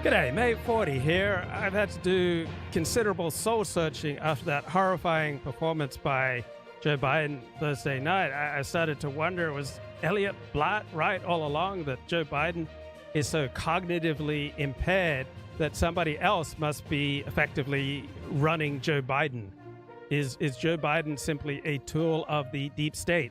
G'day, May 40 here. I've had to do considerable soul searching after that horrifying performance by Joe Biden Thursday night. I started to wonder, was Elliot Blatt right all along that Joe Biden is so cognitively impaired that somebody else must be effectively running Joe Biden? Is Joe Biden simply a tool of the deep state?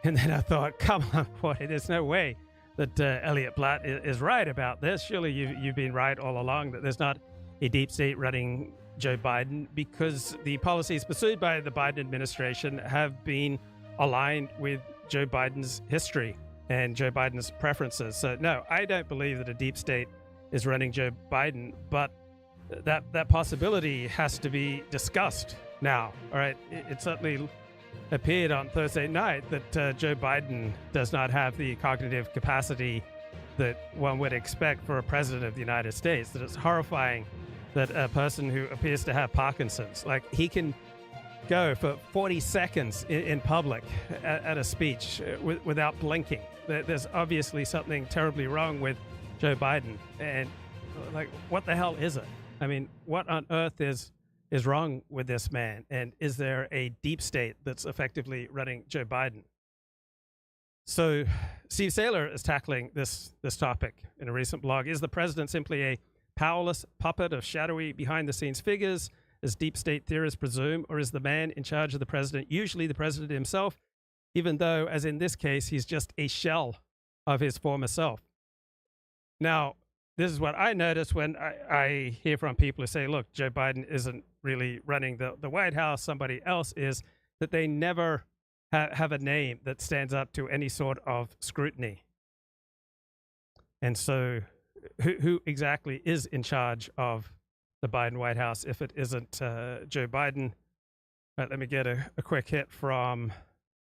And then I thought, come on, boy, there's no way that Elliot Blatt is right about this. Surely you've been right all along that there's not a deep state running Joe Biden, because the policies pursued by the Biden administration have been aligned with Joe Biden's history and Joe Biden's preferences. So no, I don't believe that a deep state is running Joe Biden, but that possibility has to be discussed now. All right, it certainly appeared on Thursday night that Joe Biden does not have the cognitive capacity that one would expect for a president of the United States. That it's horrifying that a person who appears to have Parkinson's, like, he can go for 40 seconds in public at a speech without blinking. There's obviously something terribly wrong with Joe Biden. And like, what the hell is it? I mean, what on earth is wrong with this man? And is there a deep state that's effectively running Joe Biden? So Steve Saylor is tackling this topic in a recent blog. Is the president simply a powerless puppet of shadowy behind-the-scenes figures, as deep state theorists presume, or is the man in charge of the president usually the president himself, even though, as in this case, he's just a shell of his former self? Now, this is what I notice when I hear from people who say, look, Joe Biden isn't really running the White House, somebody else is, that they never have a name that stands up to any sort of scrutiny. And so who exactly is in charge of the Biden White House if it isn't Joe Biden? Let me get a quick hit from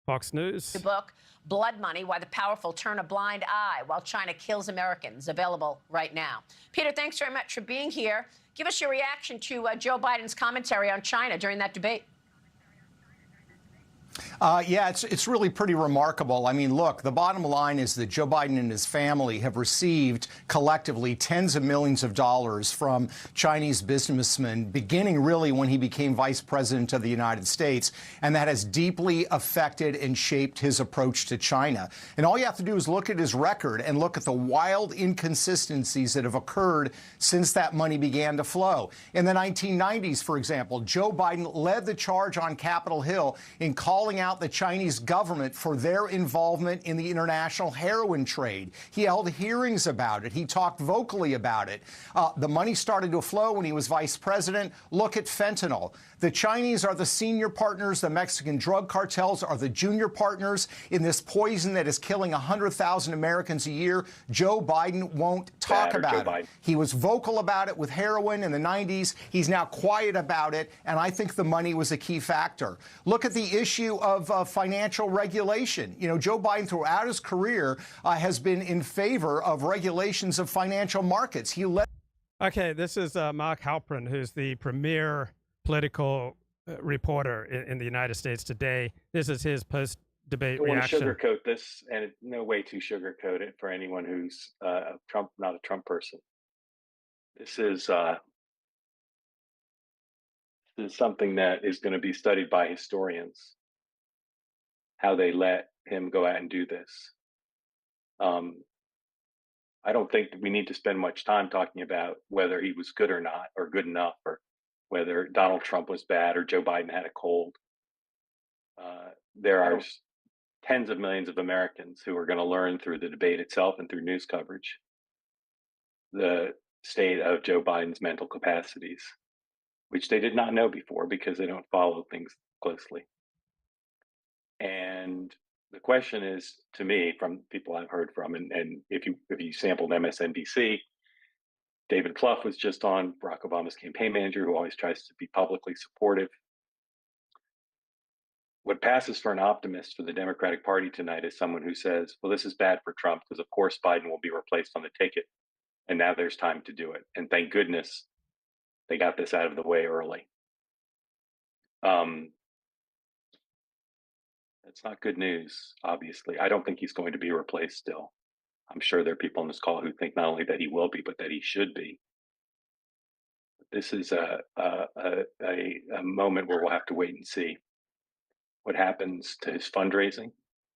Fox News. The book, Blood Money, Why the Powerful Turn a Blind Eye While China Kills Americans, available right now. Peter, thanks very much for being here. Give us your reaction to Joe Biden's commentary on China during that debate. Yeah, it's really pretty remarkable. I mean, look, the bottom line is that Joe Biden and his family have received collectively tens of millions of dollars from Chinese businessmen, beginning really when he became vice president of the United States. And that has deeply affected and shaped his approach to China. And all you have to do is look at his record and look at the wild inconsistencies that have occurred since that money began to flow. In the 1990s, for example, Joe Biden led the charge on Capitol Hill in calling out the Chinese government for their involvement in the international heroin trade. He held hearings about it. He talked vocally about it. The money started to flow when he was vice president. Look at fentanyl. The Chinese are the senior partners. The Mexican drug cartels are the junior partners in this poison that is killing 100,000 Americans a year. Joe Biden won't talk about it. He was vocal about it with heroin in the 90s. He's now quiet about it, and I think the money was a key factor. Look at the issue of financial regulation. You know, Joe Biden throughout his career has been in favor of regulations of financial markets. He led. Okay, this is Mark Halperin, who's the premier political reporter in the United States today. This is his post-debate reaction. I don't want to sugarcoat this, and no way to sugarcoat it for anyone who's not a Trump person. This is something that is going to be studied by historians, how they let him go out and do this. I don't think that we need to spend much time talking about whether he was good or not, or good enough, or whether Donald Trump was bad or Joe Biden had a cold. There are tens of millions of Americans who are going to learn through the debate itself and through news coverage the state of Joe Biden's mental capacities, which they did not know before because they don't follow things closely. And the question is, to me, from people I've heard from, and if you sampled MSNBC, David Plouffe was just on, Barack Obama's campaign manager, who always tries to be publicly supportive. What passes for an optimist for the Democratic Party tonight is someone who says, well, this is bad for Trump because, of course, Biden will be replaced on the ticket. And now there's time to do it. And thank goodness they got this out of the way early. That's not good news, obviously. I don't think he's going to be replaced still. I'm sure there are people on this call who think not only that he will be, but that he should be. This is a moment where we'll have to wait and see what happens to his fundraising.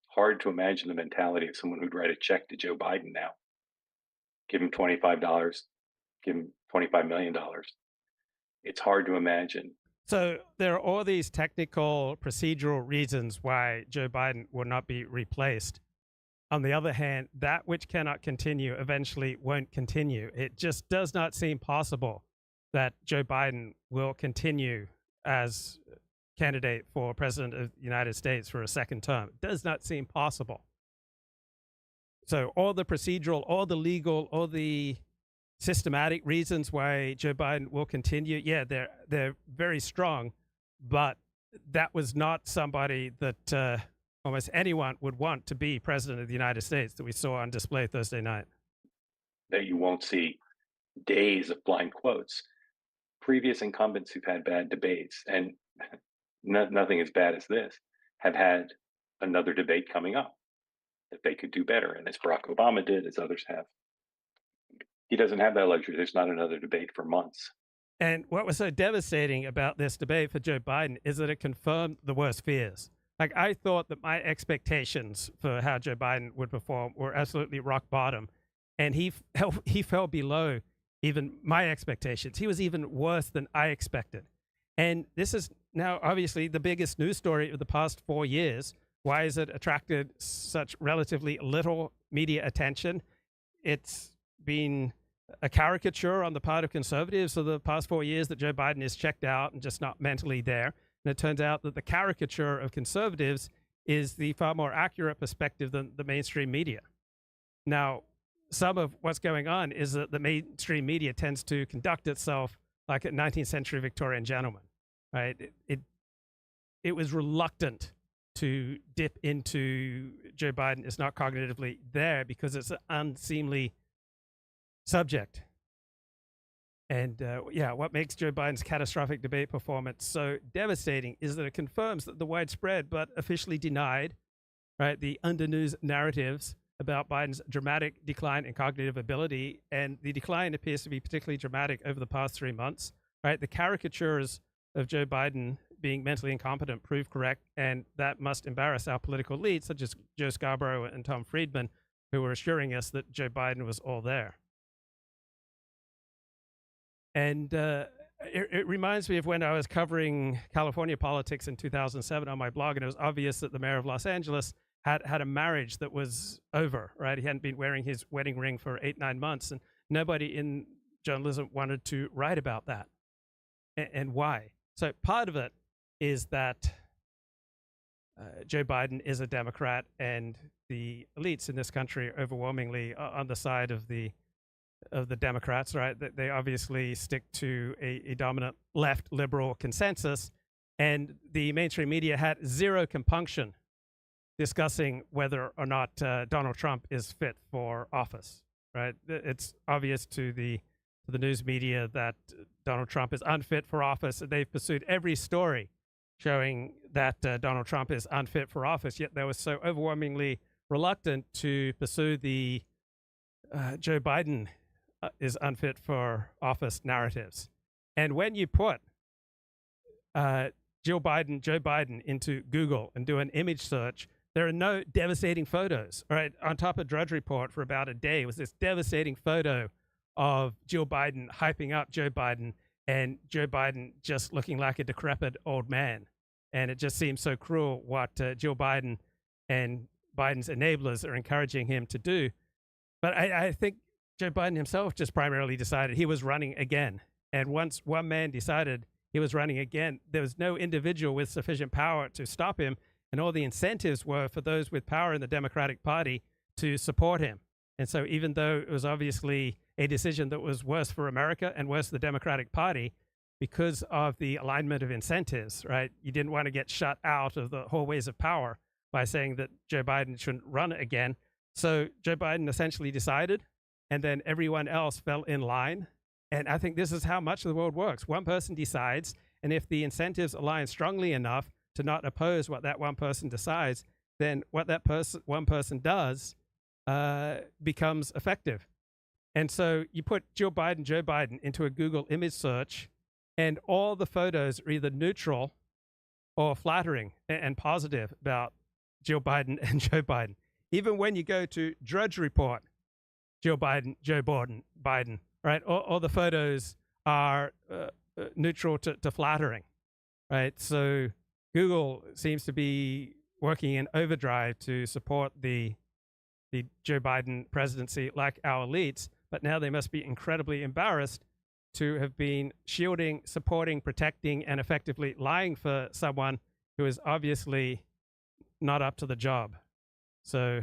Hard to imagine the mentality of someone who'd write a check to Joe Biden now. Give him $25, give him $25 million. It's hard to imagine. So there are all these technical, procedural reasons why Joe Biden will not be replaced. On the other hand, that which cannot continue eventually won't continue. It just does not seem possible that Joe Biden will continue as candidate for president of the United States for a second term. It does not seem possible. So all the procedural, all the legal, all the systematic reasons why Joe Biden will continue, yeah, they're very strong, but that was not somebody that almost anyone would want to be president of the United States that we saw on display Thursday night. That you won't see days of blind quotes. Previous incumbents who've had bad debates, and nothing as bad as this, have had another debate coming up that they could do better, and as Barack Obama did, as others have. He doesn't have that luxury. There's not another debate for months. And what was so devastating about this debate for Joe Biden is that it confirmed the worst fears. Like, I thought that my expectations for how Joe Biden would perform were absolutely rock bottom, and he fell below even my expectations. He was even worse than I expected. And this is now obviously the biggest news story of the past 4 years. Why has it attracted such relatively little media attention? It's been a caricature on the part of conservatives for the past 4 years that Joe Biden is checked out and just not mentally there. And it turns out that the caricature of conservatives is the far more accurate perspective than the mainstream media. Now, some of what's going on is that the mainstream media tends to conduct itself like a 19th century Victorian gentleman, right? It was reluctant to dip into Joe Biden is not cognitively there because it's an unseemly subject. And yeah, what makes Joe Biden's catastrophic debate performance so devastating is that it confirms that the widespread but officially denied, right, the under-news narratives about Biden's dramatic decline in cognitive ability, and the decline appears to be particularly dramatic over the past 3 months, right? The caricatures of Joe Biden being mentally incompetent prove correct, and that must embarrass our political elites, such as Joe Scarborough and Tom Friedman, who were assuring us that Joe Biden was all there. And it reminds me of when I was covering California politics in 2007 on my blog, and it was obvious that the mayor of Los Angeles had a marriage that was over, right? He hadn't been wearing his wedding ring for 8-9 months, and nobody in journalism wanted to write about that. And why? So part of it is that Joe Biden is a Democrat, and the elites in this country are overwhelmingly on the side of the Democrats, right? They obviously stick to a dominant left liberal consensus, and the mainstream media had zero compunction discussing whether or not Donald Trump is fit for office, right? It's obvious to the news media that Donald Trump is unfit for office. They've pursued every story showing that Donald Trump is unfit for office, yet they were so overwhelmingly reluctant to pursue the Joe Biden is unfit for office narratives. And when you put Joe Biden into Google and do an image search, there are no devastating photos. All right, on top of Drudge Report for about a day was this devastating photo of Jill Biden hyping up Joe Biden, and Joe Biden just looking like a decrepit old man. And it just seems so cruel what Jill Biden and Biden's enablers are encouraging him to do. But I think Joe Biden himself just primarily decided he was running again. And once one man decided he was running again, there was no individual with sufficient power to stop him. And all the incentives were for those with power in the Democratic Party to support him. And so even though it was obviously a decision that was worse for America and worse for the Democratic Party, because of the alignment of incentives, right? You didn't want to get shut out of the hallways of power by saying that Joe Biden shouldn't run again. So Joe Biden essentially decided, and then everyone else fell in line. And I think this is how much of the world works. One person decides, and if the incentives align strongly enough to not oppose what that one person decides, then what that one person does becomes effective. And so you put Joe Biden into a Google image search, and all the photos are either neutral or flattering and positive about Joe Biden and Joe Biden. Even when you go to Drudge Report, Joe Biden, right? All the photos are neutral to flattering, right? So Google seems to be working in overdrive to support the Joe Biden presidency like our elites, but now they must be incredibly embarrassed to have been shielding, supporting, protecting, and effectively lying for someone who is obviously not up to the job. So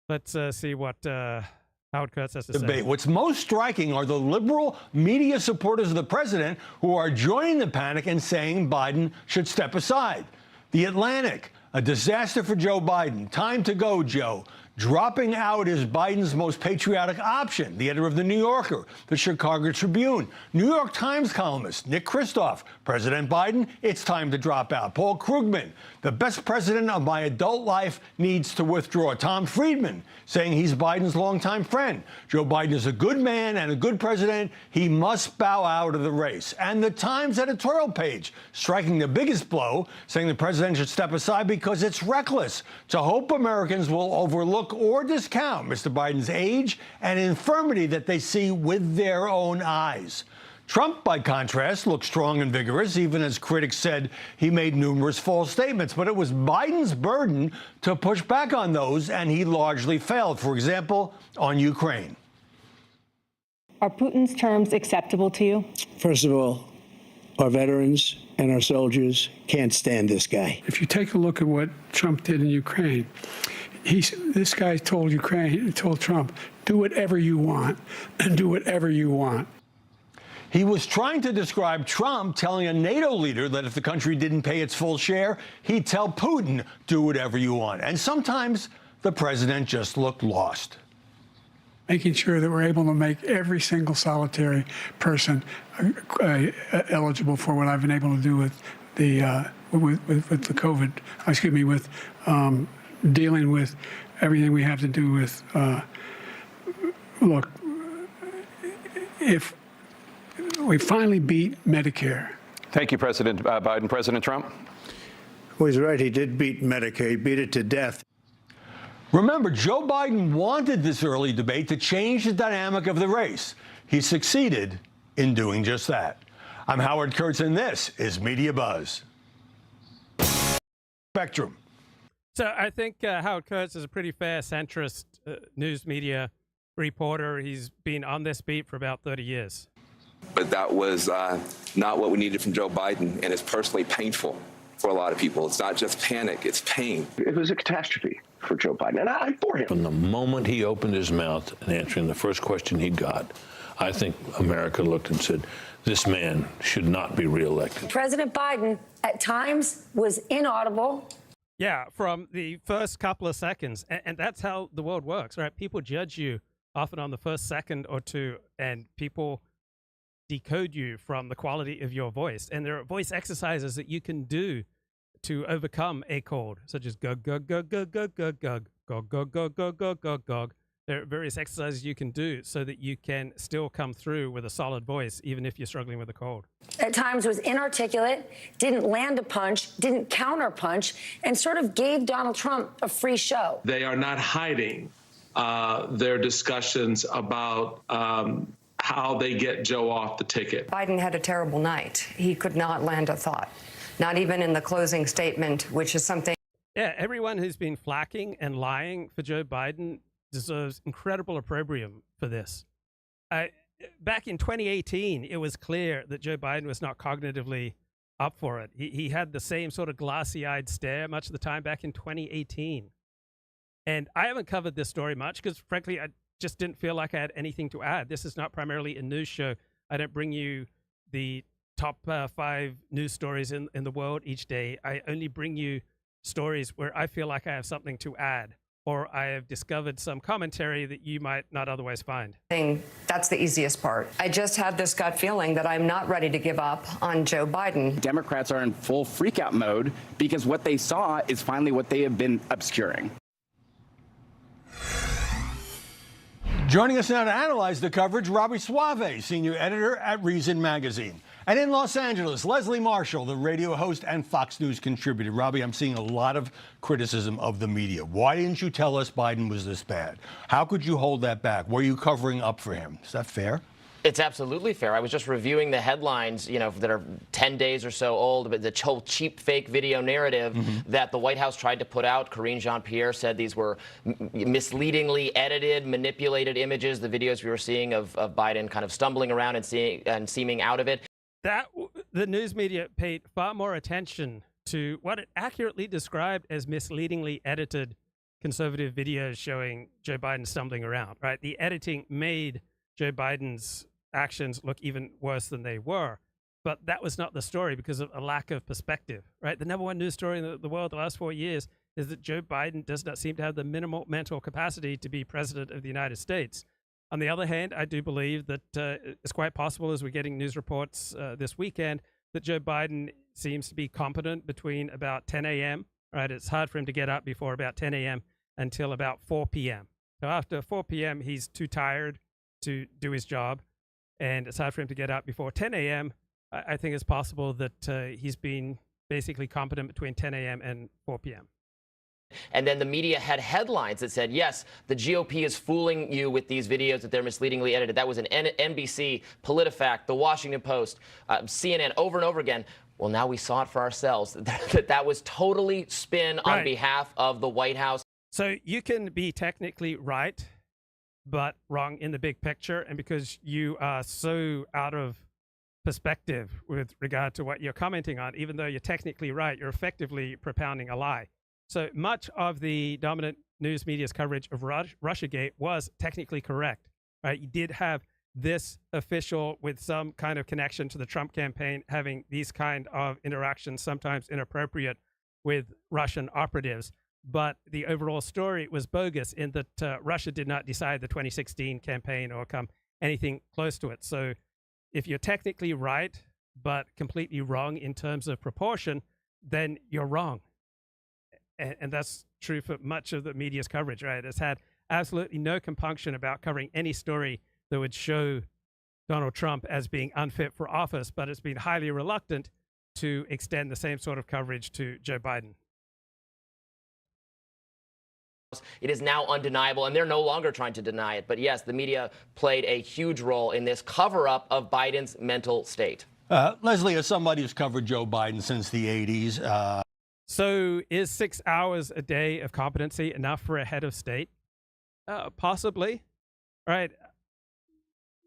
let's see what Howard Kurtz has to say. What's most striking are the liberal media supporters of the president who are joining the panic and saying Biden should step aside. The Atlantic, a disaster for Joe Biden. Time to go, Joe. Dropping out is Biden's most patriotic option. The editor of The New Yorker, the Chicago Tribune, New York Times columnist Nick Kristof. President Biden, it's time to drop out. Paul Krugman, the best president of my adult life needs to withdraw. Tom Friedman, saying he's Biden's longtime friend. Joe Biden is a good man and a good president. He must bow out of the race. And the Times editorial page, striking the biggest blow, saying the president should step aside because it's reckless to hope Americans will overlook or discount Mr. Biden's age and infirmity that they see with their own eyes. Trump, by contrast, looked strong and vigorous, even as critics said he made numerous false statements. But it was Biden's burden to push back on those, and he largely failed. For example, on Ukraine. Are Putin's terms acceptable to you? First of all, our veterans and our soldiers can't stand this guy. If you take a look at what Trump did in Ukraine, this guy told Trump, do whatever you want and do whatever you want. He was trying to describe Trump telling a NATO leader that if the country didn't pay its full share, he'd tell Putin, do whatever you want. And sometimes the president just looked lost. Making sure that we're able to make every single solitary person eligible for what I've been able to do with the COVID, with dealing with everything we have to do with, look, if we finally beat Medicare. Thank you, President Biden. President Trump? Well, he's right. He did beat Medicare. He beat it to death. Remember, Joe Biden wanted this early debate to change the dynamic of the race. He succeeded in doing just that. I'm Howard Kurtz, and this is Media Buzz. Spectrum. So I think Howard Kurtz is a pretty fair centrist news media reporter. He's been on this beat for about 30 years. But that was not what we needed from Joe Biden, and it's personally painful for a lot of people. It's not just panic, it's pain. It was a catastrophe for Joe Biden, and I'm for him. From the moment he opened his mouth and answering the first question he got, I think America looked and said, this man should not be reelected. President Biden, at times, was inaudible. Yeah, from the first couple of seconds. And that's how the world works, right? People judge you often on the first second or two, and people decode you from the quality of your voice. And there are voice exercises that you can do to overcome a cold, such as gug, gug, gug, gug, gug, gug, gug, gug, gug, gug, gug, gug, gug, gug. There are various exercises you can do so that you can still come through with a solid voice, even if you're struggling with a cold. At times was inarticulate, didn't land a punch, didn't counter punch, and sort of gave Donald Trump a free show. They are not hiding their discussions about how they get Joe off the ticket. Biden had a terrible night. He could not land a thought, not even in the closing statement, which is something. Yeah, everyone who's been flacking and lying for Joe Biden deserves incredible opprobrium for this. Back in 2018, it was clear that Joe Biden was not cognitively up for it. He had the same sort of glassy-eyed stare much of the time back in 2018. And I haven't covered this story much because, frankly, I just didn't feel like I had anything to add. This is not primarily a news show. I don't bring you the top 5 news stories in the world each day. I only bring you stories where I feel like I have something to add, or I have discovered some commentary that you might not otherwise find. That's the easiest part. I just have this gut feeling that I'm not ready to give up on Joe Biden. Democrats are in full freakout mode because what they saw is finally what they have been obscuring. Joining us now to analyze the coverage, Robbie Suave, senior editor at Reason Magazine. And in Los Angeles, Leslie Marshall, the radio host and Fox News contributor. Robbie, I'm seeing a lot of criticism of the media. Why didn't you tell us Biden was this bad? How could you hold that back? Were you covering up for him? Is that fair? It's absolutely fair. I was just reviewing the headlines, that are 10 days or so old, but the whole cheap fake video narrative that the White House tried to put out. Karine Jean-Pierre said these were misleadingly edited, manipulated images, the videos we were seeing of Biden kind of stumbling around and seeming out of it. The news media paid far more attention to what it accurately described as misleadingly edited conservative videos showing Joe Biden stumbling around, right? The editing made Joe Biden's actions look even worse than they were. But that was not the story because of a lack of perspective, right? The number one news story in the world the last 4 years is that Joe Biden does not seem to have the minimal mental capacity to be president of the United States. On the other hand, I do believe that it's quite possible, as we're getting news reports this weekend, that Joe Biden seems to be competent between about 10 a.m., right? It's hard for him to get up before about 10 a.m. until about 4 p.m. So after 4 p.m., he's too tired to do his job, and it's hard for him to get up before 10 a.m. I think it's possible that he's been basically competent between 10 a.m. and 4 p.m. And then the media had headlines that said, yes, the GOP is fooling you with these videos that they're misleadingly edited. That was an NBC, PolitiFact, The Washington Post, CNN, over and over again. Well, now we saw it for ourselves, that was totally spin on behalf of the White House. So you can be technically right, but wrong in the big picture. And because you are so out of perspective with regard to what you're commenting on, even though you're technically right, you're effectively propounding a lie. So much of the dominant news media's coverage of Russiagate was technically correct, right? You did have this official with some kind of connection to the Trump campaign having these kind of interactions, sometimes inappropriate, with Russian operatives. But the overall story was bogus in that Russia did not decide the 2016 campaign or come anything close to it. So if you're technically right, but completely wrong in terms of proportion, then you're wrong. And that's true for much of the media's coverage, right? It's had absolutely no compunction about covering any story that would show Donald Trump as being unfit for office, but it's been highly reluctant to extend the same sort of coverage to Joe Biden. It is now undeniable, and they're no longer trying to deny it. But yes, the media played a huge role in this cover-up of Biden's mental state. Leslie, as somebody who's covered Joe Biden since the 80s. So is 6 hours a day of competency enough for a head of state? Possibly. All right.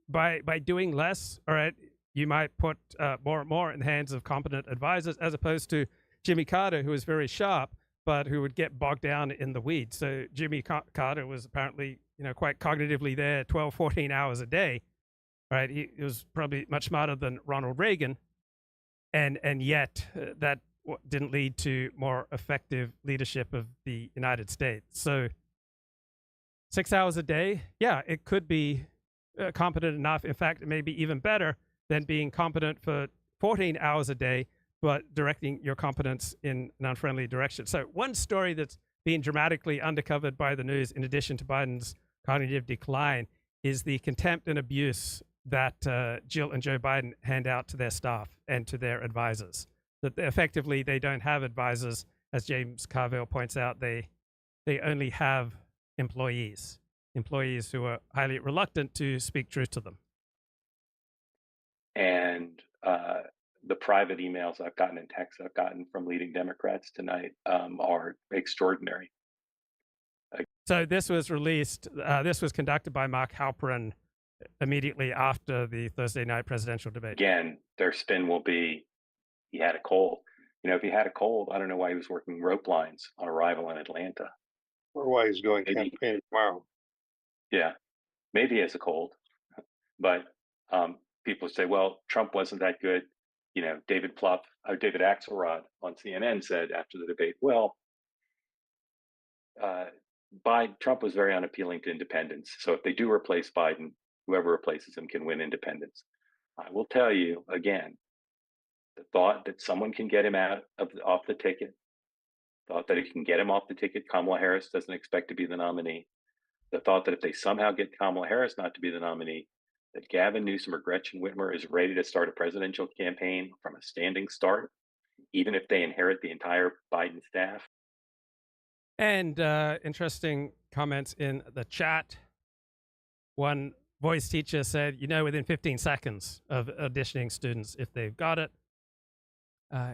By doing less, all right, you might put more and more in the hands of competent advisors, as opposed to Jimmy Carter, who was very sharp, but who would get bogged down in the weeds. So Jimmy Carter was apparently, quite cognitively there 12, 14 hours a day, right? He was probably much smarter than Ronald Reagan. And yet that didn't lead to more effective leadership of the United States. So 6 hours a day, yeah, it could be competent enough. In fact, it may be even better than being competent for 14 hours a day, but directing your competence in an unfriendly direction. So one story that's being dramatically undercovered by the news, in addition to Biden's cognitive decline, is the contempt and abuse that Jill and Joe Biden hand out to their staff and to their advisors. That effectively they don't have advisors. As James Carville points out, they only have employees who are highly reluctant to speak truth to them. And the private emails I've gotten and texts I've gotten from leading Democrats tonight are extraordinary. So this was released, this was conducted by Mark Halperin immediately after the Thursday night presidential debate. Again, their spin will be, he had a cold. If he had a cold, I don't know why he was working rope lines on arrival in Atlanta. Or why he's going campaigning tomorrow. Yeah, maybe he has a cold. But people say, well, Trump wasn't that good. David Axelrod on CNN said after the debate, well, Trump was very unappealing to independents. So if they do replace Biden, whoever replaces him can win independents. I will tell you again, the thought that someone can get him off the ticket, thought that it can get him off the ticket. Kamala Harris doesn't expect to be the nominee. The thought that if they somehow get Kamala Harris not to be the nominee, that Gavin Newsom or Gretchen Whitmer is ready to start a presidential campaign from a standing start, even if they inherit the entire Biden staff. And interesting comments in the chat. One voice teacher said, you know, within 15 seconds of auditioning students, if they've got it,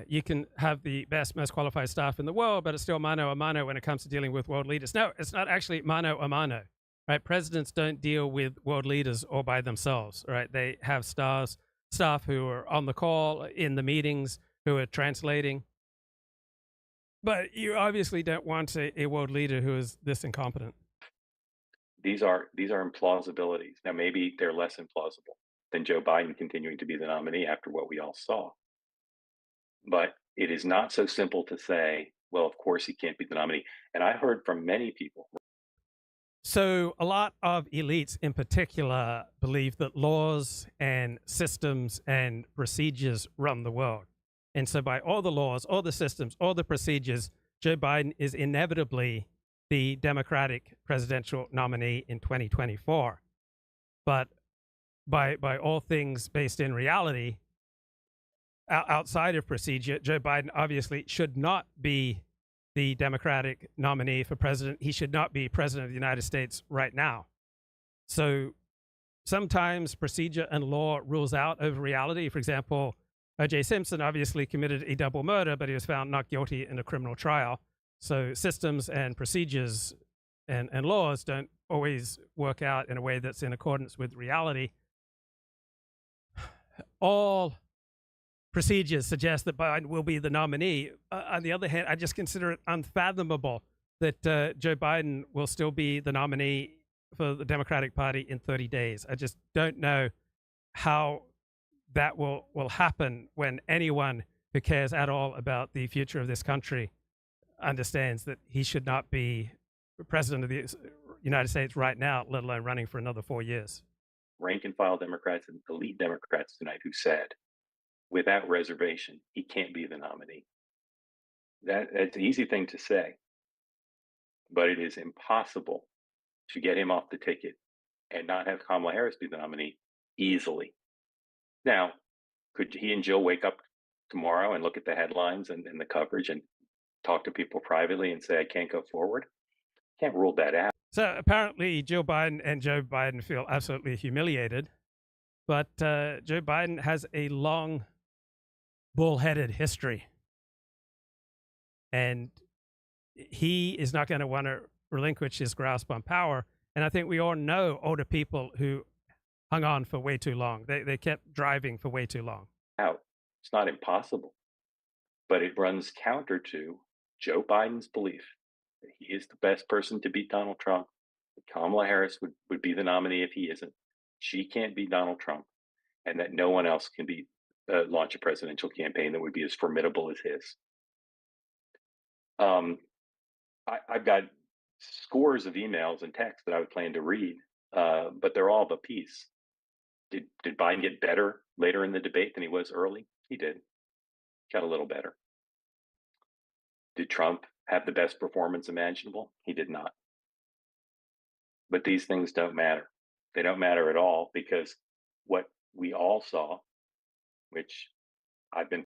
you can have the best, most qualified staff in the world, but it's still mano a mano when it comes to dealing with world leaders. No, it's not actually mano a mano, right? Presidents don't deal with world leaders all by themselves, right? They have staff who are on the call, in the meetings, who are translating. But you obviously don't want a world leader who is this incompetent. These are implausibilities. Now, maybe they're less implausible than Joe Biden continuing to be the nominee after what we all saw. But it is not so simple to say, well, of course he can't be the nominee. And I heard from many people. So a lot of elites in particular believe that laws and systems and procedures run the world. And so by all the laws, all the systems, all the procedures, Joe Biden is inevitably the Democratic presidential nominee in 2024. But by all things based in reality, outside of procedure, Joe Biden obviously should not be the Democratic nominee for president. He should not be president of the United States right now. So sometimes procedure and law rules out over reality. For example, O.J. Simpson obviously committed a double murder, but he was found not guilty in a criminal trial. So systems and procedures and laws don't always work out in a way that's in accordance with reality. All procedures suggest that Biden will be the nominee. On the other hand, I just consider it unfathomable that Joe Biden will still be the nominee for the Democratic Party in 30 days. I just don't know how that will happen when anyone who cares at all about the future of this country understands that he should not be president of the United States right now, let alone running for another 4 years. Rank and file Democrats and elite Democrats tonight who said, without reservation, he can't be the nominee. That's an easy thing to say, but it is impossible to get him off the ticket and not have Kamala Harris be the nominee easily. Now, could he and Jill wake up tomorrow and look at the headlines and the coverage and talk to people privately and say, I can't go forward? Can't rule that out. So apparently Jill Biden and Joe Biden feel absolutely humiliated, but Joe Biden has a long bullheaded history. And he is not going to want to relinquish his grasp on power. And I think we all know older people who hung on for way too long. They kept driving for way too long. It's not impossible, but it runs counter to Joe Biden's belief that he is the best person to beat Donald Trump. That Kamala Harris would be the nominee if he isn't. She can't beat Donald Trump, and that no one else can launch a presidential campaign that would be as formidable as his. I've got scores of emails and texts that I would plan to read, but they're all of a piece. Did Biden get better later in the debate than he was early? He did. Got a little better. Did Trump have the best performance imaginable? He did not. But these things don't matter. They don't matter at all, because what we all saw, which I've been...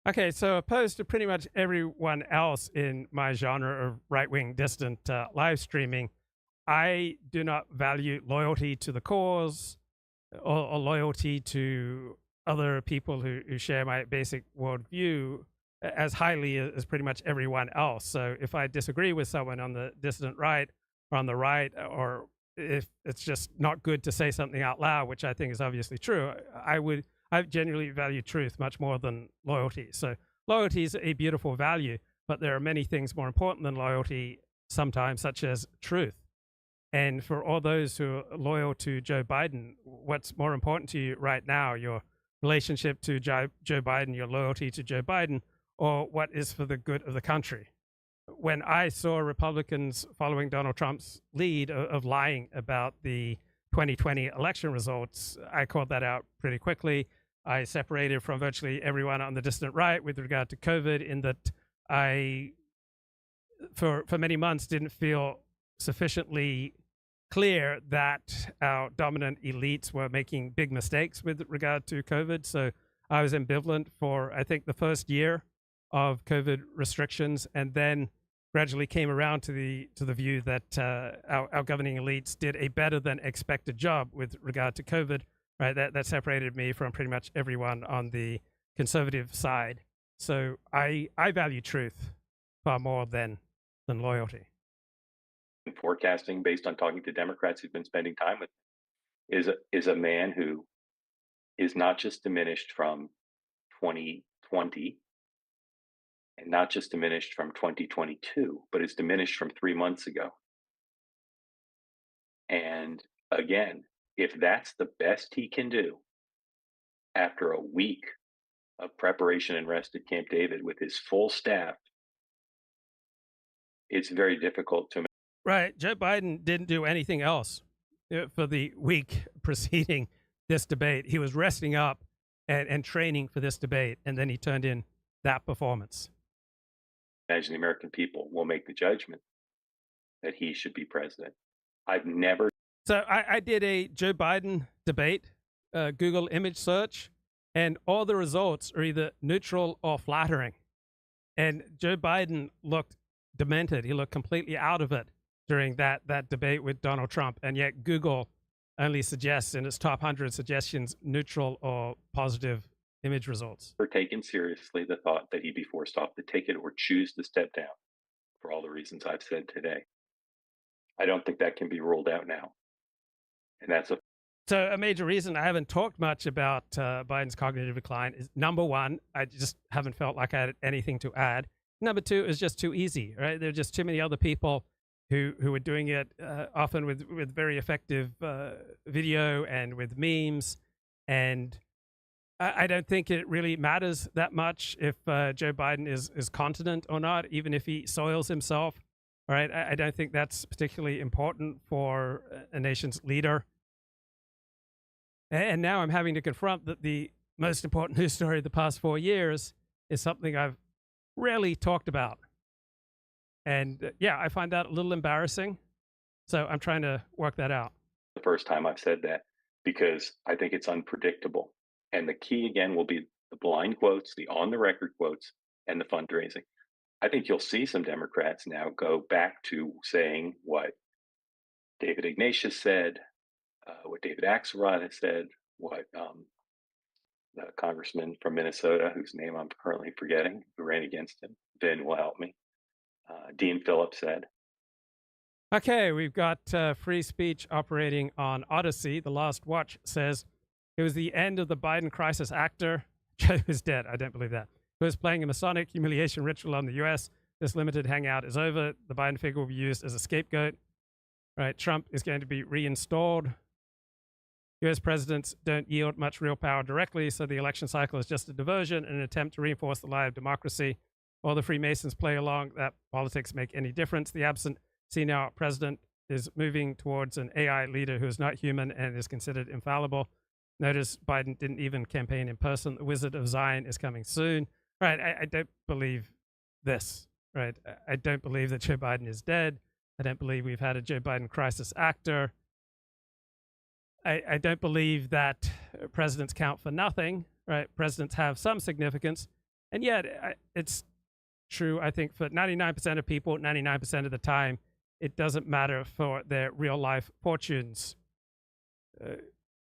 Okay, so opposed to pretty much everyone else in my genre of right-wing dissident live streaming, I do not value loyalty to the cause or loyalty to other people who share my basic worldview as highly as pretty much everyone else. So if I disagree with someone on the dissident right or on the right, or if it's just not good to say something out loud, which I think is obviously true, I genuinely value truth much more than loyalty. So loyalty is a beautiful value, but there are many things more important than loyalty sometimes, such as truth. And for all those who are loyal to Joe Biden, what's more important to you right now, your relationship to Joe Biden, your loyalty to Joe Biden, or what is for the good of the country? When I saw Republicans following Donald Trump's lead of lying about the 2020 election results, I called that out pretty quickly. I separated from virtually everyone on the distant right with regard to COVID, in that I, for many months, didn't feel sufficiently clear that our dominant elites were making big mistakes with regard to COVID. So I was ambivalent for, I think, the first year of COVID restrictions, and then gradually came around to the view that our governing elites did a better than expected job with regard to COVID. Right, that separated me from pretty much everyone on the conservative side. So I value truth far more than loyalty. Forecasting based on talking to Democrats who've been spending time with is a man who is not just diminished from 2020 and not just diminished from 2022, but is diminished from 3 months ago. And again, if that's the best he can do after a week of preparation and rest at Camp David with his full staff, it's very difficult to. Right. Joe Biden didn't do anything else for the week preceding this debate. He was resting up and training for this debate, and then he turned in that performance. Imagine the American people will make the judgment that he should be president. I've never. So I did a Joe Biden debate, Google image search, and all the results are either neutral or flattering. And Joe Biden looked demented. He looked completely out of it during that debate with Donald Trump, and yet Google only suggests in its top 100 suggestions neutral or positive image results. Or taken seriously the thought that he'd be forced off the ticket or choose to step down for all the reasons I've said today. I don't think that can be ruled out now. And that's So a major reason I haven't talked much about Biden's cognitive decline is, number one, I just haven't felt like I had anything to add. Number two, is just too easy, right? There are just too many other people who are doing it, often with very effective video and with memes. And I don't think it really matters that much if Joe Biden is continent or not, even if he soils himself. All right, I don't think that's particularly important for a nation's leader. And now I'm having to confront that the most important news story of the past 4 years is something I've rarely talked about. And yeah, I find that a little embarrassing. So I'm trying to work that out. The first time I've said that, because I think it's unpredictable. And the key again will be the blind quotes, the on the record quotes, and the fundraising. I think you'll see some Democrats now go back to saying what David Ignatius said, what David Axelrod has said, what the congressman from Minnesota, whose name I'm currently forgetting, who ran against him, Vin will help me, Dean Phillips said. Okay, we've got free speech operating on Odyssey. The Last Watch says it was the end of the Biden crisis actor. Joe is dead. I don't believe that. Who was playing a Masonic humiliation ritual on the U.S. This limited hangout is over. The Biden figure will be used as a scapegoat. Right, Trump is going to be reinstalled. U.S. presidents don't yield much real power directly, so the election cycle is just a diversion and an attempt to reinforce the lie of democracy. While the Freemasons play along that politics make any difference, the absent senile president is moving towards an AI leader who is not human and is considered infallible. Notice Biden didn't even campaign in person. The Wizard of Zion is coming soon. Right, I don't believe this. Right, I don't believe that Joe Biden is dead. I don't believe we've had a Joe Biden crisis actor. I don't believe that presidents count for nothing, right? Presidents have some significance. And yet it's true, I think, for 99% of people, 99% of the time, it doesn't matter for their real life fortunes,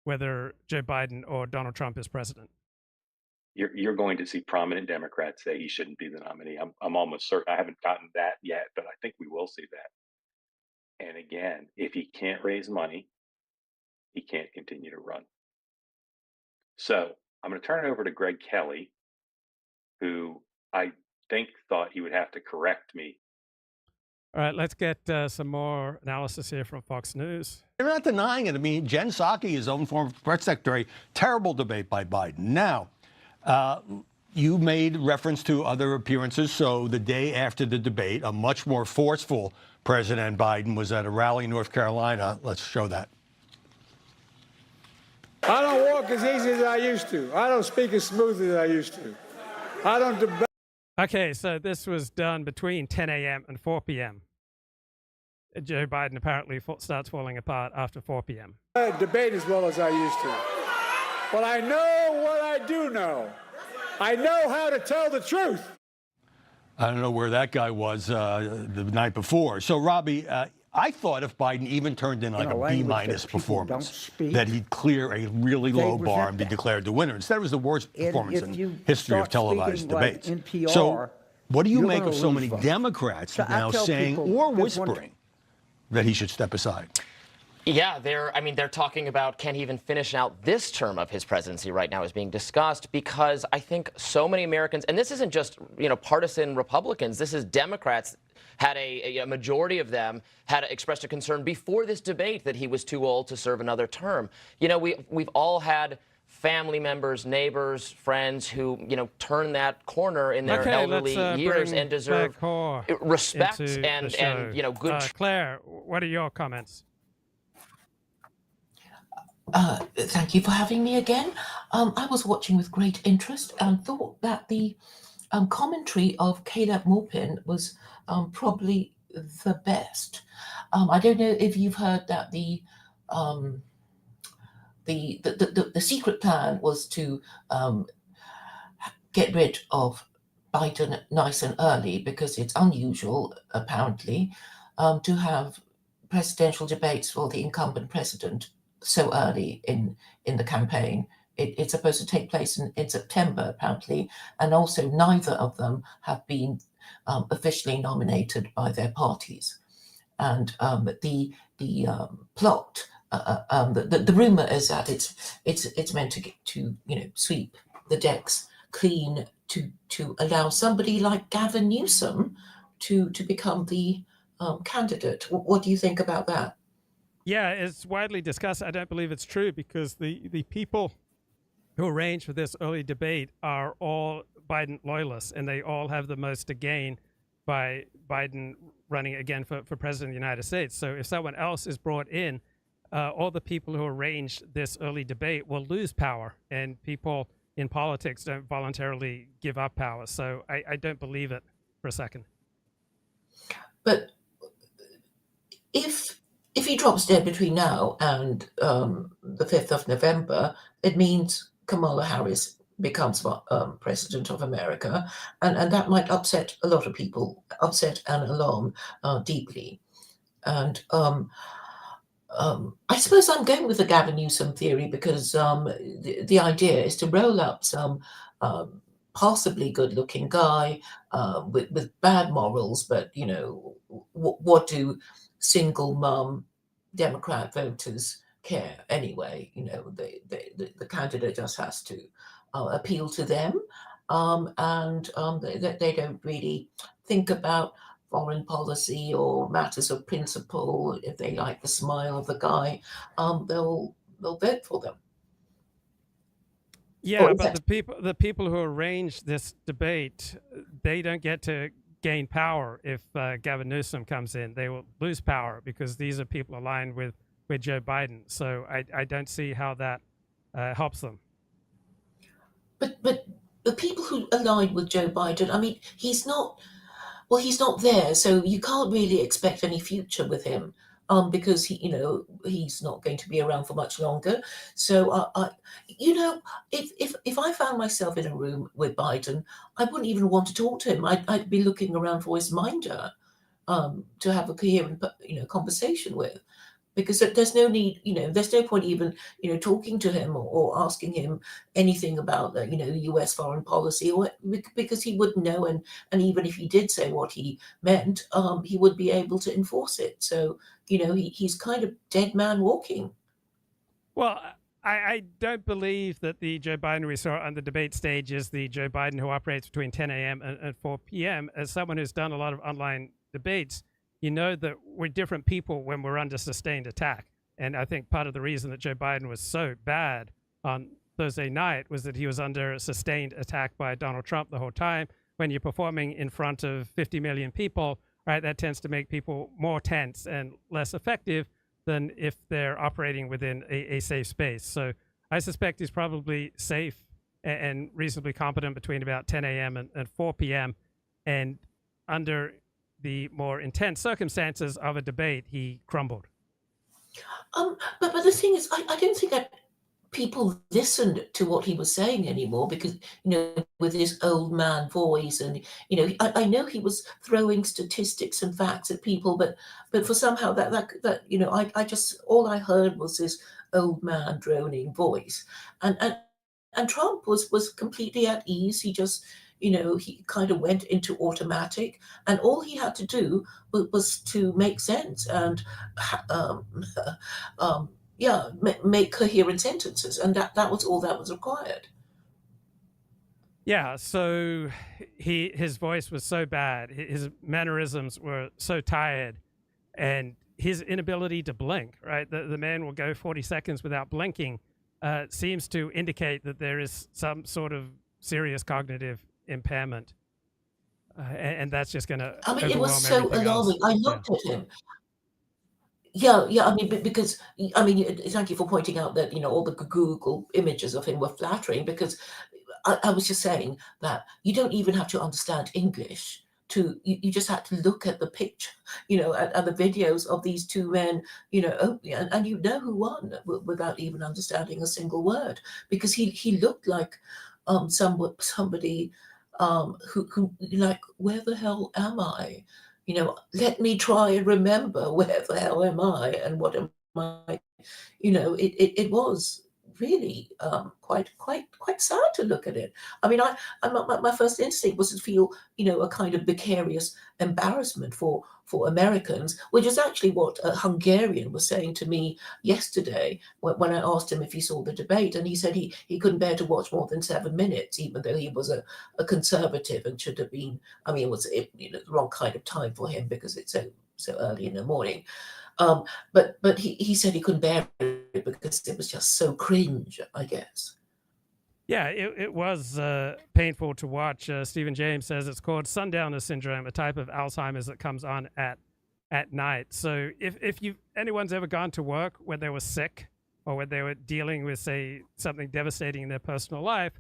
whether Joe Biden or Donald Trump is president. You're going to see prominent Democrats say he shouldn't be the nominee. I'm almost certain. I haven't gotten that yet, but I think we will see that. And again, if he can't raise money, he can't continue to run. So I'm going to turn it over to Greg Kelly, who I think thought he would have to correct me. All right, let's get some more analysis here from Fox News. They're not denying it. I mean, Jen Psaki, his own former press secretary, terrible debate by Biden. Now, you made reference to other appearances. So the day after the debate, a much more forceful President Biden was at a rally in North Carolina. Let's show that. I don't walk as easy as I used to. I don't speak as smooth as I used to. I don't debate. Okay, so this was done between 10 a.m. and 4 p.m. Joe Biden apparently starts falling apart after 4 p.m. Debate as well as I used to. But I know what I do know. I know how to tell the truth. I don't know where that guy was the night before. So, Robbie, I thought if Biden even turned in like a B- performance, that he'd clear a really low bar and be declared the winner. Instead, it was the worst performance in history of televised debates. So, what do you make of so many Democrats now saying or whispering that he should step aside? Yeah, they're talking about can he even finish out this term of his presidency right now is being discussed, because I think so many Americans, and this isn't just, partisan Republicans, this is Democrats, had a majority of them had expressed a concern before this debate that he was too old to serve another term. We've all had family members, neighbors, friends who, turn that corner in their elderly years and deserve respect and good. Claire, what are your comments? Thank you for having me again. I was watching with great interest and thought that the commentary of Caleb Maupin was probably the best. I don't know if you've heard that the secret plan was to get rid of Biden nice and early, because it's unusual, apparently, to have presidential debates for the incumbent president so early in the campaign. It's supposed to take place in September, apparently, and also neither of them have been officially nominated by their parties. And the plot, the rumor is that it's meant to sweep the decks clean to allow somebody like Gavin Newsom to become the candidate. What do you think about that? Yeah, it's widely discussed. I don't believe it's true, because the people who arranged for this early debate are all Biden loyalists, and they all have the most to gain by Biden running again for president of the United States. So if someone else is brought in, all the people who arranged this early debate will lose power, and people in politics don't voluntarily give up power. So I don't believe it for a second. But if he drops dead between now and the 5th of November, it means Kamala Harris becomes president of America, and that might upset a lot of people, upset and alarm deeply. And I suppose I'm going with the Gavin Newsom theory, because the idea is to roll up some possibly good-looking guy with bad morals, but what do single mom Democrat voters care anyway? The candidate just has to appeal to them, and they don't really think about foreign policy or matters of principle. If they like the smile of the guy, they'll vote for them. Yeah, but the people who arranged this debate, they don't get to gain power if Gavin Newsom comes in. They will lose power, because these are people aligned with Joe Biden. So I don't see how that helps them. But the people who align with Joe Biden, I mean, he's not there, so you can't really expect any future with him, because he's not going to be around for much longer. So if I found myself in a room with Biden, I wouldn't even want to talk to him. I'd be looking around for his minder to have a coherent conversation with, because there's no need, there's no point even talking to him or asking him anything about U.S. foreign policy, or because he wouldn't know, and even if he did say what he meant, he would be able to enforce it. So he's kind of dead man walking. Well, I don't believe that the Joe Biden we saw on the debate stage is the Joe Biden who operates between 10 a.m. and 4 p.m. As someone who's done a lot of online debates, you know that we're different people when we're under sustained attack. And I think part of the reason that Joe Biden was so bad on Thursday night was that he was under sustained attack by Donald Trump the whole time. When you're performing in front of 50 million people, right, that tends to make people more tense and less effective than if they're operating within a safe space. So I suspect he's probably safe and reasonably competent between about 10 a.m. and 4 p.m. And under the more intense circumstances of a debate, he crumbled. But the thing is, I don't think that people listened to what he was saying anymore because, with his old man voice and, I know he was throwing statistics and facts at people, but for somehow that I just, all I heard was this old man droning voice. And Trump was completely at ease. He just, he kind of went into automatic, and all he had to do was to make sense and make coherent sentences, and that was all that was required. Yeah, so his voice was so bad, his mannerisms were so tired, and his inability to blink, right? The man will go 40 seconds without blinking, seems to indicate that there is some sort of serious cognitive impairment. And that's just going to It was so alarming. I looked at him. Yeah, because, thank you for pointing out that, all the Google images of him were flattering, because I was just saying that you don't even have to understand English you just had to look at the picture, and the videos of these two men, and who won without even understanding a single word, because he looked like somebody who like, where the hell am I? Let me try and remember where the hell am I and what am I? It was really quite sad to look at it. My first instinct was to feel, a kind of vicarious embarrassment for Americans, which is actually what a Hungarian was saying to me yesterday when I asked him if he saw the debate, and he said he couldn't bear to watch more than 7 minutes, even though he was a conservative and should have been. It was the wrong kind of time for him because it's so early in the morning. But he said he couldn't bear it because it was just so cringe, I guess. Yeah, it was painful to watch. Stephen James says it's called sundowner syndrome, a type of Alzheimer's that comes on at night. So if anyone's ever gone to work when they were sick or when they were dealing with, say, something devastating in their personal life,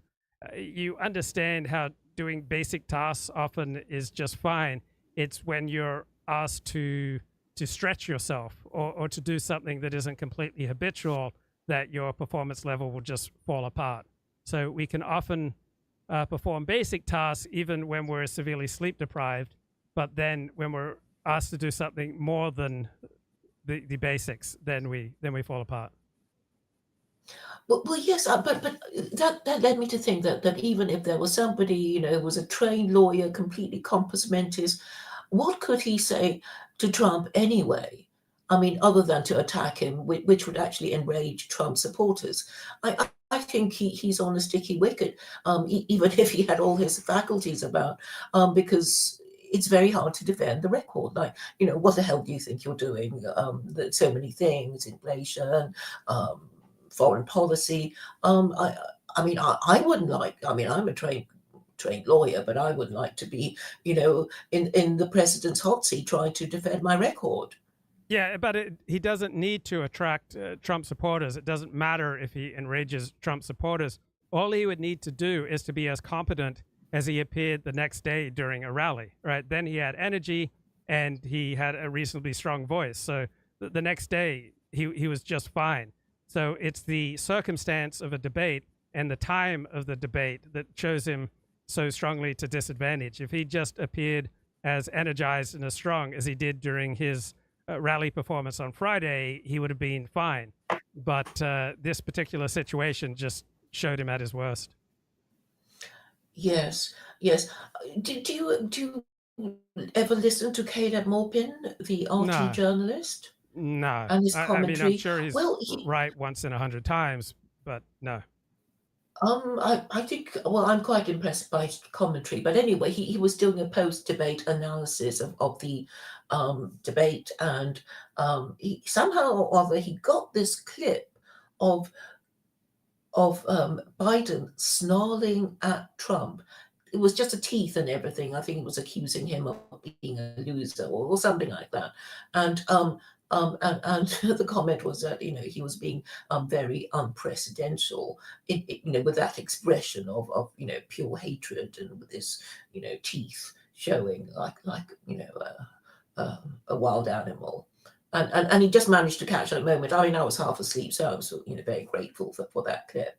you understand how doing basic tasks often is just fine. It's when you're asked to stretch yourself or to do something that isn't completely habitual that your performance level will just fall apart. So we can often perform basic tasks even when we're severely sleep deprived, but then when we're asked to do something more than the basics, then we fall apart. Well, yes, but that led me to think that even if there was somebody, who was a trained lawyer, completely compos mentis, what could he say to Trump anyway? Other than to attack him, which would actually enrage Trump supporters. I think he's on a sticky wicket, even if he had all his faculties about, because it's very hard to defend the record. Like, what the hell do you think you're doing? So many things, inflation, foreign policy. I wouldn't like, I'm a trained lawyer, but I would like to be, in the president's hot seat trying to defend my record. Yeah, but he doesn't need to attract Trump supporters. It doesn't matter if he enrages Trump supporters. All he would need to do is to be as competent as he appeared the next day during a rally, right? Then he had energy and he had a reasonably strong voice. So the next day he was just fine. So it's the circumstance of a debate and the time of the debate that shows him so strongly to disadvantage. If he just appeared as energized and as strong as he did during his rally performance on Friday, he would have been fine. But this particular situation just showed him at his worst. Yes. Do you ever listen to Caleb Maupin, the RT journalist? No. And his commentary? I'm sure he's right once in 100 times, but no. I think, I'm quite impressed by his commentary. But anyway, he was doing a post-debate analysis of the debate, and he somehow or other he got this clip of Biden snarling at Trump. It was just a teeth and everything. I think he was accusing him of being a loser or something like that. And the comment was that he was being very unpresidential, with that expression of pure hatred and with his teeth showing like a wild animal. And he just managed to catch that moment. I mean, I was half asleep, so I was very grateful for that clip.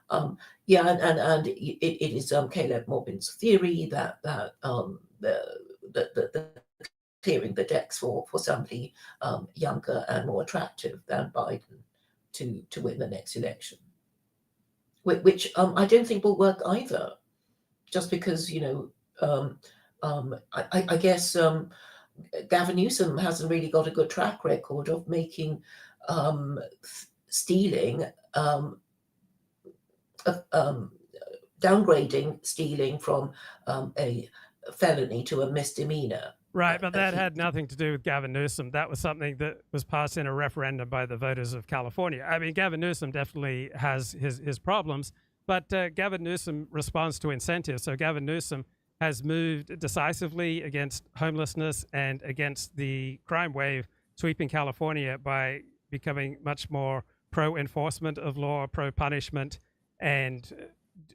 And it is Caleb Morbin's theory that the clearing the decks for somebody younger and more attractive than Biden to win the next election, which I don't think will work either, just because I guess Gavin Newsom hasn't really got a good track record of making stealing, downgrading stealing from a felony to a misdemeanor. Right, but that had nothing to do with Gavin Newsom. That was something that was passed in a referendum by the voters of California. I mean, Gavin Newsom definitely has his problems, but Gavin Newsom responds to incentives. So Gavin Newsom has moved decisively against homelessness and against the crime wave sweeping California by becoming much more pro-enforcement of law, pro-punishment, and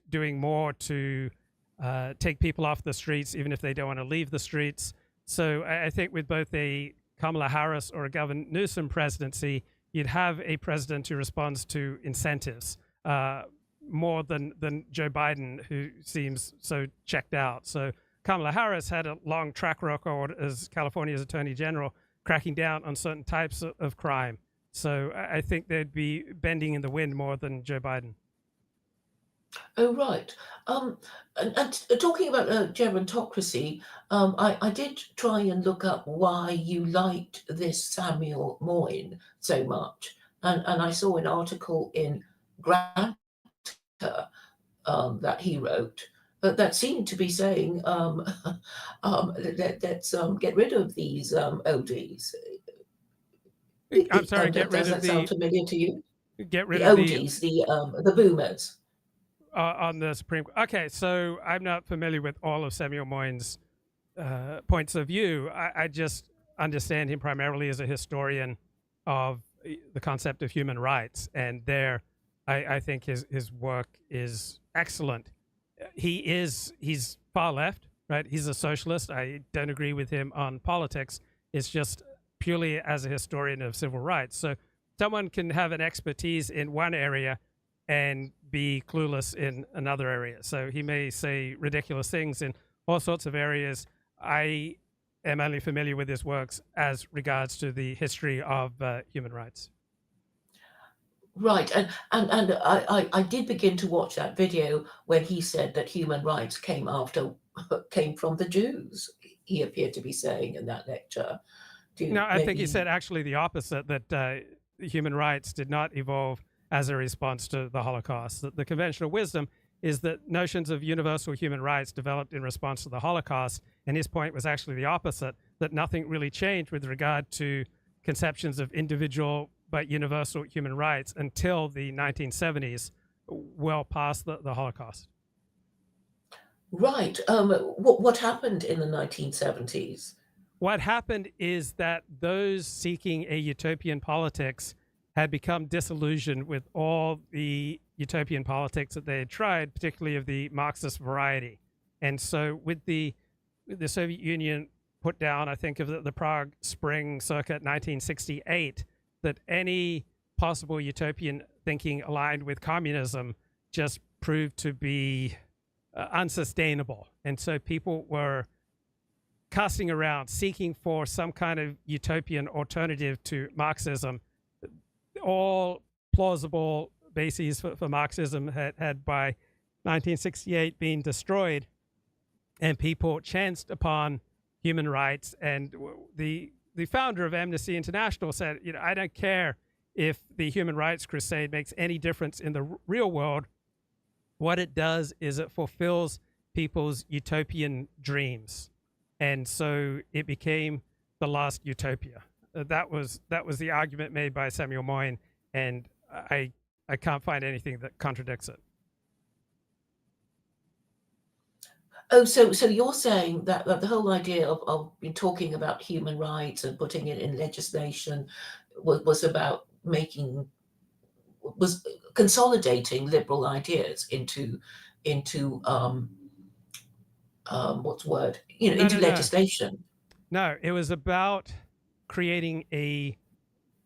doing more to take people off the streets, even if they don't want to leave the streets. So I think with both a Kamala Harris or a Gavin Newsom presidency, you'd have a president who responds to incentives more than Joe Biden, who seems so checked out. So Kamala Harris had a long track record as California's Attorney General, cracking down on certain types of crime. So I think they'd be bending in the wind more than Joe Biden. Oh, right. And talking about gerontocracy, I did try and look up why you liked this Samuel Moyn so much. And I saw an article in Granta that he wrote that seemed to be saying, let's get rid of these ODs. I'm sorry, get rid of Does that sound familiar to you? Get rid the of ODs, the boomers. On the Supreme Court. Okay, so I'm not familiar with all of Samuel Moyn's points of view. I just understand him primarily as a historian of the concept of human rights. And there, I think his work is excellent. He's far left, right? He's a socialist. I don't agree with him on politics. It's just purely as a historian of civil rights. So someone can have an expertise in one area and be clueless in another area. So he may say ridiculous things in all sorts of areas. I am only familiar with his works as regards to the history of human rights. Right, and I did begin to watch that video when he said that human rights came from the Jews. He appeared to be saying in that lecture. No, I think he said actually the opposite, that human rights did not evolve as a response to the Holocaust. That the conventional wisdom is that notions of universal human rights developed in response to the Holocaust, and his point was actually the opposite, that nothing really changed with regard to conceptions of individual but universal human rights until the 1970s, well past the Holocaust. Right. What happened in the 1970s? What happened is that those seeking a utopian politics had become disillusioned with all the utopian politics that they had tried, particularly of the Marxist variety. And so with the Soviet Union put down, I think, of the Prague Spring circa 1968, that any possible utopian thinking aligned with communism just proved to be unsustainable. And so people were casting around, seeking for some kind of utopian alternative to Marxism. All plausible bases for Marxism had by 1968 been destroyed, and people chanced upon human rights. And the founder of Amnesty International said, I don't care if the human rights crusade makes any difference in the real world. What it does is it fulfills people's utopian dreams. And so it became the last utopia. That was the argument made by Samuel Moyn, and I can't find anything that contradicts it. Oh, so you're saying that the whole idea of talking about human rights and putting it in legislation was about was consolidating liberal ideas into what's the word? into legislation. No, it was about creating a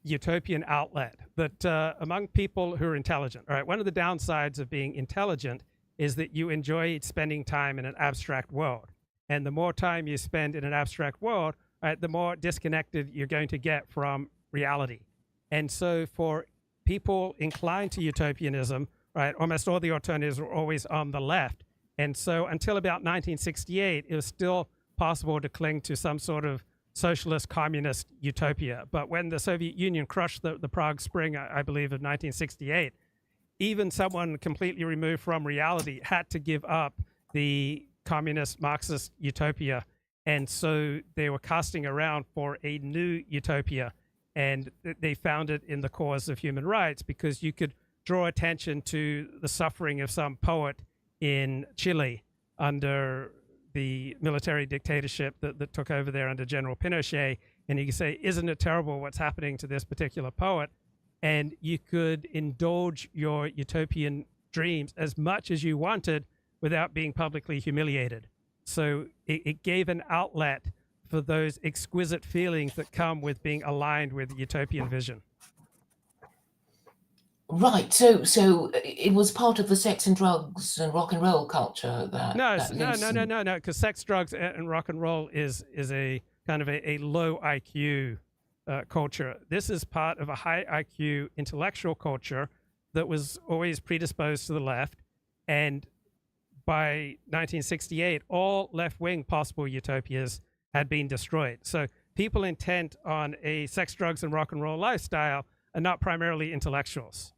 utopian outlet that among people who are intelligent. All right, one of the downsides of being intelligent is that you enjoy spending time in an abstract world. And the more time you spend in an abstract world, right, the more disconnected you're going to get from reality. And so for people inclined to utopianism, right, almost all the alternatives were always on the left. And so until about 1968, it was still possible to cling to some sort of socialist communist utopia. But when the Soviet Union crushed the Prague Spring, I believe, of 1968, even someone completely removed from reality had to give up the communist Marxist utopia. And so they were casting around for a new utopia. And they found it in the cause of human rights, because you could draw attention to the suffering of some poet in Chile under the military dictatorship that took over there under General Pinochet. And you could say, isn't it terrible what's happening to this particular poet? And you could indulge your utopian dreams as much as you wanted without being publicly humiliated. So it gave an outlet for those exquisite feelings that come with being aligned with the utopian vision. Right. So it was part of the sex and drugs and rock and roll culture that. No, because sex, drugs, and rock and roll is a kind of a low IQ culture. This is part of a high IQ intellectual culture that was always predisposed to the left. And by 1968, all left-wing possible utopias had been destroyed. So people intent on a sex, drugs, and rock and roll lifestyle are not primarily intellectuals.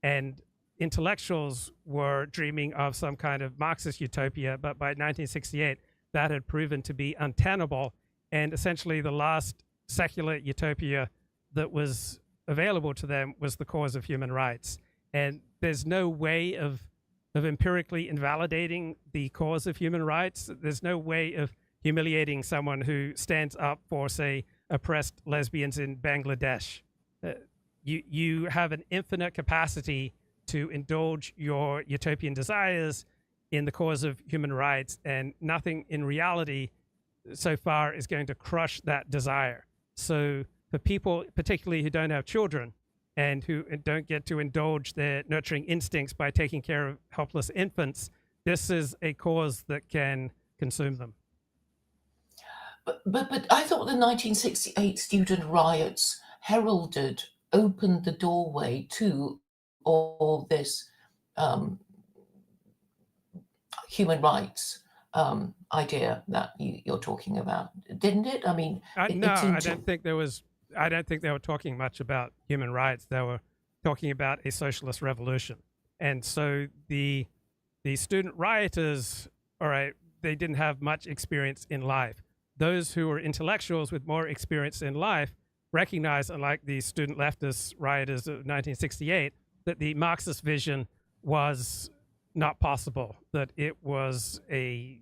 And intellectuals were dreaming of some kind of Marxist utopia, but by 1968, that had proven to be untenable. And essentially the last secular utopia that was available to them was the cause of human rights. And there's no way of empirically invalidating the cause of human rights. There's no way of humiliating someone who stands up for, say, oppressed lesbians in Bangladesh. You have an infinite capacity to indulge your utopian desires in the cause of human rights, and nothing in reality so far is going to crush that desire. So for people, particularly who don't have children and who don't get to indulge their nurturing instincts by taking care of helpless infants, this is a cause that can consume them. But I thought the 1968 student riots opened the doorway to all this human rights idea that you're talking about, didn't it? I mean, no, I don't think they were talking much about human rights. They were talking about a socialist revolution. And so the student rioters, all right, they didn't have much experience in life. Those who were intellectuals with more experience in life recognized, unlike the student leftist rioters of 1968, that the Marxist vision was not possible, that it was a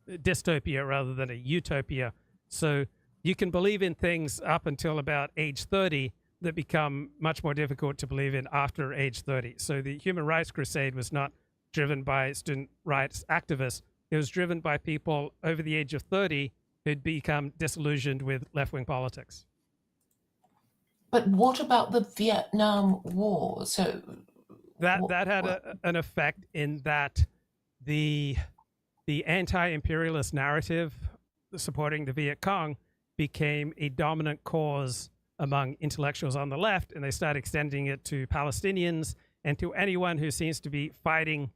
dystopia rather than a utopia. So you can believe in things up until about age 30 that become much more difficult to believe in after age 30. So the human rights crusade was not driven by student rights activists. It was driven by people over the age of 30 who'd become disillusioned with left-wing politics. But what about the Vietnam War? So that had an effect in that the anti-imperialist narrative supporting the Viet Cong became a dominant cause among intellectuals on the left, and they started extending it to Palestinians and to anyone who seems to be fighting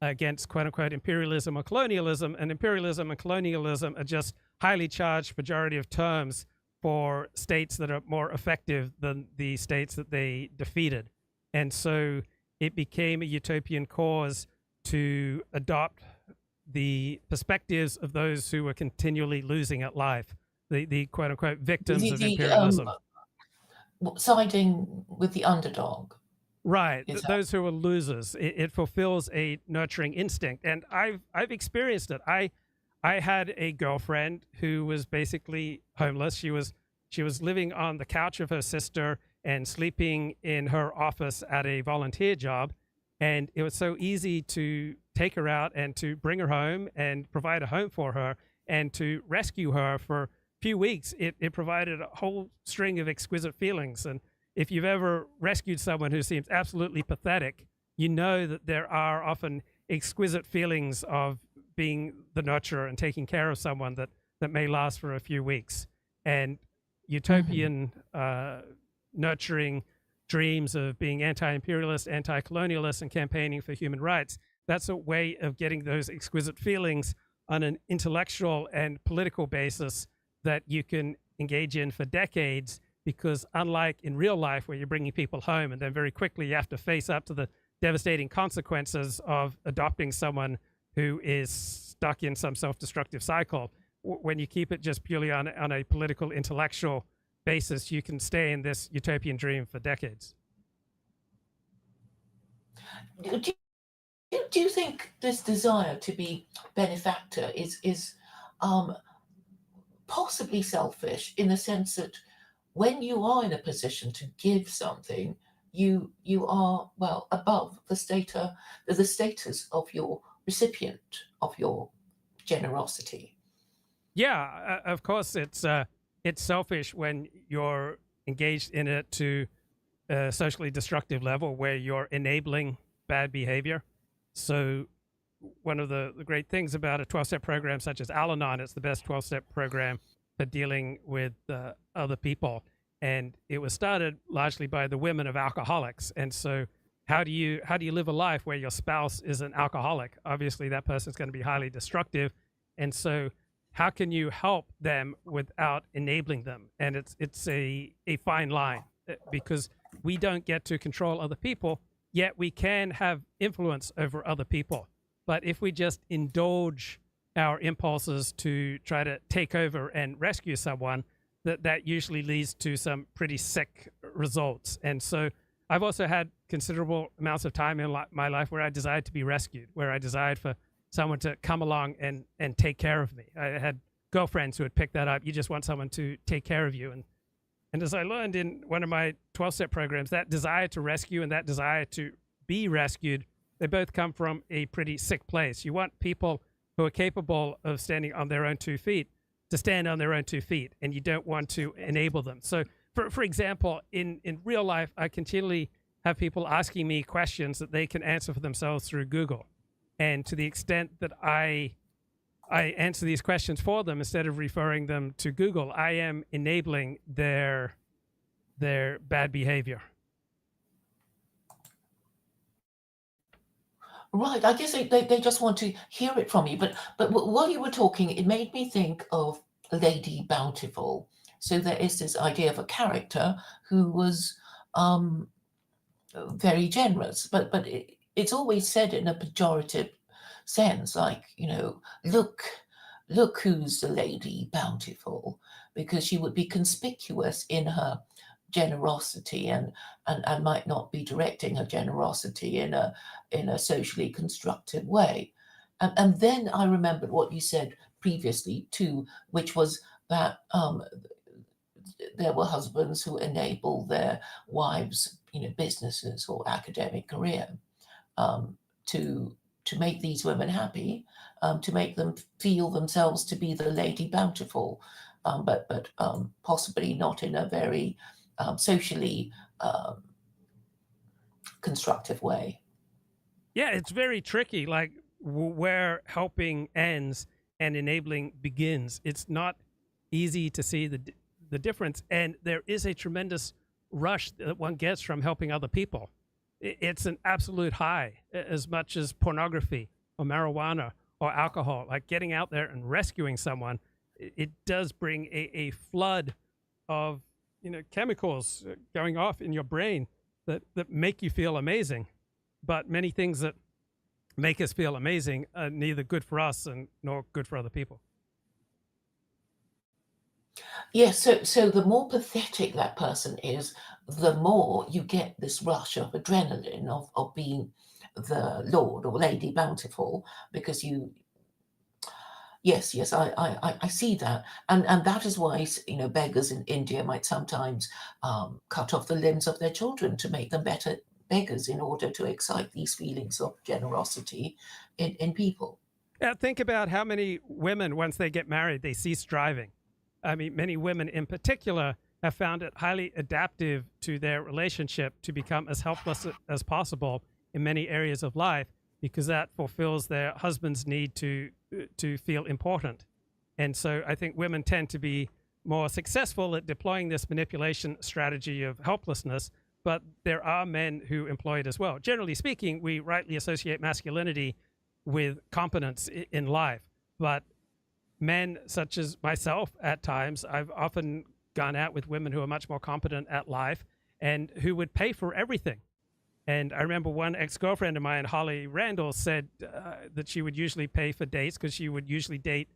against quote-unquote imperialism or colonialism. And imperialism and colonialism are just highly charged pejorative terms for states that are more effective than the states that they defeated. And so it became a utopian cause to adopt the perspectives of those who were continually losing at life, the quote-unquote victims of imperialism. Siding with the underdog. Right, those who are losers. It fulfills a nurturing instinct. And I've experienced it. I had a girlfriend who was basically homeless. She was living on the couch of her sister and sleeping in her office at a volunteer job. And it was so easy to take her out and to bring her home and provide a home for her. And to rescue her for a few weeks, it provided a whole string of exquisite feelings. And if you've ever rescued someone who seems absolutely pathetic, you know that there are often exquisite feelings of being the nurturer and taking care of someone that may last for a few weeks. And utopian nurturing dreams of being anti-imperialist, anti-colonialist, and campaigning for human rights, that's a way of getting those exquisite feelings on an intellectual and political basis that you can engage in for decades, because unlike in real life where you're bringing people home and then very quickly you have to face up to the devastating consequences of adopting someone who is stuck in some self-destructive cycle, when you keep it just purely on a political, intellectual basis, you can stay in this utopian dream for decades. Do you think this desire to be benefactor is possibly selfish, in the sense that when you are in a position to give something, you are, well, above the status of your recipient of your generosity? Yeah, of course, it's selfish when you're engaged in it to a socially destructive level where you're enabling bad behavior. So one of the great things about a 12-step program such as Al-Anon, it's the best 12-step program for dealing with other people. And it was started largely by the women of alcoholics. And so how do you live a life where your spouse is an alcoholic? Obviously, that person's going to be highly destructive. And so how can you help them without enabling them? And it's a fine line, because we don't get to control other people, yet we can have influence over other people. But if we just indulge our impulses to try to take over and rescue someone, that usually leads to some pretty sick results. And so I've also had considerable amounts of time in my life where I desired to be rescued, where I desired for someone to come along and take care of me. I had girlfriends who had picked that up. You just want someone to take care of you. And as I learned in one of my 12-step programs, that desire to rescue and that desire to be rescued, they both come from a pretty sick place. You want people who are capable of standing on their own 2 feet to stand on their own 2 feet, and you don't want to enable them. So, for example, in real life, I continually have people asking me questions that they can answer for themselves through Google. And to the extent that I answer these questions for them instead of referring them to Google, I am enabling their bad behavior. Right. I guess they just want to hear it from you. But while you were talking, it made me think of Lady Bountiful. So there is this idea of a character who was very generous, but it's always said in a pejorative sense, like, look who's the Lady Bountiful, because she would be conspicuous in her generosity and might not be directing her generosity in a socially constructive way. And then I remembered what you said previously too, which was that there were husbands who enable their wives, businesses or academic career, to make these women happy, to make them feel themselves to be the Lady Bountiful, but possibly not in a very socially constructive way. Yeah, it's very tricky, like where helping ends and enabling begins. It's not easy to see the difference, and there is a tremendous rush that one gets from helping other people. It's an absolute high, as much as pornography or marijuana or alcohol. Like getting out there and rescuing someone, it does bring a flood of chemicals going off in your brain that make you feel amazing. But many things that make us feel amazing are neither good for us nor good for other people. Yes, so the more pathetic that person is, the more you get this rush of adrenaline of being the Lord or Lady Bountiful, because yes, I see that, and that is why beggars in India might sometimes cut off the limbs of their children to make them better beggars in order to excite these feelings of generosity in people. Think about how many women, once they get married, they cease driving. I mean, many women in particular have found it highly adaptive to their relationship to become as helpless as possible in many areas of life, because that fulfills their husband's need to feel important. And so I think women tend to be more successful at deploying this manipulation strategy of helplessness, but there are men who employ it as well. Generally speaking, we rightly associate masculinity with competence in life, but men such as myself at times, I've often gone out with women who are much more competent at life and who would pay for everything. And I remember one ex-girlfriend of mine, Holly Randall, said that she would usually pay for dates because she would usually date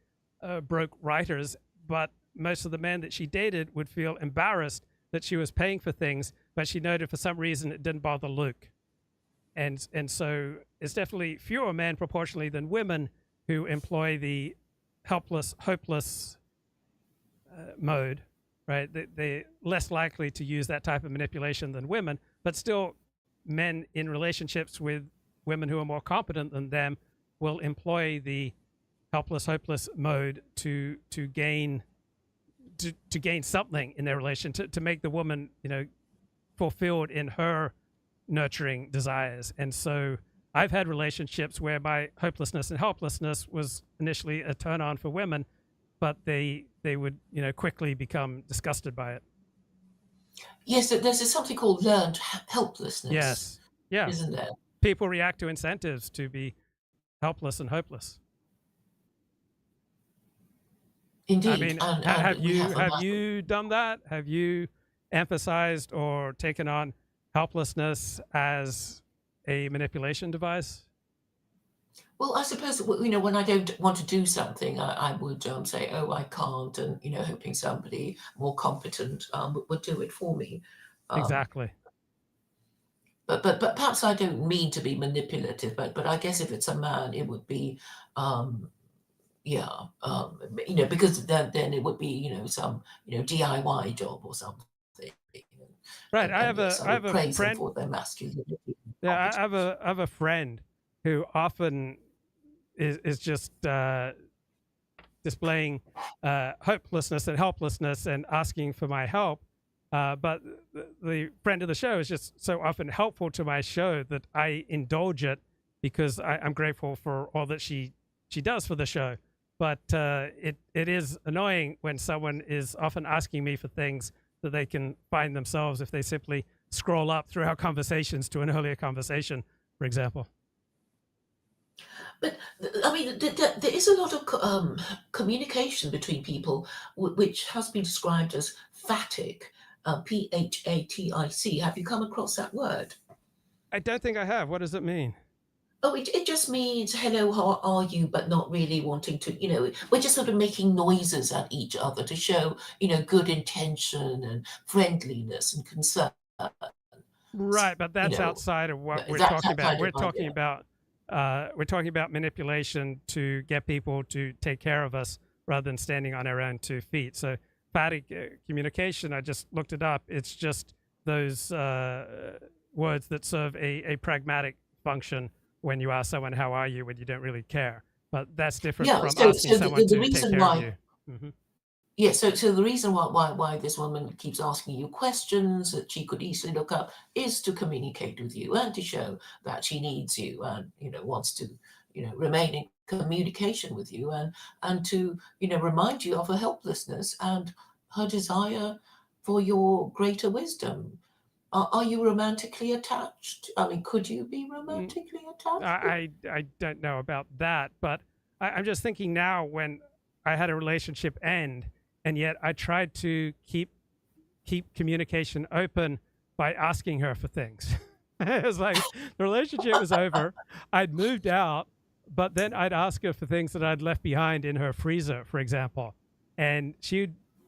broke writers, but most of the men that she dated would feel embarrassed that she was paying for things, but she noted for some reason it didn't bother Luke. And so it's definitely fewer men proportionally than women who employ the helpless, hopeless mode, right? They're less likely to use that type of manipulation than women, but still men in relationships with women who are more competent than them will employ the helpless, hopeless mode to gain something in their relation, to make the woman, fulfilled in her nurturing desires. And so I've had relationships where my hopelessness and helplessness was initially a turn on for women, but they would, quickly become disgusted by it. Yes, there's something called learned helplessness. Yes. Yeah. Isn't there? People react to incentives to be helpless and hopeless. Indeed. I mean, have you done that? Have you emphasized or taken on helplessness as a manipulation device? Well, I suppose, when I don't want to do something, I would say, oh, I can't, and, hoping somebody more competent would do it for me. Exactly. But perhaps I don't mean to be manipulative, but I guess if it's a man, it would be, because then it would be, some, DIY job or something. Right. I have a friend for their masculinity. Yeah, I have a friend who often is just displaying hopelessness and helplessness and asking for my help. But the friend of the show is just so often helpful to my show that I indulge it because I'm grateful for all that she does for the show. But it is annoying when someone is often asking me for things that they can find themselves if they simply scroll up through our conversations to an earlier conversation, for example. But I mean, there is a lot of communication between people, which has been described as phatic, P-H-A-T-I-C. Have you come across that word? I don't think I have. What does it mean? Oh, it just means hello, how are you, but not really wanting to, we're just sort of making noises at each other to show, good intention and friendliness and concern. Right, but that's outside of what we're talking about. We're talking about manipulation to get people to take care of us rather than standing on our own 2 feet. So phatic communication, I just looked it up. It's just those words that serve a pragmatic function when you ask someone, how are you, when you don't really care. But that's different from asking someone to take care of you. Mm-hmm. Yeah, so the reason why this woman keeps asking you questions that she could easily look up is to communicate with you and to show that she needs you and, wants to, remain in communication with you and to, remind you of her helplessness and her desire for your greater wisdom. Are you romantically attached? I mean, could you be romantically attached? I don't know about that, but I'm just thinking now when I had a relationship end, and yet I tried to keep communication open by asking her for things. It was like the relationship was over. I'd moved out, but then I'd ask her for things that I'd left behind in her freezer, for example. And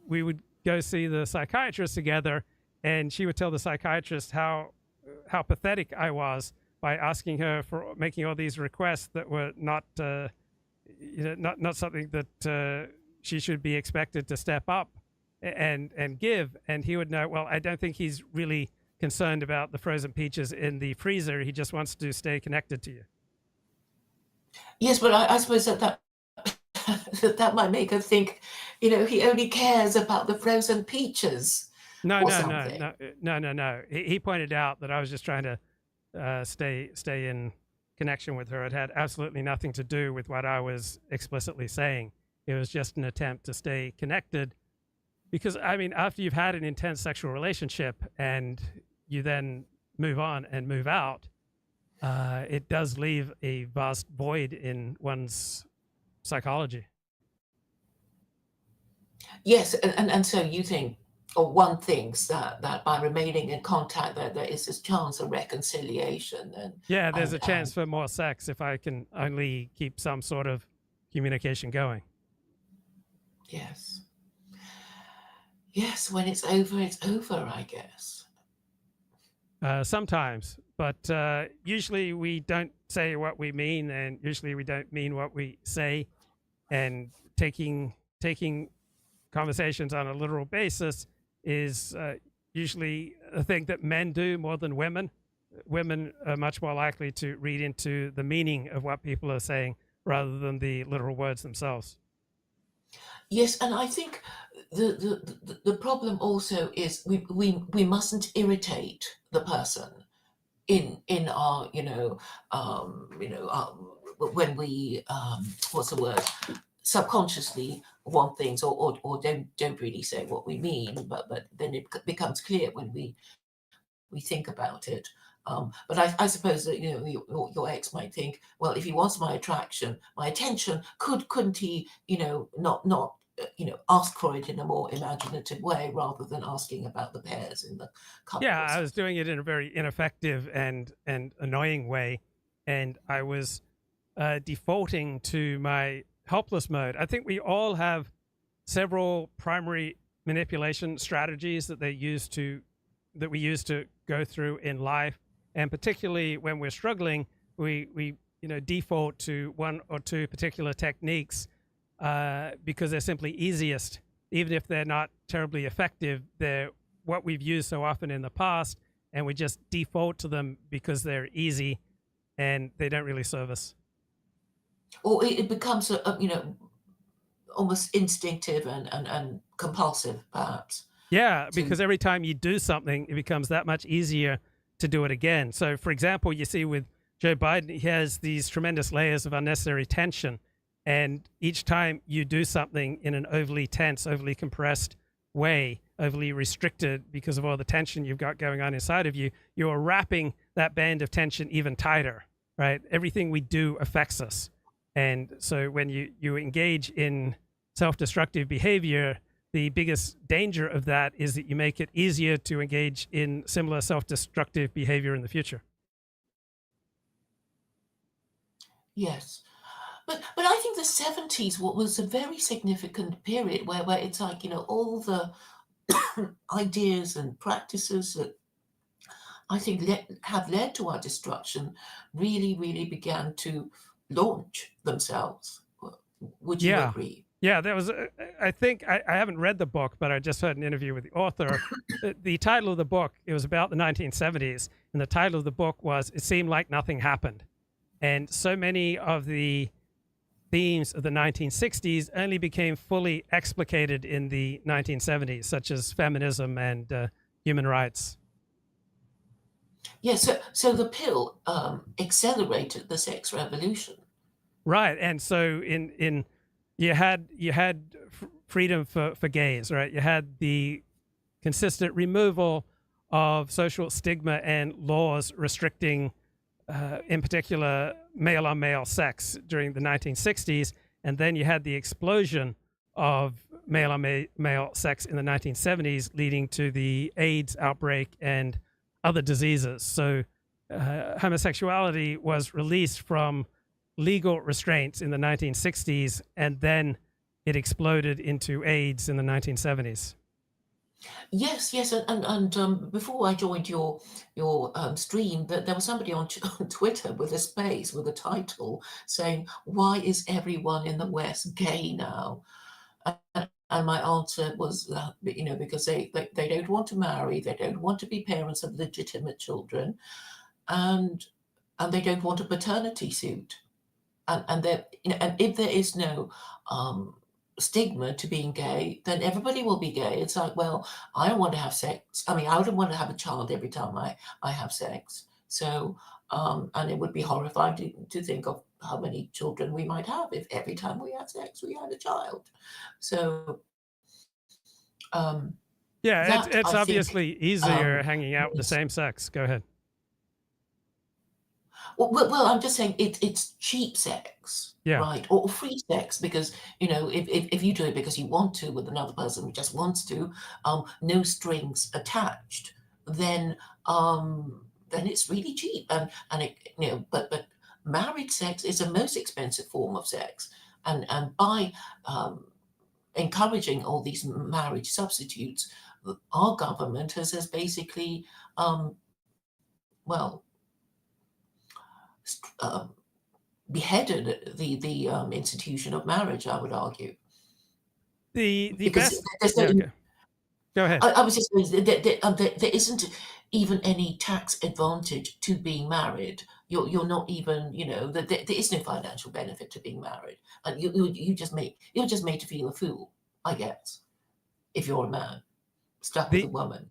we would go see the psychiatrist together, and she would tell the psychiatrist how pathetic I was by asking her for making all these requests that were not something that she should be expected to step up and give. And he would know, well, I don't think he's really concerned about the frozen peaches in the freezer. He just wants to stay connected to you. Yes, but I suppose that might make her think, he only cares about the frozen peaches No, or no, no, something. no. He pointed out that I was just trying to stay in connection with her. It had absolutely nothing to do with what I was explicitly saying. It was just an attempt to stay connected. Because, I mean, after you've had an intense sexual relationship and you then move on and move out, it does leave a vast void in one's psychology. Yes, and so you think, or one thinks that by remaining in contact, there is this chance of reconciliation. Yeah, there's a chance for more sex if I can only keep some sort of communication going. Yes. Yes, when it's over, I guess. Sometimes, but usually we don't say what we mean, and usually we don't mean what we say. And taking conversations on a literal basis is usually a thing that men do more than women. Women are much more likely to read into the meaning of what people are saying rather than the literal words themselves. Yes, and I think the problem also is we mustn't irritate the person in our when we what's the word, subconsciously want things or don't really say what we mean, but then it becomes clear when we think about it. But I suppose that your ex might think, well, if he wants my attraction, my attention, couldn't he not ask for it in a more imaginative way rather than asking about the pairs in the couples? Yeah, I was doing it in a very ineffective and annoying way, and I was defaulting to my helpless mode. I think we all have several primary manipulation strategies that we use to go through in life, and particularly when we're struggling, we default to one or two particular techniques because they're simply easiest, even if they're not terribly effective. They're what we've used so often in the past, and we just default to them because they're easy and they don't really serve us. Or it becomes almost instinctive and compulsive, perhaps. Yeah, because every time you do something, it becomes that much easier to do it again. So, for example, you see with Joe Biden, he has these tremendous layers of unnecessary tension. And each time you do something in an overly tense, overly compressed way, overly restricted because of all the tension you've got going on inside of you, you're wrapping that band of tension even tighter, right? Everything we do affects us. And so when you engage in self-destructive behavior, the biggest danger of that is that you make it easier to engage in similar self-destructive behavior in the future. Yes. But I think the 70s was a very significant period where it's like, all the ideas and practices that I think have led to our destruction really, really began to launch themselves. Would you agree? Yeah, there was, I think, I haven't read the book, but I just heard an interview with the author. The title of the book, it was about the 1970s, and the title of the book was, It Seemed Like Nothing Happened. And so many of the themes of the 1960s only became fully explicated in the 1970s, such as feminism and human rights. Yes, so the pill accelerated the sex revolution. Right, and so in you had freedom for gays, right? You had the consistent removal of social stigma and laws restricting, in particular, male-on-male sex during the 1960s, and then you had the explosion of male-on-male sex in the 1970s, leading to the AIDS outbreak and other diseases. So homosexuality was released from legal restraints in the 1960s, and then it exploded into AIDS in the 1970s. Yes, and before I joined your stream, that there was somebody on Twitter with a space with a title saying, "Why is everyone in the West gay now?" And my answer was that because they don't want to marry, they don't want to be parents of legitimate children, and they don't want a paternity suit. and there, and if there is no stigma to being gay, then everybody will be gay. It's like, well, I don't want to have sex. I mean, I wouldn't want to have a child every time I have sex. So, and it would be horrifying to think of how many children we might have if every time we had sex we had a child. So, yeah, that, it's I obviously think, easier hanging out with the same sex. Go ahead. Well, I'm just saying it's cheap sex, Yeah. right? Or free sex, because, you know, if you do it because you want to with another person who just wants to, no strings attached, then it's really cheap. And it, you know, but married sex is the most expensive form of sex. And by encouraging all these marriage substitutes, our government has basically, beheaded the institution of marriage, I would argue. The Because best. there's no, Yeah, okay. Go ahead. I was just saying there isn't even any tax advantage to being married. You're not even, you know, there is no financial benefit to being married, and you're just made to feel a fool, I guess, if you're a man stuck with a woman.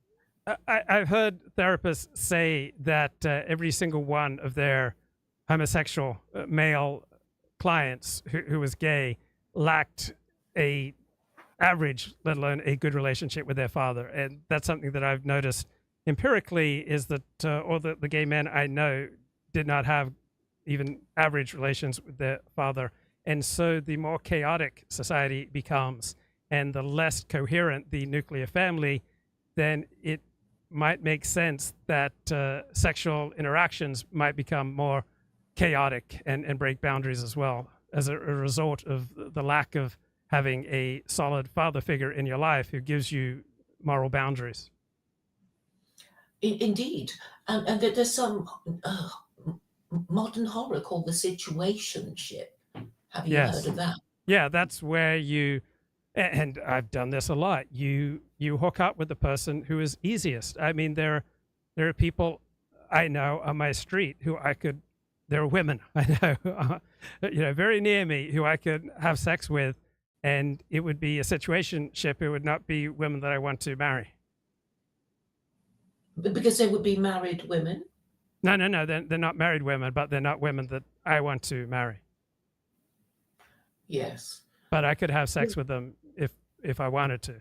I've heard therapists say that every single one of their homosexual male clients who was gay lacked a average, let alone a good relationship with their father. And that's something that I've noticed empirically, is that all the gay men I know did not have even average relations with their father. And so the more chaotic society becomes and the less coherent the nuclear family, then it might make sense that sexual interactions might become more chaotic and break boundaries as well, as a result of the lack of having a solid father figure in your life who gives you moral boundaries. Indeed. And there's some modern horror called the situationship. Have you heard of that? Yeah, that's where you, and I've done this a lot, you hook up with the person who is easiest. I mean, there are people I know on my street who there are women I know, you know, very near me who I could have sex with, and it would be a situationship. It would not be women that I want to marry. Because they would be married women? No, they're not married women, but they're not women that I want to marry. Yes. But I could have sex with them if I wanted to.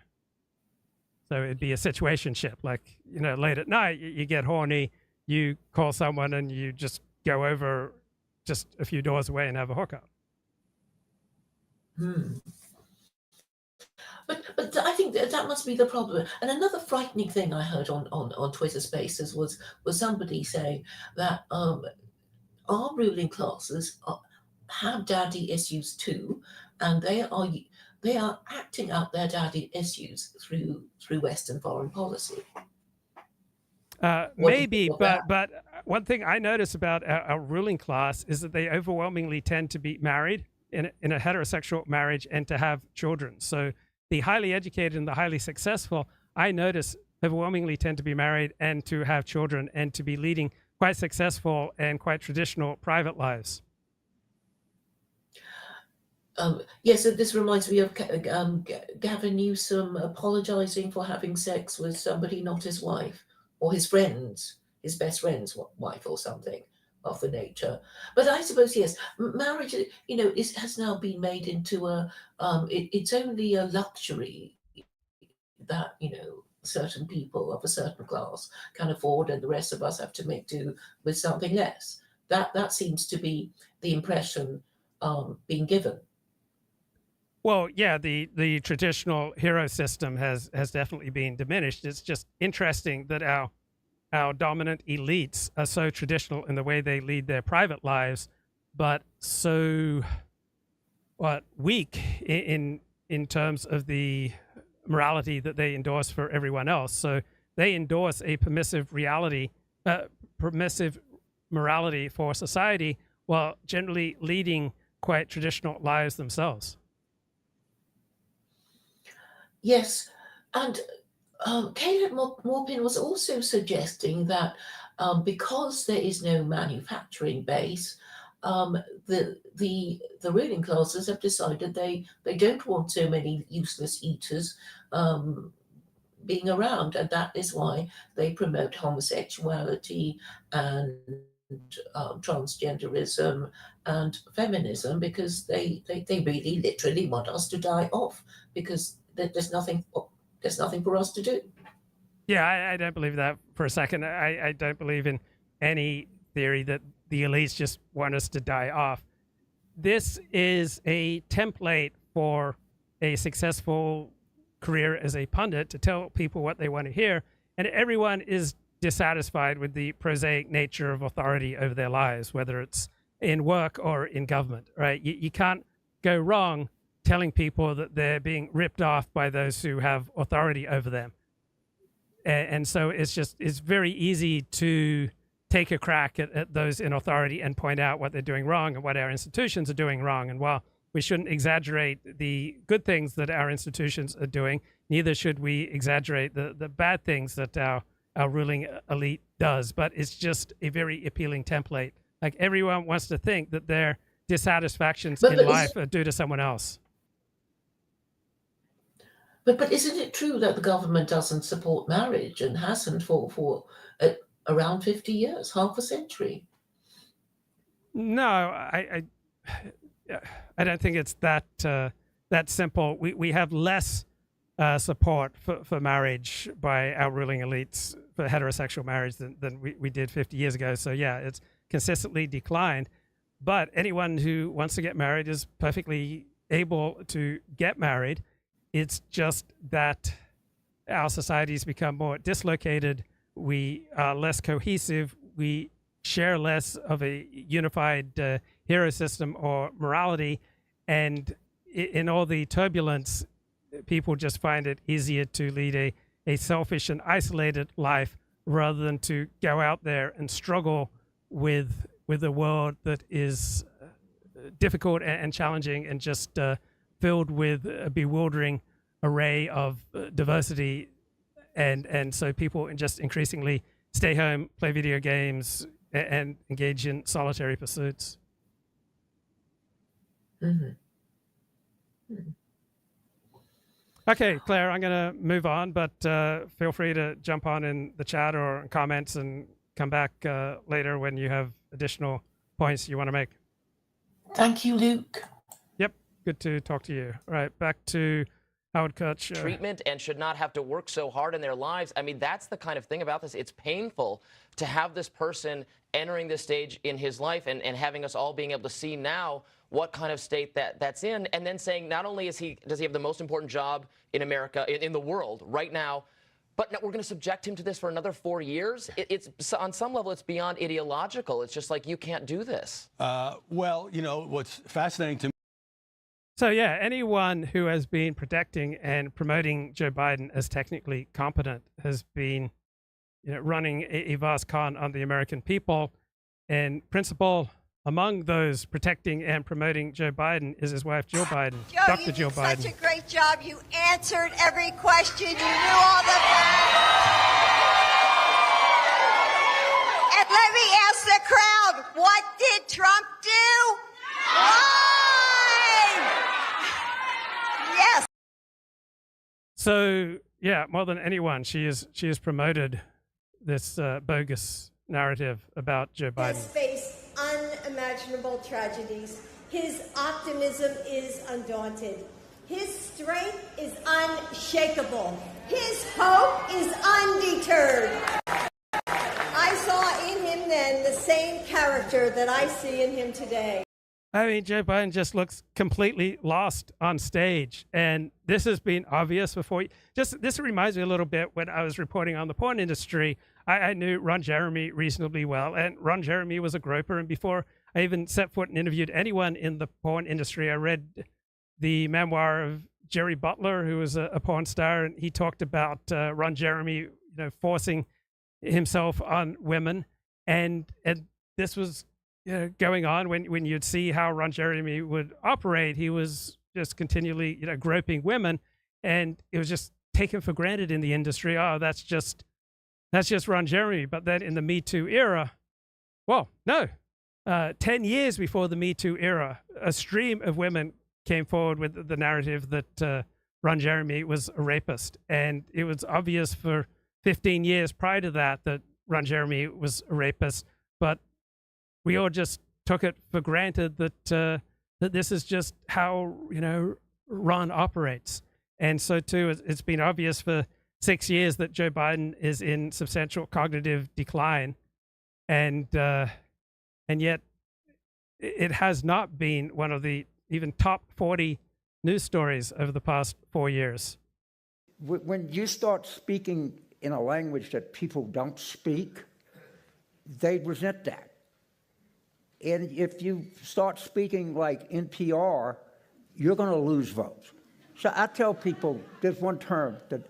So it'd be a situationship. Like, you know, late at night, you get horny, you call someone and you just go over just a few doors away and have a hookup. But I think that must be the problem. And another frightening thing I heard on Twitter Spaces was somebody saying that our ruling classes have daddy issues too, and they are acting out their daddy issues through Western foreign policy. Maybe, but one thing I notice about our ruling class is that they overwhelmingly tend to be married in a heterosexual marriage and to have children. So the highly educated and the highly successful, I notice, overwhelmingly tend to be married and to have children and to be leading quite successful and quite traditional private lives. Yes, so this reminds me of Gavin Newsom apologizing for having sex with somebody not his wife, or his best friend's wife or something of the nature. But I suppose, yes, marriage, you know, has now been made into it's only a luxury that, you know, certain people of a certain class can afford, and the rest of us have to make do with something less. That seems to be the impression being given. Well, yeah, the traditional hero system has definitely been diminished. It's just interesting that our dominant elites are so traditional in the way they lead their private lives, but so weak in terms of the morality that they endorse for everyone else. So they endorse a permissive morality for society, while generally leading quite traditional lives themselves. Yes, and Caleb Morpin was also suggesting that because there is no manufacturing base, the ruling classes have decided they don't want so many useless eaters being around, and that is why they promote homosexuality and transgenderism and feminism, because they really literally want us to die off, because there's nothing for us to do. Yeah, I don't believe that for a second. I don't believe in any theory that the elites just want us to die off. This is a template for a successful career as a pundit to tell people what they want to hear, and everyone is dissatisfied with the prosaic nature of authority over their lives, whether it's in work or in government, right? You can't go wrong telling people that they're being ripped off by those who have authority over them. And so it's very easy to take a crack at those in authority and point out what they're doing wrong and what our institutions are doing wrong. And while we shouldn't exaggerate the good things that our institutions are doing, neither should we exaggerate the bad things that our ruling elite does. But it's just a very appealing template. Like, everyone wants to think that their dissatisfactions in life are due to someone else. But isn't it true that the government doesn't support marriage and hasn't for around 50 years, half a century? No, I don't think it's that simple. We have less support for marriage by our ruling elites for heterosexual marriage than we did 50 years ago. So yeah, it's consistently declined. But anyone who wants to get married is perfectly able to get married. It's just that our societies become more dislocated. We are less cohesive. We share less of a unified hero system or morality. And in all the turbulence, people just find it easier to lead a selfish and isolated life rather than to go out there and struggle with a world that is difficult and challenging and just filled with a bewildering array of diversity. And so people just increasingly stay home, play video games, and engage in solitary pursuits. Mm-hmm. Okay, Claire, I'm going to move on, but feel free to jump on in the chat or comments and come back later when you have additional points you want to make. Thank you, Luke. Yep, good to talk to you. All right, back to Howard Kutch. Treatment and should not have to work so hard in their lives. I mean, that's the kind of thing about this. It's painful to have this person entering this stage in his life and having us all being able to see now what kind of state that's in, and then saying not only does he have the most important job in America, in the world right now, but we're going to subject him to this for another 4 years. It's on some level, it's beyond ideological. It's just like, you can't do this. Well, you know, what's fascinating to me. So yeah, anyone who has been protecting and promoting Joe Biden as technically competent has been, running a vast con on the American people. And principal among those protecting and promoting Joe Biden is his wife, Jill Biden, Joe, Dr. Jill Biden. You did such a great job. You answered every question. You knew all the... And let me ask the crowd, what did Trump do? Why? Yes. So yeah, more than anyone, she has promoted this bogus narrative about Joe Biden. He has faced unimaginable tragedies. His optimism is undaunted. His strength is unshakable. His hope is undeterred. I saw in him then the same character that I see in him today. I mean, Joe Biden just looks completely lost on stage. And this has been obvious before. This reminds me a little bit when I was reporting on the porn industry. I knew Ron Jeremy reasonably well, and Ron Jeremy was a groper. And before I even set foot and interviewed anyone in the porn industry, I read the memoir of Jerry Butler, who was a porn star, and he talked about Ron Jeremy, forcing himself on women. And this was going on when you'd see how Ron Jeremy would operate. He was just continually, groping women, and it was just taken for granted in the industry. Oh, that's just Ron Jeremy. But then in the Me Too era, well, no, 10 years before the Me Too era, a stream of women came forward with the narrative that Ron Jeremy was a rapist. And it was obvious for 15 years prior to that Ron Jeremy was a rapist. But we all just took it for granted that this is just how, Ron operates. And so, too, it's been obvious for 6 years that Joe Biden is in substantial cognitive decline. And yet it has not been one of the even top 40 news stories over the past 4 years. When you start speaking in a language that people don't speak, they resent that. And if you start speaking like NPR, you're going to lose votes. So I tell people there's one term that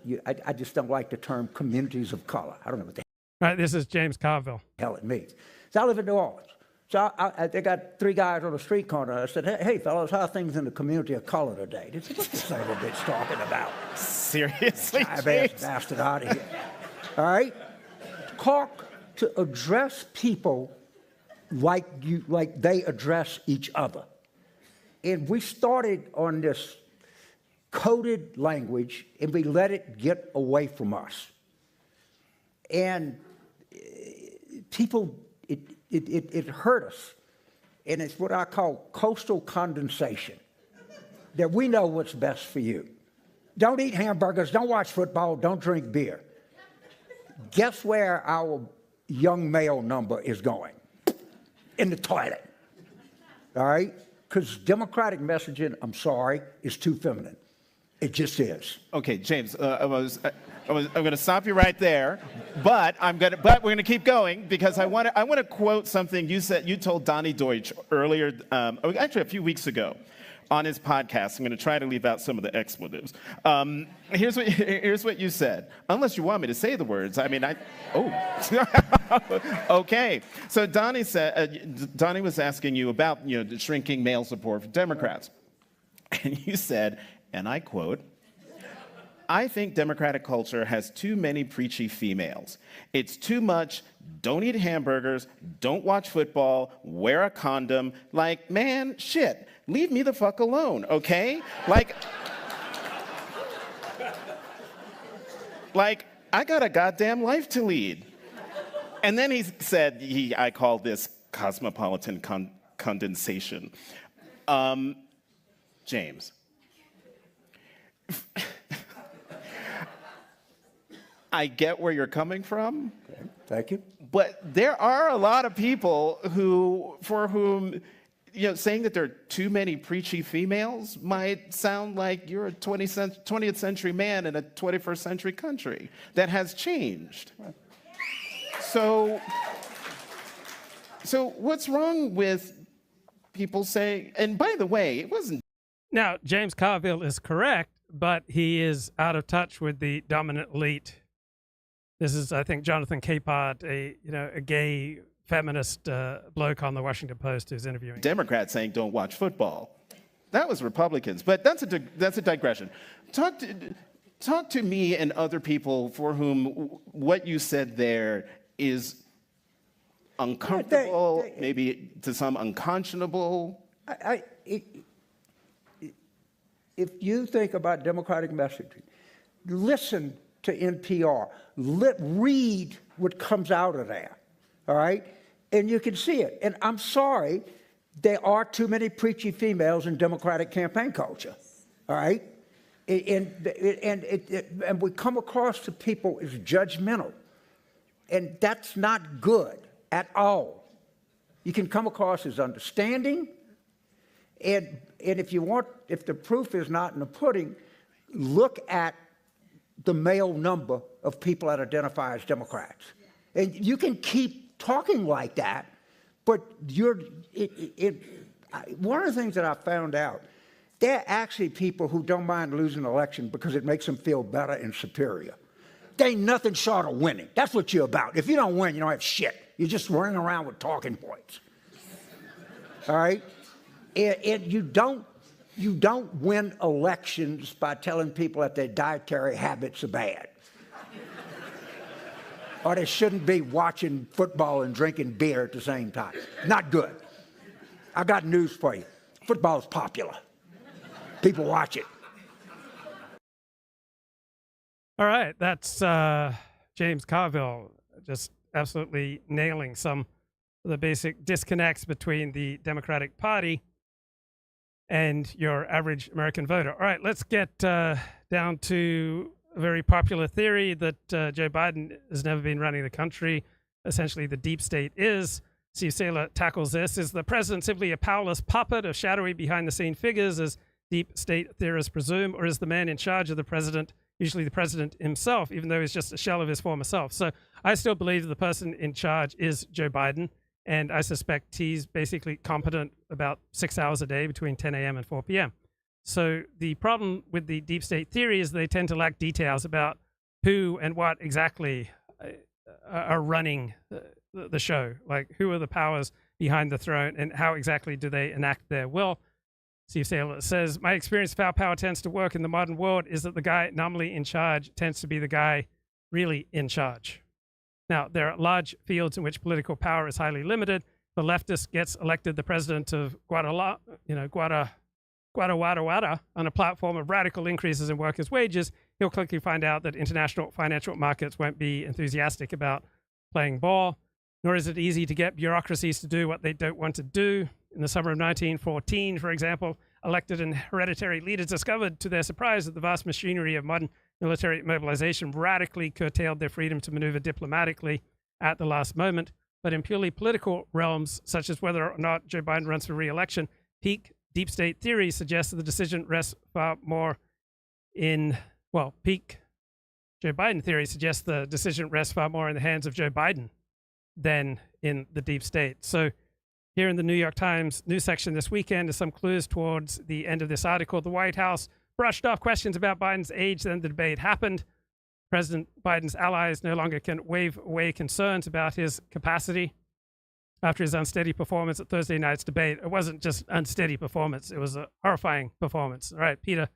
I just don't like, the term communities of color. I don't know what the All right, this is James Carville. hell it means. So I live in New Orleans. So they got three guys on the street corner. I said, hey, fellas, how are things in the community of color today? They said, what's this son of a bitch talking about? Seriously, I've asked bastard out of here. All right? Talk to address people like they address each other. And we started on this coded language, and we let it get away from us. And people, it hurt us. And it's what I call coastal condensation, that we know what's best for you. Don't eat hamburgers, don't watch football, don't drink beer. Guess where our young male number is going? In the toilet. All right? Because Democratic messaging, I'm sorry, is too feminine. It just is. Okay, James, I'm going to stop you right there, but we're going to keep going because I want to quote something you said. You told Donnie Deutsch earlier, actually a few weeks ago, on his podcast. I'm going to try to leave out some of the expletives. Here's what you said. Unless you want me to say the words. I mean, okay. So Donnie said, Donnie was asking you about the shrinking male support for Democrats, and you said, and I quote, I think Democratic culture has too many preachy females. It's too much, don't eat hamburgers, don't watch football, wear a condom. Like, man, shit, leave me the fuck alone, okay? Like, I got a goddamn life to lead. And then he said, I call this cosmopolitan condensation. James. I get where you're coming from. Okay, thank you. But there are a lot of people for whom, saying that there are too many preachy females might sound like you're a 20th century man in a 21st century country that has changed. Right. So what's wrong with people saying, and by the way, it wasn't. Now, James Carville is correct, but he is out of touch with the dominant elite. This is, I think, Jonathan Capehart, a gay feminist bloke on the Washington Post who's interviewing. Democrats saying don't watch football. That was Republicans, but that's a digression. Talk to me and other people for whom what you said there is uncomfortable, maybe to some unconscionable. If you think about Democratic messaging, listen to NPR. Read what comes out of there, all right? And you can see it. And I'm sorry, there are too many preachy females in Democratic campaign culture, all right? And we come across to people as judgmental. And that's not good at all. You can come across as understanding. And if the proof is not in the pudding, look at the male number of people that identify as Democrats. And you can keep talking like that, but one of the things that I found out, there are actually people who don't mind losing an election because it makes them feel better and superior. They ain't nothing short of winning. That's what you're about. If you don't win, you don't have shit. You're just running around with talking points. All right? And you don't win elections by telling people that their dietary habits are bad. or they shouldn't be watching football and drinking beer at the same time. Not good. I got news for you. Football's popular. People watch it. All right, that's James Carville just absolutely nailing some of the basic disconnects between the Democratic Party and your average American voter. All right, let's get down to a very popular theory that Joe Biden has never been running the country. Essentially, the deep state is. Steve Saylor tackles this. Is the president simply a powerless puppet of shadowy behind-the-scene figures, as deep state theorists presume, or is the man in charge of the president usually the president himself, even though he's just a shell of his former self? So I still believe that the person in charge is Joe Biden, and I suspect he's basically competent about 6 hours a day between 10 a.m. and 4 p.m. So the problem with the deep state theory is they tend to lack details about who and what exactly are running the show. Like, who are the powers behind the throne and how exactly do they enact their will? Steve Saylor says, my experience of how power tends to work in the modern world is that the guy nominally in charge tends to be the guy really in charge. Now, there are large fields in which political power is highly limited. The leftist gets elected the president of Guadalajara on a platform of radical increases in workers' wages. He'll quickly find out that international financial markets won't be enthusiastic about playing ball, nor is it easy to get bureaucracies to do what they don't want to do. In the summer of 1914, for example, elected and hereditary leaders discovered to their surprise that the vast machinery of modern military mobilization radically curtailed their freedom to maneuver diplomatically at the last moment. But in purely political realms, such as whether or not Joe Biden runs for re-election, peak deep state theory suggests that the decision rests far more in, peak Joe Biden theory suggests the decision rests far more in the hands of Joe Biden than in the deep state. So here in the New York Times news section this weekend are some clues towards the end of this article. The White House brushed off questions about Biden's age, then the debate happened. President Biden's allies no longer can wave away concerns about his capacity after his unsteady performance at Thursday night's debate. It wasn't just unsteady performance, it was a horrifying performance. All right, Peter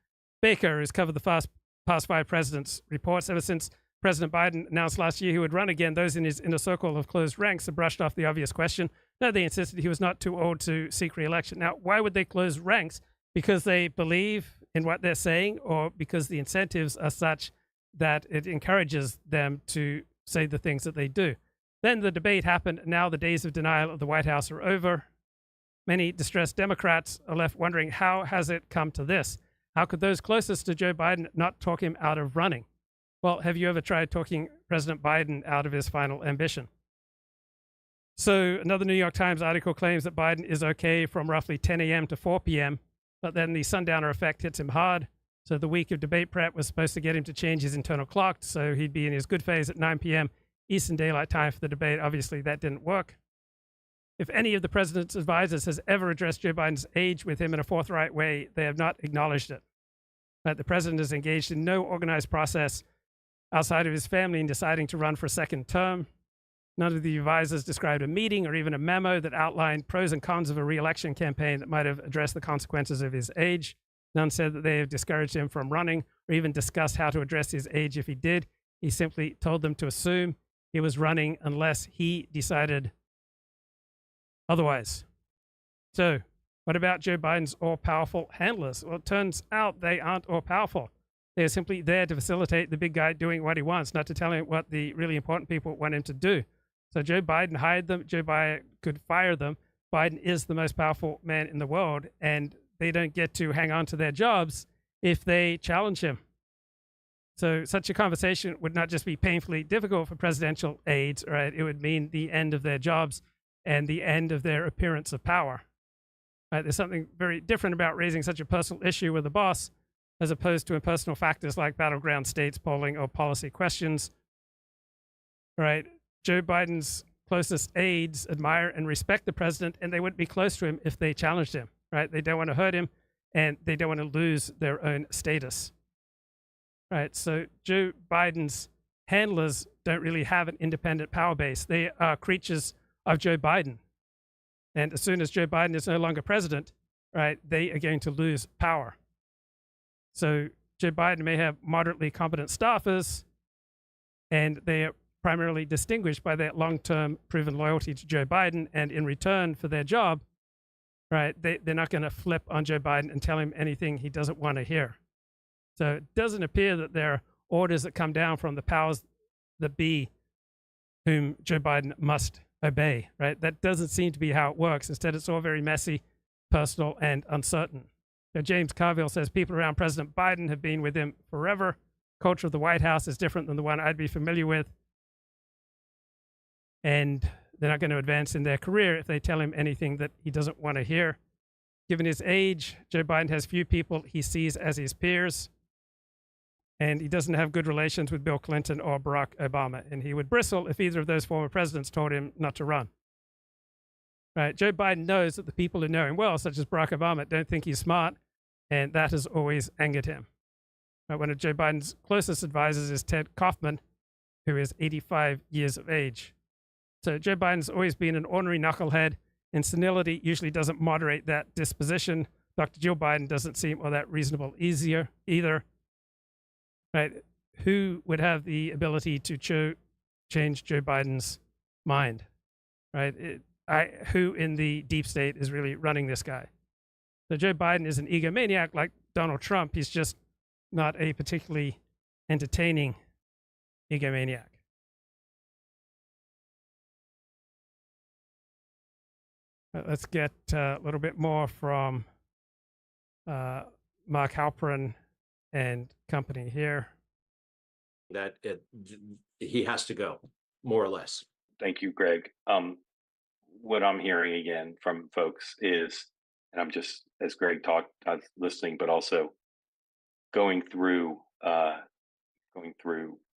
Baker, who's covered the past five presidents' reports ever since President Biden announced last year he would run again, those in his inner circle of closed ranks have brushed off the obvious question. No, they insisted he was not too old to seek re-election. Now, why would they close ranks? Because they believe in what they're saying, or because the incentives are such that it encourages them to say the things that they do? Then the debate happened. Now the days of denial of the White House are over. Many distressed Democrats are left wondering, how has it come to this? How could those closest to Joe Biden not talk him out of running? Well, have you ever tried talking President Biden out of his final ambition? So another New York Times article claims that Biden is okay from roughly 10 a.m. to 4 p.m., but then the sundowner effect hits him hard. So the week of debate prep was supposed to get him to change his internal clock, so he'd be in his good phase at 9 p.m. Eastern Daylight Time for the debate. Obviously, that didn't work. If any of the president's advisors has ever addressed Joe Biden's age with him in a forthright way, they have not acknowledged it. But the president is engaged in no organized process outside of his family in deciding to run for a second term. None of the advisors described a meeting or even a memo that outlined pros and cons of a re-election campaign that might have addressed the consequences of his age. None said that they have discouraged him from running or even discussed how to address his age if he did. He simply told them to assume he was running unless he decided otherwise. So, what about Joe Biden's all-powerful handlers? Well, it turns out they aren't all-powerful. They're simply there to facilitate the big guy doing what he wants, not to tell him what the really important people want him to do. So Joe Biden hired them. Joe Biden could fire them. Biden is the most powerful man in the world, and they don't get to hang on to their jobs if they challenge him. So such a conversation would not just be painfully difficult for presidential aides, right? It would mean the end of their jobs and the end of their appearance of power. Right? There's something very different about raising such a personal issue with a boss as opposed to impersonal factors like battleground states, polling, or policy questions. Right? Joe Biden's closest aides admire and respect the president, and they wouldn't be close to him if they challenged him. Right? They don't want to hurt him, and they don't want to lose their own status. Right? So Joe Biden's handlers don't really have an independent power base. They are creatures of Joe Biden. And as soon as Joe Biden is no longer president, right, they are going to lose power. So Joe Biden may have moderately competent staffers, and they are primarily distinguished by their long-term proven loyalty to Joe Biden, and in return for their job, right, they're not going to flip on Joe Biden and tell him anything he doesn't want to hear. So it doesn't appear that there are orders that come down from the powers that be whom Joe Biden must obey, right? That doesn't seem to be how it works. Instead, it's all very messy, personal, and uncertain. So James Carville says people around President Biden have been with him forever. Culture of the White House is different than the one I'd be familiar with. And they're not going to advance in their career if they tell him anything that he doesn't want to hear. Given his age, Joe Biden has few people he sees as his peers. And he doesn't have good relations with Bill Clinton or Barack Obama. And he would bristle if either of those former presidents told him not to run. Right? Joe Biden knows that the people who know him well, such as Barack Obama, don't think he's smart. And that has always angered him. Right? One of Joe Biden's closest advisors is Ted Kaufman, who is 85 years of age. So Joe Biden's always been an ordinary knucklehead, and senility usually doesn't moderate that disposition. Dr. Jill Biden doesn't seem all that reasonable either. Right? Who would have the ability to change Joe Biden's mind? Right? Who in the deep state is really running this guy? So Joe Biden is an egomaniac like Donald Trump. He's just not a particularly entertaining egomaniac. Let's get a little bit more from Mark Halperin and company here. That he has to go, more or less. Thank you, Greg. What I'm hearing again from folks is, and I'm just, as Greg talked, I was listening, but also going through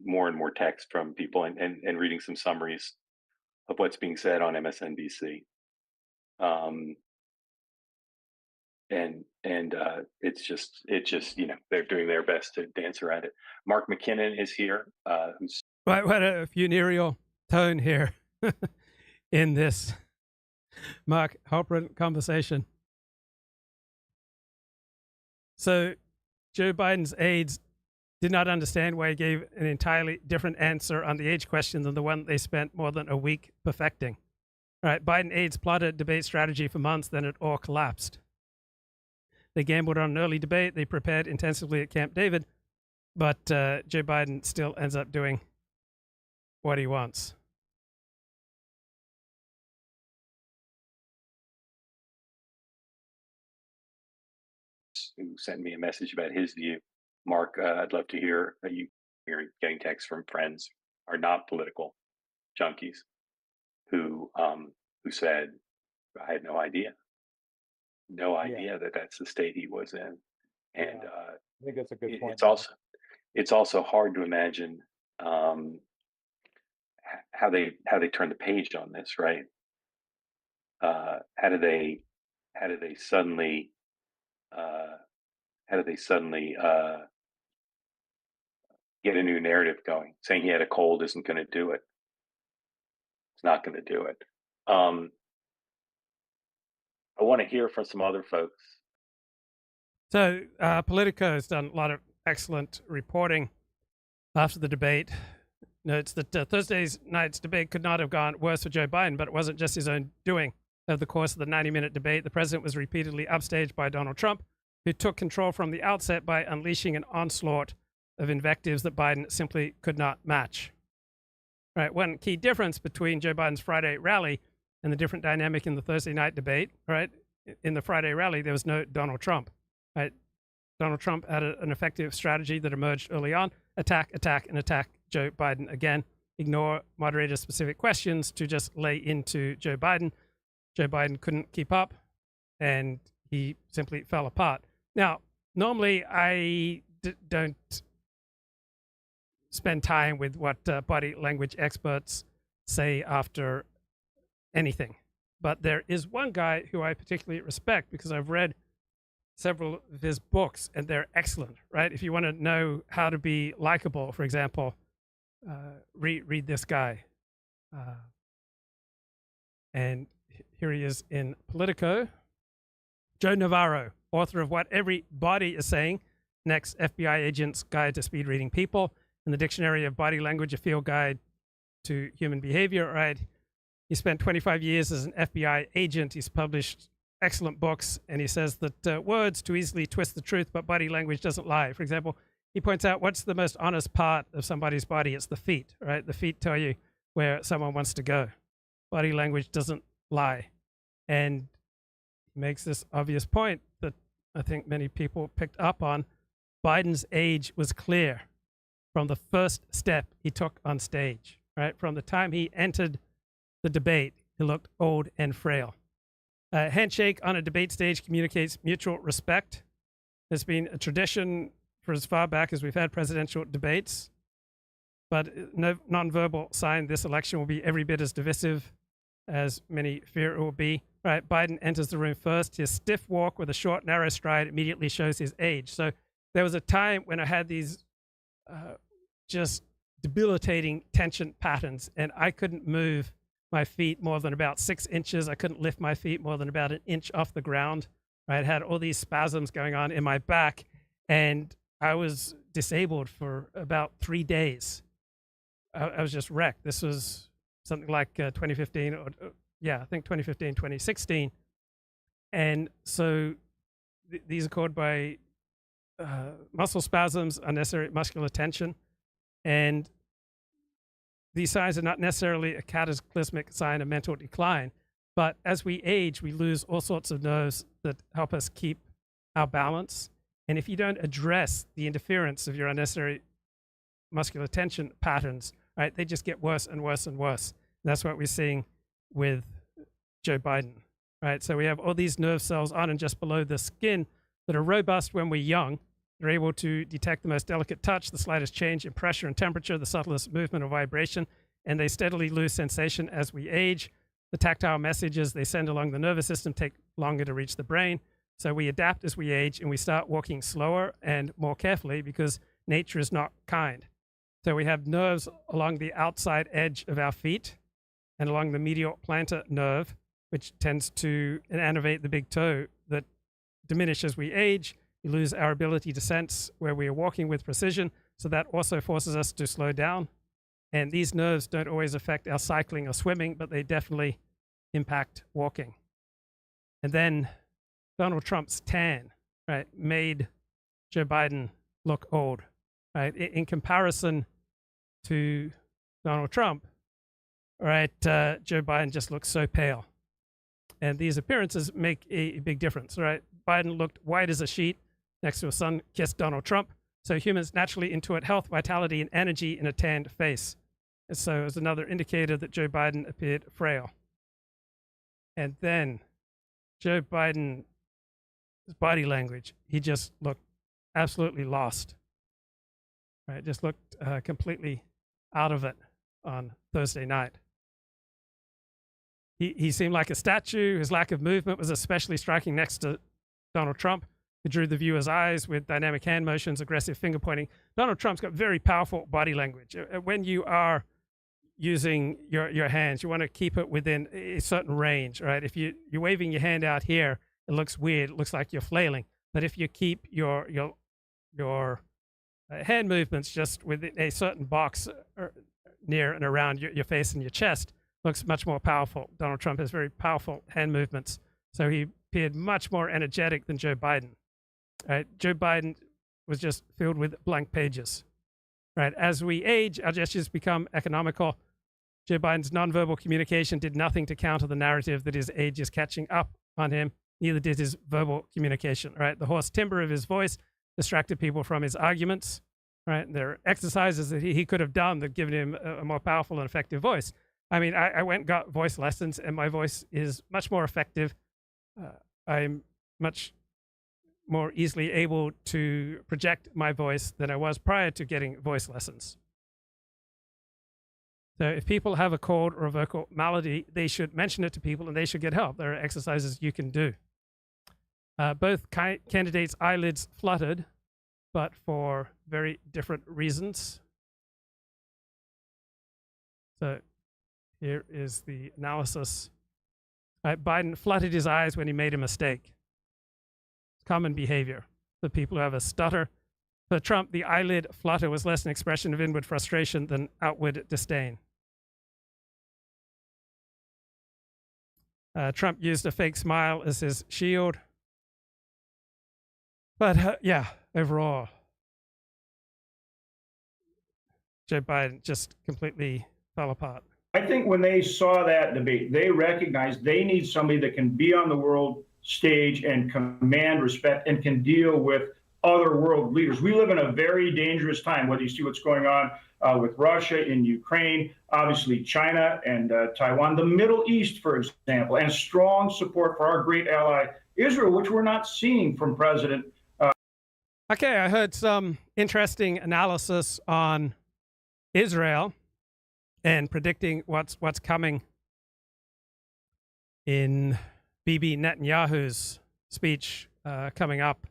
more and more text from people and reading some summaries of what's being said on MSNBC. It's just, you know, they're doing their best to dance around it. Mark McKinnon is here. Who's What a funereal tone here in this Mark Halperin conversation. So Joe Biden's aides did not understand why he gave an entirely different answer on the age question than the one they spent more than a week perfecting. All right, Biden aides plotted debate strategy for months, then it all collapsed. They gambled on an early debate. They prepared intensively at Camp David, but Joe Biden still ends up doing what he wants. who sent me a message about his view. Mark, I'd love to hear you're getting texts from friends who are not political junkies who said, I had no idea that that's the state he was in. And I think that's a good point. It's also hard to imagine how they turn the page on this, right? How do they suddenly get a new narrative going? Saying he had a cold isn't going to do it. It's not going to do it. I want to hear from some other folks. So Politico has done a lot of excellent reporting after the debate. Notes that Thursday night's debate could not have gone worse for Joe Biden, but it wasn't just his own doing. Over the course of the 90-minute debate, the president was repeatedly upstaged by Donald Trump, who took control from the outset by unleashing an onslaught of invectives that Biden simply could not match. Right. One key difference between Joe Biden's Friday rally and the different dynamic in the Thursday night debate, right? In the Friday rally, there was no Donald Trump, right? Donald Trump had an effective strategy that emerged early on: attack, and attack Joe Biden again. Ignore moderator-specific questions to just lay into Joe Biden. Joe Biden couldn't keep up, and he simply fell apart. Now, normally I don't spend time with what body language experts say after anything. But there is one guy who I particularly respect because I've read several of his books, and they're excellent, right? If you want to know how to be likable, for example, read this guy. And here he is in Politico. Joe Navarro, author of What Every Body is Saying, Next FBI Agent's Guide to Speed Reading People, in the Dictionary of Body Language, a field guide to human behavior, right? He spent 25 years as an FBI agent. He's published excellent books, and he says that words too easily twist the truth, but body language doesn't lie. For example, he points out, what's the most honest part of somebody's body? It's the feet, right? The feet tell you where someone wants to go. Body language doesn't lie. And he makes this obvious point that I think many people picked up on. Biden's age was clear from the first step he took on stage, right? From the time he entered the debate, he looked old and frail. A handshake on a debate stage communicates mutual respect. There's been a tradition for as far back as we've had presidential debates, but no nonverbal sign this election will be every bit as divisive as many fear it will be. Right, Biden enters the room first. His stiff walk with a short, narrow stride immediately shows his age. So there was a time when I had these just debilitating tension patterns, and I couldn't move my feet more than about 6 inches. I couldn't lift my feet more than about an inch off the ground. Right, I had all these spasms going on in my back, and I was disabled for about 3 days. I was just wrecked. This was something like 2015, or I think 2015, 2016. And so these are caused by muscle spasms, unnecessary muscular tension. And these signs are not necessarily a cataclysmic sign of mental decline, but as we age, we lose all sorts of nerves that help us keep our balance. And if you don't address the interference of your unnecessary muscular tension patterns, right, they just get worse and worse and worse. And that's what we're seeing with Joe Biden, right? So we have all these nerve cells on and just below the skin that are robust when we're young. They're able to detect the most delicate touch, the slightest change in pressure and temperature, the subtlest movement or vibration, and they steadily lose sensation as we age. The tactile messages they send along the nervous system take longer to reach the brain. So we adapt as we age, and we start walking slower and more carefully because nature is not kind. So we have nerves along the outside edge of our feet and along the medial plantar nerve, which tends to innervate the big toe, that diminish as we age. We lose our ability to sense where we are walking with precision, so that also forces us to slow down. And these nerves don't always affect our cycling or swimming, but they definitely impact walking. And then Donald Trump's tan, right, made Joe Biden look old, right? In comparison to Donald Trump, right, Joe Biden just looks so pale. And these appearances make a big difference, right? Biden looked white as a sheet next to a sun-kissed Donald Trump. So humans naturally intuit health, vitality, and energy in a tanned face. And so it was another indicator that Joe Biden appeared frail. And then Joe Biden's body language, he just looked absolutely lost. Right, just looked completely out of it on Thursday night. He seemed like a statue. His lack of movement was especially striking next to Donald Trump, who drew the viewer's eyes with dynamic hand motions, aggressive finger pointing. Donald Trump's got very powerful body language. When you are using your hands, you want to keep it within a certain range, right? If you're waving your hand out here, it looks weird. It looks like you're flailing. But if you keep your hand movements just within a certain box near and around your face and your chest, looks much more powerful. Donald Trump has very powerful hand movements, so he appeared much more energetic than Joe Biden. Right? Joe Biden was just filled with blank pages. Right? As we age, our gestures become economical. Joe Biden's nonverbal communication did nothing to counter the narrative that his age is catching up on him. Neither did his verbal communication. Right? The hoarse timbre of his voice distracted people from his arguments. Right? There are exercises that he could have done that given him a more powerful and effective voice. I mean, I went and got voice lessons, and my voice is much more effective. I'm much more easily able to project my voice than I was prior to getting voice lessons. So if people have a cold or a vocal malady, they should mention it to people and they should get help. There are exercises you can do. Both candidates' eyelids fluttered, but for very different reasons. So here is the analysis. Biden fluttered his eyes when he made a mistake. Common behavior for people who have a stutter. For Trump, the eyelid flutter was less an expression of inward frustration than outward disdain. Trump used a fake smile as his shield. But yeah, overall, Joe Biden just completely fell apart. I think when they saw that debate, they recognized they need somebody that can be on the world stage and command respect and can deal with other world leaders. We live in a very dangerous time, whether you see what's going on with Russia in Ukraine, obviously China and Taiwan, the Middle East, for example, and strong support for our great ally, Israel, which we're not seeing from President. Okay, I heard some interesting analysis on Israel and predicting what's coming in Bibi Netanyahu's speech coming up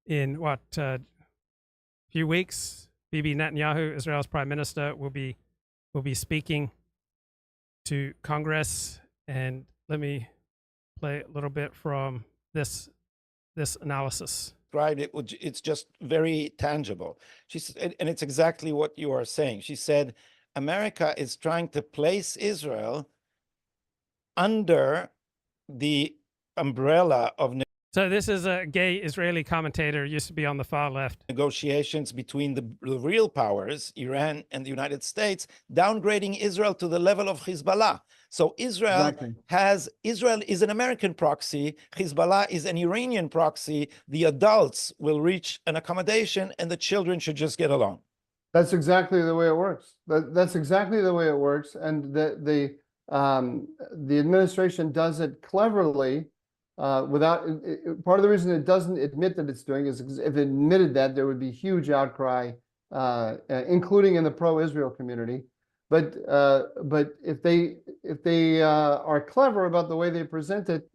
in few weeks. Bibi Netanyahu, Israel's prime minister, will be speaking to Congress, and let me play a little bit from this analysis. Right, it's just very tangible. And it's exactly what you are saying. She said, America is trying to place Israel under the umbrella of So this is a gay Israeli commentator, used to be on the far left. Negotiations between the real powers, Iran and the United States, downgrading Israel to the level of Hezbollah. So Israel is an American proxy, Hezbollah is an Iranian proxy. The adults will reach an accommodation and the children should just get along. That's exactly the way it works. That's exactly the way it works. And the administration does it cleverly. Without part of the reason it doesn't admit that it's doing is because if it admitted that, there would be huge outcry, including in the pro-Israel community. But if they are clever about the way they present it.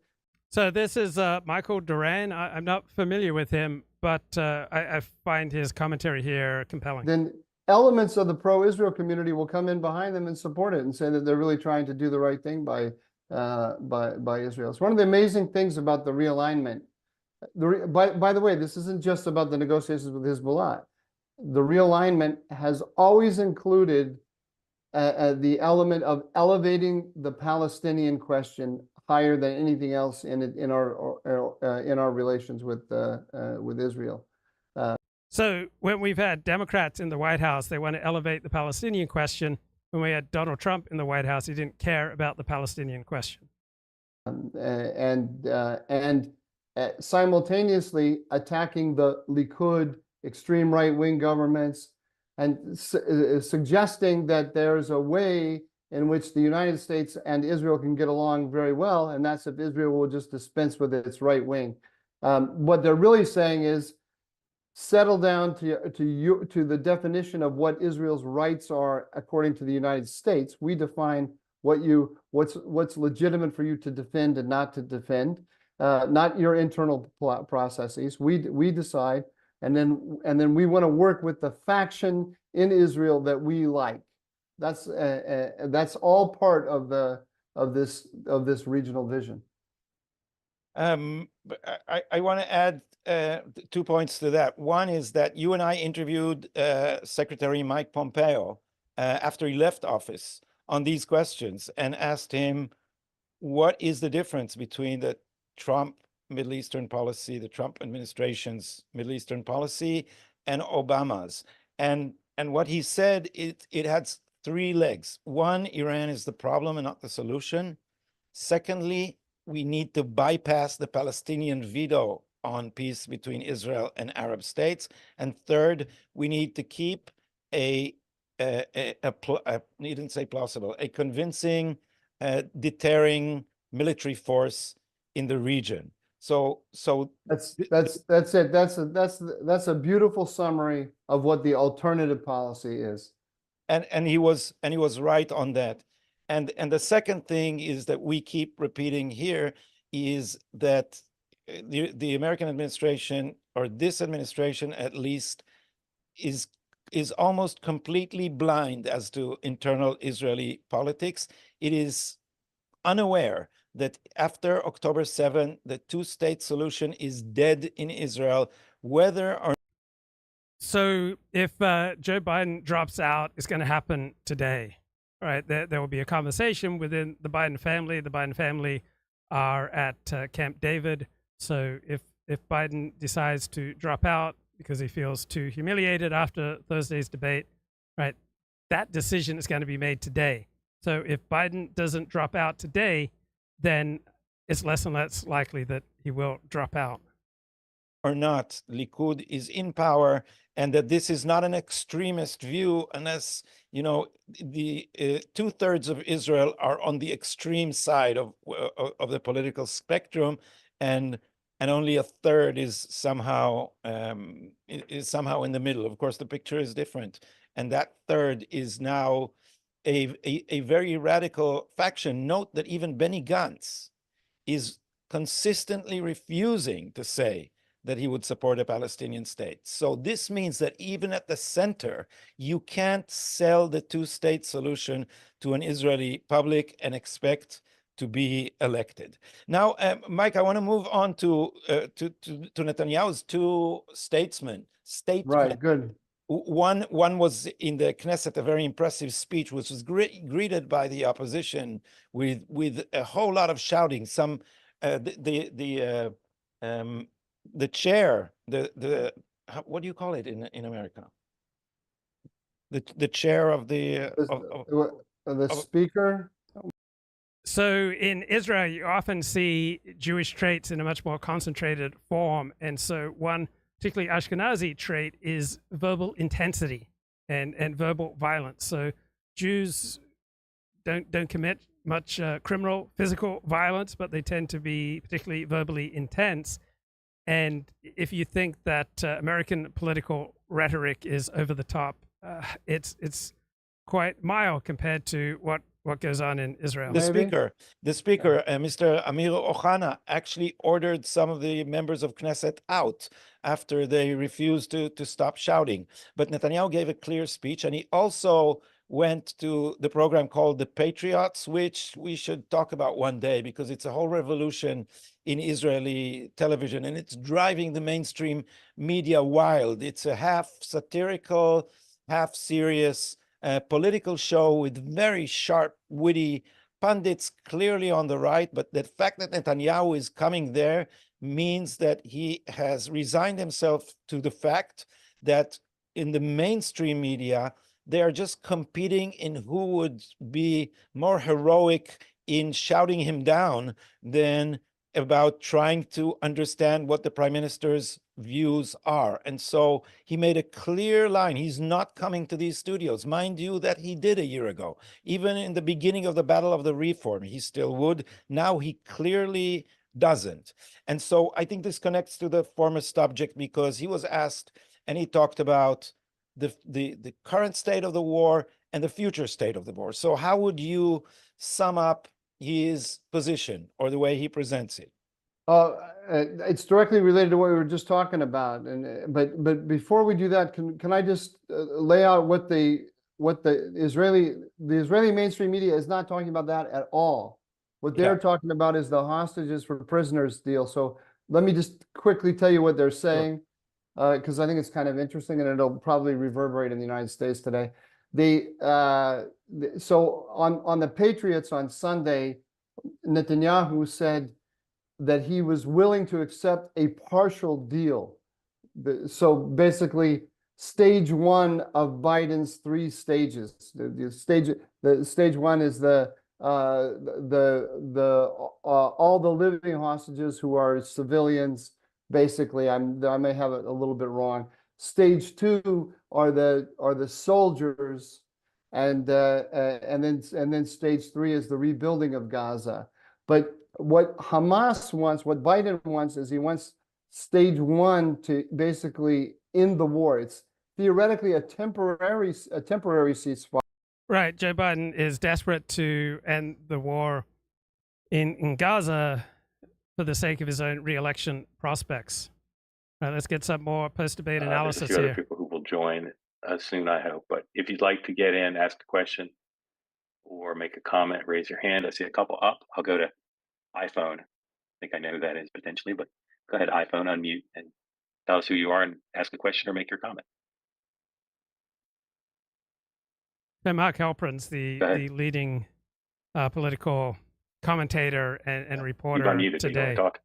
So this is Michael Duran. I'm not familiar with him, but I find his commentary here compelling. Then elements of the pro-Israel community will come in behind them and support it and say that they're really trying to do the right thing by Israel. It's one of the amazing things about the realignment. By the way, this isn't just about the negotiations with Hezbollah. The realignment has always included the element of elevating the Palestinian question higher than anything else in our relations with Israel. So when we've had Democrats in the White House, they want to elevate the Palestinian question. When we had Donald Trump in the White House, he didn't care about the Palestinian question. And simultaneously attacking the Likud, extreme right-wing governments, and suggesting that there's a way in which the United States and Israel can get along very well, and that's if Israel will just dispense with its right wing. What they're really saying is, settle down to the definition of what Israel's rights are according to the United States. We define what's legitimate for you to defend and not to defend, not your internal processes. We decide, and then we want to work with the faction in Israel that we like. That's all part of this regional vision. I want to add 2 points to that. One is that you and I interviewed Secretary Mike Pompeo after he left office on these questions and asked him, what is the difference between the Trump Middle Eastern policy, the Trump administration's Middle Eastern policy, and Obama's? And what he said, it had 3 legs. One, Iran is the problem and not the solution. Secondly, we need to bypass the Palestinian veto on peace between Israel and Arab states. And third, we need to keep a you didn't say plausible, a convincing, deterring military force in the region. So that's it. That's a beautiful summary of what the alternative policy is. And he was right on that. And the second thing is that we keep repeating here is that the American administration, or this administration at least, is almost completely blind as to internal Israeli politics. It is unaware that after October 7, the 2-state solution is dead in Israel, whether or So if Joe Biden drops out, it's going to happen today. right? There will be a conversation within the Biden family. The Biden family are at Camp David. So if Biden decides to drop out because he feels too humiliated after Thursday's debate, right, that decision is going to be made today. So if Biden doesn't drop out today, then it's less and less likely that he will drop out. Or not, Likud is in power, and that this is not an extremist view, unless, you know, the 2/3 of Israel are on the extreme side of the political spectrum, and only a third is somehow in the middle. Of course, the picture is different, and that third is now a very radical faction. Note that even Benny Gantz is consistently refusing to say that he would support a Palestinian state. So this means that even at the center, you can't sell the two-state solution to an Israeli public and expect to be elected. Now, Mike, I want to move on to Netanyahu's two statesmen. Right, good. One was in the Knesset, a very impressive speech, which was greeted by the opposition with a whole lot of shouting. Some the chair, what do you call it in America? The chair of the speaker. So in Israel, you often see Jewish traits in a much more concentrated form, and so one particularly Ashkenazi trait is verbal intensity and verbal violence. So Jews don't commit much criminal physical violence, but they tend to be particularly verbally intense. And if you think that American political rhetoric is over the top, it's quite mild compared to what goes on in Israel. The speaker, Mr. Amir Ohana, actually ordered some of the members of Knesset out after they refused to stop shouting. But Netanyahu gave a clear speech, and he also went to the program called The Patriots, which we should talk about one day because it's a whole revolution in Israeli television, and it's driving the mainstream media wild. It's a half satirical, half serious political show with very sharp, witty pundits clearly on the right. But the fact that Netanyahu is coming there means that he has resigned himself to the fact that in the mainstream media, they are just competing in who would be more heroic in shouting him down than about trying to understand what the prime minister's views are. And so he made a clear line. He's not coming to these studios. Mind you, that he did a year ago. Even in the beginning of the battle of the reform, he still would. Now he clearly doesn't. And so I think this connects to the former subject because he was asked and he talked about the current state of the war and the future state of the war. So how would you sum up his position or the way he presents it? It's directly related to what we were just talking about, and but before we do that, can I just lay out what the Israeli mainstream media is not talking about that at all. What they're talking about is the hostages for prisoners deal. So let me just quickly tell you what they're saying, because I think it's kind of interesting and it'll probably reverberate in the United States today. So on the Patriots on Sunday, Netanyahu said that he was willing to accept a partial deal. So basically, stage one of Biden's three stages. The stage one is all the living hostages who are civilians. Basically, I may have it a little bit wrong. Stage two are the soldiers, and then stage three is the rebuilding of Gaza. But what Hamas wants, what Biden wants, is he wants stage one to basically end the war. It's theoretically a temporary ceasefire. Right. Joe Biden is desperate to end the war in Gaza for the sake of his own re-election prospects. All right, let's get some more post-debate analysis There's a few here. other people who will join soon, I hope. But if you'd like to get in, ask a question, or make a comment, raise your hand. I see a couple up. I'll go to iPhone. I think I know who that is potentially, but go ahead, iPhone, unmute and tell us who you are and ask a question or make your comment. Mark Halperin's the leading political commentator and reporter unmuted. You wanna today. talk?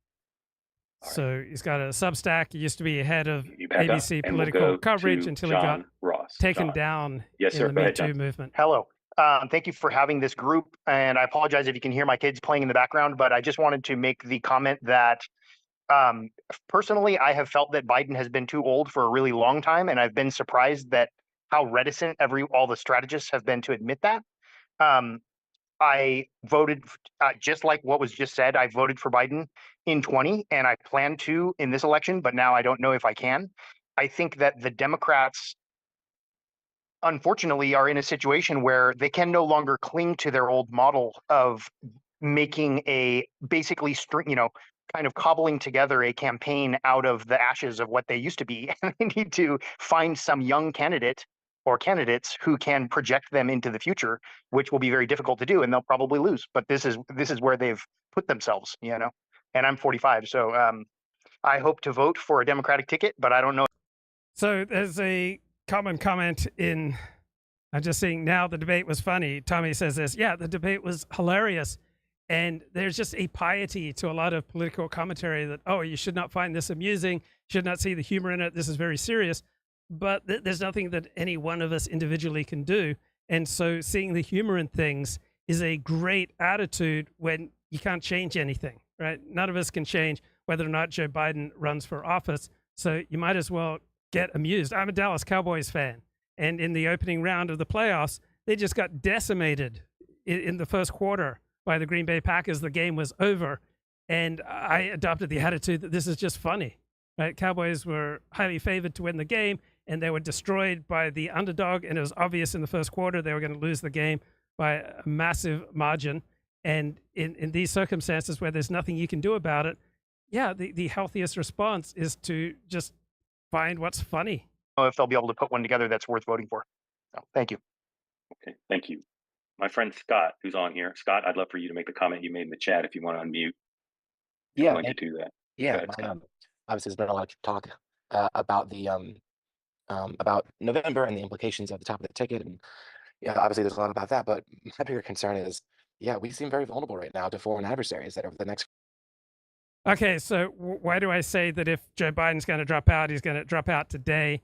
So he's got a Substack. He used to be head of You back up, ABC and we'll political go coverage to until he got John Ross. taken John. down Yes, in sir. the Go Me ahead, Too John. movement. Hello. Thank you for having this group, and I apologize if you can hear my kids playing in the background, but I just wanted to make the comment that personally, I have felt that Biden has been too old for a really long time, and I've been surprised that how reticent all the strategists have been to admit that. I voted just like what was just said. I voted for Biden in 20, and I plan to in this election, but now I don't know if I can. I think that the Democrats, unfortunately, are in a situation where they can no longer cling to their old model of making a basically kind of cobbling together a campaign out of the ashes of what they used to be. And they need to find some young candidate or candidates who can project them into the future, which will be very difficult to do, and they'll probably lose. But this is where they've put themselves, And I'm 45, so I hope to vote for a Democratic ticket, but I don't know. So there's a common comment in, I'm just seeing now the debate was funny. Tommy says this, yeah, the debate was hilarious. And there's just a piety to a lot of political commentary that, oh, you should not find this amusing, should not see the humor in it, this is very serious. But there's nothing that any one of us individually can do. And so seeing the humor in things is a great attitude when you can't change anything, right? None of us can change whether or not Joe Biden runs for office. So you might as well get amused. I'm a Dallas Cowboys fan. And in the opening round of the playoffs, they just got decimated in the first quarter by the Green Bay Packers. The game was over. And I adopted the attitude that this is just funny, right? Cowboys were highly favored to win the game, and they were destroyed by the underdog. And it was obvious in the first quarter they were going to lose the game by a massive margin. And in these circumstances where there's nothing you can do about it, yeah, the healthiest response is to just find what's funny. I don't know if they'll be able to put one together that's worth voting for. So, thank you. Okay, thank you. My friend Scott, who's on here. Scott, I'd love for you to make the comment you made in the chat if you want to unmute. Yeah, I'm going to do that. Yeah, Go ahead, obviously there's been a lot of talk about the about November and the implications at the top of the ticket, and yeah, obviously there's a lot about that. But my bigger concern is, yeah, we seem very vulnerable right now to foreign adversaries that over the next. Okay, so why do I say that if Joe Biden's going to drop out, he's going to drop out today?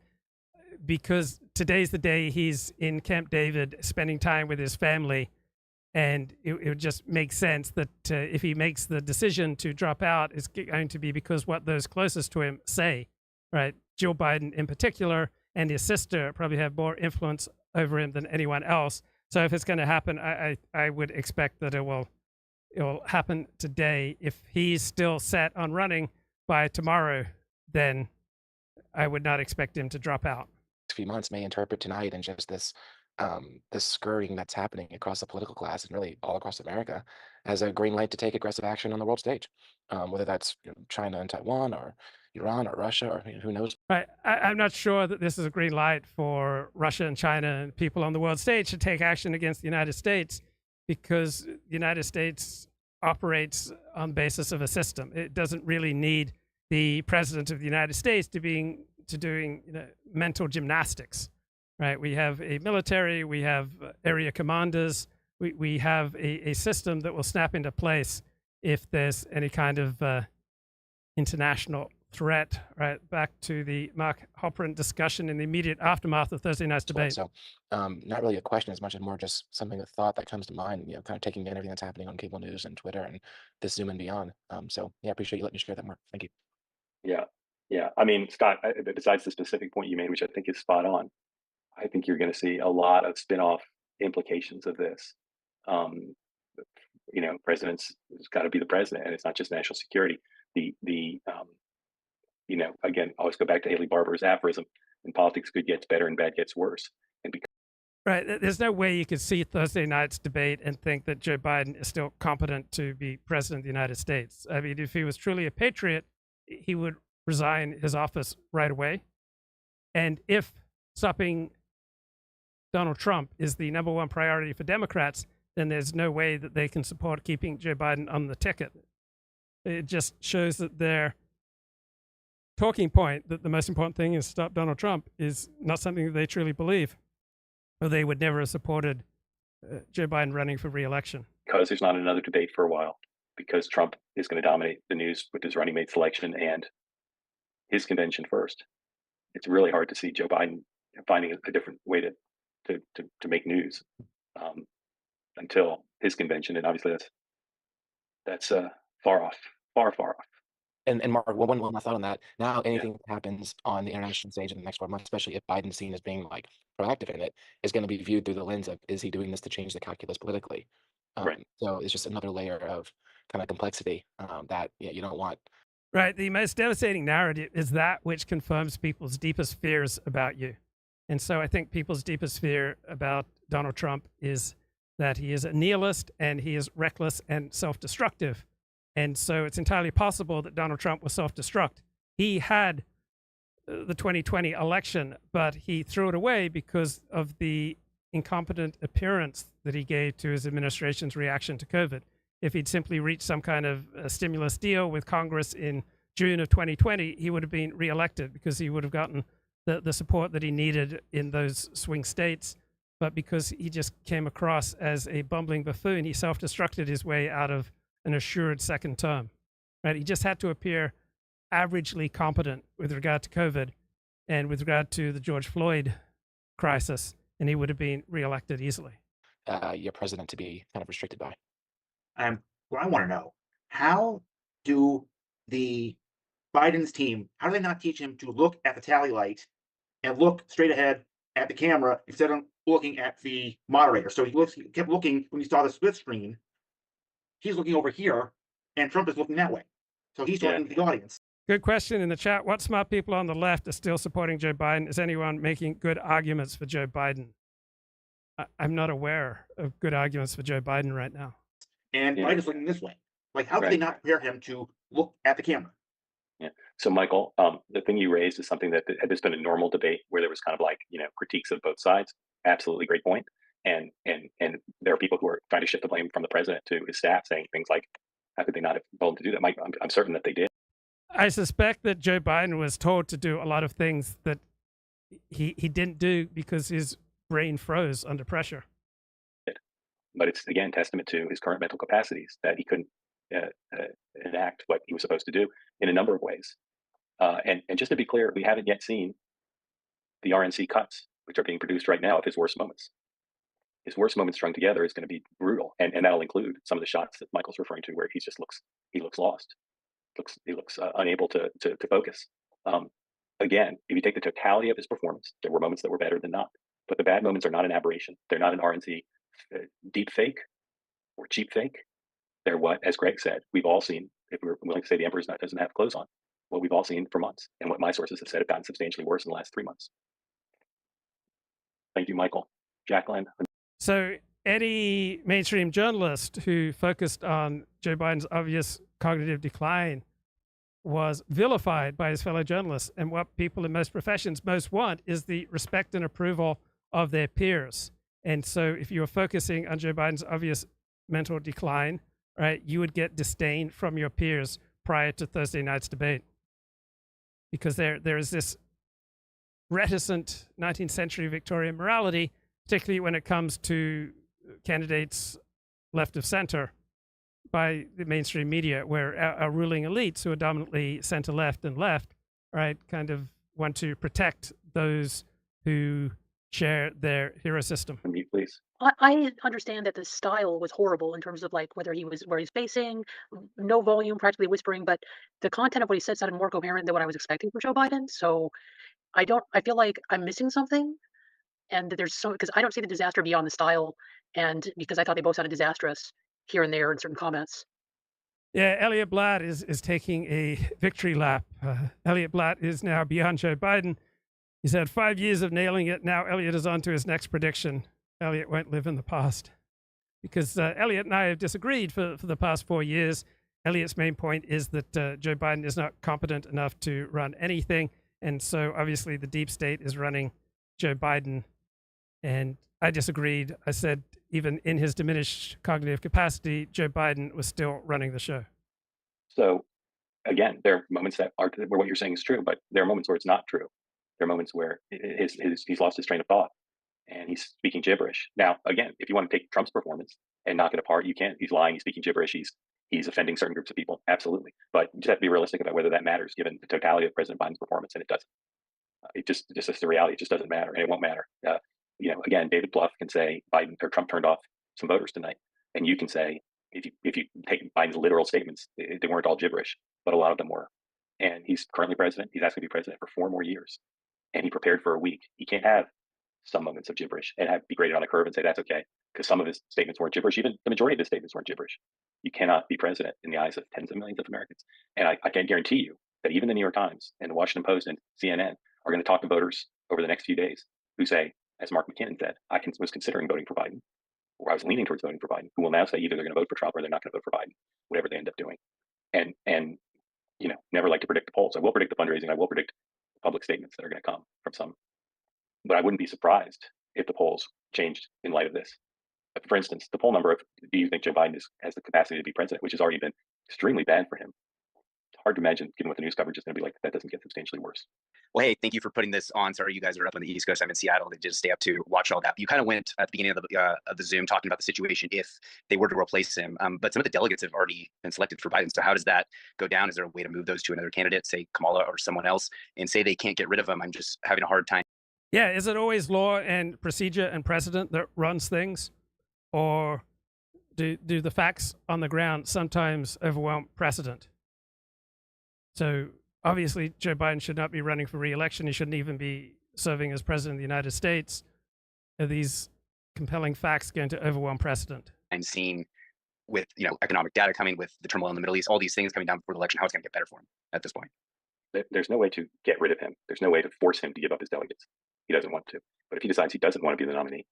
Because today's the day he's in Camp David spending time with his family. And it would just make sense that if he makes the decision to drop out, it's going to be because what those closest to him say, right? Jill Biden in particular and his sister probably have more influence over him than anyone else. So if it's going to happen, I would expect that it will happen today. If he's still set on running by tomorrow, then I would not expect him to drop out. Few months may interpret tonight and just this scurrying that's happening across the political class and really all across America as a green light to take aggressive action on the world stage, whether that's China and Taiwan or Iran or Russia or who knows. Right. I'm not sure that this is a green light for Russia and China and people on the world stage to take action against the United States, because the United States operates on the basis of a system. It doesn't really need the president of the United States to doing mental gymnastics. Right, we have a military, we have area commanders, we have a system that will snap into place if there's any kind of international threat. Right, back to the Mark Halperin discussion in the immediate aftermath of Thursday night's debate. So, not really a question as much as more just something, a thought that comes to mind. Kind of taking in everything that's happening on cable news and Twitter and this Zoom and beyond. So, yeah, I appreciate you letting me share that more. Thank you. Yeah. I mean, Scott, besides the specific point you made, which I think is spot on, I think you're going to see a lot of spin-off implications of this. President's got to be the president, and it's not just national security. Again, I always go back to Haley Barbour's aphorism: "In politics, good gets better and bad gets worse." And right, there's no way you could see Thursday night's debate and think that Joe Biden is still competent to be president of the United States. I mean, if he was truly a patriot, he would resign his office right away. And if stopping Donald Trump is the number one priority for Democrats, then there's no way that they can support keeping Joe Biden on the ticket. It just shows that their talking point, that the most important thing is stop Donald Trump, is not something that they truly believe. or they would never have supported Joe Biden running for re-election. Because there's not another debate for a while, because Trump is going to dominate the news with his running mate selection and his convention first. It's really hard to see Joe Biden finding a different way to make news until his convention, and obviously that's far off, far off. And Mark, one last thought on that. Now, anything that happens on the international stage in the next 12 months, especially if Biden's seen as being like proactive in it, is going to be viewed through the lens of, is he doing this to change the calculus politically? Right. So it's just another layer of kind of complexity that you don't want. Right. The most devastating narrative is that which confirms people's deepest fears about you. And so I think people's deepest fear about Donald Trump is that he is a nihilist and he is reckless and self-destructive. And so it's entirely possible that Donald Trump was self-destruct. He had the 2020 election, but he threw it away because of the incompetent appearance that he gave to his administration's reaction to COVID. If he'd simply reached some kind of stimulus deal with Congress in June of 2020, he would have been reelected because he would have gotten the support that he needed in those swing states. But because he just came across as a bumbling buffoon, he self-destructed his way out of an assured second term. Right? He just had to appear averagely competent with regard to COVID and with regard to the George Floyd crisis, and he would have been reelected easily. Your president to be kind of restricted by. What I want to know, how do the Biden's team, how do they not teach him to look at the tally light and look straight ahead at the camera instead of looking at the moderator? So he kept looking when he saw the split screen. He's looking over here, and Trump is looking that way. So he's talking to the audience. Good question in the chat. What smart people on the left are still supporting Joe Biden? Is anyone making good arguments for Joe Biden? I'm not aware of good arguments for Joe Biden right now. And Biden's looking this way. Like, how could they not prepare him to look at the camera? Yeah. So, Michael, the thing you raised is something that had just been a normal debate where there was kind of like, critiques of both sides. Absolutely great point. And there are people who are trying to shift the blame from the president to his staff, saying things like, how could they not have told him to do that? Mike, I'm certain that they did. I suspect that Joe Biden was told to do a lot of things that he didn't do because his brain froze under pressure. But it's, again, testament to his current mental capacities that he couldn't enact what he was supposed to do in a number of ways. And just to be clear, we haven't yet seen the RNC cuts, which are being produced right now of his worst moments. His worst moments strung together is going to be brutal. And that'll include some of the shots that Michael's referring to where he looks lost. He looks unable to focus. Again, if you take the totality of his performance, there were moments that were better than not. But the bad moments are not an aberration. They're not an RNC deep fake or cheap fake. They're what, as Greg said, we've all seen, if we're willing to say the emperor doesn't have clothes on, what we've all seen for months, and what my sources have said have gotten substantially worse in the last 3 months. Thank you, Michael. Jacqueline? So any mainstream journalist who focused on Joe Biden's obvious cognitive decline was vilified by his fellow journalists. And what people in most professions most want is the respect and approval of their peers. And so if you were focusing on Joe Biden's obvious mental decline, right, you would get disdain from your peers prior to Thursday night's debate. Because there is this reticent 19th century Victorian morality, particularly when it comes to candidates left of center by the mainstream media, where our ruling elites, who are dominantly center left and left, right, kind of want to protect those who share their hero system. Unmute, please. I understand that the style was horrible in terms of like where he's facing, no volume, practically whispering, but the content of what he said sounded more coherent than what I was expecting from Joe Biden. So I feel like I'm missing something, and that because I don't see the disaster beyond the style, and because I thought they both sounded disastrous here and there in certain comments. Yeah, Elliot Blatt is taking a victory lap. Elliot Blatt is now beyond Joe Biden. He's had 5 years of nailing it. Now Elliot is on to his next prediction. Elliot won't live in the past. Because Elliot and I have disagreed for the past 4 years. Elliot's main point is that Joe Biden is not competent enough to run anything. And so obviously the deep state is running Joe Biden. And I disagreed. I said even in his diminished cognitive capacity, Joe Biden was still running the show. So again, there are moments where what you're saying is true, but there are moments where it's not true. There are moments where he's lost his train of thought. and he's speaking gibberish. Now, again, if you want to take Trump's performance and knock it apart, you can. He's lying, he's speaking gibberish, he's offending certain groups of people, absolutely. But you just have to be realistic about whether that matters given the totality of President Biden's performance, and it doesn't. It just is the reality. It just doesn't matter, and it won't matter. Again, David Bluff can say Biden or Trump turned off some voters tonight, and you can say if you take Biden's literal statements, they weren't all gibberish, but a lot of them were. And he's currently president. He's asking to be president for 4 more years, and he prepared for a week. He can't have some moments of gibberish and be graded on a curve and say that's okay because some of his statements weren't gibberish. Even the majority of his statements weren't gibberish. You cannot be president in the eyes of tens of millions of Americans. And I can guarantee you that even the New York Times and the Washington Post and CNN are going to talk to voters over the next few days who say, as Mark McKinnon said, I was considering voting for Biden, or I was leaning towards voting for Biden, who will now say either they're going to vote for Trump or they're not going to vote for Biden, whatever they end up doing. And never like to predict the polls. I will predict the fundraising. I will predict public statements that are going to come from some. But I wouldn't be surprised if the polls changed in light of this. For instance, the poll number of do you think Joe Biden has the capacity to be president, which has already been extremely bad for him. It's hard to imagine, given what the news coverage is going to be like, that doesn't get substantially worse. Well, hey, thank you for putting this on. Sorry, you guys are up on the East Coast. I'm in Seattle. They just stay up to watch all that. You kind of went at the beginning of the Zoom talking about the situation if they were to replace him. But some of the delegates have already been selected for Biden. So how does that go down? Is there a way to move those to another candidate, say Kamala or someone else, and say they can't get rid of him? I'm just having a hard time. Yeah, is it always law and procedure and precedent that runs things? Or do the facts on the ground sometimes overwhelm precedent? So obviously, Joe Biden should not be running for re-election. He shouldn't even be serving as president of the United States. Are these compelling facts going to overwhelm precedent? I'm seeing with economic data coming, with the turmoil in the Middle East, all these things coming down before the election, how it's going to get better for him at this point. There's no way to get rid of him. There's no way to force him to give up his delegates. He doesn't want to. But if he decides he doesn't want to be the nominee,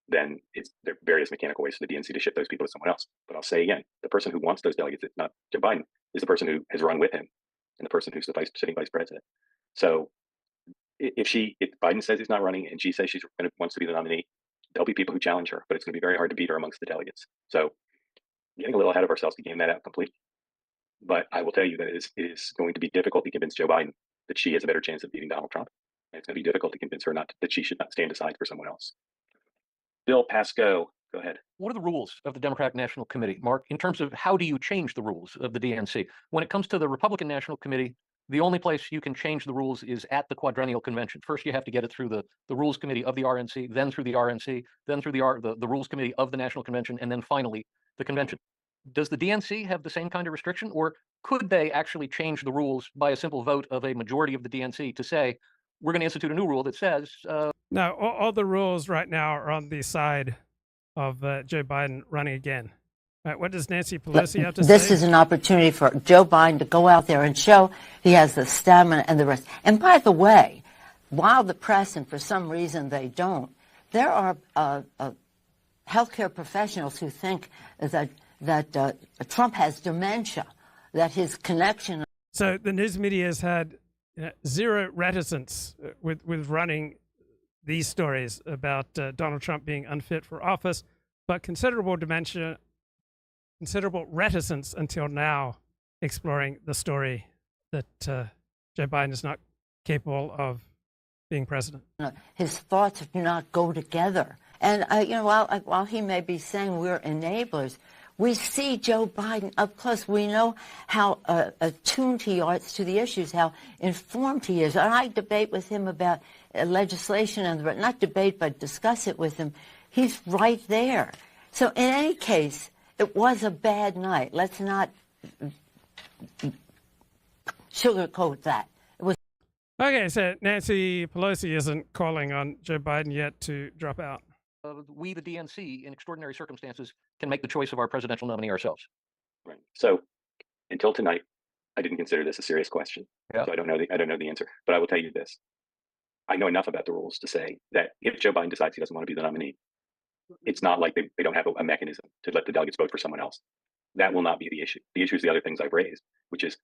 then there are various mechanical ways for the DNC to shift those people to someone else. But I'll say again, the person who wants those delegates, if not Joe Biden, is the person who has run with him and the person who's the sitting vice president. So if Biden says he's not running and she says she wants to be the nominee, there'll be people who challenge her, but it's going to be very hard to beat her amongst the delegates. So getting a little ahead of ourselves to game that out completely. But I will tell you that it is going to be difficult to convince Joe Biden that she has a better chance of beating Donald Trump. And it's going to be difficult to convince her that she should not stand aside for someone else. Bill Pascoe, go ahead. What are the rules of the Democratic National Committee, Mark, in terms of how do you change the rules of the DNC? When it comes to the Republican National Committee, the only place you can change the rules is at the quadrennial convention. First, you have to get it through the Rules Committee of the RNC, then through the RNC, then through the Rules Committee of the National Convention, and then finally the convention. Does the DNC have the same kind of restriction, or could they actually change the rules by a simple vote of a majority of the DNC to say, we're going to institute a new rule that says... No, all the rules right now are on the side of Joe Biden running again. Right, what does Nancy Pelosi have to say? This is an opportunity for Joe Biden to go out there and show he has the stamina and the rest. And by the way, while the press, and for some reason they don't, there are healthcare professionals who think that Trump has dementia, that his connection... So the news media has had zero reticence with running these stories about Donald Trump being unfit for office, but considerable dementia, considerable reticence until now exploring the story that Joe Biden is not capable of being president. His thoughts do not go together. And, while he may be saying we're enablers, we see Joe Biden up close. We know how attuned he is to the issues, how informed he is. And I debate with him about legislation, and not debate, but discuss it with him. He's right there. So in any case, it was a bad night. Let's not sugarcoat that. It was. Okay, so Nancy Pelosi isn't calling on Joe Biden yet to drop out. We, the DNC, in extraordinary circumstances, can make the choice of our presidential nominee ourselves. Right. So until tonight, I didn't consider this a serious question. Yeah. So I don't know the answer. But I will tell you this. I know enough about the rules to say that if Joe Biden decides he doesn't want to be the nominee, it's not like they don't have a mechanism to let the delegates vote for someone else. That will not be the issue. The issue is the other things I've raised, which is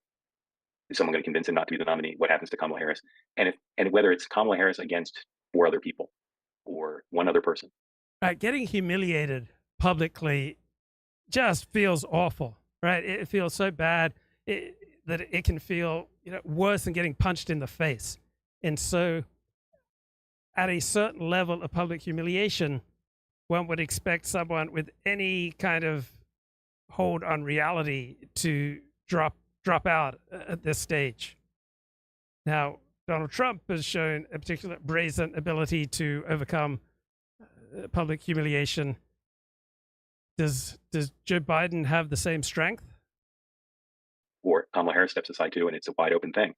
someone going to convince him not to be the nominee? What happens to Kamala Harris? And whether it's Kamala Harris against 4 other people or one other person. Getting humiliated publicly just feels awful, right? It feels so bad that it can feel worse than getting punched in the face. And so at a certain level of public humiliation, one would expect someone with any kind of hold on reality to drop out at this stage. Now, Donald Trump has shown a particular brazen ability to overcome public humiliation. Does Joe Biden have the same strength? Or Kamala Harris steps aside too, and it's a wide open thing.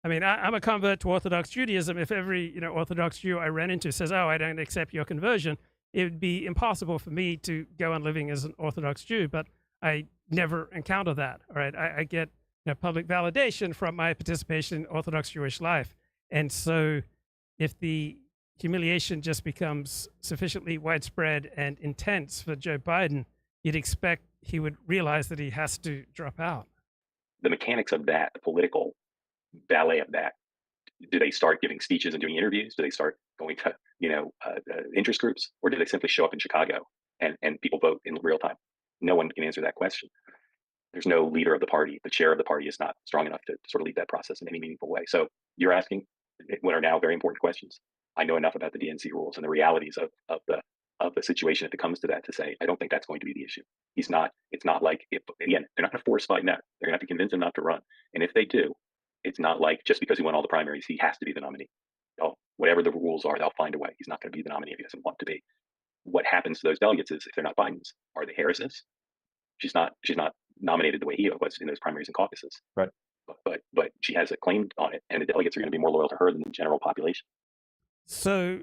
I mean, I'm a convert to Orthodox Judaism. If every Orthodox Jew I ran into says, "Oh, I don't accept your conversion," it would be impossible for me to go on living as an Orthodox Jew. But I never encounter that. All right, I get public validation from my participation in Orthodox Jewish life, and so if the humiliation just becomes sufficiently widespread and intense for Joe Biden, you'd expect he would realize that he has to drop out. The mechanics of that, the political ballet of that, do they start giving speeches and doing interviews? Do they start going to interest groups, or do they simply show up in Chicago and people vote in real time? No one can answer that question. There's no leader of the party. The chair of the party is not strong enough to sort of lead that process in any meaningful way. So you're asking what are now very important questions. I know enough about the DNC rules and the realities of the situation if it comes to that to say I don't think that's going to be the issue. It's not like, if again, they're not going to force Biden out. They're going to have to convince him not to run. And if they do, it's not like just because he won all the primaries, he has to be the nominee. Whatever the rules are, they'll find a way. He's not going to be the nominee if he doesn't want to be. What happens to those delegates is if they're not Biden's, are they Harris's? She's not nominated the way he was in those primaries and caucuses. Right. But she has a claim on it, and the delegates are going to be more loyal to her than the general population. So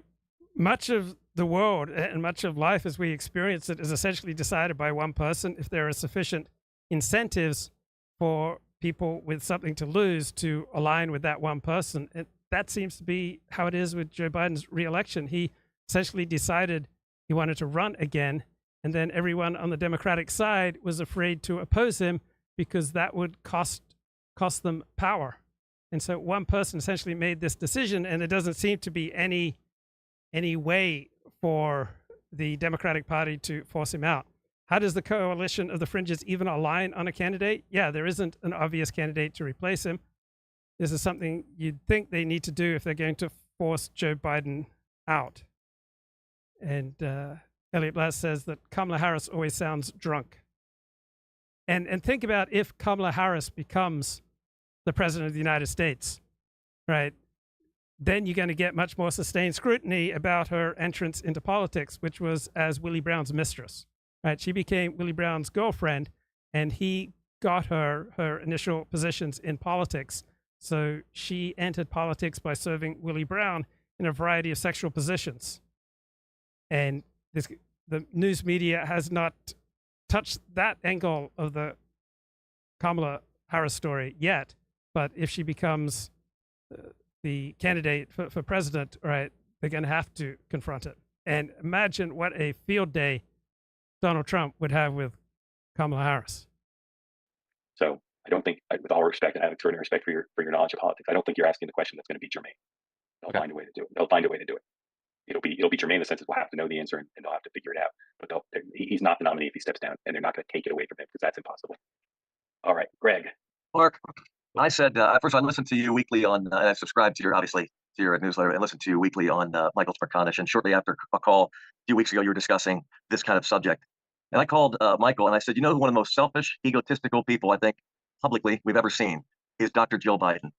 much of the world and much of life as we experience it is essentially decided by one person. If there are sufficient incentives for people with something to lose to align with that one person, that seems to be how it is with Joe Biden's re-election. He essentially decided he wanted to run again, and then everyone on the Democratic side was afraid to oppose him because that would cost them power. And so one person essentially made this decision, and there doesn't seem to be any way for the Democratic Party to force him out. How does the coalition of the fringes even align on a candidate? Yeah, there isn't an obvious candidate to replace him. This is something you'd think they need to do if they're going to force Joe Biden out. And Elliot Blatt says that Kamala Harris always sounds drunk. And think about if Kamala Harris becomes the president of the United States, right? Then you're going to get much more sustained scrutiny about her entrance into politics, which was as Willie Brown's mistress, right? She became Willie Brown's girlfriend, and he got her initial positions in politics. So she entered politics by serving Willie Brown in a variety of sexual positions. And the news media has not touched that angle of the Kamala Harris story yet. But if she becomes the candidate for president, right, they're going to have to confront it. And imagine what a field day Donald Trump would have with Kamala Harris. So I don't think, with all respect, and I have extraordinary respect for your knowledge of politics, I don't think you're asking the question that's going to be germane. They'll find a way to do it. They'll find a way to do it. It'll be germane in the sense that we'll have to know the answer and they'll have to figure it out. But he's not the nominee if he steps down, and they're not going to take it away from him because that's impossible. All right, Greg. Mark, I said, first I listened to you weekly on, and I subscribed to your newsletter and listened to you weekly on Michael Smerconish. And shortly after a call a few weeks ago, you were discussing this kind of subject. And I called Michael and I said, one of the most selfish, egotistical people I think publicly we've ever seen is Dr. Jill Biden.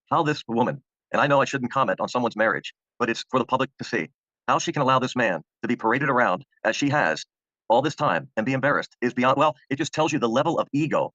How this woman, and I know I shouldn't comment on someone's marriage, but it's for the public to see, how she can allow this man to be paraded around as she has all this time and be embarrassed is beyond, well, it just tells you the level of ego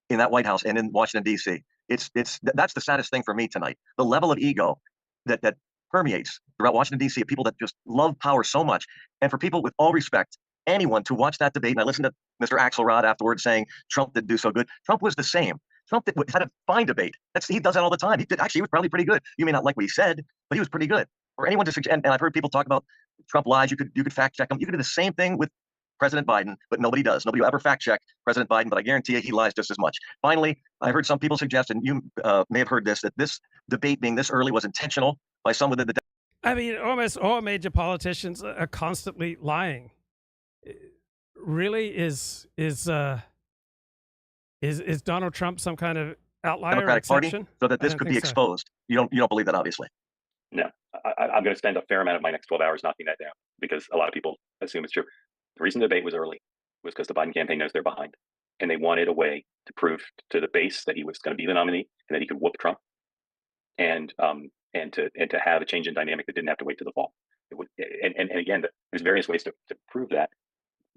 in that White House and in Washington, D.C. That's the saddest thing for me tonight. The level of ego that permeates throughout Washington, D.C. people that just love power so much. And for people, with all respect, anyone to watch that debate, and I listened to Mr. Axelrod afterwards saying Trump didn't do so good. Trump was the same. Trump had a fine debate. He does that all the time. He was probably pretty good. You may not like what he said, but he was pretty good. For anyone to suggest, and I've heard people talk about Trump lies. You could fact check him. You could do the same thing with President Biden, but nobody does. Nobody will ever fact check President Biden, but I guarantee you he lies just as much. Finally, I heard some people suggest, and you may have heard this, that this debate being this early was intentional by some within the. I mean, almost all major politicians are constantly lying. Really, is Donald Trump some kind of outlier Democratic exception? Party, so that this could be exposed. You don't believe that, obviously. No, I'm going to spend a fair amount of my next 12 hours knocking that down because a lot of people assume it's true. The reason the debate was early was because the Biden campaign knows they're behind, and they wanted a way to prove to the base that he was going to be the nominee and that he could whoop Trump, and to have a change in dynamic that didn't have to wait to the fall. It would, and again, there's various ways to prove that.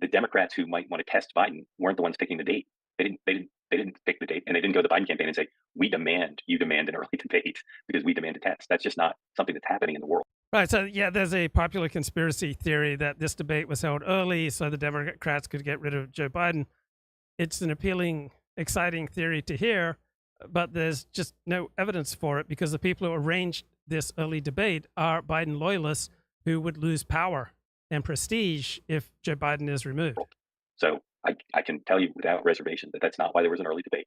The Democrats who might want to test Biden weren't the ones picking the date. They didn't pick the date, and they didn't go to the Biden campaign and say, you demand an early debate because we demand a test. That's just not something that's happening in the world. Right. So, yeah, there's a popular conspiracy theory that this debate was held early so the Democrats could get rid of Joe Biden. It's an appealing, exciting theory to hear, but there's just no evidence for it because the people who arranged this early debate are Biden loyalists who would lose power and prestige if Joe Biden is removed. So I can tell you without reservation that that's not why there was an early debate.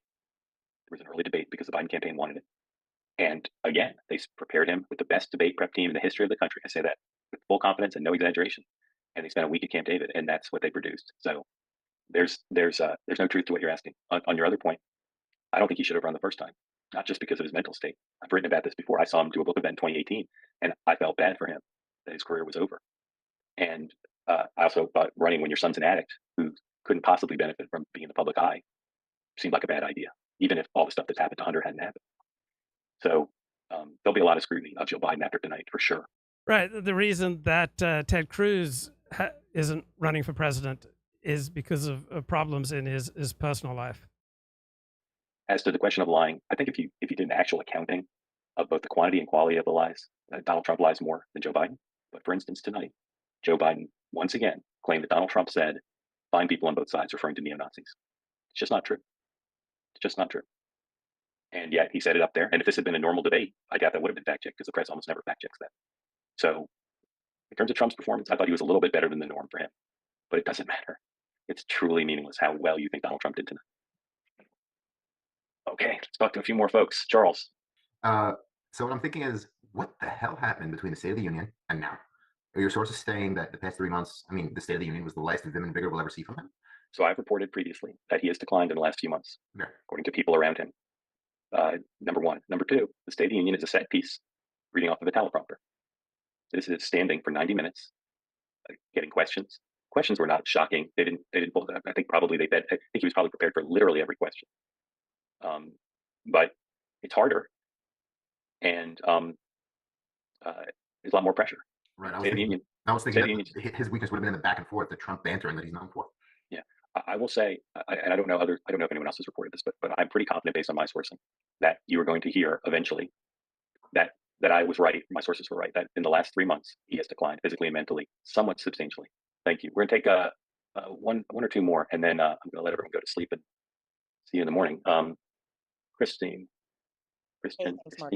There was an early debate because the Biden campaign wanted it. And again, they prepared him with the best debate prep team in the history of the country. I say that with full confidence and no exaggeration. And they spent a week at Camp David, and that's what they produced. So there's no truth to what you're asking. On your other point, I don't think he should have run the first time, not just because of his mental state. I've written about this before. I saw him do a book event in 2018, and I felt bad for him that his career was over. And I also thought running when your son's an addict who couldn't possibly benefit from being in the public eye seemed like a bad idea, even if all the stuff that's happened to Hunter hadn't happened. So there'll be a lot of scrutiny of Joe Biden after tonight, for sure. Right. The reason that Ted Cruz isn't running for president is because of problems in his personal life. As to the question of lying, I think if you did an actual accounting of both the quantity and quality of the lies, Donald Trump lies more than Joe Biden. But for instance, tonight, Joe Biden once again claimed that Donald Trump said, "Fine people on both sides," referring to neo-Nazis. It's just not true. It's just not true. And yet he said it up there. And if this had been a normal debate, I doubt that would have been fact-checked because the press almost never fact-checks that. So in terms of Trump's performance, I thought he was a little bit better than the norm for him. But it doesn't matter. It's truly meaningless how well you think Donald Trump did tonight. Okay, let's talk to a few more folks. Charles. So what I'm thinking is, what the hell happened between the State of the Union and now? Are your sources saying that the past 3 months, the State of the Union was the lightest vim and vigor we'll ever see from him? So I've reported previously that he has declined in the last few months, according to people around him. Number one. Number two, the State of the Union is a set piece reading off of a teleprompter. This is standing for 90 minutes, getting questions. Questions were not shocking. They didn't pull it up. I think he was probably prepared for literally every question. But it's harder, and there's a lot more pressure. Right. I was thinking that his weakness would have been in the back and forth, the Trump bantering that he's known for. Yeah, I will say, and I don't know if anyone else has reported this, but I'm pretty confident based on my sourcing that you are going to hear eventually that I was right. My sources were right. That in the last 3 months he has declined physically and mentally, somewhat substantially. Thank you. We're gonna take one or two more, and then I'm gonna let everyone go to sleep and see you in the morning. Christine. Hey, thanks, Mark.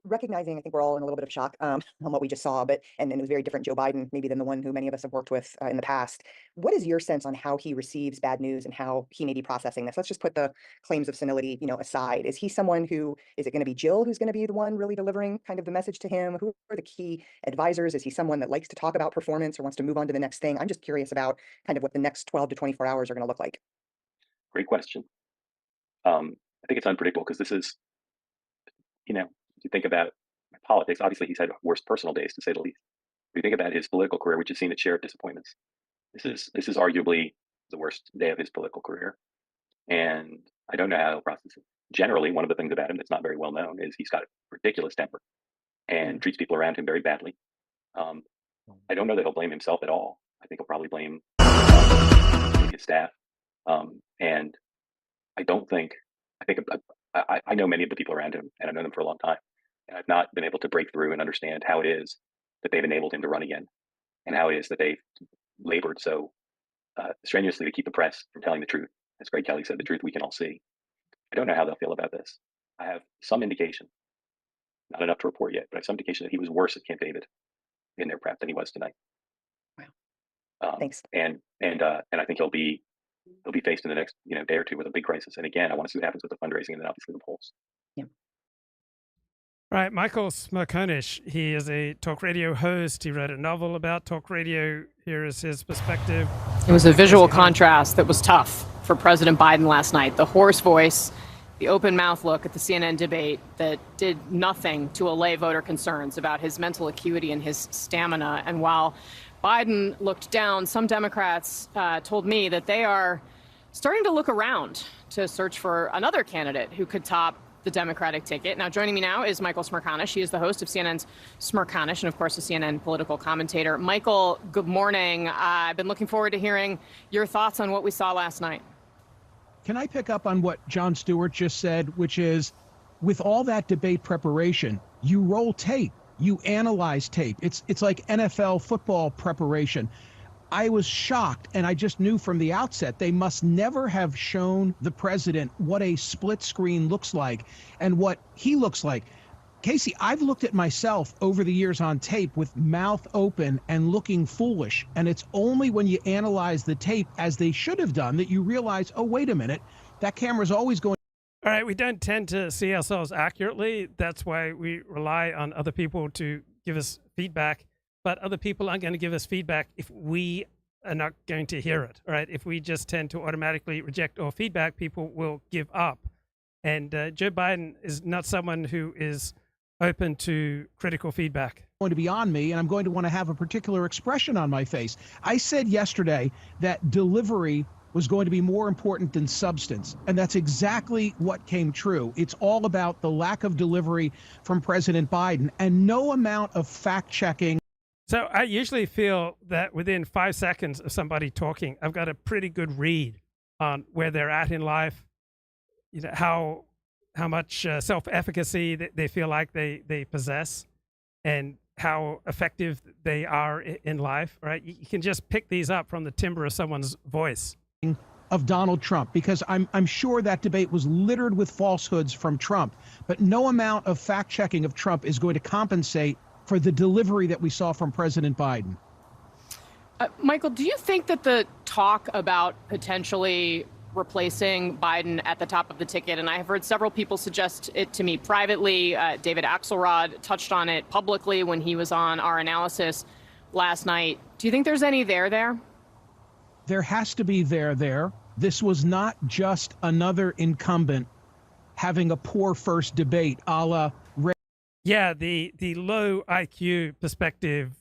Recognizing, I think we're all in a little bit of shock on what we just saw, and it was very different Joe Biden, maybe than the one who many of us have worked with in the past. What is your sense on how he receives bad news and how he may be processing this? Let's just put the claims of senility, aside. Is he someone is it going to be Jill who's going to be the one really delivering kind of the message to him? Who are the key advisors? Is he someone that likes to talk about performance or wants to move on to the next thing? I'm just curious about kind of what the next 12 to 24 hours are going to look like. Great question. I think it's unpredictable because this is, you think about politics, obviously he's had worse personal days, to say the least. If you think about his political career, which has seen its share of disappointments, this is arguably the worst day of his political career. And I don't know how he'll process it. Generally, one of the things about him that's not very well known is he's got a ridiculous temper and treats people around him very badly. I don't know that he'll blame himself at all. I think he'll probably blame his staff. And I know many of the people around him, and I've known them for a long time. And I've not been able to break through and understand how it is that they've enabled him to run again, and how it is that they've labored so strenuously to keep the press from telling the truth. As Greg Kelly said, the truth we can all see. I don't know how they'll feel about this. I have some indication, not enough to report yet, but I have some indication that he was worse at Camp David in their prep than he was tonight. Wow. Thanks. And I think he'll be faced in the next day or two with a big crisis. And again, I want to see what happens with the fundraising and then obviously the polls. Yeah. Right, Michael Smerconish, he is a talk radio host. He wrote a novel about talk radio. Here is his perspective. It was a visual contrast that was tough for President Biden last night. The hoarse voice the open mouth look at the CNN debate that did nothing to allay voter concerns about his mental acuity and his stamina. And while Biden looked down, some Democrats told me that they are starting to look around to search for another candidate who could top the Democratic ticket. Now, joining me now is Michael Smerconish. He is the host of CNN's Smerconish and, of course, a CNN political commentator. Michael, good morning. I've been looking forward to hearing your thoughts on what we saw last night. Can I pick up on what Jon Stewart just said, which is, with all that debate preparation, you roll tape, you analyze tape. It's like NFL football preparation. I was shocked, and I just knew from the outset they must never have shown the president what a split screen looks like and what he looks like. Casey, I've looked at myself over the years on tape with mouth open and looking foolish, and it's only when you analyze the tape as they should have done that you realize, oh, wait a minute, that camera's always going. All right, we don't tend to see ourselves accurately. That's why we rely on other people to give us feedback, but other people aren't going to give us feedback if we are not going to hear it, all right? If we just tend to automatically reject all feedback, people will give up. And Joe Biden is not someone who is open to critical feedback. Going to be on me, and I'm going to want to have a particular expression on my face. I said yesterday that delivery was going to be more important than substance, and that's exactly what came true. It's all about the lack of delivery from President Biden, and no amount of fact-checking. So I usually feel that within 5 seconds of somebody talking, I've got a pretty good read on where they're at in life, you know, how much self-efficacy they feel like they possess, and how effective they are in life, right? You can just pick these up from the timbre of someone's voice. Of Donald Trump, because I'm sure that debate was littered with falsehoods from Trump, but no amount of fact-checking of Trump is going to compensate for the delivery that we saw from President Biden. Michael, do you think that the talk about potentially replacing Biden at the top of the ticket, and I have heard several people suggest it to me privately, David Axelrod touched on it publicly when he was on Our Analysis last night. Do you think there's any there? There has to be there. This was not just another incumbent having a poor first debate a la Ray. Yeah, the low IQ perspective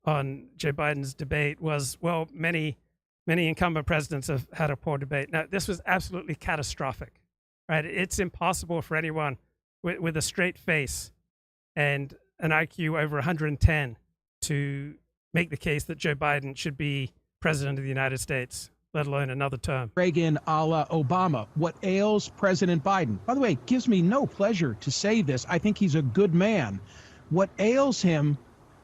on Joe Biden's debate was, well, many incumbent presidents have had a poor debate. Now, this was absolutely catastrophic, right? It's impossible for anyone with a straight face and an IQ over 110 to make the case that Joe Biden should be president of the United States, let alone another term. Reagan a la Obama. What ails President Biden? By the way, it gives me no pleasure to say this. I think he's a good man. What ails him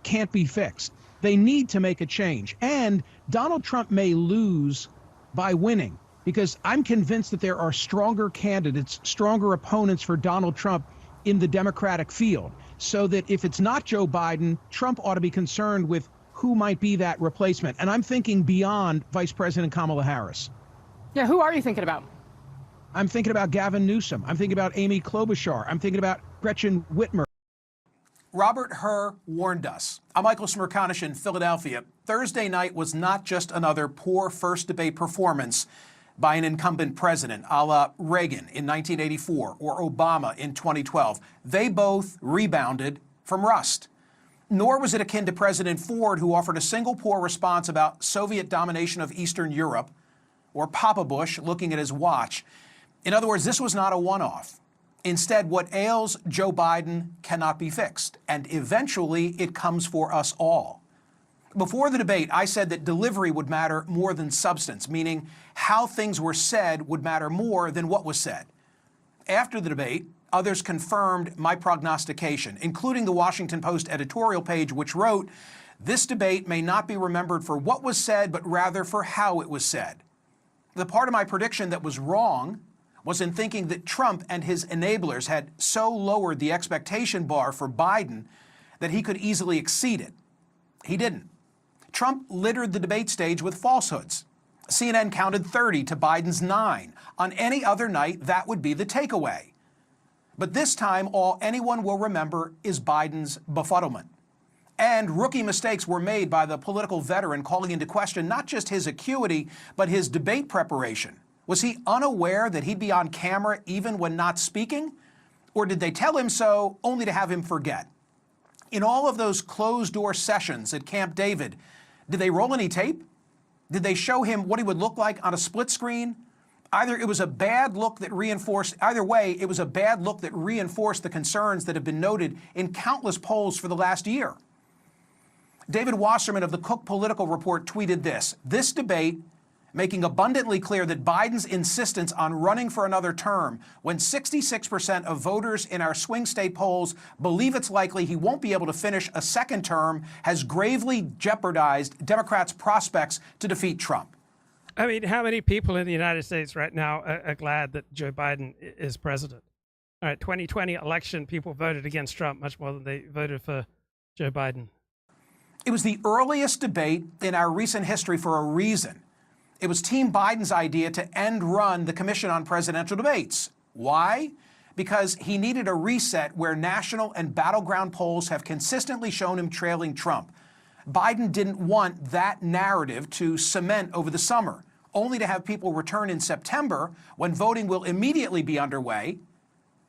can't be fixed. They need to make a change. And Donald Trump may lose by winning, because I'm convinced that there are stronger candidates, stronger opponents for Donald Trump in the Democratic field. So that if it's not Joe Biden, Trump ought to be concerned with who might be that replacement. And I'm thinking beyond Vice President Kamala Harris. Yeah, who are you thinking about? I'm thinking about Gavin Newsom. I'm thinking about Amy Klobuchar. I'm thinking about Gretchen Whitmer. Robert Hur warned us. I'm Michael Smerconish in Philadelphia. Thursday night was not just another poor first debate performance by an incumbent president, a la Reagan in 1984 or Obama in 2012. They both rebounded from rust. Nor was it akin to President Ford, who offered a single poor response about Soviet domination of Eastern Europe, or Papa Bush looking at his watch. In other words, this was not a one-off. Instead, what ails Joe Biden cannot be fixed, and eventually it comes for us all. Before the debate, I said that delivery would matter more than substance, meaning how things were said would matter more than what was said. After the debate, others confirmed my prognostication, including the Washington Post editorial page, which wrote, "This debate may not be remembered for what was said, but rather for how it was said." The part of my prediction that was wrong was in thinking that Trump and his enablers had so lowered the expectation bar for Biden that he could easily exceed it. He didn't. Trump littered the debate stage with falsehoods. CNN counted 30 to Biden's 9. On any other night, that would be the takeaway. But this time, all anyone will remember is Biden's befuddlement. And rookie mistakes were made by the political veteran, calling into question not just his acuity, but his debate preparation, Was he unaware that he'd be on camera even when not speaking? Or did they tell him so only to have him forget? In all of those closed-door sessions at Camp David, did they roll any tape? Did they show him what he would look like on a split screen? Either way, it was a bad look that reinforced the concerns that have been noted in countless polls for the last year. David Wasserman of the Cook Political Report tweeted this debate making abundantly clear that Biden's insistence on running for another term, when 66% of voters in our swing state polls believe it's likely he won't be able to finish a second term, has gravely jeopardized Democrats' prospects to defeat Trump. I mean, how many people in the United States right now are glad that Joe Biden is president? All right, 2020 election, people voted against Trump much more than they voted for Joe Biden. It was the earliest debate in our recent history for a reason. It was Team Biden's idea to end run the Commission on Presidential Debates. Why? Because he needed a reset where national and battleground polls have consistently shown him trailing Trump. Biden didn't want that narrative to cement over the summer, only to have people return in September when voting will immediately be underway.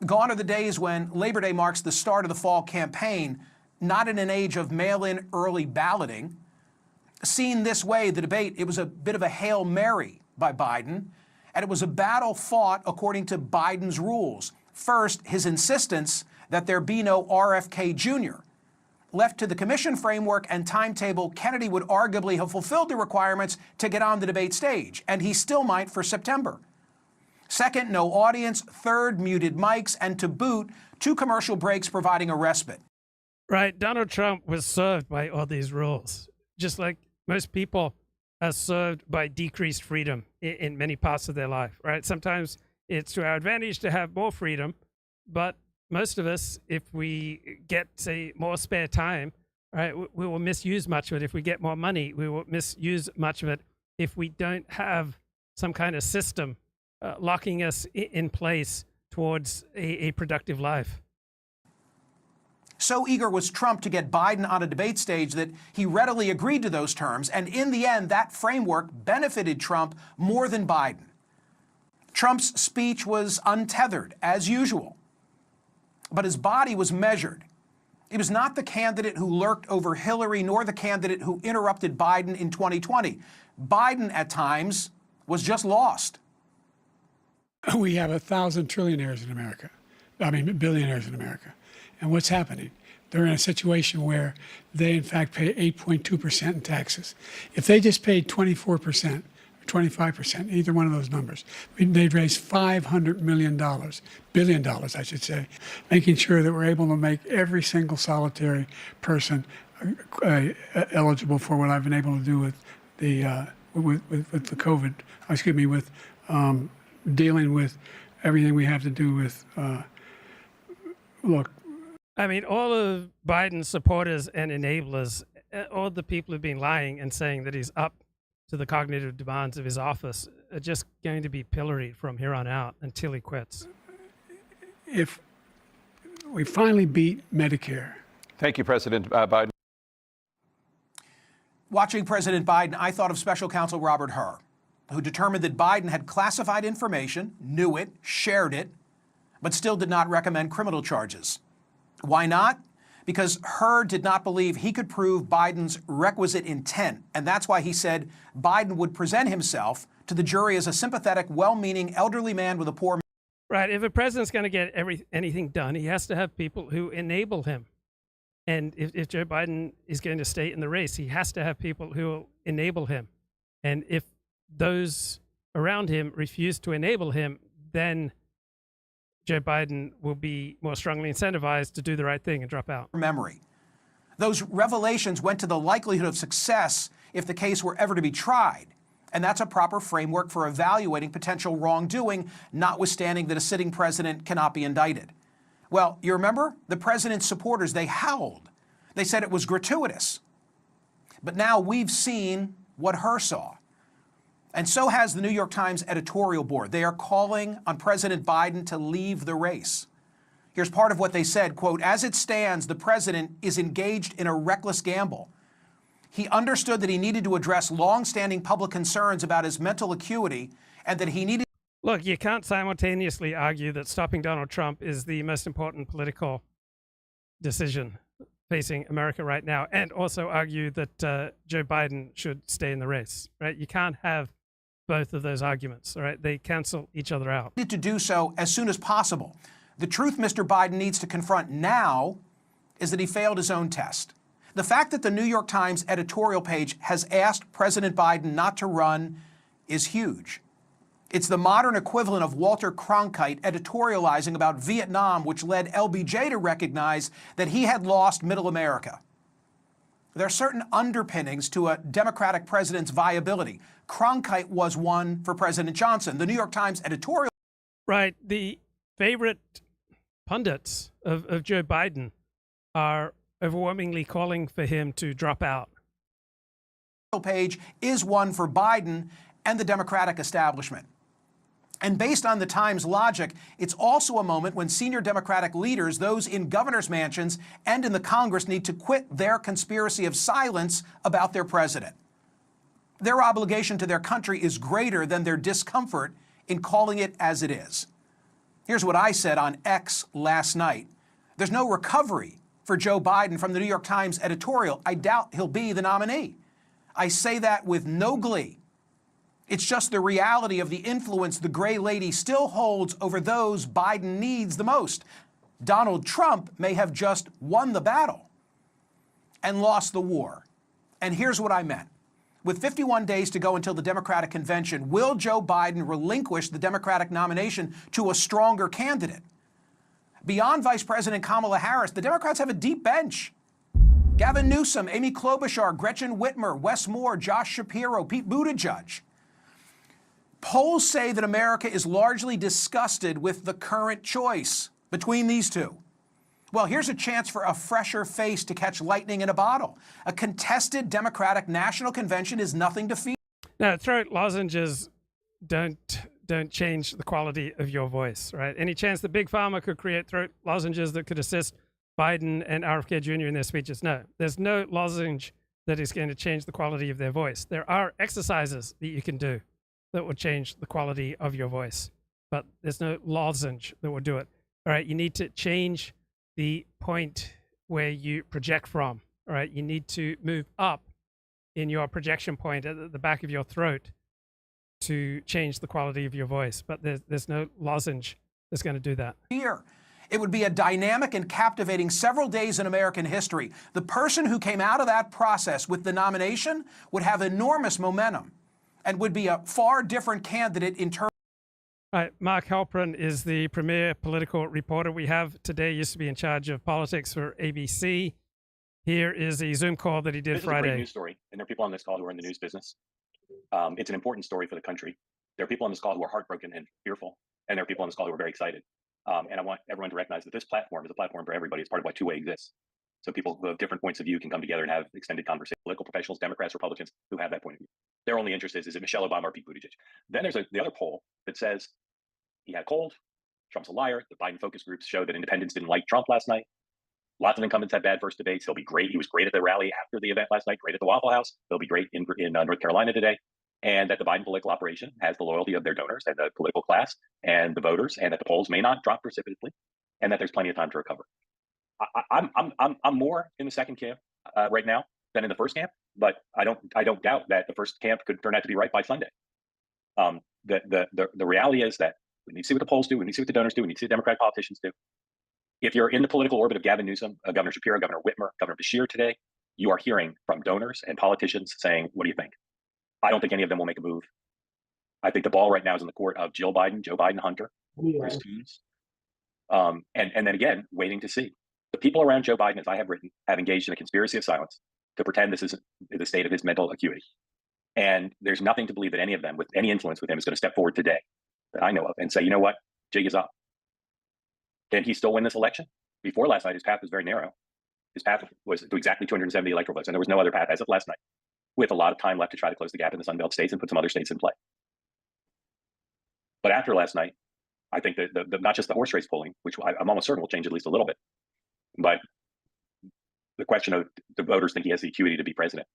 Gone are the days when Labor Day marks the start of the fall campaign, not in an age of mail-in early balloting. Seen this way, the debate, it was a bit of a Hail Mary by Biden, and it was a battle fought according to Biden's rules. First, his insistence that there be no RFK Jr. Left to the commission framework and timetable, Kennedy would arguably have fulfilled the requirements to get on the debate stage, and he still might for September. Second, no audience. Third, muted mics, and to boot, 2 commercial breaks providing a respite. Right. Donald Trump was served by all these rules, just like most people are served by decreased freedom in many parts of their life, right? Sometimes it's to our advantage to have more freedom, but most of us, if we get, say, more spare time, right, we will misuse much of it. If we get more money, we will misuse much of it. If we don't have some kind of system locking us in place towards a productive life. So eager was Trump to get Biden on a debate stage that he readily agreed to those terms, and in the end, that framework benefited Trump more than Biden. Trump's speech was untethered, as usual, but his body was measured. He was not the candidate who lurked over Hillary, nor the candidate who interrupted Biden in 2020. Biden, at times, was just lost. We have 1,000 trillionaires in America. Billionaires in America. And what's happening? They're in a situation where they, in fact, pay 8.2% in taxes. If they just paid 24% or 25%, either one of those numbers, they'd raise $500 billion, I should say, making sure that we're able to make every single solitary person eligible for what I've been able to do with the COVID, with dealing with everything we have to do with, look. I mean, all of Biden's supporters and enablers, all the people who've been lying and saying that he's up to the cognitive demands of his office are just going to be pilloried from here on out until he quits. If we finally beat Medicare. Thank you, President Biden. Watching President Biden, I thought of Special Counsel Robert Hur, who determined that Biden had classified information, knew it, shared it, but still did not recommend criminal charges. Why not? Because Hur did not believe he could prove Biden's requisite intent, and that's why he said Biden would present himself to the jury as a sympathetic, well-meaning elderly man with a poor. Right. If a president's going to get anything done, he has to have people who enable him. And if Joe Biden is going to stay in the race, he has to have people who will enable him. And if those around him refuse to enable him, then Joe Biden will be more strongly incentivized to do the right thing and drop out. Memory. Those revelations went to the likelihood of success if the case were ever to be tried. And that's a proper framework for evaluating potential wrongdoing, notwithstanding that a sitting president cannot be indicted. Well, you remember? The president's supporters, they howled. They said it was gratuitous. But now we've seen what Hur saw. And so has the New York Times editorial board. They are calling on President Biden to leave the race. Here's part of what they said, quote, "As it stands, the president is engaged in a reckless gamble. He understood that he needed to address long-standing public concerns about his mental acuity and that he needed..." Look, you can't simultaneously argue that stopping Donald Trump is the most important political decision facing America right now, and also argue that Joe Biden should stay in the race, right? You can't have both of those arguments, all right? They cancel each other out. To do so as soon as possible. The truth Mr. Biden needs to confront now is that he failed his own test. The fact that the New York Times editorial page has asked President Biden not to run is huge. It's the modern equivalent of Walter Cronkite editorializing about Vietnam, which led LBJ to recognize that he had lost Middle America. There are certain underpinnings to a Democratic president's viability. Cronkite was one for President Johnson. The New York Times editorial. Right. The favorite pundits of Joe Biden are overwhelmingly calling for him to drop out. Page is one for Biden and the Democratic establishment. And based on the Times logic, it's also a moment when senior Democratic leaders, those in governors' mansions and in the Congress, need to quit their conspiracy of silence about their president. Their obligation to their country is greater than their discomfort in calling it as it is. Here's what I said on X last night. There's no recovery for Joe Biden from the New York Times editorial. I doubt he'll be the nominee. I say that with no glee. It's just the reality of the influence the gray lady still holds over those Biden needs the most. Donald Trump may have just won the battle and lost the war. And here's what I meant. With 51 days to go until the Democratic convention, will Joe Biden relinquish the Democratic nomination to a stronger candidate? Beyond Vice President Kamala Harris, the Democrats have a deep bench. Gavin Newsom, Amy Klobuchar, Gretchen Whitmer, Wes Moore, Josh Shapiro, Pete Buttigieg. Polls say that America is largely disgusted with the current choice between these two. Well, here's a chance for a fresher face to catch lightning in a bottle. A contested Democratic National Convention is nothing to fear. Now, throat lozenges don't change the quality of your voice, right? Any chance that Big Pharma could create throat lozenges that could assist Biden and RFK Jr. in their speeches? No, there's no lozenge that is going to change the quality of their voice. There are exercises that you can do that will change the quality of your voice, but there's no lozenge that will do it. All right, you need to change the point where you project from. All right, you need to move up in your projection point at the back of your throat to change the quality of your voice, but there's no lozenge that's going to do that. Here, it would be a dynamic and captivating several days in American history. The person who came out of that process with the nomination would have enormous momentum and would be a far different candidate in terms. All right, Mark Halperin is the premier political reporter we have today. Used to be in charge of politics for ABC. Here is a Zoom call that he did Friday. This is a great news story, and there are people on this call who are in the news business. It's an important story for the country. There are people on this call who are heartbroken and fearful, and there are people on this call who are very excited. And I want everyone to recognize that this platform is a platform for everybody. It's part of why two-way exists. So people who have different points of view can come together and have extended conversations. Political professionals, Democrats, Republicans, who have that point of view. Their only interest is it Michelle Obama or Pete Buttigieg? Then there's the other poll that says he had a cold, Trump's a liar. The Biden focus groups showed that independents didn't like Trump last night. Lots of incumbents had bad first debates. He'll be great. He was great at the rally after the event last night, great at the Waffle House. He'll be great in North Carolina today. And that the Biden political operation has the loyalty of their donors and the political class and the voters, and that the polls may not drop precipitously, and that there's plenty of time to recover. I'm more in the second camp right now than in the first camp, but I don't doubt that the first camp could turn out to be right by Sunday. The reality is that we need to see what the polls do. We need to see what the donors do. We need to see what Democratic politicians do. If you're in the political orbit of Gavin Newsom, Governor Shapiro, Governor Whitmer, Governor Beshear today, you are hearing from donors and politicians saying, what do you think? I don't think any of them will make a move. I think the ball right now is in the court of Jill Biden, Joe Biden, Hunter, Bruce Coons, and then again, waiting to see. The people around Joe Biden, as I have written, have engaged in a conspiracy of silence to pretend this isn't the state of his mental acuity. And there's nothing to believe that any of them with any influence with him is going to step forward today that I know of and say, you know what, jig is up. Can he still win this election? Before last night, his path was very narrow. His path was to exactly 270 electoral votes, and there was no other path as of last night, with a lot of time left to try to close the gap in the Sun Belt states and put some other states in play. But after last night, I think that the not just the horse race polling, which I'm almost certain will change at least a little bit, but the question of the voters think he has the acuity to be president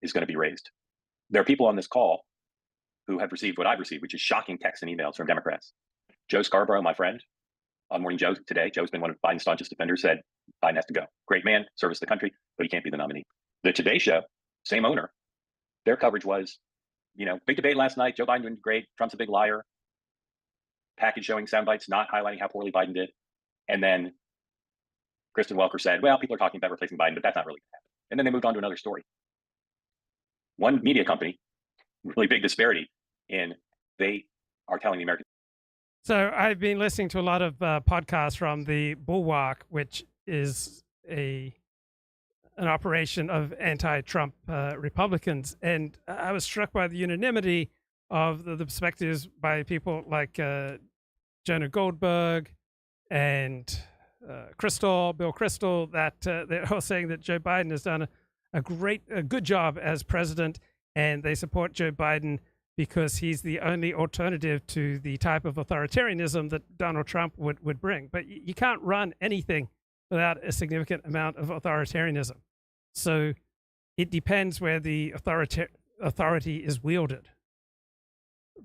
is going to be raised. There are people on this call who have received what I've received, which is shocking texts and emails from Democrats. Joe Scarborough, my friend, on Morning Joe today, Joe's been one of Biden's staunchest defenders, said Biden has to go. Great man, service the country, but he can't be the nominee. The Today Show, same owner, their coverage was, big debate last night, Joe Biden doing great, Trump's a big liar, package showing sound bites not highlighting how poorly Biden did. And then Kristen Welker said, well, people are talking about replacing Biden, but that's not really going to happen. And then they moved on to another story. One media company, really big disparity in they are telling the American. So I've been listening to a lot of podcasts from the Bulwark, which is an operation of anti-Trump Republicans, and I was struck by the unanimity of the perspectives by people like Jonah Goldberg and Bill Kristol, that they're all saying that Joe Biden has done a good job as president, and they support Joe Biden because he's the only alternative to the type of authoritarianism that Donald Trump would bring. But you can't run anything without a significant amount of authoritarianism. So it depends where the authority is wielded.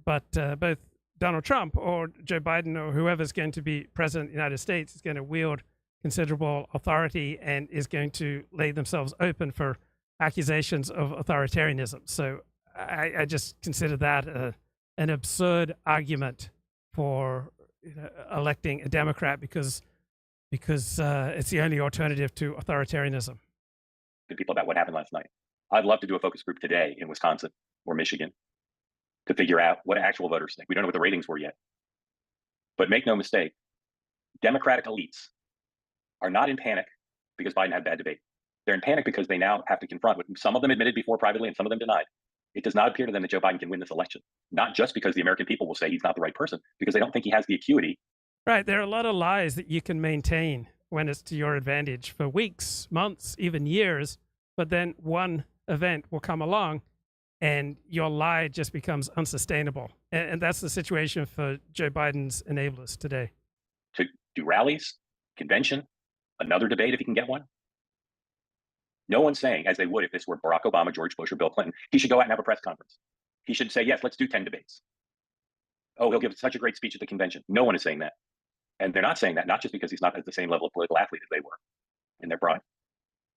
But both Donald Trump or Joe Biden or whoever's going to be president of the United States is going to wield considerable authority and is going to lay themselves open for accusations of authoritarianism. So I just consider that an absurd argument for electing a Democrat because it's the only alternative to authoritarianism. To people about what happened last night. I'd love to do a focus group today in Wisconsin or Michigan to figure out what actual voters think. We don't know what the ratings were yet. But make no mistake, Democratic elites are not in panic because Biden had bad debate. They're in panic because they now have to confront what some of them admitted before privately and some of them denied. It does not appear to them that Joe Biden can win this election, not just because the American people will say he's not the right person, because they don't think he has the acuity. Right. There are a lot of lies that you can maintain when it's to your advantage for weeks, months, even years, but then one event will come along and your lie just becomes unsustainable. And that's the situation for Joe Biden's enablers today. To do rallies, convention, another debate if he can get one. No one's saying, as they would if this were Barack Obama, George Bush, or Bill Clinton, he should go out and have a press conference. He should say, yes, let's do 10 debates. Oh, he'll give such a great speech at the convention. No one is saying that. And they're not saying that, not just because he's not at the same level of political athlete as they were in their prime,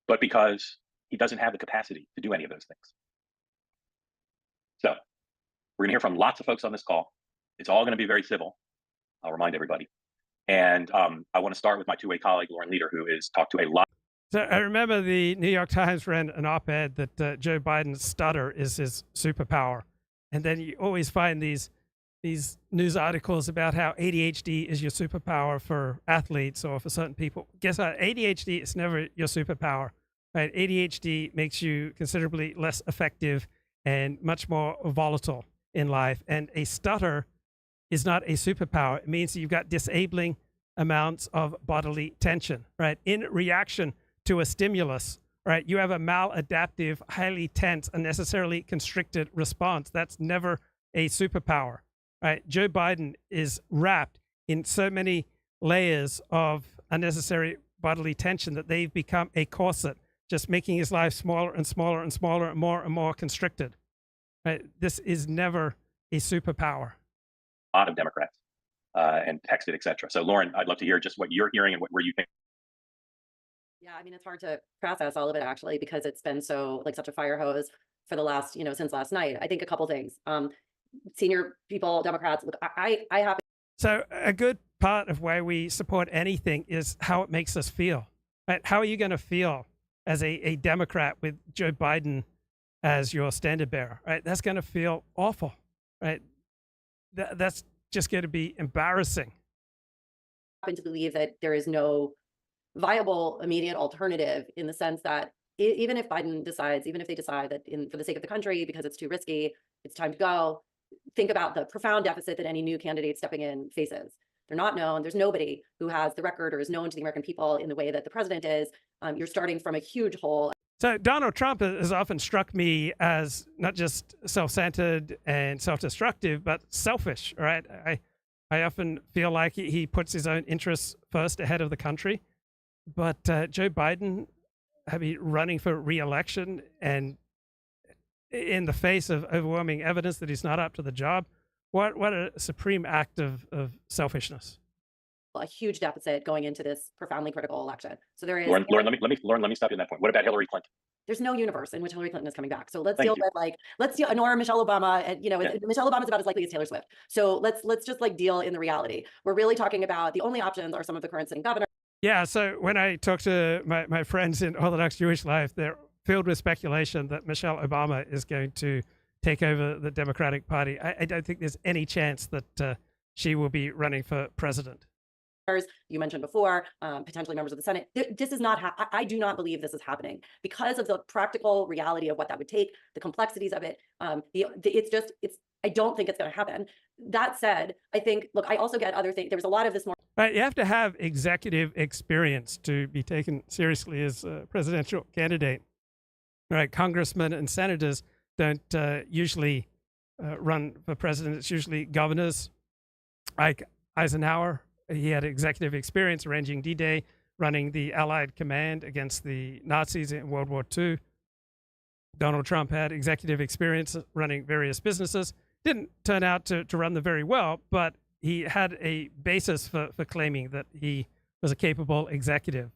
but because he doesn't have the capacity to do any of those things. So we're going to hear from lots of folks on this call. It's all going to be very civil. I'll remind everybody. And I want to start with my two-way colleague, Lauren Leader, who has talked to a lot. So I remember the New York Times ran an op-ed that Joe Biden's stutter is his superpower. And then you always find these news articles about how ADHD is your superpower for athletes or for certain people. Guess what? ADHD is never your superpower, right? ADHD makes you considerably less effective and much more volatile in life. And a stutter is not a superpower. It means that you've got disabling amounts of bodily tension, right? In reaction to a stimulus, right? You have a maladaptive, highly tense, unnecessarily constricted response. That's never a superpower, right? Joe Biden is wrapped in so many layers of unnecessary bodily tension that they've become a corset, just making his life smaller and smaller and smaller and more constricted, right? This is never a superpower. A lot of Democrats and texted, et cetera. So Lauren, I'd love to hear just what you're hearing and where you think. Yeah, I mean, it's hard to process all of it actually, because it's been so such a fire hose for the last, since last night. I think a couple things. Senior people, Democrats, look, I have. So a good part of why we support anything is how it makes us feel, right? How are you going to feel as a Democrat with Joe Biden as your standard bearer, right? That's going to feel awful, right? That's just going to be embarrassing. I happen to believe that there is no viable immediate alternative, in the sense that even if Biden decides, even if they decide that for the sake of the country, because it's too risky, it's time to go, think about the profound deficit that any new candidate stepping in faces. They're not known. There's nobody who has the record or is known to the American people in the way that the president is. You're starting from a huge hole. So Donald Trump has often struck me as not just self-centered and self-destructive, but selfish, right? I often feel like he puts his own interests first ahead of the country. But Joe Biden, running for re-election and in the face of overwhelming evidence that he's not up to the job. What a supreme act of selfishness. A huge deficit going into this profoundly critical election. So there is Lauren, let me stop you on that point. What about Hillary Clinton? There's no universe in which Hillary Clinton is coming back. So let's deal with let's deal nor Michelle Obama, and Michelle Obama is about as likely as Taylor Swift. So let's just deal in the reality. We're really talking about the only options are some of the current sitting governors. Yeah, so when I talk to my friends in Orthodox Jewish life, they're filled with speculation that Michelle Obama is going to take over the Democratic Party. I don't think there's any chance that she will be running for president. You mentioned before, potentially members of the Senate. This is not, I do not believe this is happening because of the practical reality of what that would take, the complexities of it. I don't think it's going to happen. That said, I think, look, I also get other things. There was a lot of this more. Right, you have to have executive experience to be taken seriously as a presidential candidate. Right, congressmen and senators don't usually run for president. It's usually governors. Like Eisenhower, he had executive experience arranging D-Day, running the Allied command against the Nazis in World War II. Donald Trump had executive experience running various businesses. Didn't turn out to run them very well, but he had a basis for claiming that he was a capable executive.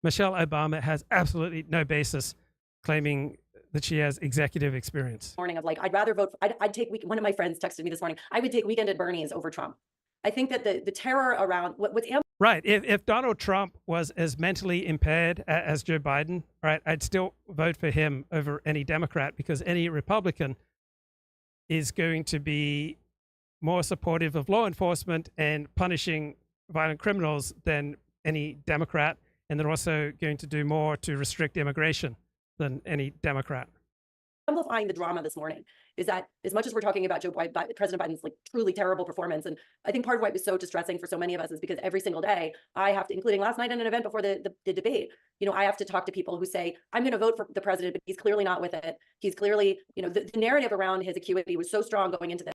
Michelle Obama has absolutely no basis claiming that she has executive experience. Morning of I'd rather vote. I'd take one of my friends texted me this morning. I would take Weekend at Bernie's over Trump. I think that the terror around what's right. If Donald Trump was as mentally impaired as Joe Biden, right, I'd still vote for him over any Democrat, because any Republican is going to be more supportive of law enforcement and punishing violent criminals than any Democrat, and they're also going to do more to restrict immigration than any Democrat. Amplifying the drama this morning is that as much as we're talking about President Biden's truly terrible performance, and I think part of why it was so distressing for so many of us is because every single day I have to, including last night in an event before the debate, I have to talk to people who say, I'm going to vote for the president, but he's clearly not with it. He's clearly, the narrative around his acuity was so strong going into this.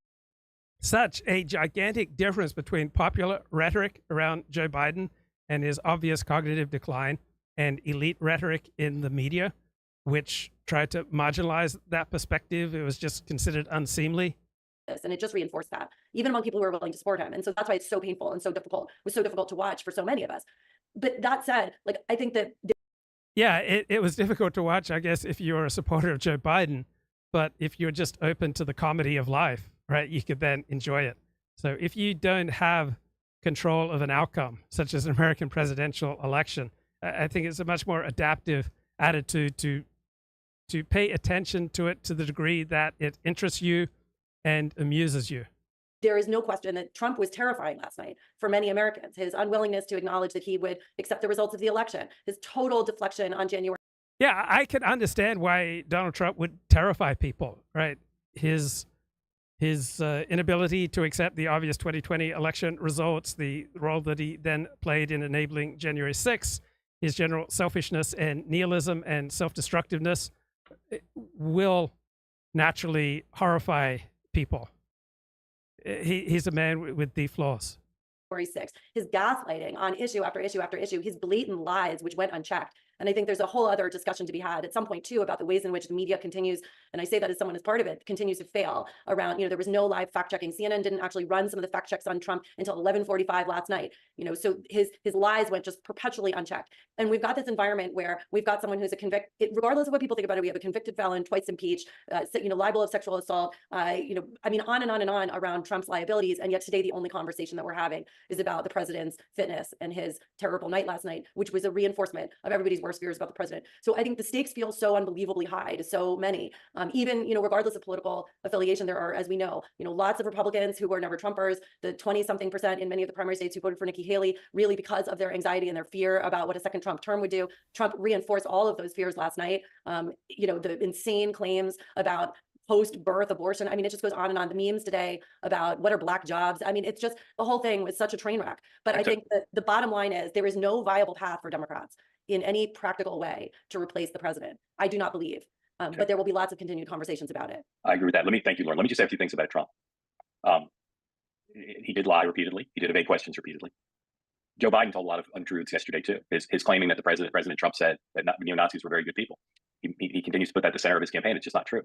Such a gigantic difference between popular rhetoric around Joe Biden and his obvious cognitive decline and elite rhetoric in the media, which tried to marginalize that perspective. It was just considered unseemly. And it just reinforced that, even among people who are willing to support him. And so that's why it's so painful and so difficult. It was so difficult to watch for so many of us. But that said, I think that... Yeah, it was difficult to watch, I guess, if you're a supporter of Joe Biden. But if you're just open to the comedy of life, right, you could then enjoy it. So if you don't have control of an outcome, such as an American presidential election, I think it's a much more adaptive attitude to pay attention to it to the degree that it interests you and amuses you. There is no question that Trump was terrifying last night for many Americans. His unwillingness to acknowledge that he would accept the results of the election, his total deflection on January. Yeah, I can understand why Donald Trump would terrify people, right? His inability to accept the obvious 2020 election results, the role that he then played in enabling January 6th, his general selfishness and nihilism and self-destructiveness will naturally horrify people. He's a man with deep flaws. January 6th, his gaslighting on issue after issue after issue, his blatant lies, which went unchecked. And I think there's a whole other discussion to be had at some point too about the ways in which the media continues, and I say that as someone who's part of it, continues to fail around, there was no live fact checking. CNN didn't actually run some of the fact checks on Trump until 11:45 last night. So his lies went just perpetually unchecked. And we've got this environment where we've got someone who's a regardless of what people think about it, we have a convicted felon, twice impeached, libel of sexual assault, on and on and on around Trump's liabilities. And yet today, the only conversation that we're having is about the president's fitness and his terrible night last night, which was a reinforcement of everybody's worst fears about the president. So I think the stakes feel so unbelievably high to so many, even, regardless of political affiliation. There are, as we know, lots of Republicans who were never Trumpers, the 20-something% in many of the primary states who voted for Nikki Haley, really because of their anxiety and their fear about what a second Trump term would do. Trump reinforced all of those fears last night. The insane claims about post-birth abortion. It just goes on and on. The memes today about what are black jobs. It's just, the whole thing was such a train wreck. But I think that the bottom line is there is no viable path for Democrats in any practical way to replace the president. I do not believe. But there will be lots of continued conversations about it. I agree with that. Thank you, Lauren. Let me just say a few things about Trump. He did lie repeatedly. He did evade questions repeatedly. Joe Biden told a lot of untruths yesterday too. His claiming that President Trump said that neo-Nazis were very good people. He continues to put that at the center of his campaign. It's just not true.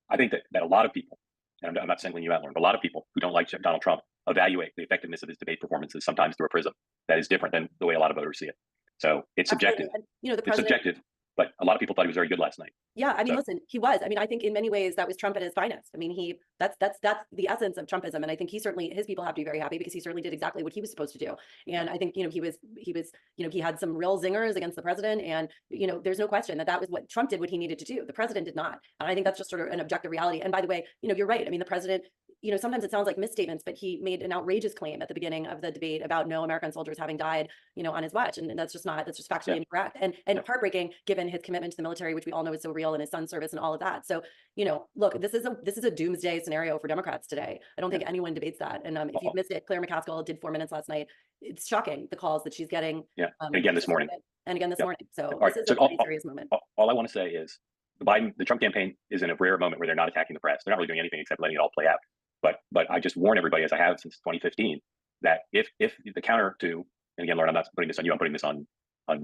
I think that a lot of people, and I'm not singling you out, Lauren, but a lot of people who don't like Donald Trump evaluate the effectiveness of his debate performances sometimes through a prism that is different than the way a lot of voters see it. So it's subjective. And, you know, the It's president, subjective, but a lot of people thought he was very good last night. yeah, I mean, So- listen, he was. I mean, I think in many ways that was Trump at his finest. I mean, that's the essence of Trumpism, and I think his people have to be very happy because he certainly did exactly what he was supposed to do. And I think, you know, he was, you know, he had some real zingers against the president, and you know, there's no question that was what Trump did, what he needed to do. The president did not, and I think that's just sort of an objective reality. And by the way, you know, you're right. I mean, the president, you know, sometimes it sounds like misstatements, but he made an outrageous claim at the beginning of the debate about no American soldiers having died, you know, on his watch. And that's just factually incorrect and heartbreaking given his commitment to the military, which we all know is so real, and his son's service and all of that. So, you know, look, this is a doomsday scenario for Democrats today. I don't think anyone debates that. And if you've missed it, Claire McCaskill did 4 minutes last night. It's shocking, the calls that she's getting. And again this morning. And again this morning. So All right, this is so a pretty serious moment. All I want to say is the Trump campaign is in a rare moment where they're not attacking the press. They're not really doing anything except letting it all play out. But I just warn everybody, as I have since 2015, that if the counter to, and again, Lauren, I'm not putting this on you, I'm putting this on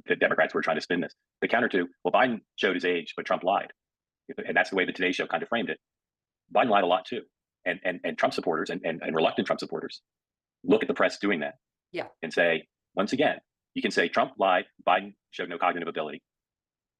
the Democrats who are trying to spin this. The counter to, well, Biden showed his age, but Trump lied. And that's the way the Today Show kind of framed it. Biden lied a lot too. And Trump supporters and reluctant Trump supporters look at the press doing that. Yeah. And say, once again, you can say Trump lied, Biden showed no cognitive ability,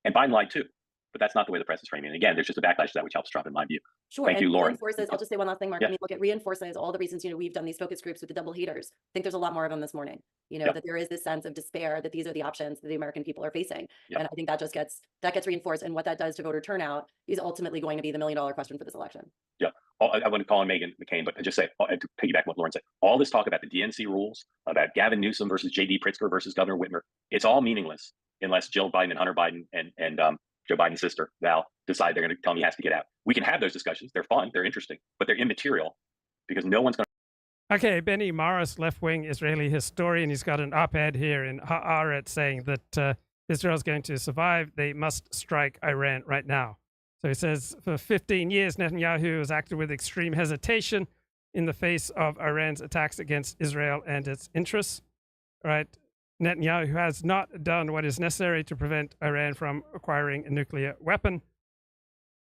and Biden lied too. But that's not the way the press is framing it. Again, there's just a backlash to that, which helps Trump in my view. Sure. Thank you, Lauren. Reinforces, I'll just say one last thing, Mark. Yeah. I mean, look, it reinforces all the reasons, you know, we've done these focus groups with the double haters. I think there's a lot more of them this morning, you know, that there is this sense of despair that these are the options that the American people are facing. And I think that just gets reinforced. And what that does to voter turnout is ultimately going to be the $1 million question for this election. Yeah. I want to call on Meghan McCain, but just say, to piggyback what Lauren said, all this talk about the DNC rules, about Gavin Newsom versus J.D. Pritzker versus Governor Whitmer, it's all meaningless unless Jill Biden and Hunter Biden and Joe Biden's sister, Val, decide they're going to tell him he has to get out. We can have those discussions. They're fun. They're interesting, but they're immaterial because no one's going to. Okay, Benny Morris, left-wing Israeli historian, he's got an op-ed here in Haaretz saying that Israel's going to survive. They must strike Iran right now. So he says, for 15 years, Netanyahu has acted with extreme hesitation in the face of Iran's attacks against Israel and its interests. Right? Netanyahu has not done what is necessary to prevent Iran from acquiring a nuclear weapon.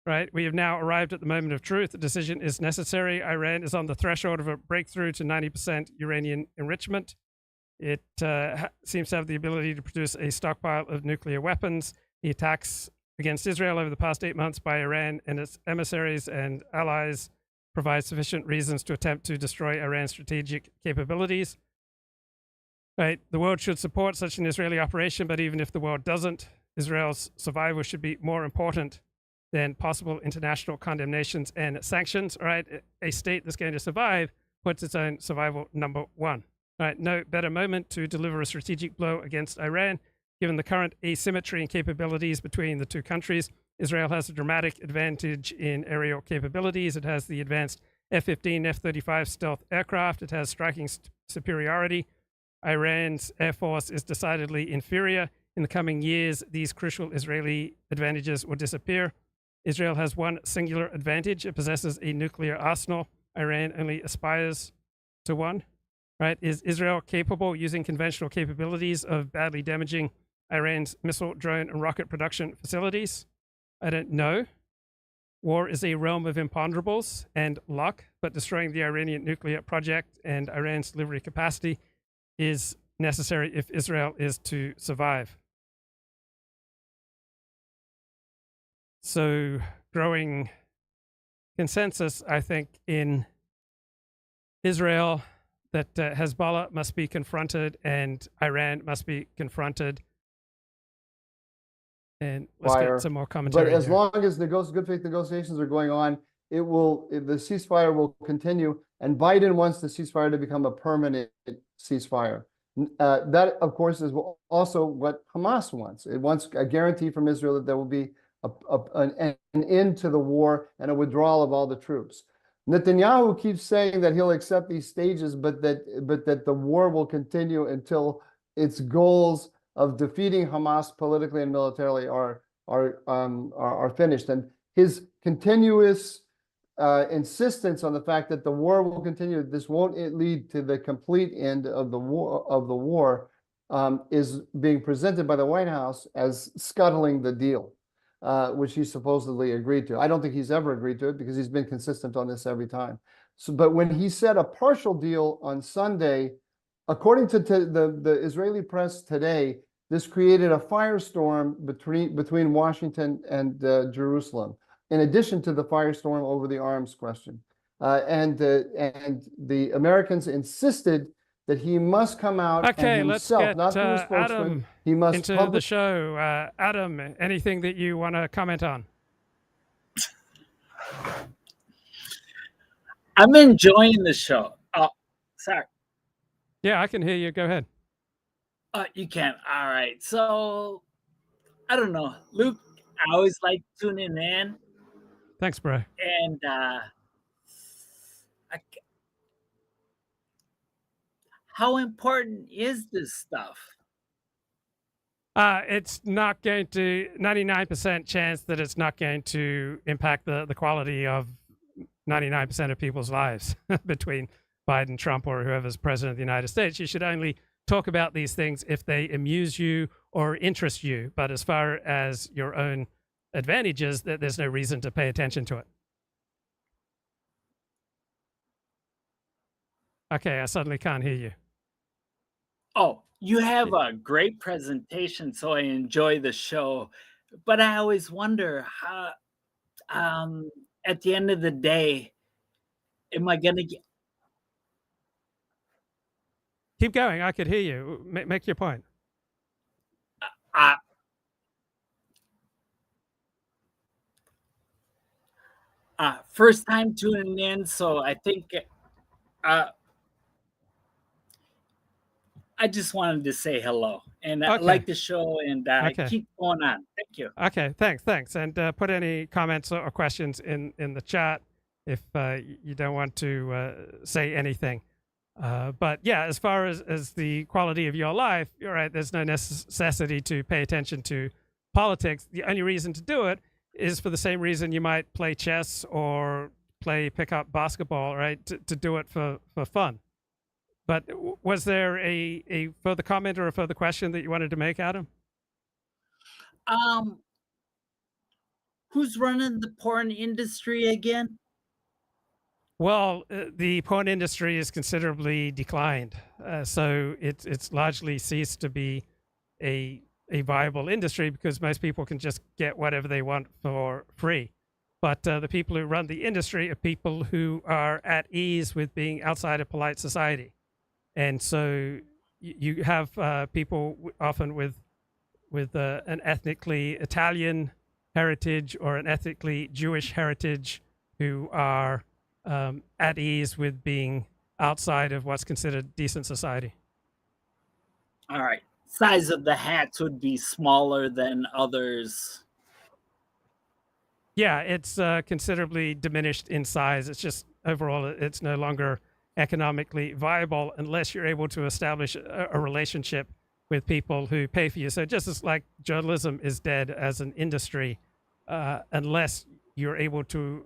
Right? We have now arrived at the moment of truth. The decision is necessary. Iran is on the threshold of a breakthrough to 90% uranium enrichment. It seems to have the ability to produce a stockpile of nuclear weapons. The attacks against Israel over the past 8 months by Iran and its emissaries and allies provide sufficient reasons to attempt to destroy Iran's strategic capabilities. Right, the world should support such an Israeli operation, but even if the world doesn't, Israel's survival should be more important than possible international condemnations and sanctions. All right, a state that's going to survive puts its own survival number one. All right, no better moment to deliver a strategic blow against Iran, given the current asymmetry and capabilities between the two countries. Israel has a dramatic advantage in aerial capabilities. It has the advanced F-15, F-35 stealth aircraft. It has striking superiority. Iran's air force is decidedly inferior. In the coming years, these crucial Israeli advantages will disappear. Israel has one singular advantage. It possesses a nuclear arsenal. Iran only aspires to one. Right? Is Israel capable, using conventional capabilities, of badly damaging Iran's missile, drone, and rocket production facilities? I don't know. War is a realm of imponderables and luck, but destroying the Iranian nuclear project and Iran's delivery capacity is necessary if Israel is to survive. So, growing consensus, I think, in Israel that Hezbollah must be confronted and Iran must be confronted. And let's get some more commentary. But as long as good faith negotiations are going on, the ceasefire will continue. And Biden wants the ceasefire to become a permanent ceasefire. That, of course, is also what Hamas wants. It wants a guarantee from Israel that there will be an end to the war and a withdrawal of all the troops. Netanyahu keeps saying that he'll accept these stages, but that the war will continue until its goals of defeating Hamas politically and militarily are finished. And his continuous insistence on the fact that the war will continue, this won't lead to the complete end of the war, is being presented by the White House as scuttling the deal. which he supposedly agreed to. I don't think he's ever agreed to it because he's been consistent on this every time. So, but when he said a partial deal on Sunday, according to the Israeli press today, this created a firestorm between Washington and Jerusalem, in addition to the firestorm over the arms question. And the Americans insisted that he must come out Okay, and let's himself, get not through a spokesman. Adam He must into the show. Adam, anything that you want to comment on? I'm enjoying the show. Oh, sorry. Yeah, I can hear you. Go ahead. You can. All right. So, I don't know. Luke, I always like tuning in. Thanks, bro. And how important is this stuff? It's not going to, 99% chance that it's not going to impact the quality of 99% of people's lives between Biden, Trump, or whoever's president of the United States. You should only talk about these things if they amuse you or interest you. But as far as your own advantages, there's no reason to pay attention to it. Okay, I suddenly can't hear you. Oh, you have a great presentation, so I enjoy the show. But I always wonder how, at the end of the day, am I going to get... Keep going. I could hear you. Make your point. First time tuning in, so I think I just wanted to say hello, and I like the show, and keep going on. Thank you. Okay, thanks. And put any comments or questions in the chat if you don't want to say anything. But yeah, as far as the quality of your life, you're right, there's no necessity to pay attention to politics. The only reason to do it is for the same reason you might play chess or play pickup basketball, right? To do it for fun. But was there a further comment or a further question that you wanted to make, Adam? Who's running the porn industry again? Well, the porn industry is considerably declined, so it's largely ceased to be a viable industry because most people can just get whatever they want for free. But the people who run the industry are people who are at ease with being outside of polite society. And so you have people often with an ethnically Italian heritage or an ethnically Jewish heritage who are at ease with being outside of what's considered decent society. All right. Size of the hats would be smaller than others. Yeah, it's considerably diminished in size. It's just overall, it's no longer economically viable unless you're able to establish a relationship with people who pay for you. So just as like journalism is dead as an industry, unless you're able to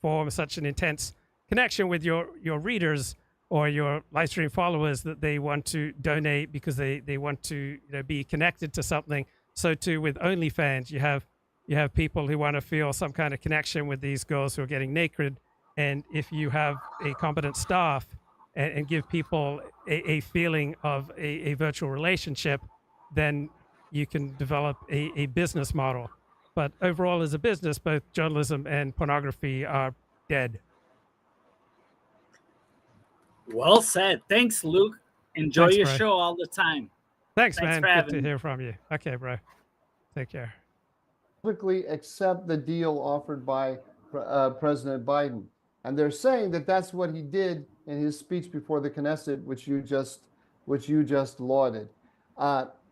form such an intense connection with your readers or your live stream followers that they want to donate because they want to be connected to something. So too with OnlyFans, you have people who want to feel some kind of connection with these girls who are getting naked. And if you have a competent staff and give people a feeling of a virtual relationship, then you can develop a business model. But overall, as a business, both journalism and pornography are dead. Well said. Thanks, Luke. Enjoy Thanks, your bro. show all the time. Thanks man. for Good having to me. hear from you. Okay, bro. Take care. Publicly accept the deal offered by President Biden. And they're saying that that's what he did in his speech before the Knesset, which you just lauded.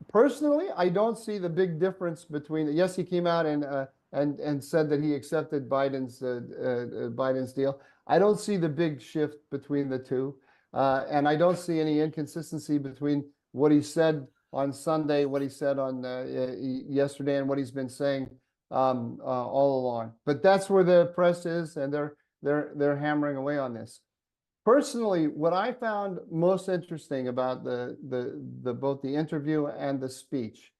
Personally, I don't see the big difference between. Yes, he came out and said that he accepted Biden's deal. I don't see the big shift between the two, and I don't see any inconsistency between what he said on Sunday, what he said on yesterday, and what he's been saying all along. But that's where the press is, and they're hammering away on this. Personally, what I found most interesting about the both the interview and the speech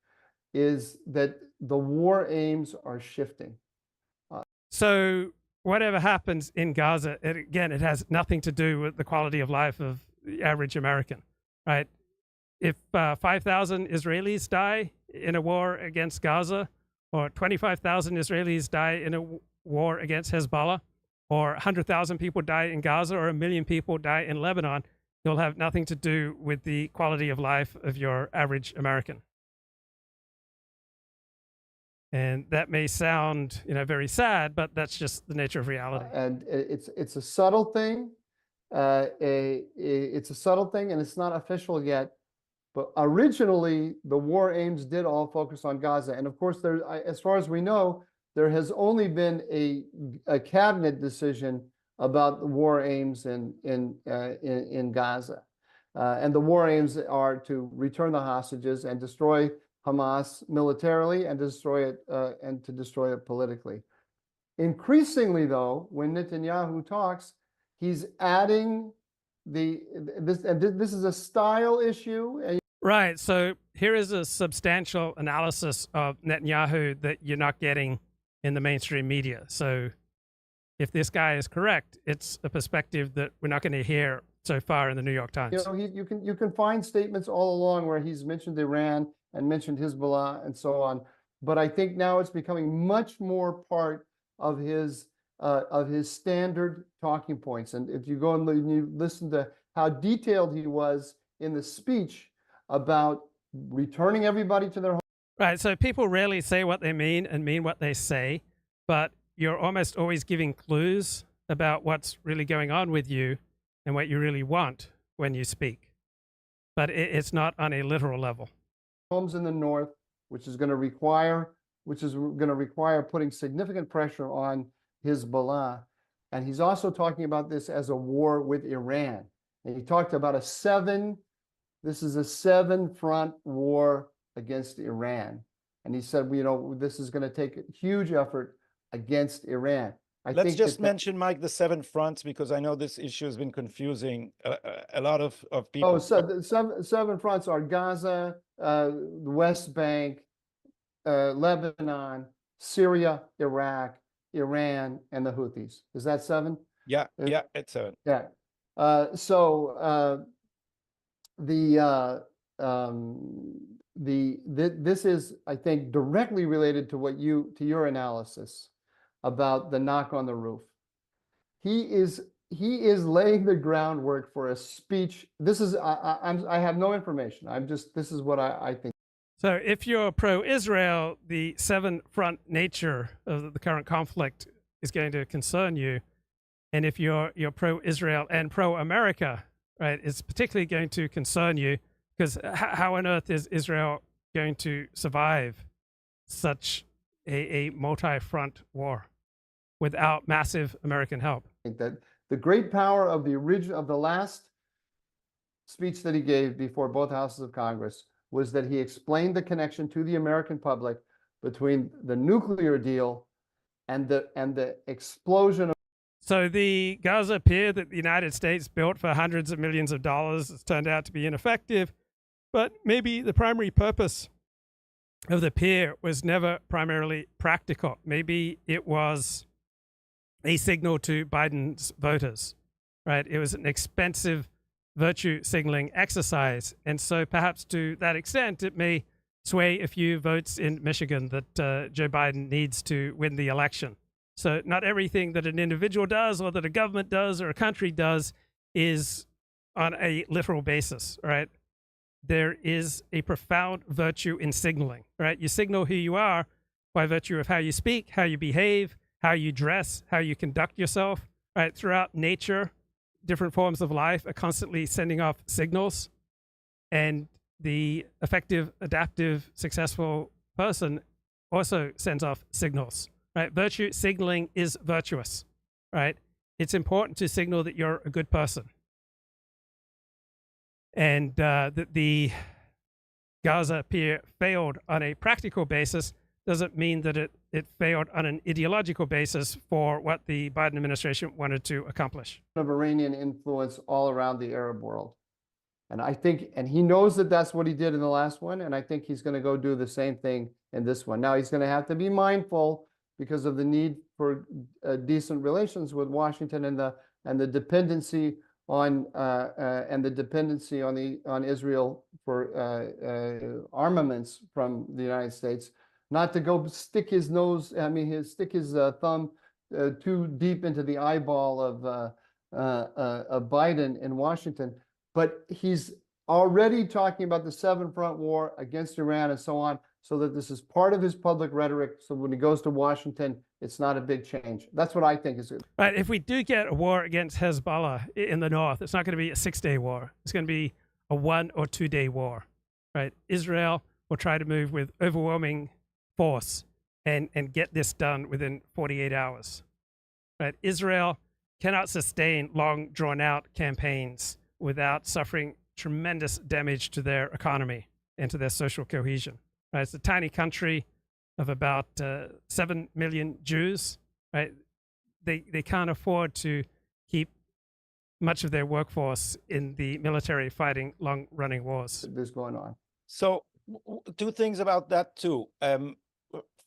is that the war aims are shifting. So whatever happens in Gaza, it has nothing to do with the quality of life of the average American, right? If 5,000 Israelis die in a war against Gaza, or 25,000 Israelis die in a war against Hezbollah, or 100,000 people die in Gaza, or 1 million people die in Lebanon, it'll have nothing to do with the quality of life of your average American. And that may sound, very sad, but that's just the nature of reality. And it's a subtle thing. It's a subtle thing, and it's not official yet. But originally, the war aims did all focus on Gaza, and of course, as far as we know, there has only been a cabinet decision about the war aims in Gaza, and the war aims are to return the hostages and destroy Hamas militarily and destroy it politically. Increasingly, though, when Netanyahu talks, he's adding this is a style issue. Right. So here is a substantial analysis of Netanyahu that you're not getting in the mainstream media. So if this guy is correct, it's a perspective that we're not going to hear so far in the New York Times. You can find statements all along where he's mentioned Iran and mentioned Hezbollah and so on, but I think now it's becoming much more part of his standard talking points. And if you go and you listen to how detailed he was in the speech about returning everybody to their home. Right. So people rarely say what they mean and mean what they say, but you're almost always giving clues about what's really going on with you and what you really want when you speak. But it's not on a literal level. Homes in the north, which is going to require putting significant pressure on Hezbollah. And he's also talking about this as a war with Iran. And he talked about this is a 7-front war against Iran. And he said, this is going to take a huge effort against Iran. Let's just mention, Mike, the 7 fronts, because I know this issue has been confusing a lot of people. Oh, so the seven fronts are Gaza, the West Bank, Lebanon, Syria, Iraq, Iran, and the Houthis. Is that 7? Yeah, it's 7. Yeah. This is, I think, directly related to your analysis about the knock on the roof. He is laying the groundwork for a speech. This is I have no information. This is what I think. So if you're pro-Israel, the 7-front nature of the current conflict is going to concern you. And if you're pro-Israel and pro-America, right, it's particularly going to concern you, because how on earth is Israel going to survive such a multi-front war without massive American help? I think that the great power of the last speech that he gave before both houses of Congress was that he explained the connection to the American public between the nuclear deal and the explosion of. So the Gaza pier that the United States built for hundreds of millions of dollars has turned out to be ineffective, but maybe the primary purpose of the pier was never primarily practical. Maybe it was a signal to Biden's voters, right? It was an expensive virtue signaling exercise. And so perhaps to that extent, it may sway a few votes in Michigan that Joe Biden needs to win the election. So not everything that an individual does or that a government does or a country does is on a literal basis, right? There is a profound virtue in signaling, right? You signal who you are by virtue of how you speak, how you behave, how you dress, how you conduct yourself, right? Throughout nature, different forms of life are constantly sending off signals. And the effective, adaptive, successful person also sends off signals, right? Virtue signaling is virtuous, right? It's important to signal that you're a good person. And that the Gaza pier failed on a practical basis doesn't mean that it failed on an ideological basis for what the Biden administration wanted to accomplish. Of Iranian influence all around the Arab world. And I think, and he knows that that's what he did in the last one, and I think he's going to go do the same thing in this one. Now he's going to have to be mindful because of the need for decent relations with Washington and the dependency on on Israel for armaments from the United States, not to go stick his thumb too deep into the eyeball of Biden in Washington. But he's already talking about the Seven Front War against Iran and so on, so that this is part of his public rhetoric. So when he goes to Washington, it's not a big change. That's what I think is it. Right. If we do get a war against Hezbollah in the north, it's not going to be a 6-day war. It's going to be a 1 or 2 day war. Right. Israel will try to move with overwhelming force and get this done within 48 hours. Right. Israel cannot sustain long, drawn-out campaigns without suffering tremendous damage to their economy and to their social cohesion. Right? It's a tiny country of about 7 million Jews. Right? They can't afford to keep much of their workforce in the military fighting long-running wars. This going on. So two things about that too.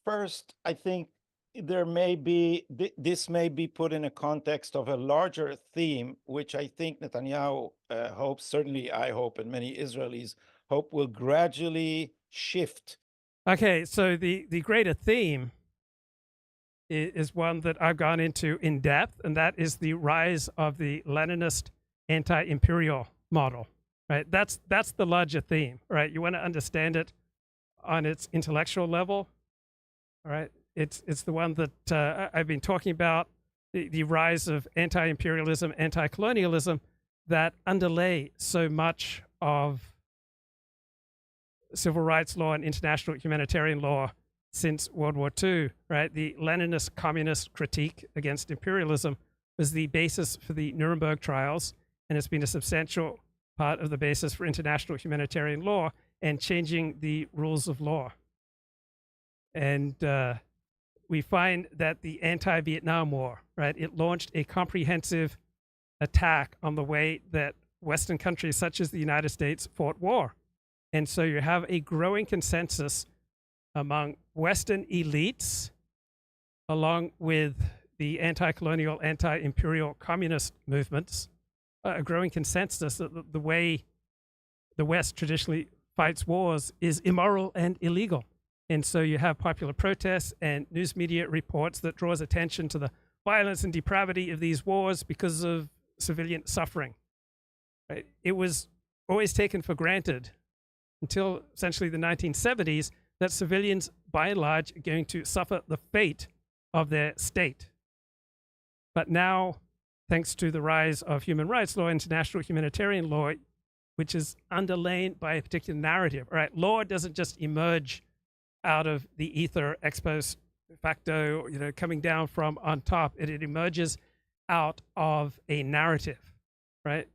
First, I think there may be, this may be put in a context of a larger theme, which I think Netanyahu hopes, certainly I hope, and many Israelis hope will gradually shift. Okay, so the greater theme is one that I've gone into in depth, and that is the rise of the Leninist anti-imperial model. Right, that's the larger theme. Right, you want to understand it on its intellectual level. All right. It's the one that I've been talking about, the rise of anti-imperialism, anti-colonialism that underlay so much of civil rights law and international humanitarian law since World War II, right? The Leninist communist critique against imperialism was the basis for the Nuremberg trials, and it's been a substantial part of the basis for international humanitarian law and changing the rules of law. And we find that the anti-Vietnam War, right, it launched a comprehensive attack on the way that Western countries such as the United States fought war. And so you have a growing consensus among Western elites, along with the anti-colonial, anti-imperial communist movements, a growing consensus that the way the West traditionally fights wars is immoral and illegal. And so you have popular protests and news media reports that draws attention to the violence and depravity of these wars because of civilian suffering. Right? It was always taken for granted until essentially the 1970s that civilians, by and large, are going to suffer the fate of their state. But now, thanks to the rise of human rights law, international humanitarian law, which is underlain by a particular narrative, right? Law doesn't just emerge out of the ether ex post facto, coming down from on top. It emerges out of a narrative, right?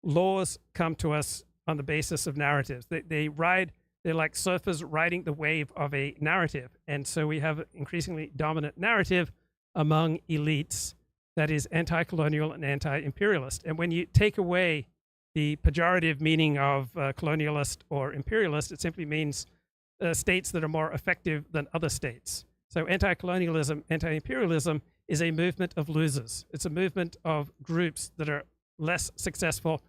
Laws come to us on the basis of narratives. They're like surfers riding the wave of a narrative. And so we have an increasingly dominant narrative among elites that is anti-colonial and anti-imperialist. And when you take away the pejorative meaning of colonialist or imperialist, it simply means states that are more effective than other states. So anti-colonialism, anti-imperialism is a movement of losers. It's a movement of groups that are less successful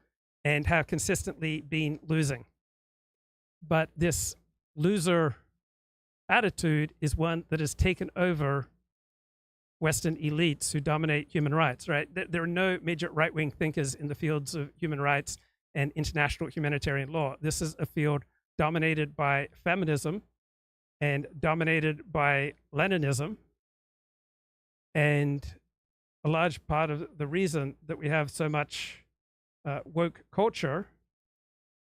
and have consistently been losing. But this loser attitude is one that has taken over Western elites who dominate human rights, right? There are no major right-wing thinkers in the fields of human rights and international humanitarian law. This is a field dominated by feminism and dominated by Leninism. And a large part of the reason that we have so much woke culture,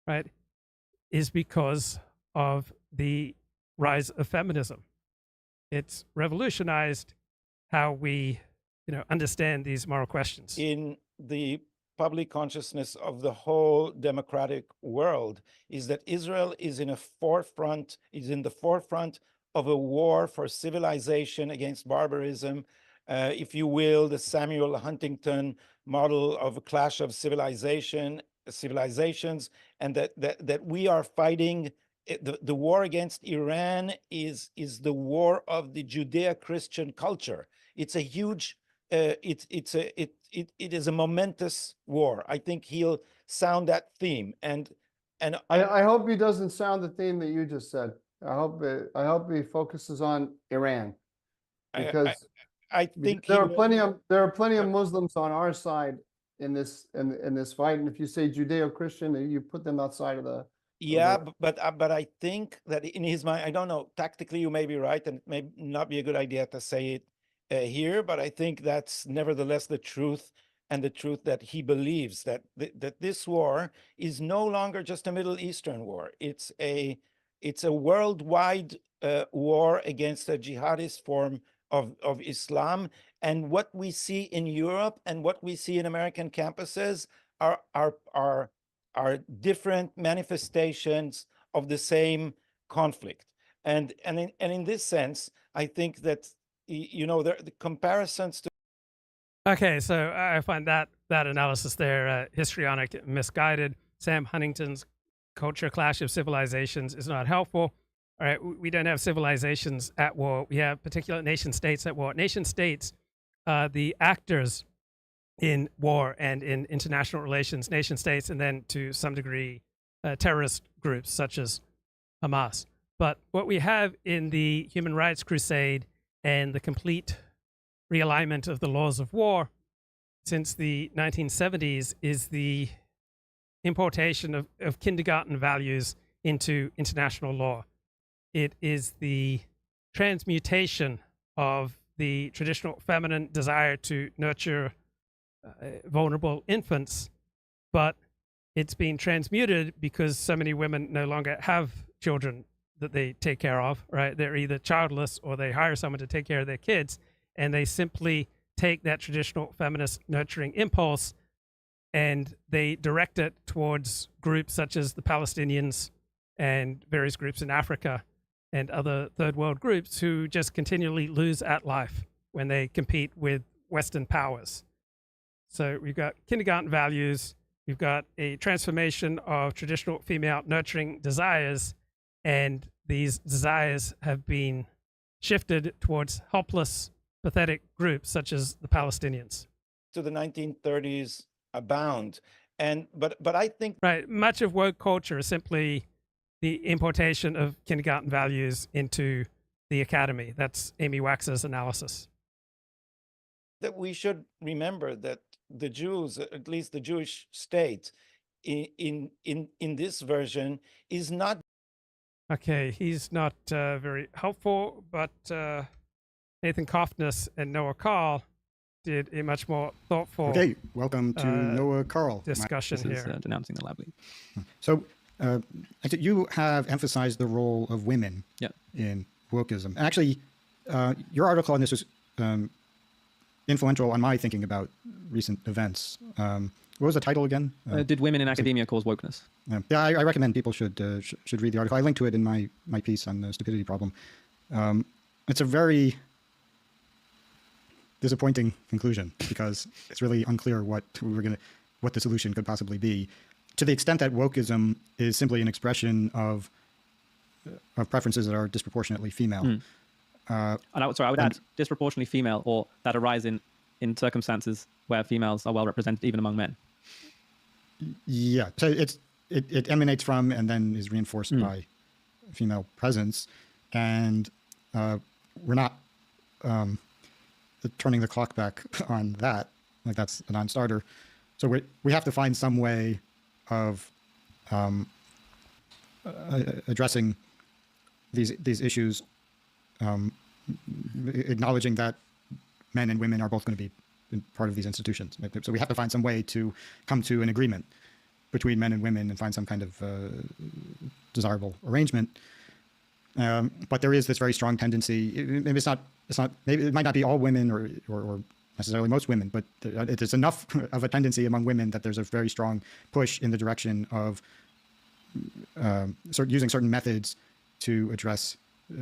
right, is because of the rise of feminism. It's revolutionized how we, understand these moral questions. In the public consciousness of the whole democratic world is that Israel is in the forefront of a war for civilization against barbarism. If you will, the Samuel Huntington model of a clash of civilization civilizations, and that we are fighting. The war against Iran is the war of the Judeo-Christian culture. It's a huge, it is a momentous war. I think he'll sound that theme, and I hope he doesn't sound the theme that you just said. I hope he focuses on Iran, because I think there are plenty of Muslims on our side in this fight, and if you say Judeo-Christian, you put them outside of the. Yeah, but I think that in his mind, I don't know, tactically you may be right, and it may not be a good idea to say it here, but I think that's nevertheless the truth, and the truth that he believes that that this war is no longer just a Middle Eastern war. It's a worldwide war against a jihadist form of Islam, and what we see in Europe and what we see in American campuses are different manifestations of the same conflict. And in this sense, I think that, you know, the comparisons to. Okay, so I find that analysis there histrionic, misguided. Sam Huntington's culture clash of civilizations is not helpful. All right, we don't have civilizations at war. We have particular nation states at war. Nation states, the actors in war and in international relations, nation states, and then to some degree terrorist groups such as Hamas. But what we have in the human rights crusade and the complete realignment of the laws of war since the 1970s is the importation of kindergarten values into international law. It is the transmutation of the traditional feminine desire to nurture vulnerable infants, but it's been transmuted because so many women no longer have children that they take care of, right? They're either childless or they hire someone to take care of their kids, and they simply take that traditional feminist nurturing impulse and they direct it towards groups such as the Palestinians and various groups in Africa and other third world groups who just continually lose at life when they compete with Western powers. So we've got kindergarten values, we've got a transformation of traditional female nurturing desires, and these desires have been shifted towards helpless, pathetic groups such as the Palestinians. To the 1930s abound. And but I think right, much of woke culture is simply the importation of kindergarten values into the academy. That's Amy Wax's analysis. That we should remember that the Jews, at least the Jewish state, in this version is not. Okay, he's not very helpful, but Nathan Cofnas and Noah Khaw did a much more thoughtful. Okay, welcome to Noah Khaw discussion this here. Is, denouncing the lab leak. So, you have emphasized the role of women in wokeism. Actually, your article on this was influential on my thinking about recent events. What was the title again? Did women in academia cause wokeness? Yeah, I recommend people should read the article. I linked to it in my piece on the stupidity problem. It's a very disappointing conclusion because it's really unclear what the solution could possibly be. To the extent that wokeism is simply an expression of preferences that are disproportionately female. I would add disproportionately female, or that arise in circumstances where females are well represented even among men. Yeah, so it emanates from and then is reinforced by female presence, and we're not turning the clock back on that. Like, that's a non-starter. So we have to find some way of addressing these issues, acknowledging that men and women are both going to be part of these institutions. So we have to find some way to come to an agreement between men and women and find some kind of desirable arrangement. But there is this very strong tendency. Maybe it might not be all women or necessarily most women, but it is enough of a tendency among women that there's a very strong push in the direction of using certain methods to address,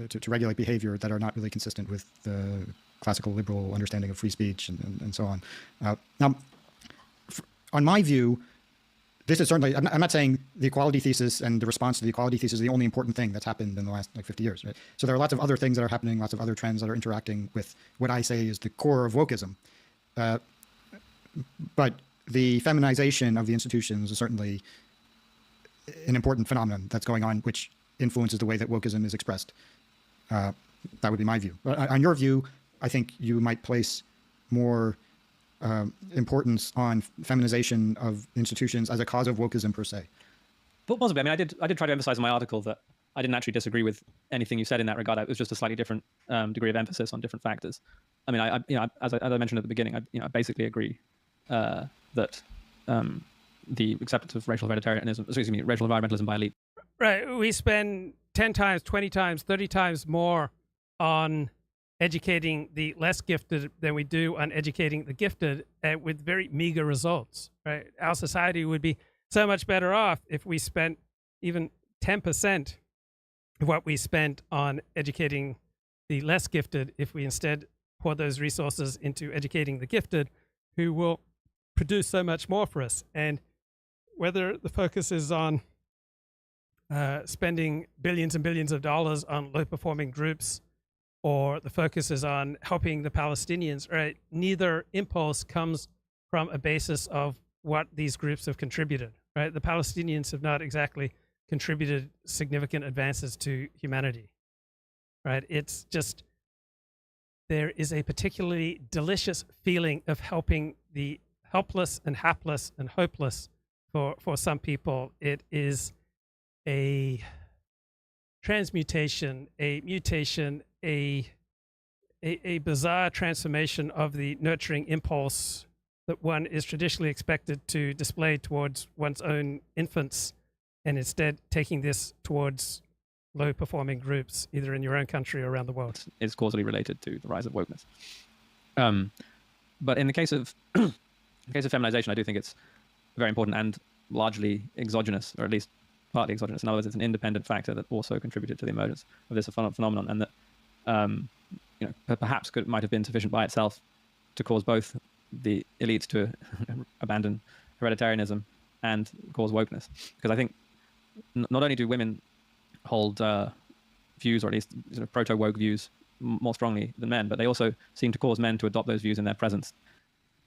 to regulate behavior that are not really consistent with the classical liberal understanding of free speech and so on. Now, on my view, this is certainly, I'm not saying the equality thesis and the response to the equality thesis is the only important thing that's happened in the last 50 years, right? So there are lots of other things that are happening, lots of other trends that are interacting with what I say is the core of wokeism. But the feminization of the institutions is certainly an important phenomenon that's going on, which influences the way that wokeism is expressed. That would be my view. On your view, I think you might place more importance on feminization of institutions as a cause of wokeism per se. But possibly. I mean, I did try to emphasize in my article that I didn't actually disagree with anything you said in that regard. It was just a slightly different degree of emphasis on different factors. I mean, as I mentioned at the beginning, I basically agree that the acceptance of racial environmentalism by elite. Right. We spend 10 times, 20 times, 30 times more on educating the less gifted than we do on educating the gifted, with very meager results. Right. Our society would be so much better off if we spent even 10% of what we spent on educating the less gifted, if we instead pour those resources into educating the gifted, who will produce so much more for us. And whether the focus is on spending billions and billions of dollars on low-performing groups, or the focus is on helping the Palestinians, right? Neither impulse comes from a basis of what these groups have contributed, right? The Palestinians have not exactly contributed significant advances to humanity, right? It's just, there is a particularly delicious feeling of helping the helpless and hapless and hopeless for some people. It is a transmutation, a mutation, a bizarre transformation of the nurturing impulse that one is traditionally expected to display towards one's own infants, and instead taking this towards low-performing groups, either in your own country or around the world. Is causally related to the rise of wokeness. But in the case of feminization, I do think it's very important and largely exogenous, or at least partly exogenous. In other words, it's an independent factor that also contributed to the emergence of this phenomenon, and that perhaps might have been sufficient by itself to cause both the elites to abandon hereditarianism and cause wokeness. Because I think not only do women hold views, or at least sort of proto-woke views, more strongly than men, but they also seem to cause men to adopt those views in their presence,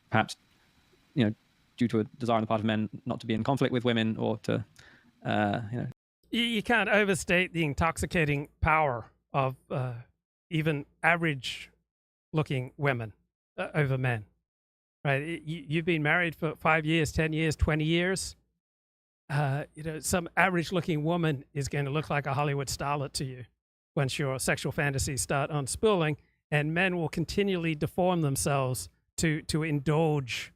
perhaps due to a desire on the part of men not to be in conflict with women, or to You can't overstate the intoxicating power of even average-looking women over men, right? You've been married for 5 years, 10 years, 20 years. Some average-looking woman is going to look like a Hollywood starlet to you once your sexual fantasies start unspooling, and men will continually deform themselves to indulge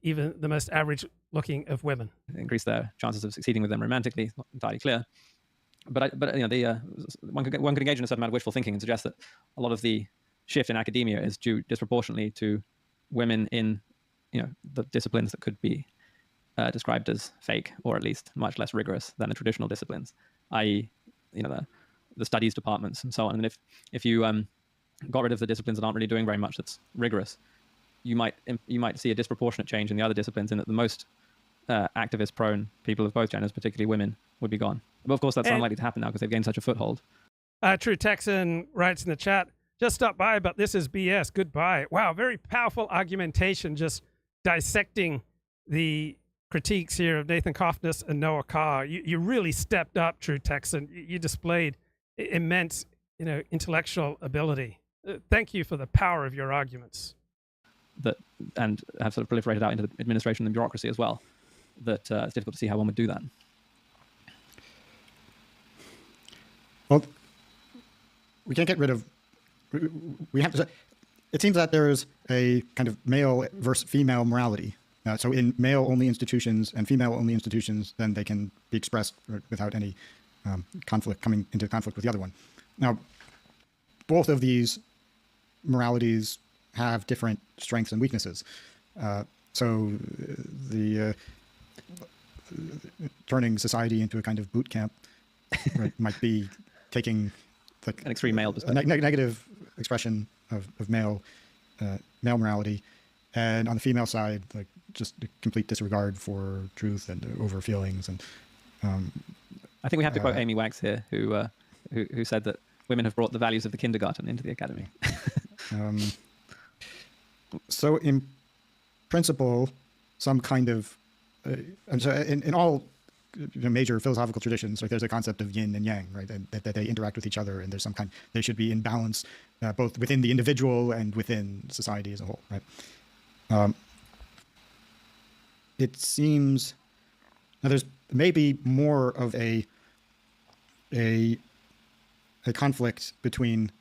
even the most average-looking of women. Increase their chances of succeeding with them romantically. It's not entirely clear, but one could engage in a certain amount of wishful thinking and suggest that a lot of the shift in academia is due disproportionately to women in the disciplines that could be described as fake, or at least much less rigorous than the traditional disciplines, i.e., the studies departments and so on. And if you got rid of the disciplines that aren't really doing very much that's rigorous, you might see a disproportionate change in the other disciplines, in that the most activist-prone people of both genders, particularly women, would be gone. But of course, that's unlikely to happen now because they've gained such a foothold. True Texan writes in the chat, just stop by, but this is BS. Goodbye. Wow, very powerful argumentation, just dissecting the critiques here of Nathan Cofnas and Noah Khaw. You really stepped up, True Texan. You displayed immense, intellectual ability. Thank you for the power of your arguments. And have sort of proliferated out into the administration and bureaucracy as well. That it's difficult to see how one would do that. Well, we can't get rid of. We have to. It seems that there is a kind of male versus female morality. So in male-only institutions and female-only institutions, then they can be expressed without any conflict, coming into conflict with the other one. Now, both of these moralities have different strengths and weaknesses. So the turning society into a kind of boot camp might be taking an extreme male perspective, negative expression of male morality, and on the female side, like just a complete disregard for truth and over feelings. And I think we have to quote Amy Wax here, who said that women have brought the values of the kindergarten into the academy. So in principle, some kind of, and so in all major philosophical traditions, like there's a concept of yin and yang, right? And that they interact with each other, and there's some kind, they should be in balance, both within the individual and within society as a whole, right? It seems now there's maybe more of a conflict between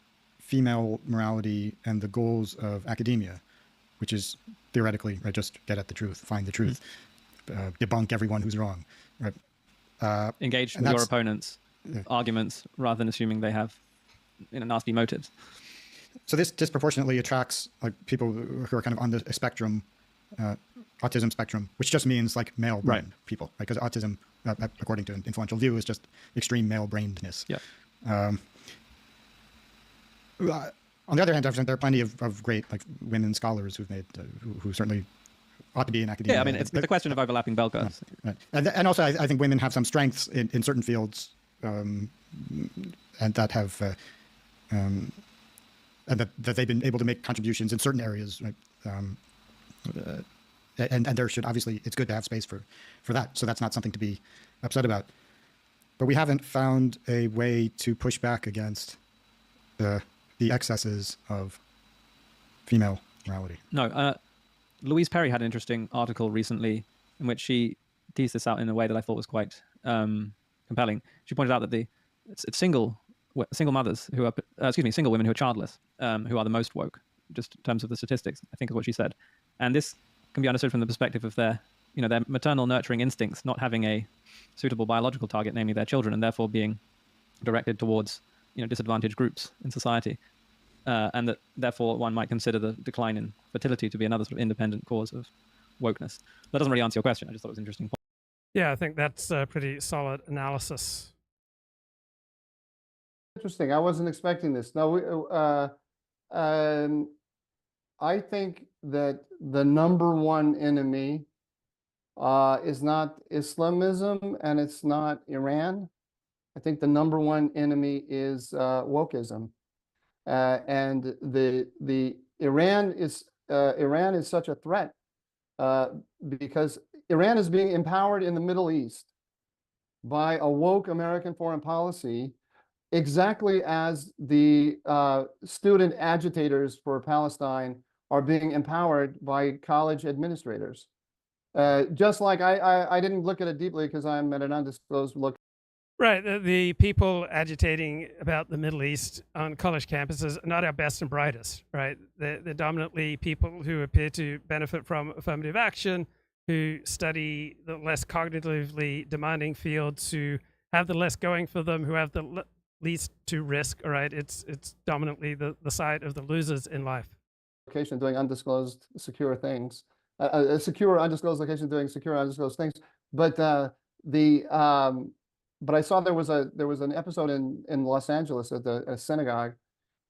female morality and the goals of academia, which is theoretically, right, just get at the truth, find the truth, debunk everyone who's wrong, right? Engage with your opponent's arguments rather than assuming they have nasty motives. So this disproportionately attracts like people who are kind of on the spectrum, autism spectrum, which just means like male brain people, right? Because autism, according to an influential view, is just extreme male brainedness. Yeah. On the other hand, there are plenty of great like women scholars who've made who certainly ought to be in academia. Yeah, I mean, it's a question of overlapping bell curves. Right. And also, I think women have some strengths in certain fields, and that have and that they've been able to make contributions in certain areas, right? And there should obviously, it's good to have space for that. So that's not something to be upset about. But we haven't found a way to push back against the excesses of female morality. No, Louise Perry had an interesting article recently in which she teased this out in a way that I thought was quite compelling. She pointed out that it's single mothers who are, single women who are childless, who are the most woke, just in terms of the statistics, I think is what she said. And this can be understood from the perspective of their maternal nurturing instincts not having a suitable biological target, namely their children, and therefore being directed towards disadvantaged groups in society, and that therefore one might consider the decline in fertility to be another sort of independent cause of wokeness. That doesn't really answer your question. I just thought it was an interesting point. Yeah, I think that's a pretty solid analysis. Interesting. I wasn't expecting this. No, I think that the number one enemy is not Islamism and it's not Iran. I think the number one enemy is wokeism, and the Iran is such a threat because Iran is being empowered in the Middle East by a woke American foreign policy, exactly as the student agitators for Palestine are being empowered by college administrators. Just like I didn't look at it deeply because I'm at an undisclosed location. Right. The people agitating about the Middle East on college campuses are not our best and brightest, right? They're dominantly people who appear to benefit from affirmative action, who study the less cognitively demanding fields, who have the less going for them, who have the least to risk, all right? It's dominantly the side of the losers in life. Location doing undisclosed secure things, a secure undisclosed location doing secure undisclosed things. But but I saw there was an episode in Los Angeles at a synagogue,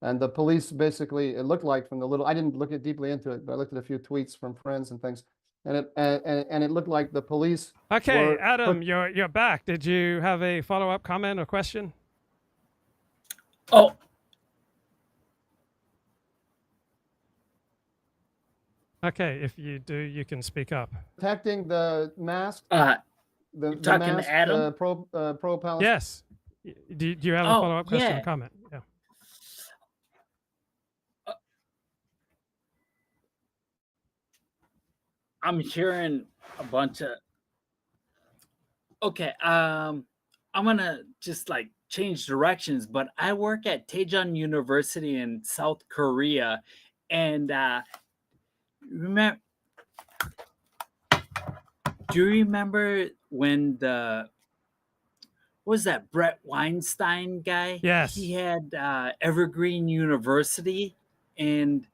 and the police basically, it looked like from the little, I didn't look deeply into it, but I looked at a few tweets from friends and things, and it looked like the police. Okay, Adam, you're back. Did you have a follow-up comment or question? Oh. Okay, if you do, you can speak up. Protecting the mask. The talking mask, Adam? pro-Palestine. Yes. Do you have a follow-up question or comment? Yeah. I'm hearing a bunch of. Okay, I'm gonna just like change directions, but I work at Daejeon University in South Korea, and remember. Do you remember when what was that Brett Weinstein guy? Yes. He had Evergreen University, and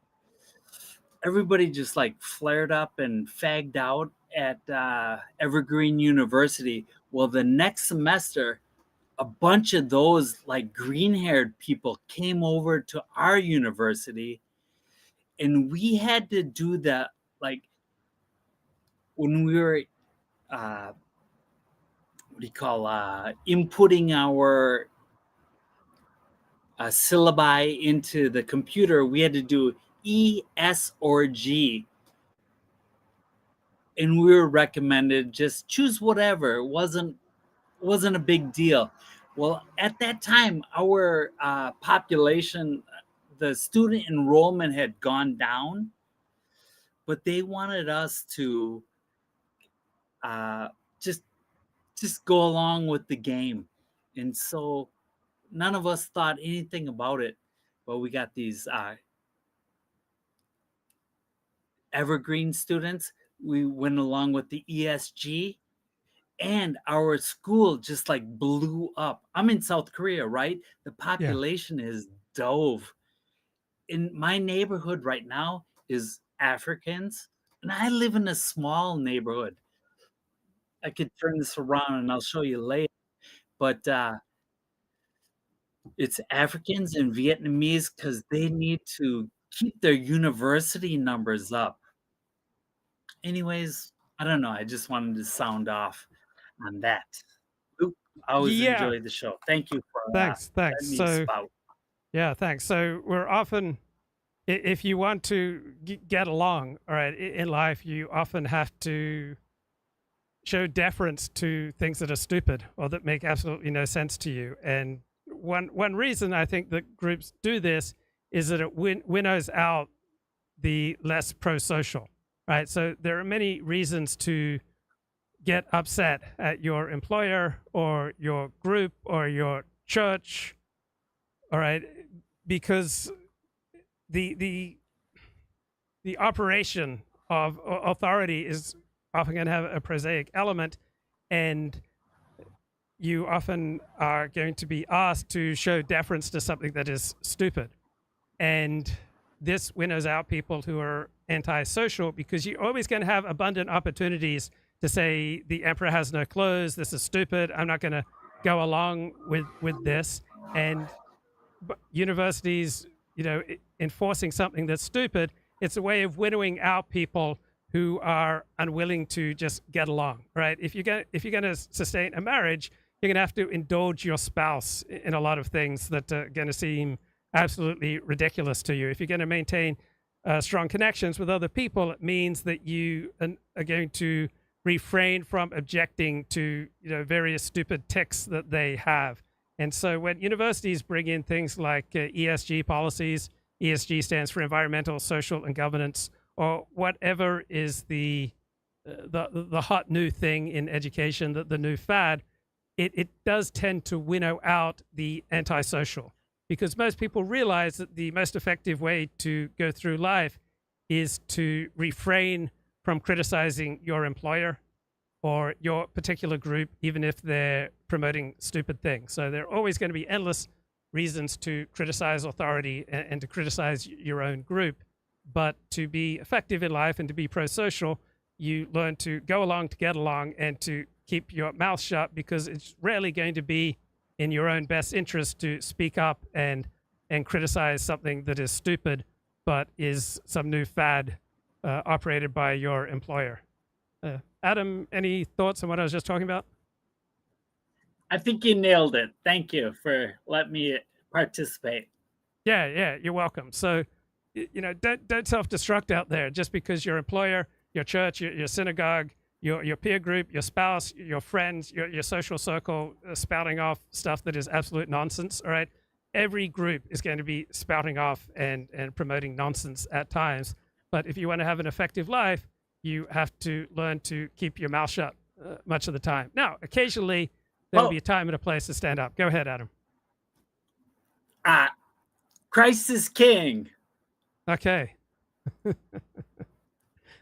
everybody just like flared up and fagged out at Evergreen University. Well, the next semester, a bunch of those like green-haired people came over to our university, and we had to do the like when we were what do you call inputting our syllabi into the computer, we had to do E, S, or G. And we were recommended just choose whatever. It wasn't a big deal. Well, at that time, our population, the student enrollment had gone down, but they wanted us to just go along with the game. And so none of us thought anything about it, but we got these evergreen students. We went along with the ESG, and our school just like blew up. I'm in South Korea, right? The population is dove. In my neighborhood right now is Africans, and I live in a small neighborhood. I could turn this around and I'll show you later. But it's Africans and Vietnamese because they need to keep their university numbers up. Anyways, I don't know. I just wanted to sound off on that. Oop, I always enjoy the show. Thank you for Thanks. letting me So, spout. yeah, thanks. So we're often, if you want to get along, all right, in life, you often have to show deference to things that are stupid or that make absolutely no sense to you. And one reason I think that groups do this is that it winnows out the less pro-social, right? So there are many reasons to get upset at your employer or your group or your church, all right, because the operation of authority is often going to have a prosaic element, and you often are going to be asked to show deference to something that is stupid. And this winnows out people who are antisocial, because you're always going to have abundant opportunities to say the emperor has no clothes, this is stupid, I'm not going to go along with this. And universities, enforcing something that's stupid, it's a way of winnowing out people who are unwilling to just get along, right? If you're going to sustain a marriage, you're going to have to indulge your spouse in a lot of things that are going to seem absolutely ridiculous to you. If you're going to maintain strong connections with other people, it means that you are going to refrain from objecting to various stupid tics that they have. And so when universities bring in things like ESG policies, ESG stands for environmental, social, and governance, or whatever is the hot new thing in education, the new fad, it does tend to winnow out the antisocial, because most people realize that the most effective way to go through life is to refrain from criticizing your employer or your particular group, even if they're promoting stupid things. So there are always going to be endless reasons to criticize authority and to criticize your own group. But to be effective in life and to be pro-social, you learn to go along to get along and to keep your mouth shut, because it's rarely going to be in your own best interest to speak up and criticize something that is stupid but is some new fad operated by your employer. Adam, any thoughts on what I was just talking about? I think you nailed it. Thank you for letting me participate. Yeah, you're welcome. So, don't self-destruct out there just because your employer, your church, your synagogue, your peer group, your spouse, your friends, your social circle spouting off stuff that is absolute nonsense. All right, every group is going to be spouting off and promoting nonsense at times. But if you want to have an effective life, you have to learn to keep your mouth shut much of the time. Now, occasionally there will be a time and a place to stand up. Go ahead, Adam. Christ is king. Okay.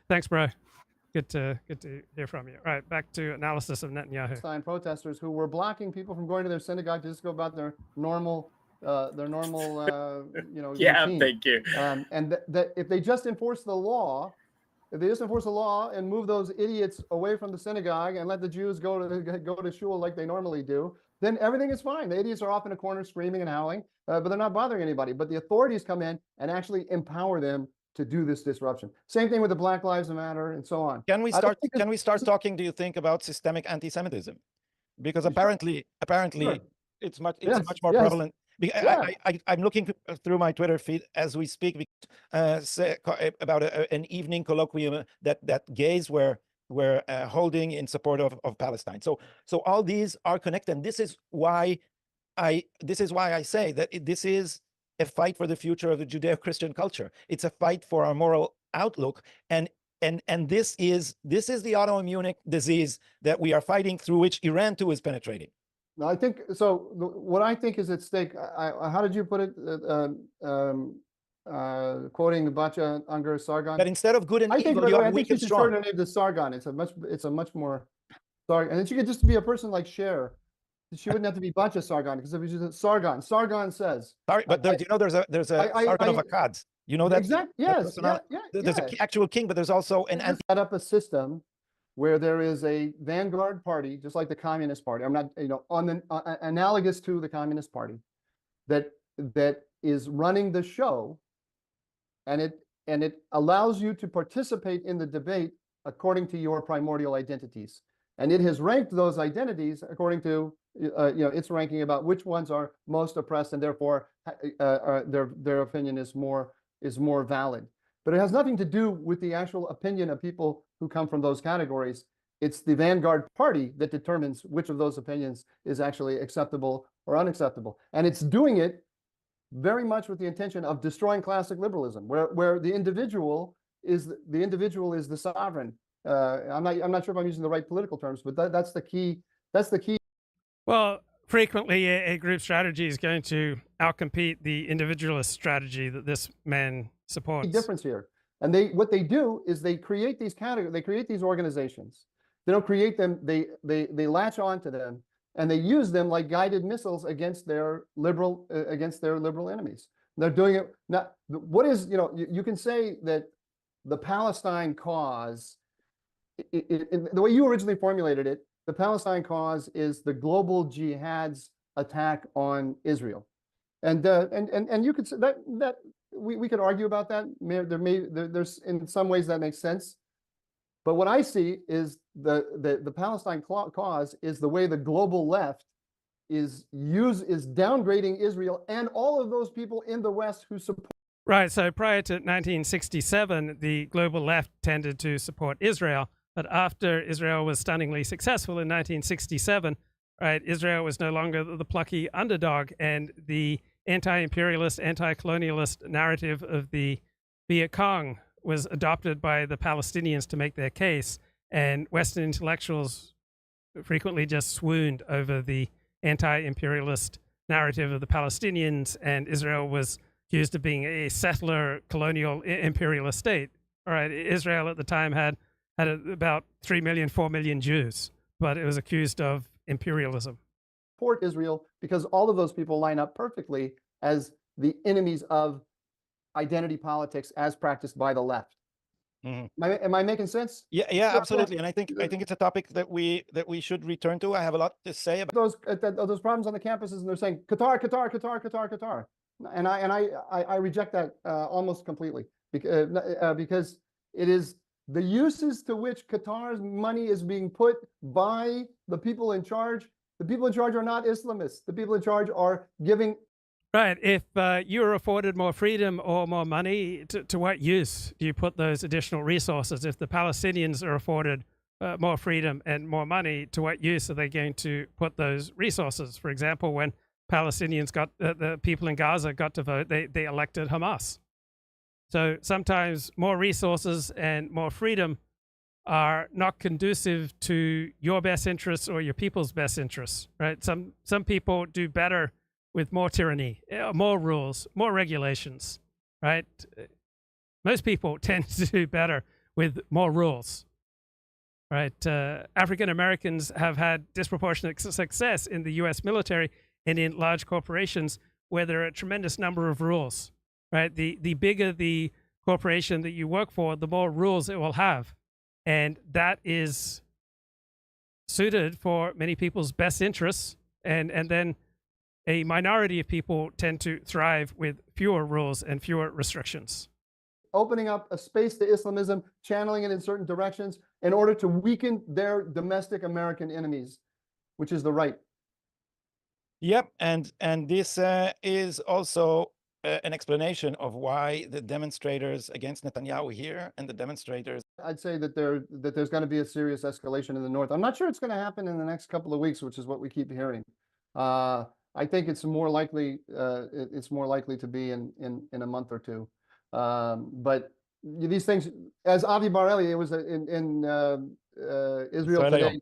Thanks, bro. Good to hear from you. All right, back to analysis of Netanyahu. Protesters who were blocking people from going to their synagogue to just go about their normal Yeah, routine. thank you. And that if they just enforce the law, and move those idiots away from the synagogue and let the Jews go to shul like they normally do, then everything is fine. The idiots are off in a corner screaming and howling, but they're not bothering anybody. But the authorities come in and actually empower them to do this disruption. Same thing with the Black Lives Matter and so on. Can we I don't start? think Can we start talking? Do you think about systemic anti-Semitism? Because apparently, it's much more prevalent. I'm looking through my Twitter feed as we speak about an evening colloquium that gays were holding in support of Palestine. So all these are connected. And this is why I say that this is a fight for the future of the Judeo-Christian culture. It's a fight for our moral outlook, and this is the autoimmune disease that we are fighting, through which Iran too is penetrating. I think so. What I think is at stake. How did you put it? Quoting Bacha Unger Sargon. But instead of good and evil, you have weak and strong. I think you should the Sargon. It's a much more Sargon. And then she could just be a person like Cher. She wouldn't have to be Bacha Sargon, because if it's just Sargon. Sargon says. Sorry, but you know there's a Sargon of Akkad. You know that? Exactly. Yes. There's an actual king, but there's also an set up a system where there is a vanguard party, just like the Communist Party. I'm not, analogous to the Communist Party, that is running the show, and it allows you to participate in the debate according to your primordial identities, and it has ranked those identities according to its ranking about which ones are most oppressed, and therefore their opinion is more valid. But it has nothing to do with the actual opinion of people who come from those categories. It's the vanguard party that determines which of those opinions is actually acceptable or unacceptable. And it's doing it very much with the intention of destroying classic liberalism, where the individual is the sovereign. I'm not sure if I'm using the right political terms, but that's the key. That's the key. Well, frequently a group strategy is going to outcompete the individualist strategy that this man supports. The difference here, and what they do is they create these categories, they create these organizations. They don't create them; they latch onto them, and they use them like guided missiles against their liberal enemies. They're doing it now. What is you can say that the Palestine cause, the way you originally formulated it, the Palestine cause is the global jihad's attack on Israel, and you could say that we could argue about that. There's in some ways that makes sense, but what I see is the Palestine cause is the way the global left is downgrading Israel and all of those people in the West who support. Right. So prior to 1967, the global left tended to support Israel. But after Israel was stunningly successful in 1967, right, Israel was no longer the plucky underdog, and the anti-imperialist, anti-colonialist narrative of the Viet Cong was adopted by the Palestinians to make their case, and Western intellectuals frequently just swooned over the anti-imperialist narrative of the Palestinians, and Israel was accused of being a settler, colonial, imperialist state. All right, Israel at the time had about 3 million, 4 million Jews, but it was accused of imperialism. Support Israel because all of those people line up perfectly as the enemies of identity politics as practiced by the left. Mm-hmm. Am I making sense? Yeah, absolutely. And I think it's a topic that we should return to. I have a lot to say about those problems on the campuses, and they're saying Qatar, and I reject that almost completely because it is the uses to which Qatar's money is being put by the people in charge. The people in charge are not Islamists. The people in charge are giving. Right. If you are afforded more freedom or more money, to what use do you put those additional resources? If the Palestinians are afforded more freedom and more money, to what use are they going to put those resources? For example, when Palestinians the people in Gaza got to vote, they elected Hamas. So sometimes more resources and more freedom are not conducive to your best interests or your people's best interests, right? Some people do better with more tyranny, more rules, more regulations, right? Most people tend to do better with more rules, right? African Americans have had disproportionate success in the U.S. military and in large corporations where there are a tremendous number of rules, right? The bigger the corporation that you work for, the more rules it will have. And that is suited for many people's best interests. And then a minority of people tend to thrive with fewer rules and fewer restrictions. opening up a space to Islamism, channeling it in certain directions in order to weaken their domestic American enemies, which is the right. Yep, and this is also an explanation of why the demonstrators against Netanyahu here and the demonstrators. I'd say that there's going to be a serious escalation in the north. I'm not sure it's going to happen in the next couple of weeks, which is what we keep hearing. I think it's more likely to be in a month or two. But these things, as Avi Bar-Eli, it was in Israel Today,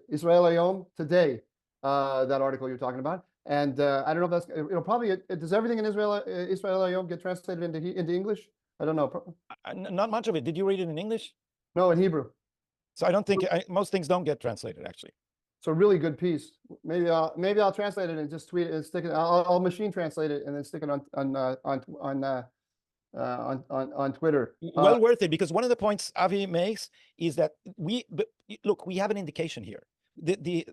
Israel Hayom today. That article you're talking about, and I don't know if that's it'll probably does everything in Israel Hayom get translated into English? I don't know. Not much of it. Did you read it in English? No, in Hebrew. So I don't think most things don't get translated actually. It's a really good piece. Maybe I'll translate it and just tweet it and stick it. I'll machine translate it and then stick it on Twitter. Well worth it, because one of the points Avi makes is that we have an indication here. The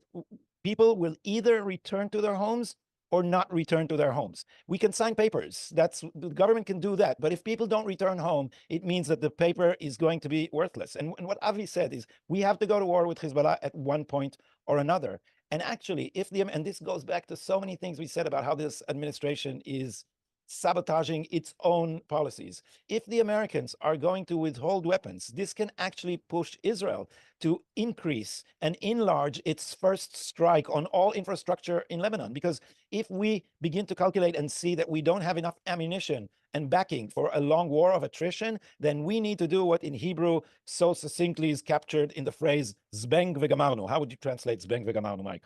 people will either return to their homes or not return to their homes. We can sign papers. The government can do that. But if people don't return home, it means that the paper is going to be worthless. And what Avi said is we have to go to war with Hezbollah at one point or another. And actually, and this goes back to so many things we said about how this administration is sabotaging its own policies. If the Americans are going to withhold weapons, this can actually push Israel to increase and enlarge its first strike on all infrastructure in Lebanon. Because if we begin to calculate and see that we don't have enough ammunition and backing for a long war of attrition, then we need to do what in Hebrew so succinctly is captured in the phrase "zbeng v'gamarnu." How would you translate "zbeng v'gamarnu," Mike?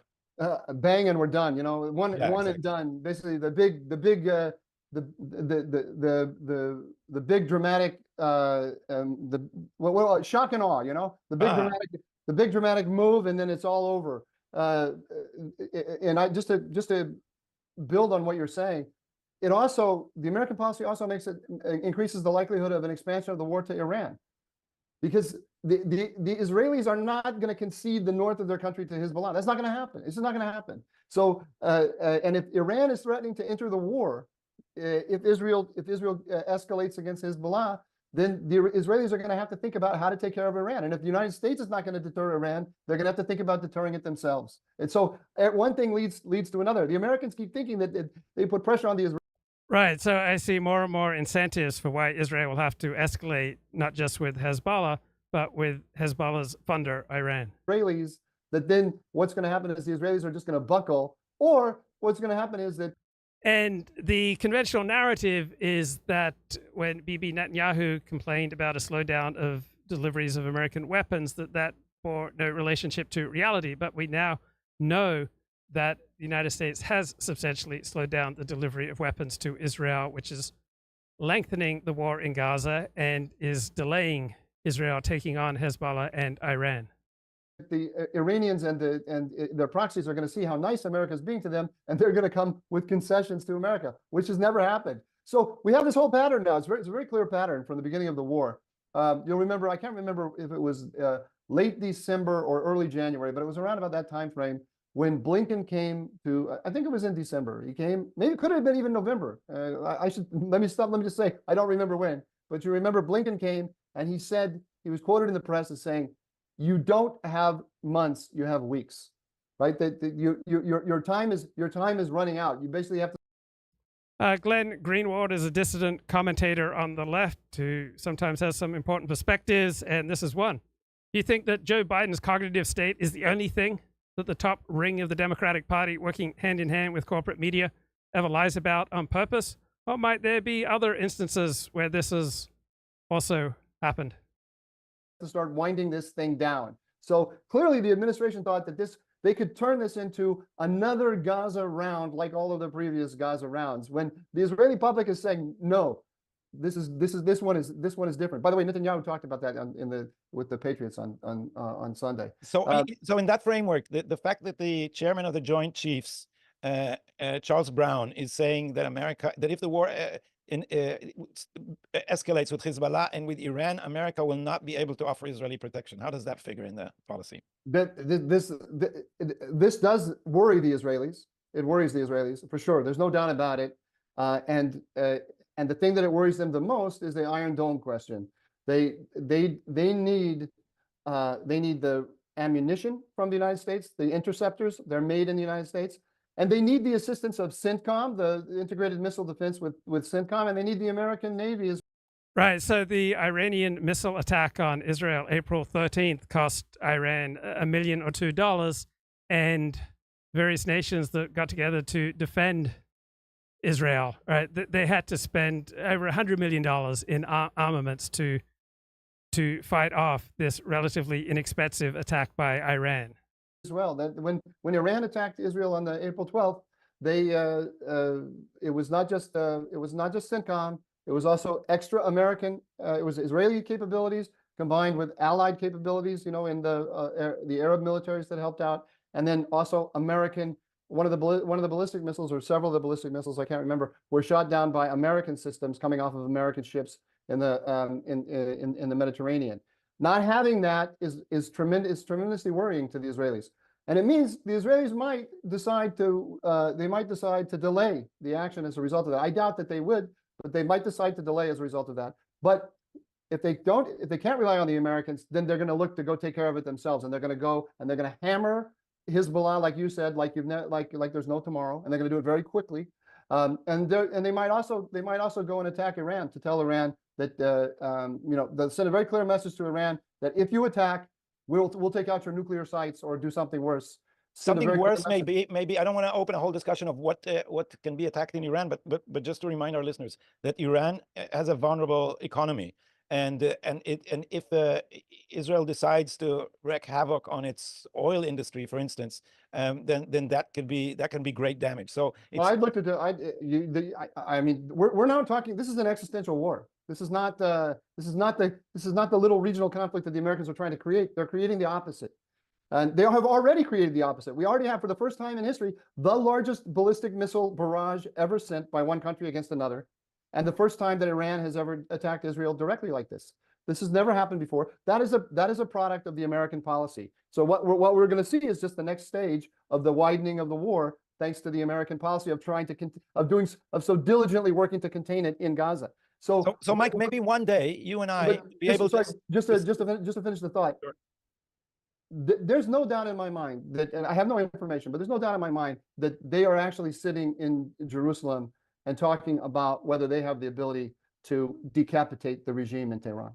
Bang and we're done. You know, one exactly. and done. Basically, the big big dramatic shock and awe, you know, the big dramatic move, and then it's all over. And I just to build on what you're saying, it also, the American policy also increases the likelihood of an expansion of the war to Iran, because the Israelis are not going to concede the north of their country to Hezbollah. That's not going to happen. It's just not going to happen. So and if Iran is threatening to enter the war, if Israel escalates against Hezbollah, then the Israelis are going to have to think about how to take care of Iran. And if the United States is not going to deter Iran, they're going to have to think about deterring it themselves. And so one thing leads to another. The Americans keep thinking that they put pressure on the Israelis. Right. So I see more and more incentives for why Israel will have to escalate, not just with Hezbollah, but with Hezbollah's funder, Iran. Israelis, that then what's going to happen is the Israelis are just going to buckle, or what's going to happen is that. And the conventional narrative is that when Bibi Netanyahu complained about a slowdown of deliveries of American weapons, that bore no relationship to reality. But we now know that the United States has substantially slowed down the delivery of weapons to Israel, which is lengthening the war in Gaza and is delaying Israel taking on Hezbollah and Iran. The Iranians and their proxies are going to see how nice America is being to them, and they're going to come with concessions to America, which has never happened. So we have this whole pattern now. It's a very clear pattern from the beginning of the war. You'll remember, I can't remember if it was late December or early January, but it was around about that time frame when Blinken came to, I think it was in December. He came, maybe it could have been even November. Let me just say, I don't remember when, but you remember Blinken came and he said, he was quoted in the press as saying, "You don't have months, you have weeks," right? That your time is running out. You basically have to. Glenn Greenwald is a dissident commentator on the left who sometimes has some important perspectives, and this is one. Do you think that Joe Biden's cognitive state is the only thing that the top ring of the Democratic Party, working hand in hand with corporate media, ever lies about on purpose? Or might there be other instances where this has also happened? To start winding this thing down. So clearly the administration thought that they could turn this into another Gaza round like all of the previous Gaza rounds, when the Israeli public is saying, no, this one is different. By the way, Netanyahu talked about that with the Patriots on Sunday. So in that framework, the fact that the chairman of the Joint Chiefs, Charles Brown, is saying that if the war escalates with Hezbollah and with Iran, America will not be able to offer Israeli protection. How does that figure in the policy? This does worry the Israelis. It worries the Israelis for sure. There's no doubt about it. And And the thing that it worries them the most is the Iron Dome question. They need the ammunition from the United States, the interceptors, they're made in the United States, and they need the assistance of CENTCOM, the integrated missile defense with CENTCOM, and they need the American Navy as Right. So the Iranian missile attack on Israel, April 13th, cost Iran $1 million or $2 million, and various nations that got together to defend Israel, right? They had to spend over $100 million in armaments to fight off this relatively inexpensive attack by Iran. As well, that when Iran attacked Israel on the April 12th, it was not just CENTCOM. It was also extra American. It was Israeli capabilities combined with Allied capabilities, in the Arab militaries that helped out, and then also American. One of the ballistic missiles, or several of the ballistic missiles, I can't remember, were shot down by American systems coming off of American ships in the Mediterranean. Not having that is tremendously worrying to the Israelis, and it means the Israelis might decide to delay the action as a result of that. I doubt that they would, but they might decide to delay as a result of that. But if they can't rely on the Americans, then they're going to look to go take care of it themselves, and they're going to go and they're going to hammer Hezbollah, like you said, like there's no tomorrow, and they're going to do it very quickly. And they might also go and attack Iran to tell Iran that they'll send a very clear message to Iran that if you attack, we'll take out your nuclear sites or do something worse. Something worse, maybe I don't want to open a whole discussion of what can be attacked in Iran, but just to remind our listeners that Iran has a vulnerable economy, and if Israel decides to wreak havoc on its oil industry, for instance, then that can be great damage. So I'd look at I mean, we're now talking. This is an existential war. This is not the little regional conflict that the Americans are trying to create. They're creating the opposite. And they have already created the opposite. We already have, for the first time in history, the largest ballistic missile barrage ever sent by one country against another. And the first time that Iran has ever attacked Israel directly like this. This has never happened before. That is a product of the American policy. So what we're going to see is just the next stage of the widening of the war, thanks to the American policy of so diligently working to contain it in Gaza. So Mike, maybe one day you and I be able to just to finish the thought. Sure. There's no doubt in my mind that, and I have no information, but there's no doubt in my mind that they are actually sitting in Jerusalem and talking about whether they have the ability to decapitate the regime in Tehran.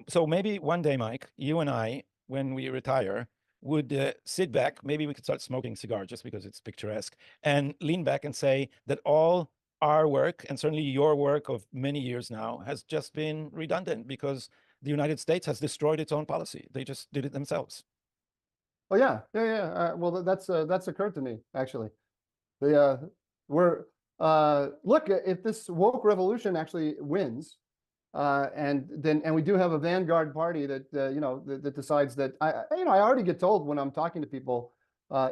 So maybe one day, Mike, you and I, when we retire, would sit back. Maybe we could start smoking cigars just because it's picturesque, and lean back and say that all our work, and certainly your work of many years now, has just been redundant because the United States has destroyed its own policy. They just did it themselves. Oh yeah. Well, that's occurred to me actually. Look, if this woke revolution actually wins, and we do have a vanguard party that that decides that I already get told when I'm talking to people,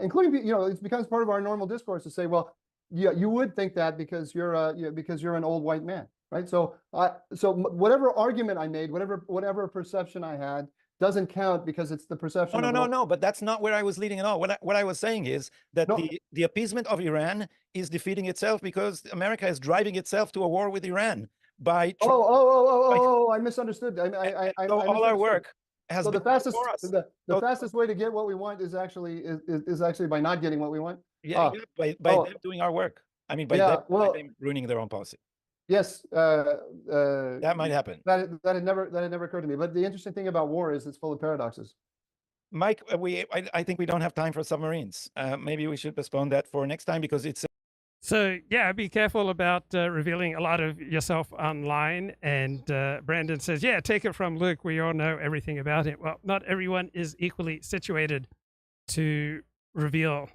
including it becomes part of our normal discourse to say, well, yeah, you would think that because you're an old white man. Right. So whatever argument I made, whatever perception I had doesn't count because it's the perception. No. But that's not where I was leading at all. What I was saying is that the appeasement of Iran is defeating itself because America is driving itself to a war with Iran by. I misunderstood. All our work has been for us. The fastest way to get what we want is actually by not getting what we want. Yeah, by them doing our work. I mean, by them ruining their own policy. Yes, that might happen. That had never occurred to me. But the interesting thing about war is it's full of paradoxes. Mike, I think we don't have time for submarines. Maybe we should postpone that for next time because it's. So yeah, be careful about revealing a lot of yourself online. And Brandon says, yeah, take it from Luke. We all know everything about it. Well, not everyone is equally situated to reveal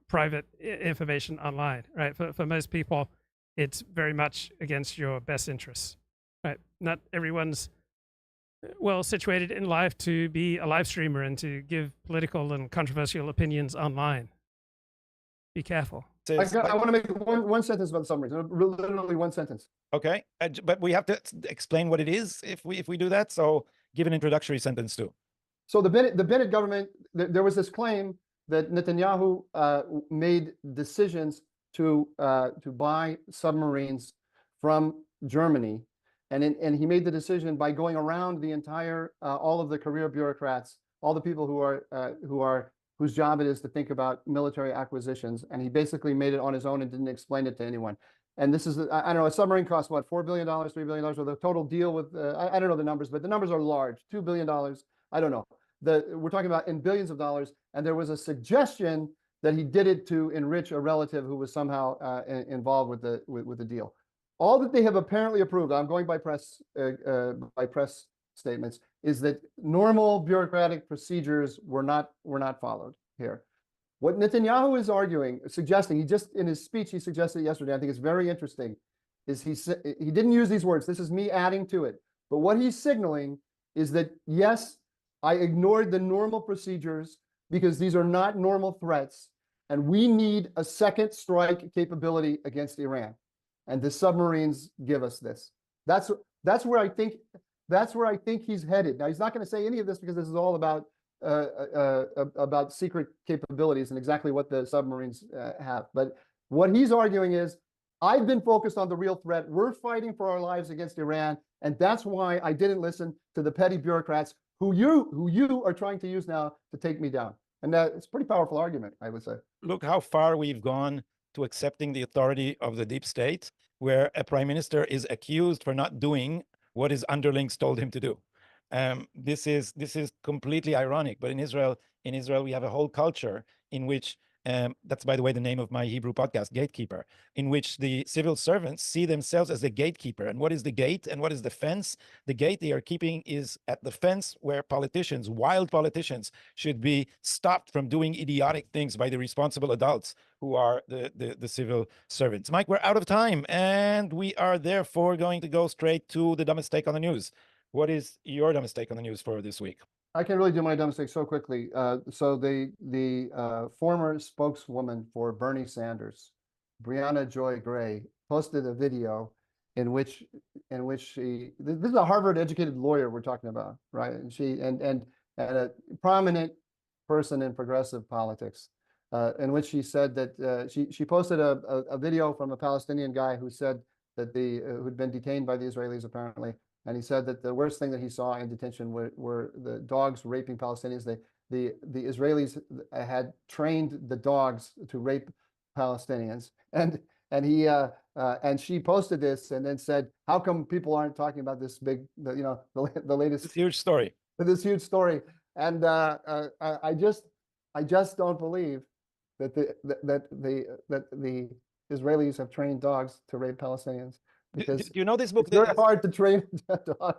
private information online, right? For most people, it's very much against your best interests, right? Not everyone's well situated in life to be a live streamer and to give political and controversial opinions online. Be careful. I want to make one sentence about the submarines, literally one sentence. Okay, but we have to explain what it is if we do that. So give an introductory sentence too. So the Bennett government, there was this claim that Netanyahu made decisions to buy submarines from Germany. And he made the decision by going around the entire, all of the career bureaucrats, all the people whose job it is to think about military acquisitions. And he basically made it on his own and didn't explain it to anyone. And this is, I don't know, a submarine costs what, $4 billion, $3 billion, or the total deal with, I don't know the numbers, but the numbers are large, $2 billion, I don't know. We're talking about in billions of dollars. And there was a suggestion that he did it to enrich a relative who was somehow involved with the deal. All that they have apparently approved, I'm going by press statements, is that normal bureaucratic procedures were not followed here. What Netanyahu is arguing, suggesting, he just in his speech he suggested yesterday, I think it's very interesting, is he didn't use these words. This is me adding to it. But what he's signaling is that yes, I ignored the normal procedures because these are not normal threats, and we need a second strike capability against Iran. And the submarines give us this. That's where I think he's headed. Now he's not going to say any of this because this is all about secret capabilities and exactly what the submarines have. But what he's arguing is, I've been focused on the real threat. We're fighting for our lives against Iran, and that's why I didn't listen to the petty bureaucrats who you are trying to use now to take me down. And it's a pretty powerful argument, I would say. Look how far we've gone to accepting the authority of the deep state, where a prime minister is accused for not doing what his underlings told him to do. This is completely ironic. But in Israel, we have a whole culture in which that's, by the way, the name of my Hebrew podcast, Gatekeeper, in which the civil servants see themselves as the gatekeeper. And what is the gate and what is the fence? The gate they are keeping is at the fence where politicians, wild politicians, should be stopped from doing idiotic things by the responsible adults who are the civil servants. Mike, we're out of time, and we are therefore going to go straight to the dumbest take on the news. What is your dumbest take on the news for this week? I can really do my dumb mistake so quickly. So the former spokeswoman for Bernie Sanders, Brianna Joy Gray, posted a video in which she, this is a Harvard-educated lawyer we're talking about, right? And she and a prominent person in progressive politics, in which she said that she posted a video from a Palestinian guy who said that who'd been detained by the Israelis apparently. And he said that the worst thing that he saw in detention were the dogs raping Palestinians. The Israelis had trained the dogs to rape Palestinians, and she posted this and then said, "How come people aren't talking about this the latest huge story?" This huge story, and I just don't believe that the Israelis have trained dogs to rape Palestinians. Because do you know this book? It's very hard to train a dog.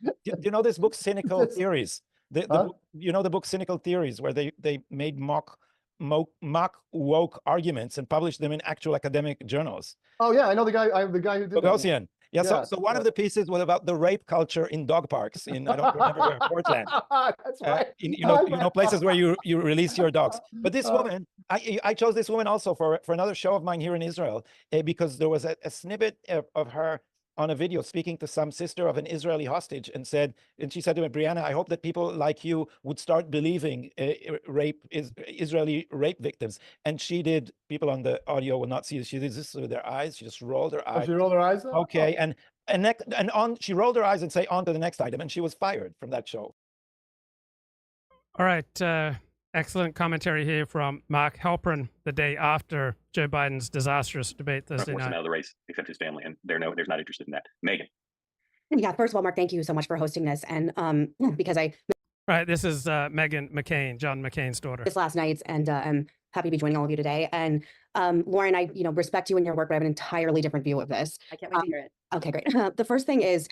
Do you know this book, Cynical Theories? You know the book Cynical Theories, where they made mock woke arguments and published them in actual academic journals. Oh yeah, I know the guy who did Bogosian. that. Yeah, so one of the pieces was about the rape culture in dog parks in, I don't remember where, Portland. That's right. You know places where you release your dogs. But this woman, I chose this woman also for another show of mine here in Israel, because there was a snippet of her on a video speaking to some sister of an Israeli hostage, and she said to me, "Brianna, I hope that people like you would start believing Israeli rape victims." And she did. People on the audio will not see this. She did this with their eyes. She just rolled her eyes. Oh, she rolled her eyes? Okay, and she rolled her eyes and say on to the next item, and she was fired from that show. All right. Excellent commentary here from Mark Halperin the day after Joe Biden's disastrous debate Thursday night. Force him out of the race, except his family, and they're not interested in that. Megan. Yeah, first of all, Mark, thank you so much for hosting this, and because I. Right, this is Megan McCain, John McCain's daughter. This last night, and I'm happy to be joining all of you today. And Lauren, I respect you and your work, but I have an entirely different view of this. I can't wait to hear it. Okay, great. The first thing is,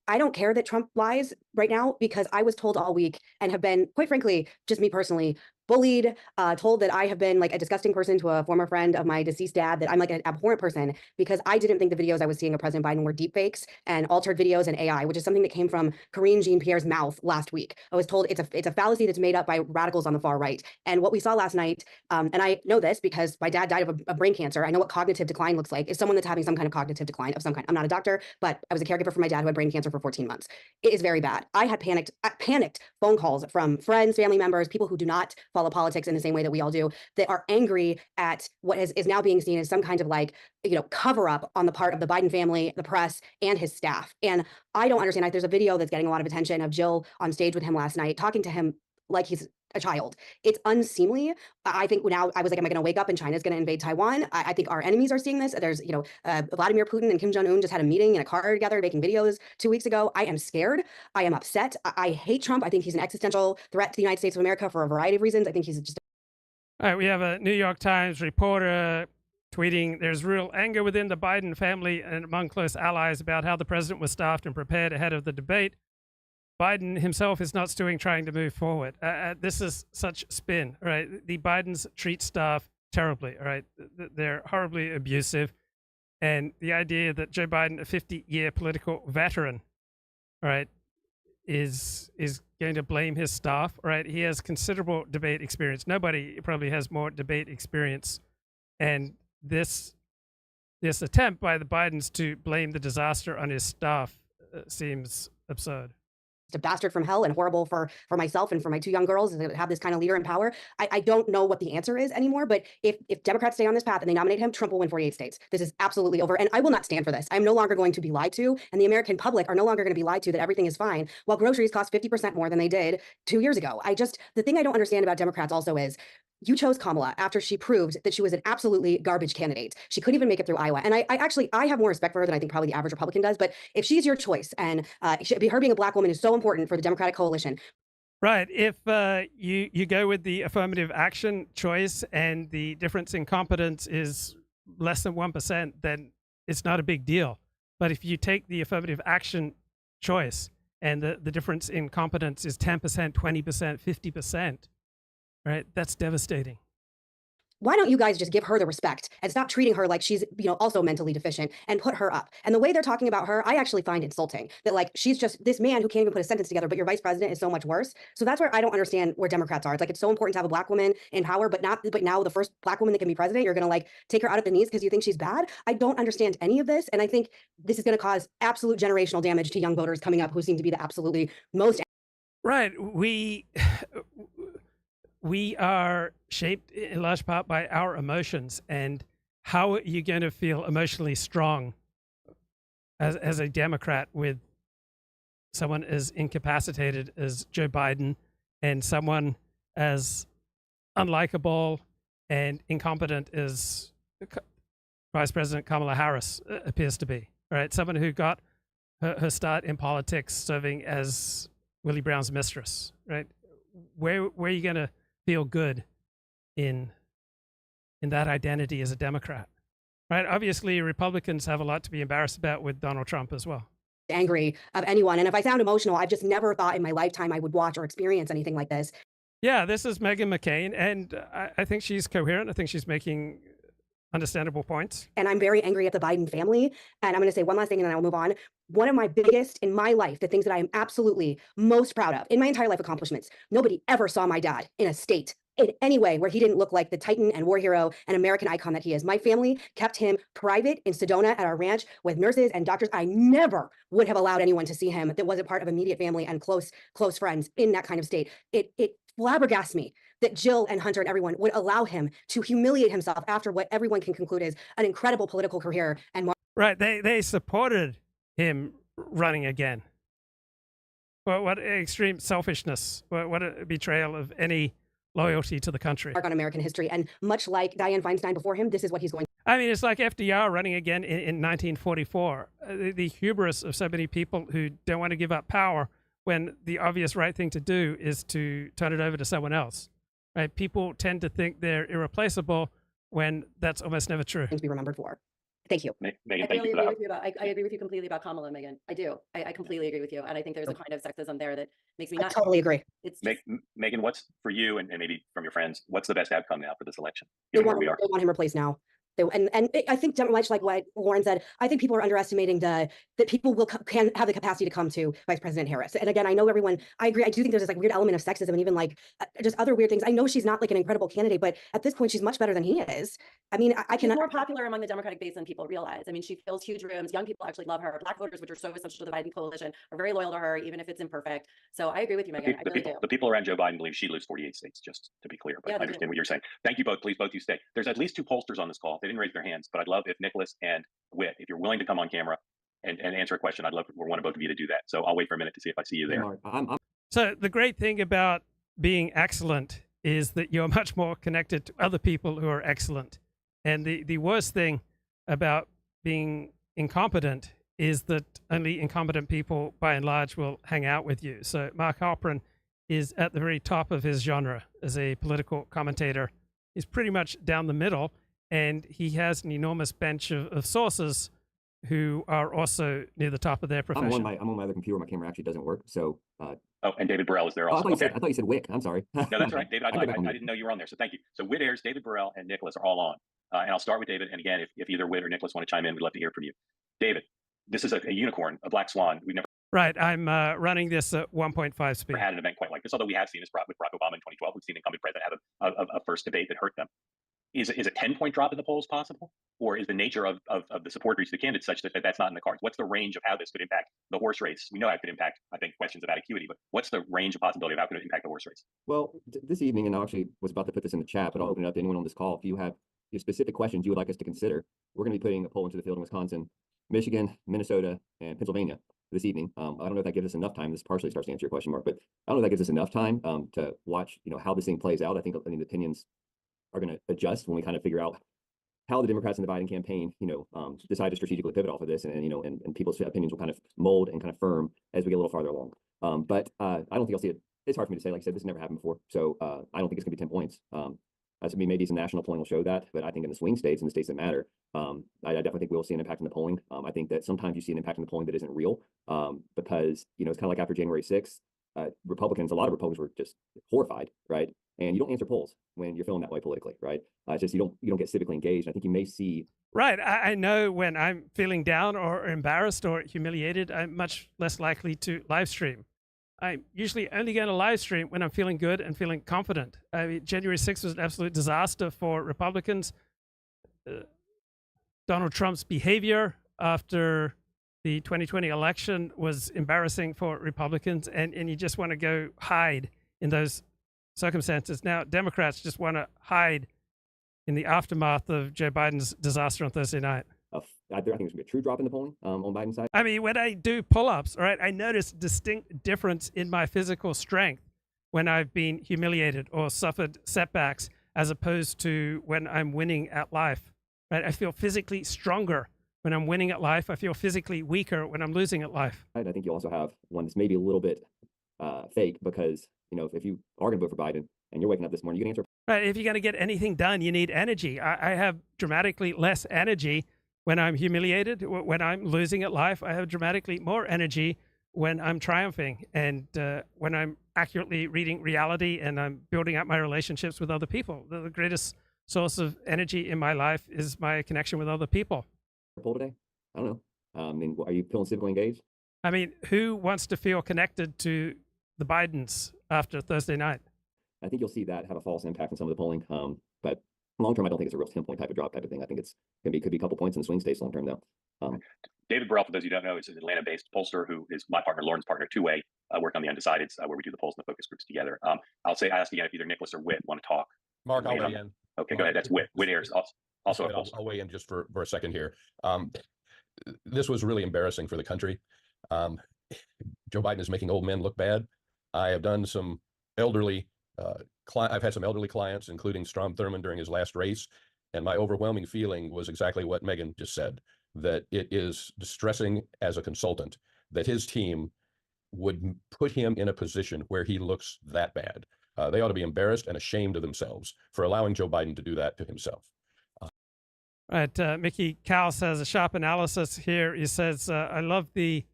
I don't care that Trump lies right now, because I was told all week and have been, quite frankly, just me personally, bullied, told that I have been like a disgusting person to a former friend of my deceased dad, that I'm like an abhorrent person because I didn't think the videos I was seeing of President Biden were deepfakes and altered videos and AI, which is something that came from Karine Jean-Pierre's mouth last week. I was told it's a fallacy that's made up by radicals on the far right. And what we saw last night, and I know this because my dad died of a brain cancer. I know what cognitive decline looks like. Is someone that's having some kind of cognitive decline of some kind. I'm not a doctor, but I was a caregiver for my dad who had brain cancer for 14 months. It is very bad. I had panicked phone calls from friends, family members, people who do not follow politics in the same way that we all do, that are angry at what is now being seen as some kind of like, cover up on the part of the Biden family, the press, and his staff. And I don't understand. There's a video that's getting a lot of attention of Jill on stage with him last night, talking to him like he's a child. It's unseemly. I think now I was like, am I going to wake up and China's going to invade Taiwan? I think our enemies are seeing this. There's, Vladimir Putin and Kim Jong-un just had a meeting in a car together making videos 2 weeks ago. I am scared. I am upset. I hate Trump. I think he's an existential threat to the United States of America for a variety of reasons. I think he's just. All right, we have a New York Times reporter tweeting, there's real anger within the Biden family and among close allies about how the president was staffed and prepared ahead of the debate. Biden himself is not stewing, trying to move forward. This is such spin, right? The Bidens treat staff terribly, right? They're horribly abusive. And the idea that Joe Biden, a 50-year political veteran, right, is going to blame his staff, right? He has considerable debate experience. Nobody probably has more debate experience. And this attempt by the Bidens to blame the disaster on his staff seems absurd. A bastard from hell and horrible for myself and for my 2 young girls to have this kind of leader in power. I don't know what the answer is anymore, but if Democrats stay on this path and they nominate him, Trump will win 48 states. This is absolutely over. And I will not stand for this. I'm no longer going to be lied to, and the American public are no longer going to be lied to that everything is fine while groceries cost 50% more than they did 2 years ago. The thing I don't understand about Democrats also is, you chose Kamala after she proved that she was an absolutely garbage candidate. She couldn't even make it through Iowa. And I have more respect for her than I think probably the average Republican does. But if she's your choice, and her being a Black woman is so important for the Democratic coalition. Right. If you go with the affirmative action choice and the difference in competence is less than 1%, then it's not a big deal. But if you take the affirmative action choice and the difference in competence is 10%, 20%, 50%, right? That's devastating. Why don't you guys just give her the respect and stop treating her like she's, also mentally deficient and put her up? And the way they're talking about her, I actually find insulting, that like, she's just this man who can't even put a sentence together, but your vice president is so much worse. So that's where I don't understand where Democrats are. It's like, it's so important to have a Black woman in power, but now the first Black woman that can be president, you're going to like take her out at the knees because you think she's bad. I don't understand any of this. And I think this is going to cause absolute generational damage to young voters coming up who seem to be the absolutely most. Right. We are shaped in large part by our emotions, and how are you going to feel emotionally strong as a Democrat with someone as incapacitated as Joe Biden and someone as unlikable and incompetent as Vice President Kamala Harris appears to be, right? Someone who got her start in politics serving as Willie Brown's mistress, right? Where are you going to feel good in that identity as a Democrat, right? Obviously, Republicans have a lot to be embarrassed about with Donald Trump as well. Angry of anyone. And if I sound emotional, I've just never thought in my lifetime I would watch or experience anything like this. Yeah, this is Meghan McCain, and I think she's coherent. I think she's making understandable points. And I'm very angry at the Biden family. And I'm going to say one last thing and then I'll move on. One of my biggest in my life, the things that I am absolutely most proud of in my entire life accomplishments, nobody ever saw my dad in a state in any way where he didn't look like the Titan and war hero and American icon that he is. My family kept him private in Sedona at our ranch with nurses and doctors. I never would have allowed anyone to see him that wasn't part of immediate family and close friends in that kind of state. It flabbergasts me that Jill and Hunter and everyone would allow him to humiliate himself after what everyone can conclude is an incredible political career. And right, they supported him running again. Well, what extreme selfishness! What a betrayal of any loyalty to the country. On American history, and much like Dianne Feinstein before him, this is what he's going. I mean, it's like FDR running again in 1944. The hubris of so many people who don't want to give up power when the obvious right thing to do is to turn it over to someone else. Right? People tend to think they're irreplaceable when that's almost never true. To be remembered for. Thank you. Meghan, thank you for that. I agree with you completely about Kamala, Meghan. I do. I completely agree with you. And I think there's a kind of sexism there that makes me not. I totally agree. It's Meghan, what's for you and maybe from your friends, what's the best outcome now for this election? They want him replaced now. And I think much like what Lauren said, I think people are underestimating that people can have the capacity to come to Vice President Harris. And again, I know everyone, I agree. I do think there's this like weird element of sexism and even like just other weird things. I know she's not like an incredible candidate, but at this point, she's much better than he is. I mean, I She's can more popular among the Democratic base than people realize. I mean, she fills huge rooms. Young people actually love her. Black voters, which are so essential to the Biden coalition, are very loyal to her, even if it's imperfect. So I agree with you, Megan. I really do. The people around Joe Biden believe she lose 48 states, just to be clear. But Yeah, I understand what you're saying. Thank you both. Please, both you stay. There's at least 2 pollsters on this call. They didn't raise their hands, but I'd love if Nicholas and Whit, if you're willing to come on camera and answer a question, I'd love for one of both of you to do that. So I'll wait for a minute to see if I see you there. So the great thing about being excellent is that you're much more connected to other people who are excellent. And the worst thing about being incompetent is that only incompetent people, by and large, will hang out with you. So Mark Halperin is at the very top of his genre as a political commentator. He's pretty much down the middle, and he has an enormous bench of sources who are also near the top of their profession. I'm on my other computer. My camera actually doesn't work. So. Oh, and David Burrell is there also. I thought you said Wick. I'm sorry. No, that's right, David. I didn't know you were on there. So thank you. So Whit Ayers, David Burrell, and Nicholas are all on. And I'll start with David. And again, if either Whit or Nicholas want to chime in, we'd love to hear from you. David, this is a unicorn, a black swan. We've never Right. I'm running this at 1.5 speed. had an event quite like this, although we have seen this with Barack Obama in 2012. We've seen the incumbent president have a first debate that hurt them. Is a 10-point drop in the polls possible? Or is the nature of the support reach the candidates such that that's not in the cards? What's the range of how this could impact the horse race? We know how it could impact, I think, questions about acuity, but what's the range of possibility of how it could impact the horse race? Well, this evening, and I actually was about to put this in the chat, but I'll open it up to anyone on this call. If you have specific questions you would like us to consider, we're going to be putting a poll into the field in Wisconsin, Michigan, Minnesota, and Pennsylvania this evening. I don't know if that gives us enough time. This partially starts to answer your question, Mark, but I don't know if that gives us enough time to watch, how this thing plays out. I think the opinions are going to adjust when we kind of figure out how the Democrats in the Biden campaign, decide to strategically pivot off of this, and people's opinions will kind of mold and kind of firm as we get a little farther along. But I don't think I'll see it. It's hard for me to say. Like I said, this never happened before, so I don't think it's going to be 10 points. I mean, maybe some national polling will show that, but I think in the swing states and the states that matter, I definitely think we'll see an impact in the polling. I think that sometimes you see an impact in the polling that isn't real, because it's kind of like after January 6th, a lot of Republicans were just horrified, right? And you don't answer polls when you're feeling that way politically, right? It's just you don't get civically engaged. I think you may see. Right. I know when I'm feeling down or embarrassed or humiliated, I'm much less likely to live stream. I'm usually only going to live stream when I'm feeling good and feeling confident. I mean, January 6th was an absolute disaster for Republicans. Donald Trump's behavior after the 2020 election was embarrassing for Republicans, and you just want to go hide in those circumstances. Now, Democrats just want to hide in the aftermath of Joe Biden's disaster on Thursday night. I think there's going to be a true drop in the polling on Biden's side. I mean, when I do pull-ups, right, I notice distinct difference in my physical strength when I've been humiliated or suffered setbacks, as opposed to when I'm winning at life. Right, I feel physically stronger when I'm winning at life. I feel physically weaker when I'm losing at life. I think you also have one that's maybe a little bit fake, because if you are going to vote for Biden and you're waking up this morning, you can answer. Right, if you're going to get anything done, you need energy. I have dramatically less energy when I'm humiliated. When I'm losing at life, I have dramatically more energy when I'm triumphing, and when I'm accurately reading reality and I'm building up my relationships with other people. The greatest source of energy in my life is my connection with other people. Poll today? I don't know. I mean, are you feeling civically engaged? I mean, who wants to feel connected to the Bidens after Thursday night? I think you'll see that have a false impact on some of the polling. But long term, I don't think it's a real 10-point type of drop type of thing. I think could be a couple points in the swing states long term though. David Burrell, for those you don't know, is an Atlanta-based pollster who is my partner, Lauren's partner, two-way, work on the Undecideds, where we do the polls and the focus groups together. I ask again if either Nicholas or Whit want to talk. Mark, I'll weigh in. Okay, go ahead. That's Whit Ayers, also a pollster. I'll weigh in just for a second here. This was really embarrassing for the country. Joe Biden is making old men look bad. I have done some elderly, I've had some elderly clients, including Strom Thurmond during his last race. And my overwhelming feeling was exactly what Megan just said, that it is distressing as a consultant that his team would put him in a position where he looks that bad. They ought to be embarrassed and ashamed of themselves for allowing Joe Biden to do that to himself. Right. Mickey Khaw says a sharp analysis here. He says, I love the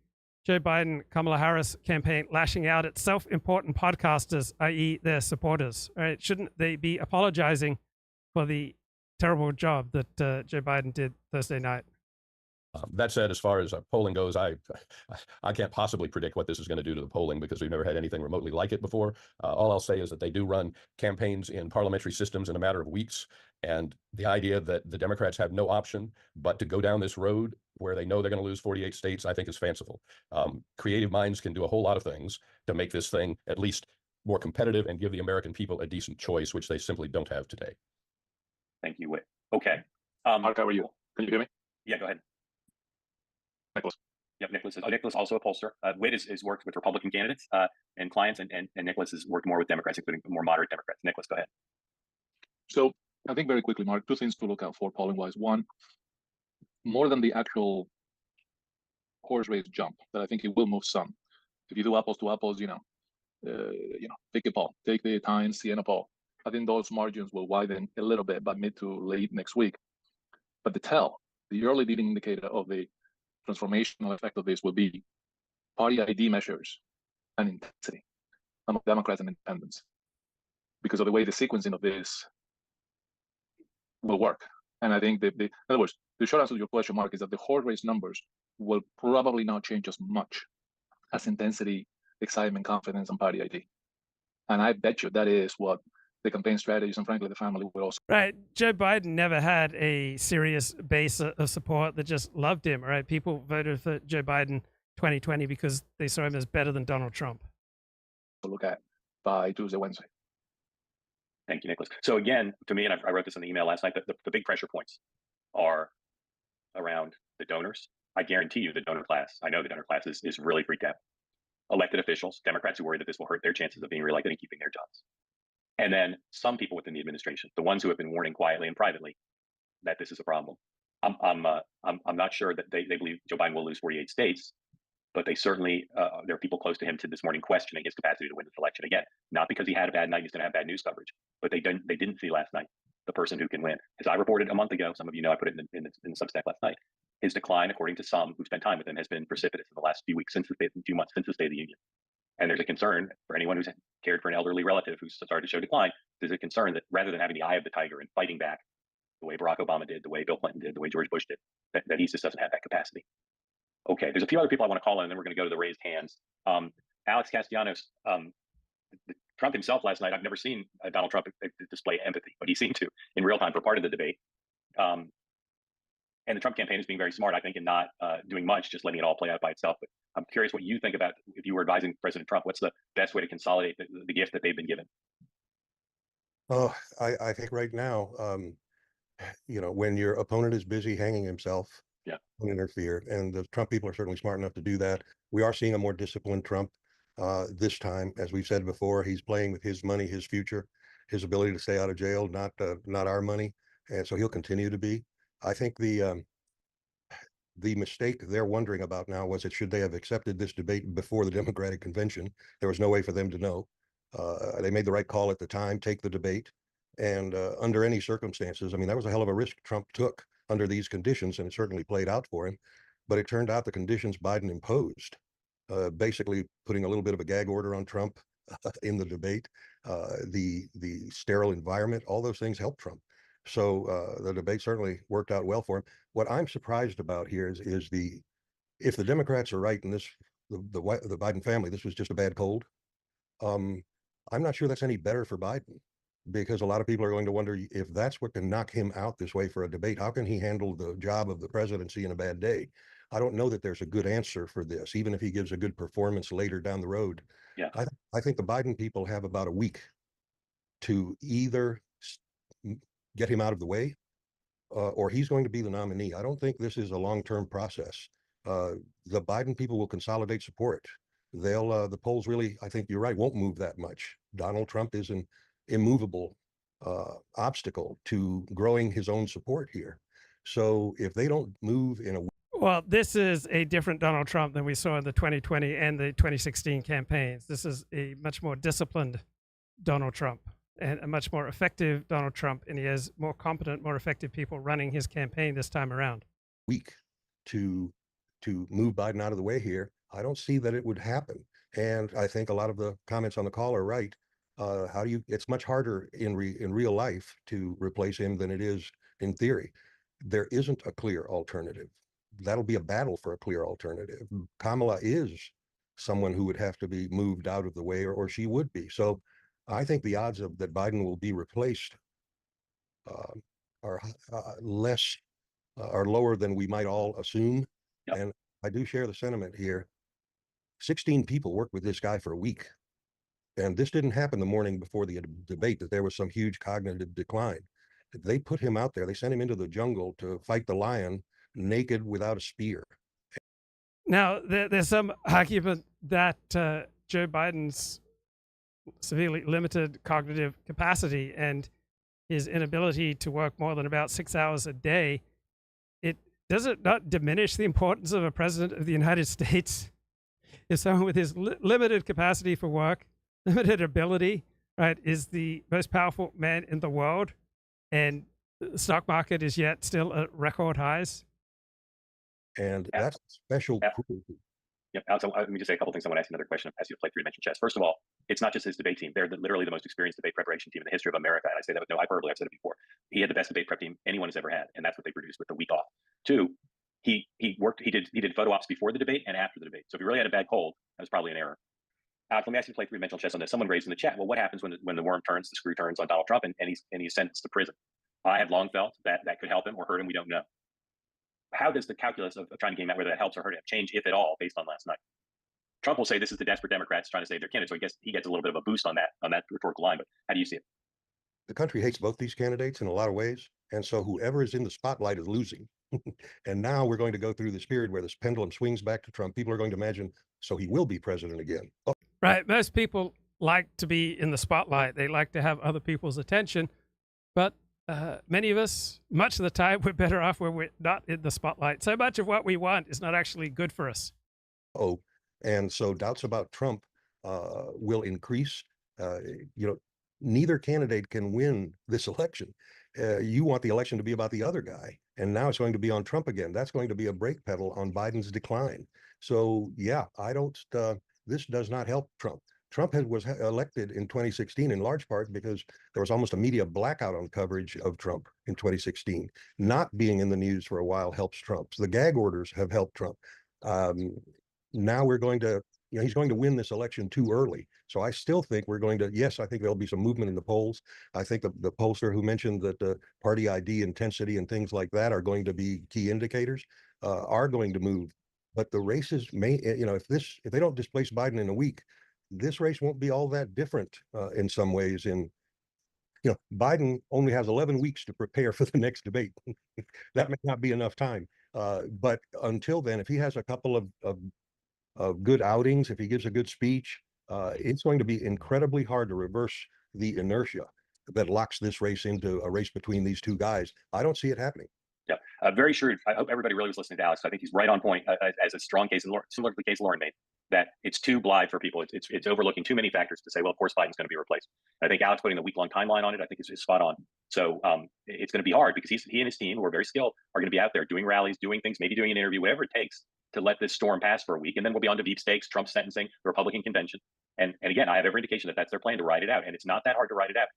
Joe Biden-Kamala Harris campaign lashing out at self-important podcasters, i.e. their supporters. Right? Shouldn't they be apologizing for the terrible job that Joe Biden did Thursday night. That said, as far as polling goes, I can't possibly predict what this is going to do to the polling because we've never had anything remotely like it before. All I'll say is that they do run campaigns in parliamentary systems in a matter of weeks. And the idea that the Democrats have no option but to go down this road where they know they're going to lose 48 states, I think is fanciful. Creative minds can do a whole lot of things to make this thing at least more competitive and give the American people a decent choice, which they simply don't have today. Thank you, Whit. Okay. Mark, how are you? Can you hear me? Yeah, go ahead. Nicholas. Yep, Nicholas is also a pollster. Whit is worked with Republican candidates and clients, and Nicholas has worked more with Democrats, including more moderate Democrats. Nicholas, go ahead. So I think very quickly, Mark, two things to look out for polling-wise. One, more than the actual horse race jump, that I think it will move some. If you do apples to apples, take a poll, take the Times Siena poll. I think those margins will widen a little bit by mid to late next week. But the early leading indicator of the transformational effect of this will be party ID measures and intensity among Democrats and independents, because of the way the sequencing of this will work. And I think in other words, the short answer to your question, Mark, is that the horse race numbers will probably not change as much as intensity, excitement, confidence, and party ID. And I bet you that is what the campaign strategies and frankly the family will also. Right. Joe Biden never had a serious base of support that just loved him, right? People voted for Joe Biden 2020 because they saw him as better than Donald Trump. Look at by Tuesday, Wednesday. Thank you, Nicholas. So again, to me, and I wrote this in the email last night, the big pressure points are around the donors. I guarantee you the donor class, I know the donor class is really freaked out. Elected officials, Democrats who worry that this will hurt their chances of being reelected and keeping their jobs. And then some people within the administration, the ones who have been warning quietly and privately that this is a problem. I'm not sure that they believe Joe Biden will lose 48 states, but they certainly, there are people close to him to this morning questioning his capacity to win this election again. Not because he had a bad night, he's going to have bad news coverage, but they didn't see last night the person who can win. As I reported a month ago, some of you know I put it in the Substack last night. His decline, according to some who spent time with him, has been precipitous in the last few weeks, few months since the State of the Union. And there's a concern for anyone who's cared for an elderly relative who's started to show decline. There's a concern that rather than having the eye of the tiger and fighting back the way Barack Obama did, the way Bill Clinton did, the way George Bush did, that he just doesn't have that capacity. Okay, there's a few other people I want to call in, and then we're going to go to the raised hands. Alex Castellanos, Trump himself last night, I've never seen Donald Trump display empathy, but he seemed to in real time for part of the debate. And the Trump campaign is being very smart, I think, in not doing much, just letting it all play out by itself. But I'm curious what you think about, if you were advising President Trump, what's the best way to consolidate the gift that they've been given? Oh, I think right now, when your opponent is busy hanging himself, don't interfere. And the Trump people are certainly smart enough to do that. We are seeing a more disciplined Trump this time. As we've said before, he's playing with his money, his future, his ability to stay out of jail, not our money. And so he'll continue to be. I think the mistake they're wondering about now was should they have accepted this debate before the Democratic convention? There was no way for them to know. They made the right call at the time, take the debate. And under any circumstances, I mean, that was a hell of a risk Trump took under these conditions, and it certainly played out for him. But it turned out the conditions Biden imposed, basically putting a little bit of a gag order on Trump in the debate, the sterile environment, all those things helped Trump. So the debate certainly worked out well for him. What I'm surprised about here is if the Democrats are right and the Biden family, this was just a bad cold. I'm not sure that's any better for Biden, because a lot of people are going to wonder if that's what can knock him out this way for a debate. How can he handle the job of the presidency in a bad day? I don't know that there's a good answer for this, even if he gives a good performance later down the road. Yeah, I think the Biden people have about a week to either get him out of the way, or he's going to be the nominee. I don't think this is a long-term process. The Biden people will consolidate support. The polls really, I think you're right, won't move that much. Donald Trump is an immovable obstacle to growing his own support here. So if they don't move in a Well, this is a different Donald Trump than we saw in the 2020 and the 2016 campaigns. This is a much more disciplined Donald Trump and a much more effective Donald Trump, and he has more competent, more effective people running his campaign this time around. Week to move Biden out of the way here, I don't see that it would happen. And I think a lot of the comments on the call are right. It's much harder in real life to replace him than it is in theory. There isn't a clear alternative. That'll be a battle for a clear alternative. Kamala is someone who would have to be moved out of the way, or she would be. So I think the odds of that Biden will be replaced are lower than we might all assume. Yep. And I do share the sentiment here. 16 people worked with this guy for a week. And this didn't happen the morning before the debate, that there was some huge cognitive decline. They put him out there. They sent him into the jungle to fight the lion naked without a spear. Now, there's some argument that Joe Biden's severely limited cognitive capacity and his inability to work more than about 6 hours a day, does it not diminish the importance of a president of the United States? If someone with his limited capacity for work, limited ability, right, is the most powerful man in the world, and the stock market is yet still at record highs? And that's special cruelty. Yep. Alex, let me just say a couple things. I want to ask you another question as you play three-dimensional chess. First of all, it's not just his debate team. They're literally the most experienced debate preparation team in the history of America. And I say that with no hyperbole. I've said it before. He had the best debate prep team anyone has ever had, and that's what they produced with the week off. Two, he did photo ops before the debate and after the debate. So if he really had a bad cold, that was probably an error. Alex, let me ask you to play three-dimensional chess on this. Someone raised in the chat, well, what happens when the worm turns, the screw turns on Donald Trump, and he's sentenced to prison? I have long felt that could help him or hurt him. We don't know. How does the calculus of trying to game out whether that helps or hurt him change, if at all, based on last night? Trump will say this is the desperate Democrats trying to save their candidate, so I guess he gets a little bit of a boost on that rhetorical line. But how do you see it? The country hates both these candidates in a lot of ways, and so whoever is in the spotlight is losing. And now we're going to go through this period where this pendulum swings back to Trump. People are going to imagine, so he will be president again. Oh. Right. Most people like to be in the spotlight. They like to have other people's attention, but many of us, much of the time, we're better off when we're not in the spotlight. So much of what we want is not actually good for us. Oh, and so doubts about Trump will increase. Neither candidate can win this election. You want the election to be about the other guy, and now it's going to be on Trump again. That's going to be a brake pedal on Biden's decline. So yeah, this does not help Trump. Trump was elected in 2016 in large part because there was almost a media blackout on coverage of Trump in 2016. Not being in the news for a while helps Trump. So the gag orders have helped Trump. Now we're going to, he's going to win this election too early. So I still think yes, I think there'll be some movement in the polls. I think the pollster who mentioned that the party ID intensity and things like that are going to be key indicators, are going to move. But the races may, if they don't displace Biden in a week, this race won't be all that different in some ways. Biden only has 11 weeks to prepare for the next debate. That may not be enough time. But until then, if he has a couple of good outings, if he gives a good speech, it's going to be incredibly hard to reverse the inertia that locks this race into a race between these two guys. I don't see it happening. Yeah, very shrewd. I hope everybody really was listening to Alex. I think he's right on point as a strong case, similar to the case Lauren made, that it's too blithe for people. It's overlooking too many factors to say, well, of course, Biden's going to be replaced. I think Alex putting the week-long timeline on it, I think is spot on. So it's going to be hard because he and his team, who are very skilled, are going to be out there doing rallies, doing things, maybe doing an interview, whatever it takes to let this storm pass for a week. And then we'll be on to deep stakes, Trump sentencing, the Republican convention. And again, I have every indication that that's their plan, to ride it out. And it's not that hard to ride it out,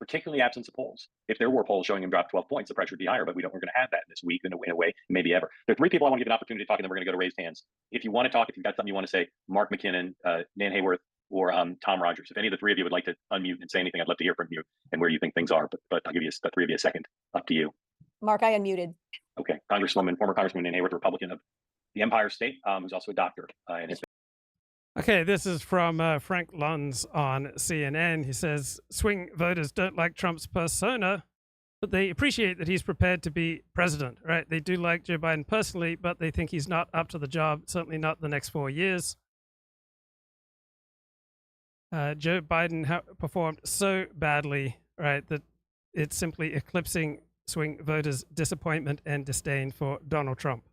particularly absence of polls. If there were polls showing him drop 12 points, the pressure would be higher, but we're going to have that this week in a way, maybe ever. There are three people I want to give an opportunity to talk, and then we're going to go to raised hands. If you want to talk, if you've got something you want to say, Mark McKinnon, Nan Hayworth, or Tom Rogers. If any of the three of you would like to unmute and say anything, I'd love to hear from you and where you think things are, but I'll give you the three of you a second. Up to you. Mark, I unmuted. Okay. former Congresswoman Nan Hayworth, Republican of the Empire State, who's also a doctor. Okay, this is from Frank Luns on CNN. He says, swing voters don't like Trump's persona, but they appreciate that he's prepared to be president, right? They do like Joe Biden personally, but they think he's not up to the job, certainly not the next 4 years. Joe Biden performed so badly, right, that it's simply eclipsing swing voters' disappointment and disdain for Donald Trump.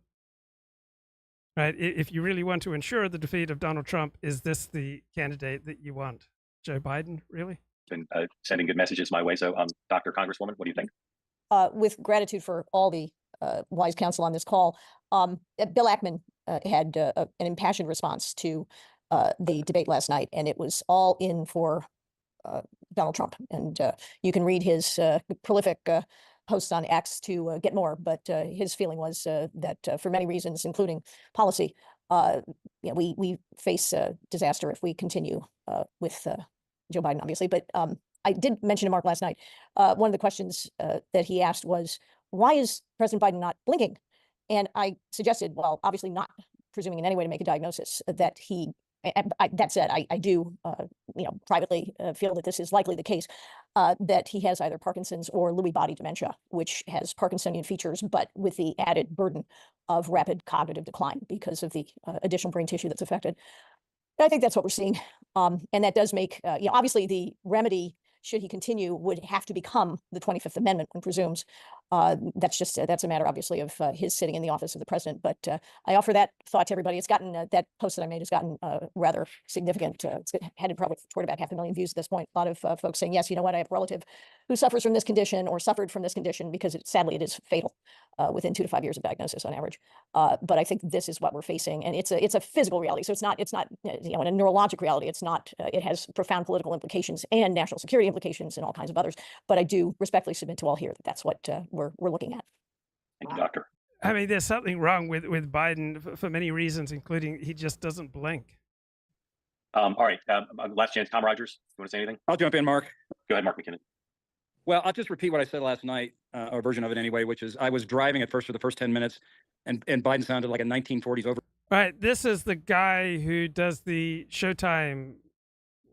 Right? If you really want to ensure the defeat of Donald Trump, is this the candidate that you want? Joe Biden, really? Been sending good messages my way. So, Dr. Congresswoman, what do you think? With gratitude for all the wise counsel on this call, Bill Ackman had an impassioned response to the debate last night, and it was all in for Donald Trump. And you can read his prolific posts on X to get more, but his feeling was that for many reasons, including policy, we face disaster if we continue with Joe Biden, obviously. But I did mention to Mark last night, one of the questions that he asked was, why is President Biden not blinking? And I suggested, well, obviously not presuming in any way to make a diagnosis, that he, that said, I do, privately feel that this is likely the case, that he has either Parkinson's or Lewy body dementia, which has Parkinsonian features, but with the added burden of rapid cognitive decline because of the additional brain tissue that's affected. And I think that's what we're seeing. And that does make, obviously the remedy, should he continue, would have to become the 25th Amendment, one presumes. That's just, that's a matter, obviously, of his sitting in the office of the president. But I offer that thought to everybody. It's gotten, that post that I made has gotten rather significant. It's headed probably toward about 500,000 views at this point. A lot of folks saying, yes, you know what, I have a relative who suffers from this condition or suffered from this condition, because sadly it is fatal within 2 to 5 years of diagnosis on average. But I think this is what we're facing. And it's a physical reality. So it's not in a neurologic reality. It's not, it has profound political implications and national security implications and all kinds of others. But I do respectfully submit to all here that that's what we're looking at. Thank you, Doctor. I mean, there's something wrong with Biden for many reasons, including he just doesn't blink. All right, last chance. Tom Rogers, you want to say anything? I'll jump in, Mark. Go ahead, Mark McKinnon. Well, I'll just repeat what I said last night, a version of it anyway, which is I was driving at first for the first 10 minutes, and Biden sounded like a 1940s over. All right, this is the guy who does the Showtime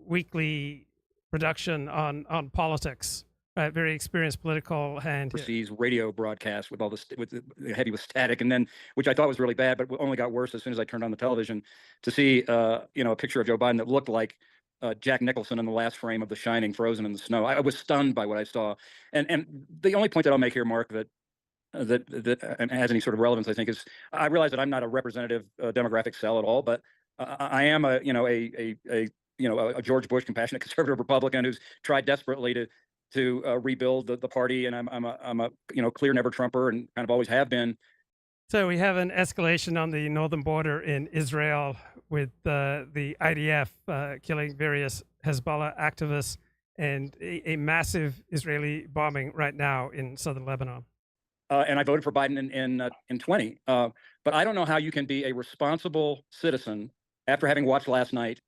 weekly production on politics. Right, very experienced political hand. Overseas radio broadcast with all this, with the heavy with static, and then, which I thought was really bad, but only got worse as soon as I turned on the television to see, a picture of Joe Biden that looked like Jack Nicholson in the last frame of The Shining, frozen in the snow. I was stunned by what I saw, and the only point that I'll make here, Mark, that has any sort of relevance, I think, is I realize that I'm not a representative demographic cell at all, but I am a George Bush compassionate conservative Republican who's tried desperately to rebuild the party, and I'm a clear never Trumper and kind of always have been. So we have an escalation on the northern border in Israel with the IDF killing various Hezbollah activists, and a massive Israeli bombing right now in southern Lebanon. And I voted for Biden in 20. But I don't know how you can be a responsible citizen after having watched last night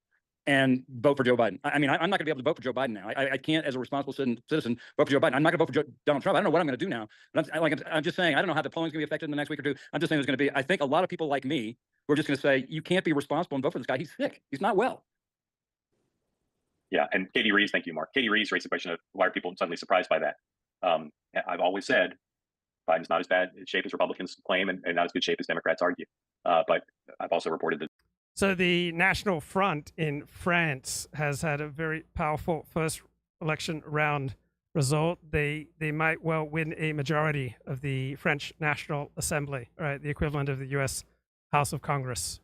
and vote for Joe Biden. I mean, I'm not going to be able to vote for Joe Biden now. I can't, as a responsible citizen, vote for Joe Biden. I'm not going to vote for Donald Trump. I don't know what I'm going to do now. But I'm just saying, I don't know how the polling's going to be affected in the next week or two. I'm just saying there's going to be, I think, a lot of people like me who are just going to say, you can't be responsible and vote for this guy. He's sick. He's not well. Yeah, and Katie Reeves, thank you, Mark. Katie Reeves raised the question of why are people suddenly surprised by that? I've always said Biden's not as bad shape as Republicans claim, and not as good shape as Democrats argue. But I've also reported that. So the National Front in France has had a very powerful first election round result. They might well win a majority of the French National Assembly, right? The equivalent of the U.S. House of Congress.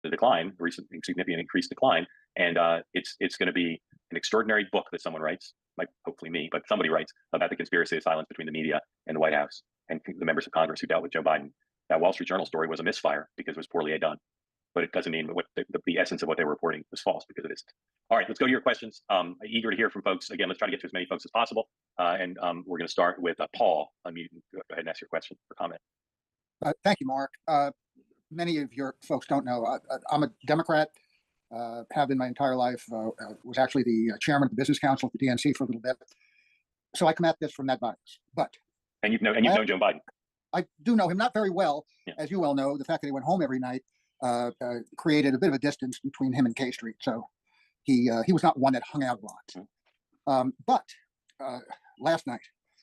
The decline, recent significant increased decline, and it's going to be an extraordinary book that someone writes, like hopefully me, but somebody writes about the conspiracy of silence between the media and the White House and the members of Congress who dealt with Joe Biden. That Wall Street Journal story was a misfire because it was poorly done, but it doesn't mean what the essence of what they were reporting was false, because it isn't. All right, let's go to your questions. Eager to hear from folks. Again, let's try to get to as many folks as possible. And we're going to start with Paul. Unmute. Go ahead and ask your question or comment. Thank you, Mark. Many of your folks don't know, I'm a Democrat, have been my entire life, was actually the chairman of the business council at the DNC for a little bit. So I come at this from that bias. But and you've known Joe Biden. I do know him, not very well, yeah. As you well know. The fact that he went home every night created a bit of a distance between him and K Street. So he was not one that hung out a lot. But last night,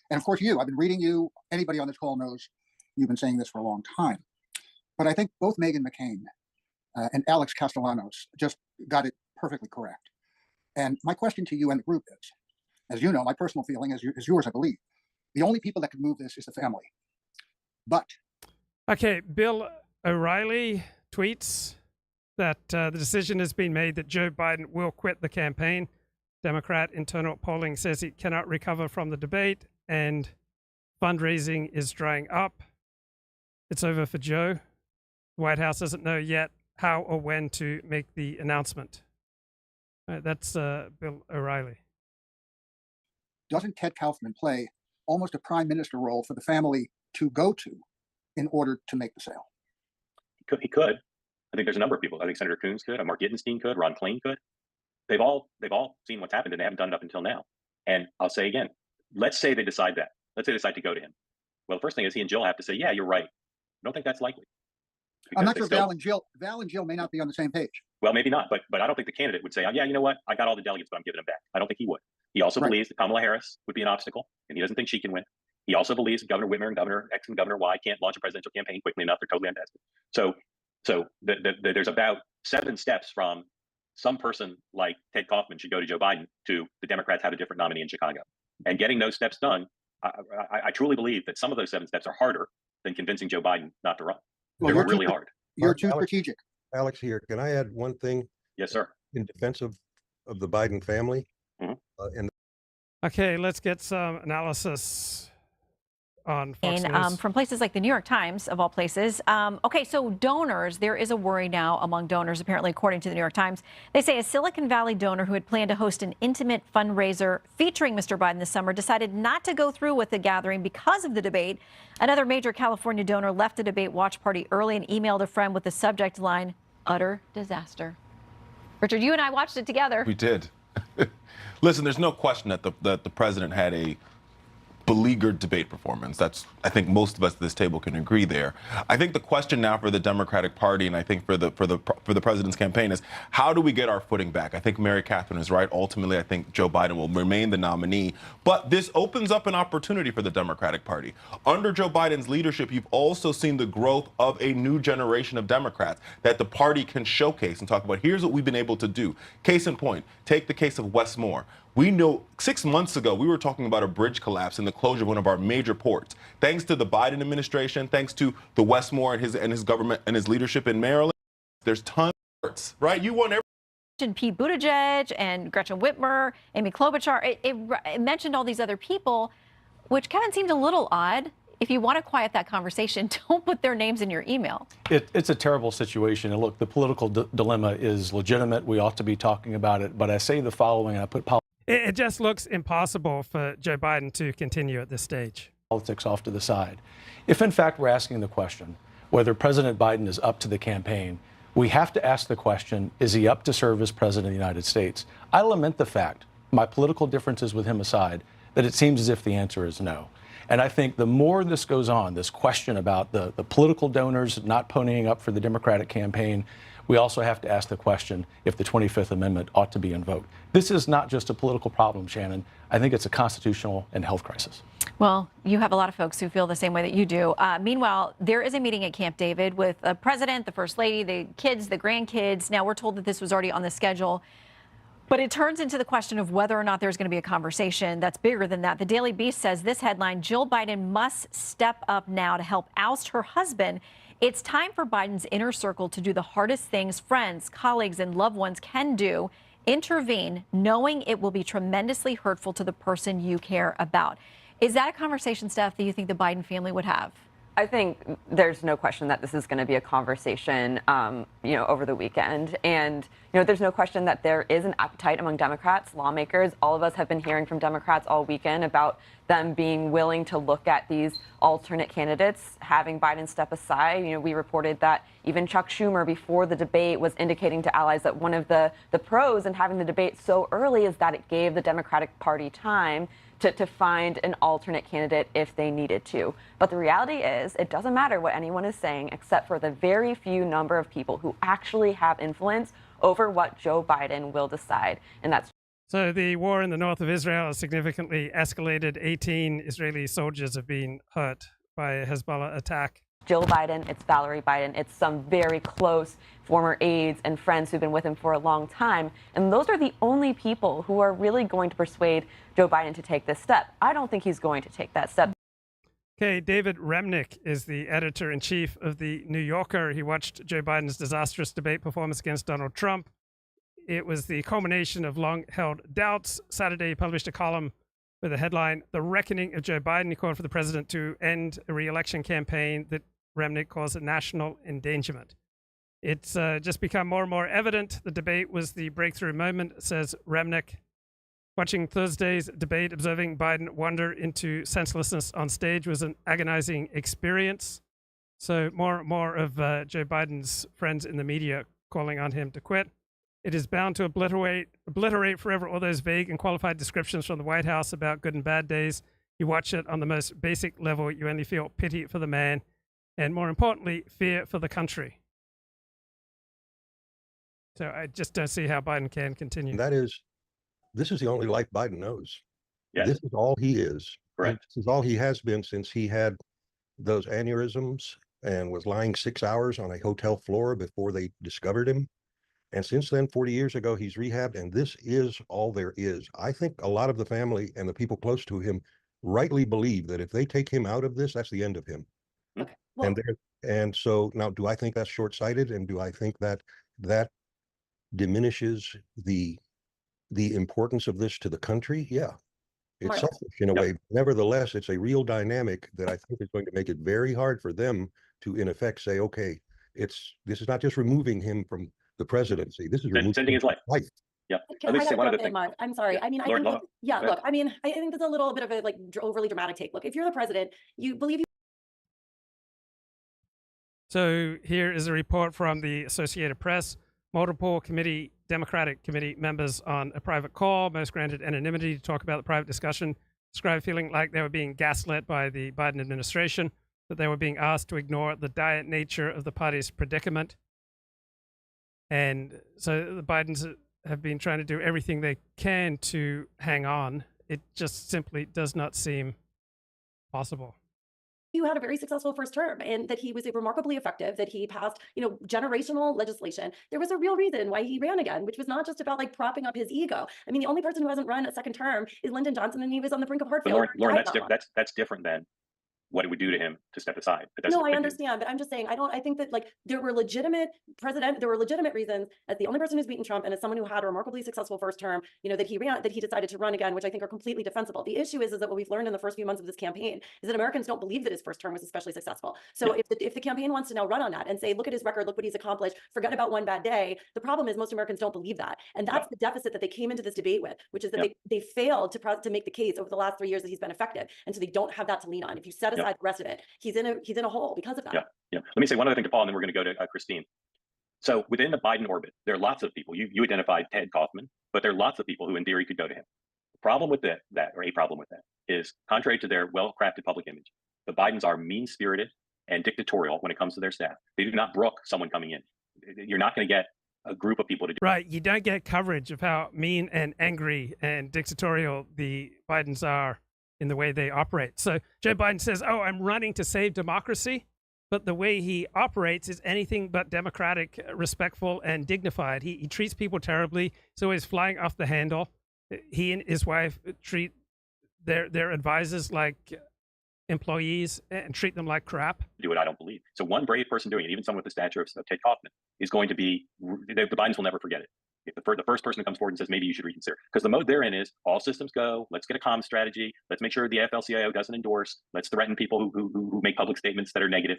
and of course I've been reading you, anybody on this call knows you've been saying this for a long time. But I think both Meghan McCain and Alex Castellanos just got it perfectly correct. And my question to you and the group is, as you know, my personal feeling is yours, I believe. The only people that can move this is the family. But okay, Bill O'Reilly tweets that the decision has been made that Joe Biden will quit the campaign. Democrat internal polling says he cannot recover from the debate, and fundraising is drying up. It's over for Joe. The White House doesn't know yet how or when to make the announcement. That's Bill O'Reilly. Doesn't Ted Kaufman play almost a prime minister role for the family to go to in order to make the sale? He could. I think there's a number of people. I think Senator Coons could. Mark Gittenstein could. Ron Klain could. They've all seen what's happened, and they haven't done it up until now. And I'll say again, let's say they decide that. Let's say they decide to go to him. Well, the first thing is he and Jill have to say, yeah, you're right. I don't think that's likely. I'm not sure Val and Jill may not be on the same page. Well, maybe not, but I don't think the candidate would say, oh, yeah, you know what? I got all the delegates, but I'm giving them back. I don't think he would. He also believes that Kamala Harris would be an obstacle, and he doesn't think she can win. He also believes that Governor Whitmer and Governor X and Governor Y can't launch a presidential campaign quickly enough. They're totally untested. So there's about 7 steps from some person like Ted Kaufman should go to Joe Biden to the Democrats have a different nominee in Chicago. And getting those steps done, I truly believe that some of those 7 steps are harder than convincing Joe Biden not to run. Well, They're really hard. You're too strategic. Alex here. Can I add one thing? Yes, sir. In defense of the Biden family. Okay, let's get some analysis on Fox News. From places like the New York Times, of all places. Okay, so donors, there is a worry now among donors, apparently, according to the New York Times. They say a Silicon Valley donor who had planned to host an intimate fundraiser featuring Mr. Biden this summer decided not to go through with the gathering because of the debate. Another major California donor left the debate watch party early and emailed a friend with the subject line, utter disaster. Richard, you and I watched it together. We did. Listen, there's no question that the president had a beleaguered debate performance. That's, I think most of us at this table can agree there. I think the question now for the Democratic Party, and I think for the president's campaign, is how do we get our footing back? I think Mary Catherine is right. Ultimately, I think Joe Biden will remain the nominee. But this opens up an opportunity for the Democratic Party. Under Joe Biden's leadership, you've also seen the growth of a new generation of Democrats that the party can showcase and talk about. Here's what we've been able to do. Case in point, take the case of Wes Moore. We know 6 months ago, we were talking about a bridge collapse and the closure of one of our major ports. Thanks to the Biden administration, thanks to the Wes Moore and his government and his leadership in Maryland, there's tons of ports, right? You want every Pete Buttigieg and Gretchen Whitmer, Amy Klobuchar. It mentioned all these other people, which Kevin seemed a little odd. If you want to quiet that conversation, don't put their names in your email. It's a terrible situation. And look, the political dilemma is legitimate. We ought to be talking about it. But I say the following, and I put It just looks impossible for Joe Biden to continue at this stage. Politics off to the side. If in fact we're asking the question whether President Biden is up to the campaign, we have to ask the question, is he up to serve as president of the United States? I lament the fact, my political differences with him aside, that it seems as if the answer is no. And I think the more this goes on, this question about the political donors not ponying up for the Democratic campaign, we also have to ask the question if the 25th Amendment ought to be invoked. This is not just a political problem, Shannon. I think it's a constitutional and health crisis. Well, you have a lot of folks who feel the same way that you do. Meanwhile, there is a meeting at Camp David with the president, the first lady, the kids, the grandkids. Now, we're told that this was already on the schedule. But it turns into the question of whether or not there's going to be a conversation that's bigger than that. The Daily Beast says this headline, Jill Biden must step up now to help oust her husband. It's time for Biden's inner circle to do the hardest things friends, colleagues, and loved ones can do. Intervene, knowing it will be tremendously hurtful to the person you care about. Is that a conversation, Steph, that you think the Biden family would have? I think there's no question that this is going to be a conversation, over the weekend. And, there's no question that there is an appetite among Democrats, lawmakers. All of us have been hearing from Democrats all weekend about them being willing to look at these alternate candidates, having Biden step aside. We reported that even Chuck Schumer before the debate was indicating to allies that one of the pros in having the debate so early is that it gave the Democratic Party time to find an alternate candidate if they needed to. But the reality is, it doesn't matter what anyone is saying, except for the very few number of people who actually have influence over what Joe Biden will decide. And that's So the war in the north of Israel has significantly escalated. 18 Israeli soldiers have been hurt by a Hezbollah attack. Jill Biden, it's Valerie Biden, it's some very close former aides and friends who've been with him for a long time. And those are the only people who are really going to persuade Joe Biden to take this step. I don't think he's going to take that step. Okay, David Remnick is the editor-in-chief of The New Yorker. He watched Joe Biden's disastrous debate performance against Donald Trump. It was the culmination of long-held doubts. Saturday, he published a column with a headline, The Reckoning of Joe Biden. He called for the president to end a re-election campaign that Remnick calls a national endangerment. It's just become more and more evident. The debate was the breakthrough moment, says Remnick. Watching Thursday's debate, observing Biden wander into senselessness on stage was an agonizing experience. So more of Joe Biden's friends in the media calling on him to quit. It is bound to obliterate forever all those vague and qualified descriptions from the White House about good and bad days. You watch it on the most basic level, you only feel pity for the man, and more importantly, fear for the country. So I just don't see how Biden can continue. This is the only life Biden knows. Yes. This is all he is. Correct. This is all he has been since he had those aneurysms and was lying 6 hours on a hotel floor before they discovered him. And since then, 40 years ago, he's rehabbed, and this is all there is. I think a lot of the family and the people close to him rightly believe that if they take him out of this, that's the end of him. Okay. Well, And so now, do I think that's short-sighted? And do I think that that diminishes the importance of this to the country? Yeah. It's Mark. selfish in a way. Nevertheless, it's a real dynamic that I think is going to make it very hard for them to, in effect, say, okay, this is not just removing him from the presidency. This is removing Ending his life. Yeah. Let me say one other thing. Mark, I'm sorry. I mean, Lord, I think, look, I mean, I think that's a little bit of a overly dramatic take. Look, if you're the president, you believe you. So here is a report from the Associated Press. Multiple Democratic committee members on a private call, most granted anonymity to talk about the private discussion, described feeling like they were being gaslit by the Biden administration, that they were being asked to ignore the dire nature of the party's predicament. And so the Bidens have been trying to do everything they can to hang on. It just simply does not seem possible. You had a very successful first term, and that he was remarkably effective, that he passed, generational legislation. There was a real reason why he ran again, which was not just about propping up his ego. I mean, the only person who hasn't run a second term is Lyndon Johnson, and he was on the brink of heart failure. Lauren, that's different than what it would do to him to step aside. But No, I understand, but I'm just saying, I think that there were legitimate reasons, as the only person who's beaten Trump and as someone who had a remarkably successful first term, that he decided to run again, which I think are completely defensible. The issue is that what we've learned in the first few months of this campaign is that Americans don't believe that his first term was especially successful. So if the campaign wants to now run on that and say, look at his record, look what he's accomplished, forget about one bad day, the problem is most Americans don't believe that. And that's the deficit that they came into this debate with, which is that they failed to make the case over the last 3 years that he's been effective. And so they don't have that to lean on. If you set aside the rest of it, he's in a hole because of that. Yeah. Let me say one other thing to Paul, and then we're going to go to Christine. So within the Biden orbit, there are lots of people. You identified Ted Kaufman, but there are lots of people who, in theory, could go to him. The problem with that, is contrary to their well-crafted public image, the Bidens are mean-spirited and dictatorial when it comes to their staff. They do not brook someone coming in. You're not going to get a group of people to do. Right. You don't get coverage of how mean and angry and dictatorial the Bidens are in the way they operate. So Joe Biden says, oh, I'm running to save democracy. But the way he operates is anything but democratic, respectful, and dignified. He treats people terribly. He's always flying off the handle. He and his wife treat their advisors like employees and treat them like crap. Do it, I don't believe. So one brave person doing it, even someone with the stature of Ted Kaufman, is going to be, the Bidens will never forget it. If the first person who comes forward and says, maybe you should reconsider, because the mode they're in is all systems go, let's get a comm strategy, let's make sure the AFL-CIO doesn't endorse, let's threaten people who make public statements that are negative.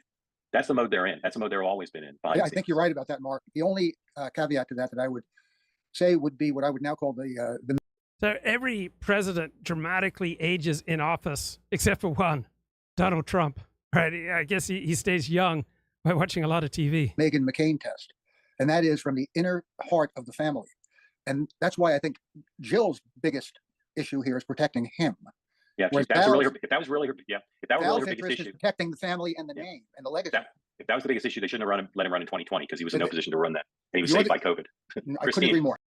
That's the mode they're in. That's the mode they've always been in. I think you're right about that, Mark. The only caveat to that I would say would be what I would now call the. So every president dramatically ages in office, except for one, Donald Trump. Right? I guess he stays young by watching a lot of TV. Meghan McCain test. And that is from the inner heart of the family. And that's why I think Jill's biggest issue here is protecting him. Yeah, if that was really her biggest issue, protecting the family and the name and the legacy. If that was the biggest issue, they shouldn't have let him run in 2020 because he was in no position to run that. And he was saved by COVID. I couldn't agree more.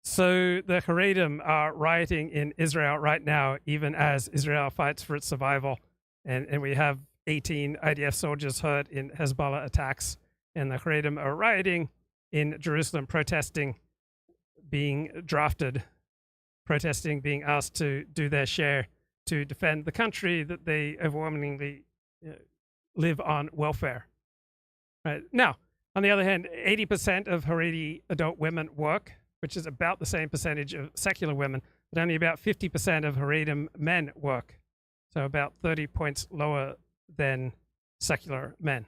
So the Haredim are rioting in Israel right now, even as Israel fights for its survival. And we have 18 IDF soldiers hurt in Hezbollah attacks. And the Haredim are rioting in Jerusalem, protesting being drafted, protesting being asked to do their share to defend the country that they overwhelmingly live on welfare. Right. Now, on the other hand, 80% of Haredi adult women work, which is about the same percentage of secular women, but only about 50% of Haredim men work. So about 30 points lower than secular men.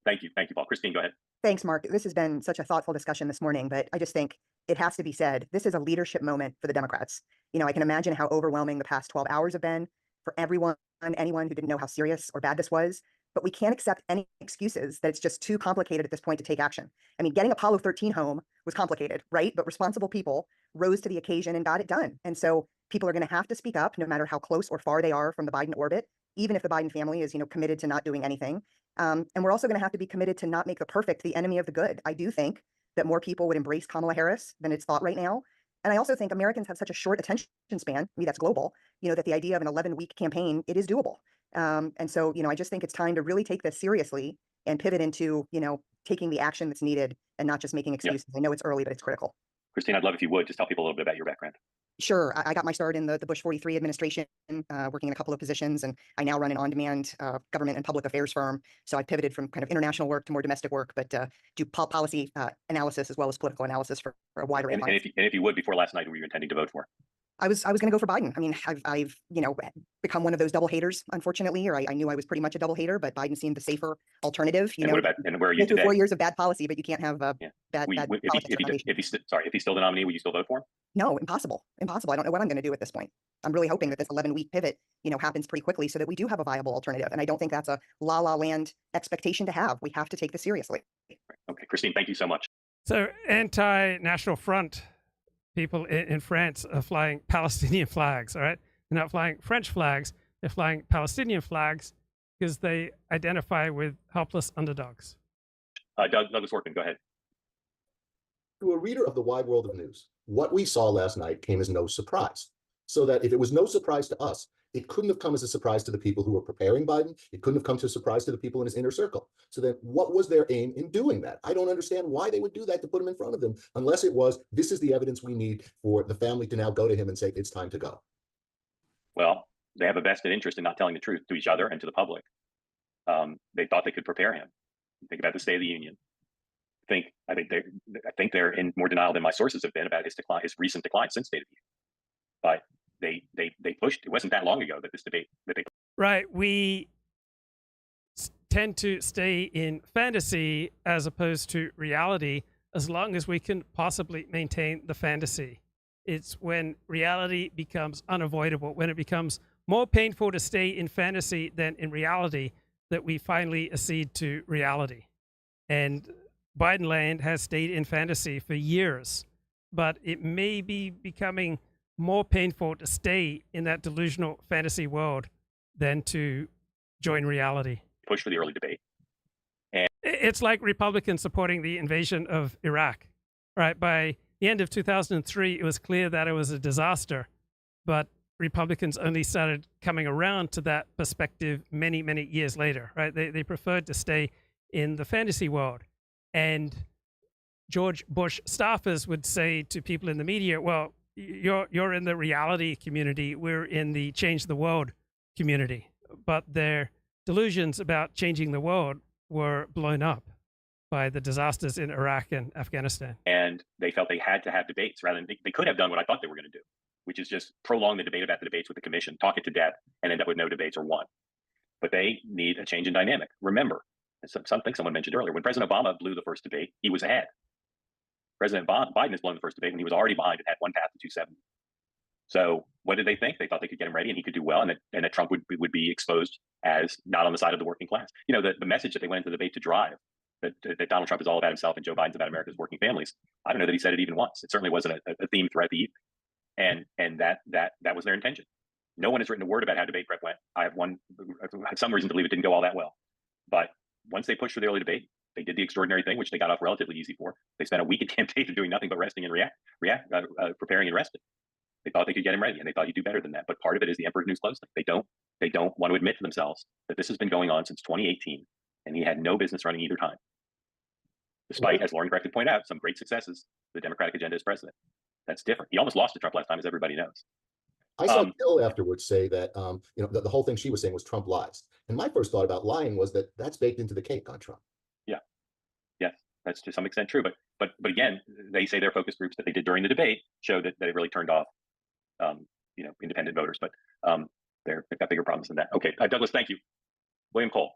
Thank you, Paul. Christine, go ahead. Thanks, Mark. This has been such a thoughtful discussion this morning, but I just think it has to be said, this is a leadership moment for the Democrats. You know, I can imagine how overwhelming the past 12 hours have been for anyone who didn't know how serious or bad this was. But we can't accept any excuses that it's just too complicated at this point to take action. I mean, getting Apollo 13 home was complicated, right? But responsible people rose to the occasion and got it done. And so people are going to have to speak up, no matter how close or far they are from the Biden orbit, even if the Biden family is, committed to not doing anything. And we're also going to have to be committed to not make the perfect the enemy of the good. I do think that more people would embrace Kamala Harris than it's thought right now. And I also think Americans have such a short attention span, maybe that's global, that the idea of an 11-week campaign, it is doable. And so, I just think it's time to really take this seriously and pivot into, taking the action that's needed and not just making excuses. I know it's early, but it's critical. Christine, I'd love if you would just tell people a little bit about your background. Sure. I got my start in the Bush 43 administration, working in a couple of positions, and I now run an on-demand government and public affairs firm. So I pivoted from kind of international work to more domestic work, but do policy analysis as well as political analysis for a wide range. And if you would, before last night, who were you intending to vote for? I was going to go for Biden. I mean, I've become one of those double haters, unfortunately, or I knew I was pretty much a double hater, but Biden seemed the safer alternative. And what about, and where are you today? 4 years of bad policy, but you can't have bad politics. If he's still the nominee, will you still vote for him? No, impossible. I don't know what I'm going to do at this point. I'm really hoping that this 11-week pivot, happens pretty quickly so that we do have a viable alternative. And I don't think that's a la la land expectation to have. We have to take this seriously. Okay, Christine, thank you so much. So anti-National Front people in France are flying Palestinian flags, all right? They're not flying French flags, they're flying Palestinian flags because they identify with helpless underdogs. Douglas Workman, go ahead. To a reader of the wide world of news, what we saw last night came as no surprise. So that if it was no surprise to us, it couldn't have come as a surprise to the people who were preparing Biden. It couldn't have come to a surprise to the people in his inner circle. So then what was their aim in doing that? I don't understand why they would do that to put him in front of them, unless it was, this is the evidence we need for the family to now go to him and say, it's time to go. Well, they have a vested interest in not telling the truth to each other and to the public. They thought they could prepare him. Think about the State of the Union. I think they're in more denial than my sources have been about his recent decline since State of the Union. But they pushed. It wasn't that long ago that this debate that they. Right, we tend to stay in fantasy as opposed to reality as long as we can possibly maintain the fantasy. It's when reality becomes unavoidable, when it becomes more painful to stay in fantasy than in reality, that we finally accede to reality. And Biden land has stayed in fantasy for years, but it may be becoming more painful to stay in that delusional fantasy world than to join reality. Push for the early debate. And it's like Republicans supporting the invasion of Iraq, right? By the end of 2003, it was clear that it was a disaster, but Republicans only started coming around to that perspective many, many years later, right? They preferred to stay in the fantasy world. And George Bush staffers would say to people in the media, well, you're in the reality community, we're in the change the world community. But their delusions about changing the world were blown up by the disasters in Iraq and Afghanistan. And they felt they had to have debates rather than they could have done what I thought they were going to do, which is just prolong the debate about the debates with the commission, talk it to death, and end up with no debates or one. But they need a change in dynamic. Remember, something someone mentioned earlier, when President Obama blew the first debate, he was ahead. President Biden has blown the first debate when he was already behind and had one path to 270. So what did they think? They thought they could get him ready and he could do well, and that Trump would be exposed as not on the side of the working class. The message that they went into the debate to drive, that Donald Trump is all about himself and Joe Biden's about America's working families. I don't know that he said it even once. It certainly wasn't a theme throughout the evening. And that was their intention. No one has written a word about how debate prep went. I have some reason to believe it didn't go all that well. But once they pushed for the early debate, they did the extraordinary thing, which they got off relatively easy for. They spent a week at Camp David doing nothing but resting and preparing and resting. They thought they could get him ready, and they thought you'd do better than that. But part of it is the Emperor's News Clothes thing. They don't want to admit to themselves that this has been going on since 2018, and he had no business running either time. Despite, as Lauren correctly pointed out, some great successes, the Democratic agenda as president. That's different. He almost lost to Trump last time, as everybody knows. I saw Jill afterwards say that the whole thing she was saying was Trump lies. And my first thought about lying was that that's baked into the cake on Trump. Yeah. Yes, that's to some extent true. But again, they say their focus groups that they did during the debate showed that they really turned off independent voters. But they've got bigger problems than that. Okay, Douglas, thank you. William Cole.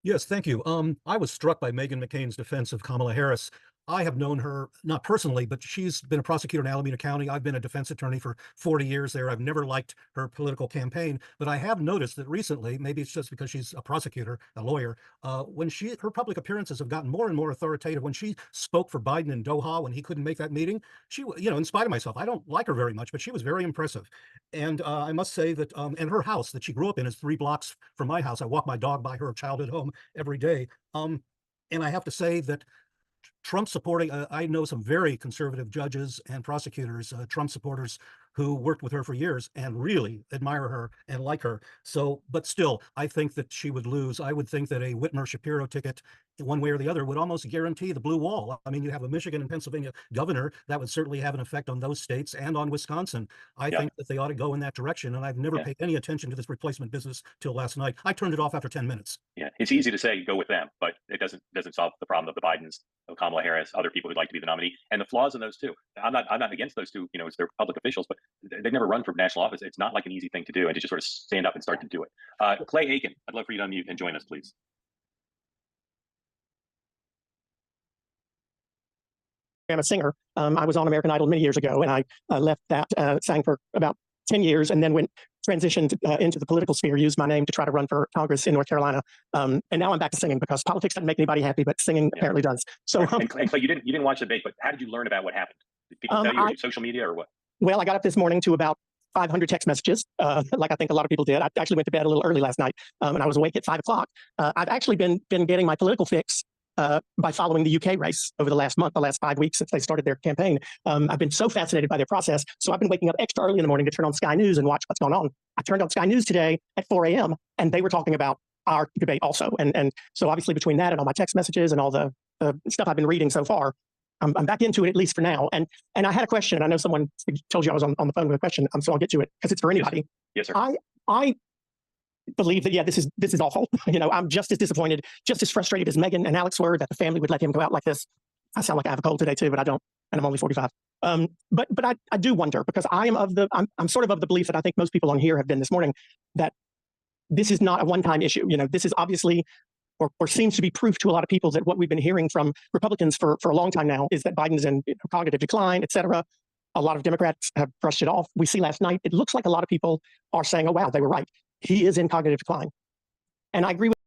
Yes, thank you. I was struck by Meghan McCain's defense of Kamala Harris. I have known her, not personally, but she's been a prosecutor in Alameda County. I've been a defense attorney for 40 years there. I've never liked her political campaign, but I have noticed that recently, maybe it's just because she's a prosecutor, a lawyer, when her public appearances have gotten more and more authoritative. When she spoke for Biden in Doha, when he couldn't make that meeting, she, in spite of myself, I don't like her very much, but she was very impressive. And I must say that, and her house that she grew up in is 3 blocks from my house. I walk my dog by her childhood home every day. And I have to say that Trump supporting, I know some very conservative judges and prosecutors, Trump supporters who worked with her for years and really admire her and like her. So, but still, I think that she would lose. I would think that a Whitmer-Shapiro ticket, one way or the other, would almost guarantee the blue wall. I mean, you have a Michigan and Pennsylvania governor that would certainly have an effect on those states and on Wisconsin. I think that they ought to go in that direction. And I've never paid any attention to this replacement business till last night. I turned it off after 10 minutes. Yeah, it's easy to say go with them, but it doesn't solve the problem of the Bidens, of Kamala Harris, other people who'd like to be the nominee, and the flaws in those two. I'm not against those two, as they're public officials, but they never run for national office. It's not like an easy thing to do, and to just sort of stand up and start to do it. Clay Aiken, I'd love for you to unmute and join us, please. I'm a singer. I was on American Idol many years ago, and I left that, sang for about 10 years, and then transitioned into the political sphere, used my name to try to run for Congress in North Carolina. And now I'm back to singing because politics doesn't make anybody happy, but singing apparently does. So, and Clay, you didn't watch the debate, but how did you learn about what happened? Did people tell you, social media, or what? Well, I got up this morning to about 500 text messages, like I think a lot of people did. I actually went to bed a little early last night, and I was awake at 5 o'clock. I've actually been getting my political fix by following the UK race over the last 5 weeks since they started their campaign. I've been so fascinated by their process. So I've been waking up extra early in the morning to turn on Sky News and watch what's going on. I turned on Sky News today at 4 a.m. and they were talking about our debate also. And so obviously between that and all my text messages and all the stuff I've been reading so far, I'm back into it, at least for now. And I had a question. I know someone told you I was on the phone with a question, so I'll get to it because it's for anybody. Yes, sir. I believe that, yeah, this is awful. I'm just as disappointed, just as frustrated as Megan and Alex were that the family would let him go out like this. I sound like I have a cold today too, but I don't, and I'm only 45. But I do wonder, because I'm sort of the belief that I think most people on here have been this morning, that this is not a one-time issue. This is obviously, or seems to be proof to a lot of people that what we've been hearing from Republicans for a long time now is that Biden's in cognitive decline, et cetera. A lot of Democrats have brushed it off. We see last night, it looks like a lot of people are saying, oh, wow, they were right. He is in cognitive decline. And I agree with.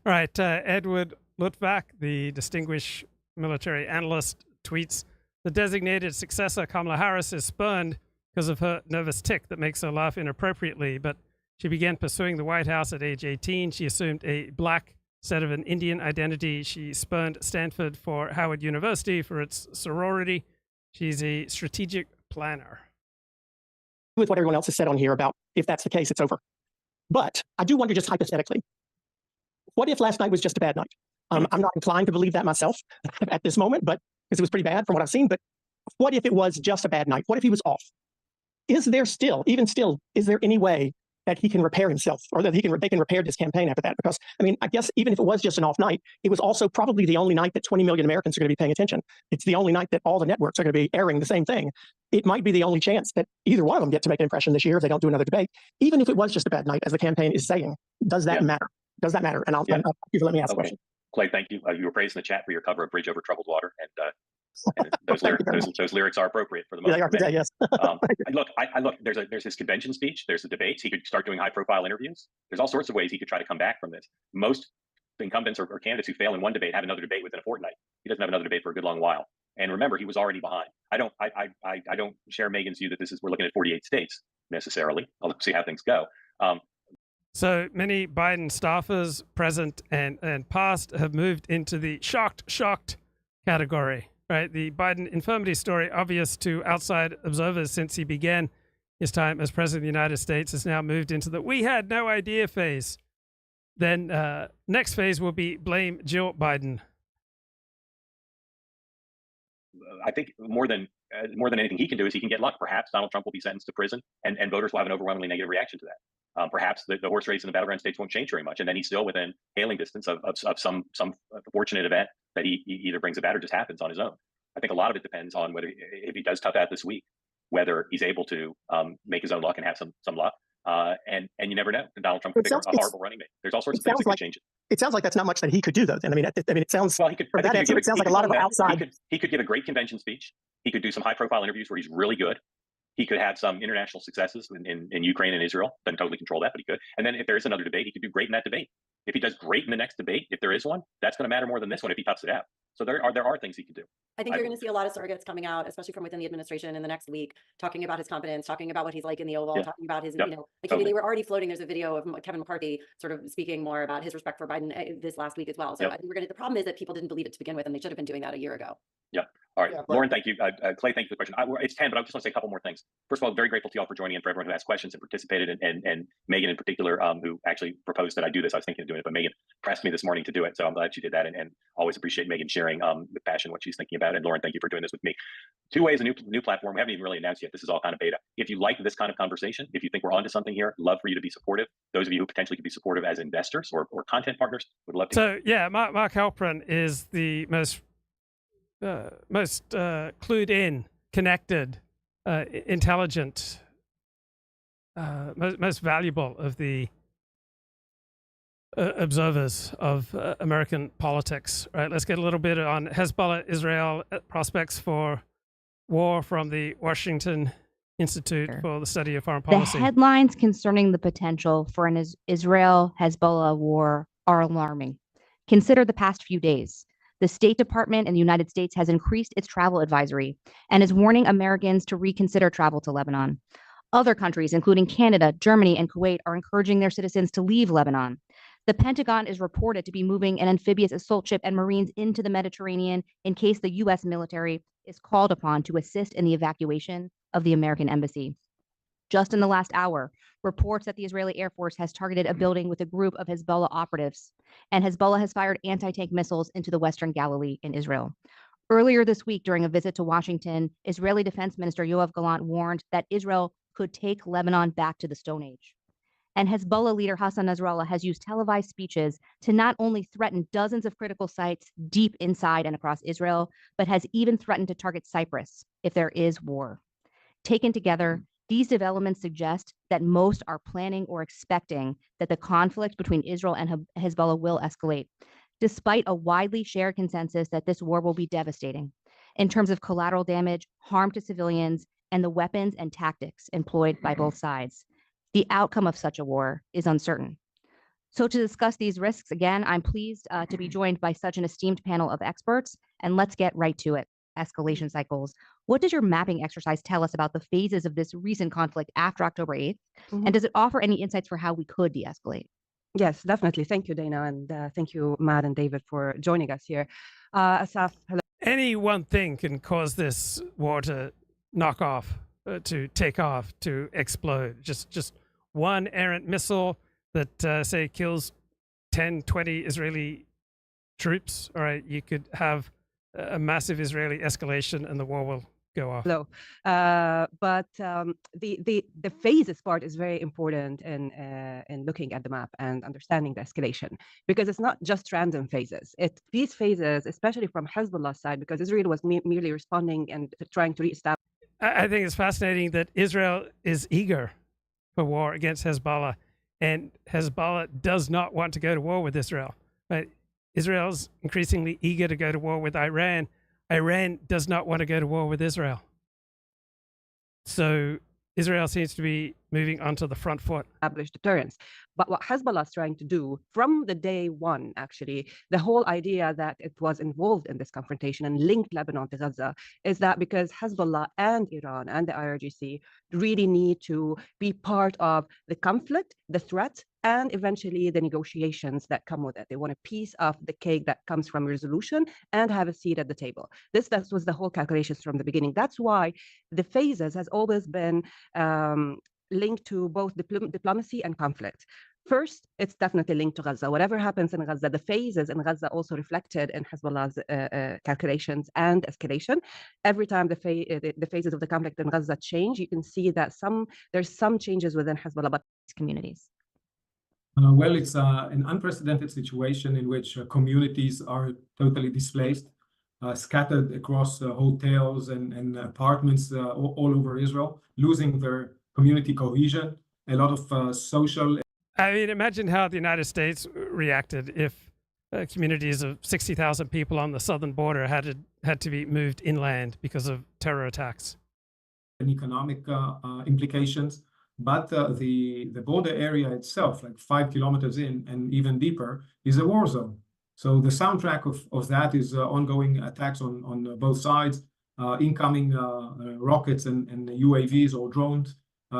All right. Edward Luttwak, the distinguished military analyst, tweets, the designated successor, Kamala Harris, is spurned because of her nervous tic that makes her laugh inappropriately. But she began pursuing the White House at age 18. She assumed a black set of an Indian identity. She spurned Stanford for Howard University for its sorority. She's a strategic planner. With what everyone else has said on here about if that's the case, it's over. But I do wonder, just hypothetically, what if last night was just a bad night? I'm not inclined to believe that myself at this moment, but because it was pretty bad from what I've seen. But what if it was just a bad night? What if he was off? Is there still, is there any way that he can repair himself, or that they can repair this campaign after that? Because, I mean, I guess even if it was just an off night, it was also probably the only night that 20 million Americans are going to be paying attention. It's the only night that all the networks are going to be airing the same thing. It might be the only chance that either one of them get to make an impression this year if they don't do another debate. Even if it was just a bad night, as the campaign is saying, does that matter? Does that matter? And I'll let me ask the question. Clay, thank you. You were praised in the chat for your cover of Bridge Over Troubled Water, and those lyrics are appropriate for the moment. They are today, yes. Look, there's his convention speech. There's the debates. He could start doing high-profile interviews. There's all sorts of ways he could try to come back from this. Most incumbents or candidates who fail in one debate have another debate within a fortnight. He doesn't have another debate for a good long while. And remember, he was already behind. I don't share Megan's view that we're looking at 48 states necessarily. I'll see how things go. So many Biden staffers, present and past, have moved into the shocked category, right? The Biden infirmity story, obvious to outside observers since he began his time as president of the United States, has now moved into the we had no idea phase. Then next phase will be blame Jill Biden. I think more than anything he can do is he can get luck. Perhaps Donald Trump will be sentenced to prison, and voters will have an overwhelmingly negative reaction to that. Perhaps the horse race in the battleground states won't change very much, and then he's still within hailing distance of some fortunate event that he either brings about or just happens on his own. I think a lot of it depends on whether, if he does tough out this week, whether he's able to make his own luck and have some luck. And you never know. Donald Trump could pick a horrible running mate. There's all sorts of things that could change it. It sounds like that's not much that he could do, though. Then I mean, it sounds. Well, he could. From that answer, it sounds like a lot of outside. He could give a great convention speech. He could do some high-profile interviews where he's really good. He could have some international successes in Ukraine and Israel. Doesn't totally control that, but he could. And then if there is another debate, he could do great in that debate. If he does great in the next debate, if there is one, that's going to matter more than this one if he toughs it out. So there are things he can do. I think you're going to see a lot of surrogates coming out, especially from within the administration in the next week, talking about his competence, talking about what he's like in the Oval, talking about his, you know, like they were already floating. There's a video of Kevin McCarthy sort of speaking more about his respect for Biden this last week as well. So I think the problem is that people didn't believe it to begin with, and they should have been doing that a year ago. Yeah. All right. Lauren, thank you. Clay, thank you for the question. It's 10, but I just want to say a couple more things. First of all, very grateful to you all for joining and for everyone who asked questions and participated, and Megan in particular, who actually proposed that I do this. I was thinking of doing it, but Megan pressed me this morning to do it. So I'm glad she did that, and always appreciate Megan sharing with passion what she's thinking about. And Lauren, thank you for doing this with me. Two ways, a new platform. We haven't even really announced yet. This is all kind of beta. If you like this kind of conversation, if you think we're onto something here, love for you to be supportive. Those of you who potentially could be supportive as investors or content partners would love to. So yeah, Mark Halperin is the most clued in, connected, intelligent, most valuable of the observers of American politics. Right, let's get a little bit on Hezbollah-Israel prospects for war from the Washington Institute for the Study of Foreign Policy. The headlines concerning the potential for an Israel-Hezbollah war are alarming. Consider the past few days. The State Department in the United States has increased its travel advisory and is warning Americans to reconsider travel to Lebanon. Other countries, including Canada, Germany, and Kuwait, are encouraging their citizens to leave Lebanon. The Pentagon is reported to be moving an amphibious assault ship and Marines into the Mediterranean in case the U.S. military is called upon to assist in the evacuation of the American embassy. Just in the last hour, reports that the Israeli Air Force has targeted a building with a group of Hezbollah operatives, and Hezbollah has fired anti-tank missiles into the Western Galilee in Israel. Earlier this week, during a visit to Washington, Israeli Defense Minister Yoav Gallant warned that Israel could take Lebanon back to the Stone Age. And Hezbollah leader Hassan Nasrallah has used televised speeches to not only threaten dozens of critical sites deep inside and across Israel, but has even threatened to target Cyprus if there is war. Taken together, these developments suggest that most are planning or expecting that the conflict between Israel and Hezbollah will escalate, despite a widely shared consensus that this war will be devastating in terms of collateral damage, harm to civilians, and the weapons and tactics employed by both sides. The outcome of such a war is uncertain. So to discuss these risks, again, I'm pleased to be joined by such an esteemed panel of experts, and let's get right to it. Escalation cycles. What does your mapping exercise tell us about the phases of this recent conflict after October 8th? And does it offer any insights for how we could de-escalate? Yes, definitely. Thank you, Dana, and thank you, Matt and David, for joining us here. Asaf, hello. Any one thing can cause this war to knock off, to take off, to explode. Just one errant missile that, say, kills 10, 20 Israeli troops. All right, you could have a massive Israeli escalation and the war will go off. Hello. But the phases part is very important in looking at the map and understanding the escalation, because it's not just random phases. These phases, especially from Hezbollah's side, because Israel was merely responding and trying to reestablish. I think it's fascinating that Israel is eager for war against Hezbollah, and Hezbollah does not want to go to war with Israel. Right? Israel's increasingly eager to go to war with Iran. Iran does not want to go to war with Israel. So Israel seems to be moving onto the front foot. Establish deterrence. But what Hezbollah is trying to do from the day one, actually, the whole idea that it was involved in this confrontation and linked Lebanon to Gaza, is that because Hezbollah and Iran and the IRGC really need to be part of the conflict, the threat, and eventually the negotiations that come with it. They want a piece of the cake that comes from resolution and have a seat at the table. That was the whole calculations from the beginning. That's why the phases has always been linked to both diplomacy and conflict. First, it's definitely linked to Gaza. Whatever happens in Gaza, the phases in Gaza also reflected in Hezbollah's calculations and escalation. Every time the phases of the conflict in Gaza change, you can see that there's some changes within Hezbollah, but communities. Well, it's an unprecedented situation in which communities are totally displaced, scattered across hotels and apartments all over Israel, losing their community cohesion. a lot of social. I mean, imagine how the United States reacted if communities of 60,000 people on the southern border had to be moved inland because of terror attacks. And economic implications, but the border area itself, like 5 kilometers in and even deeper, is a war zone. So the soundtrack of that is ongoing attacks on both sides, incoming rockets and UAVs or drones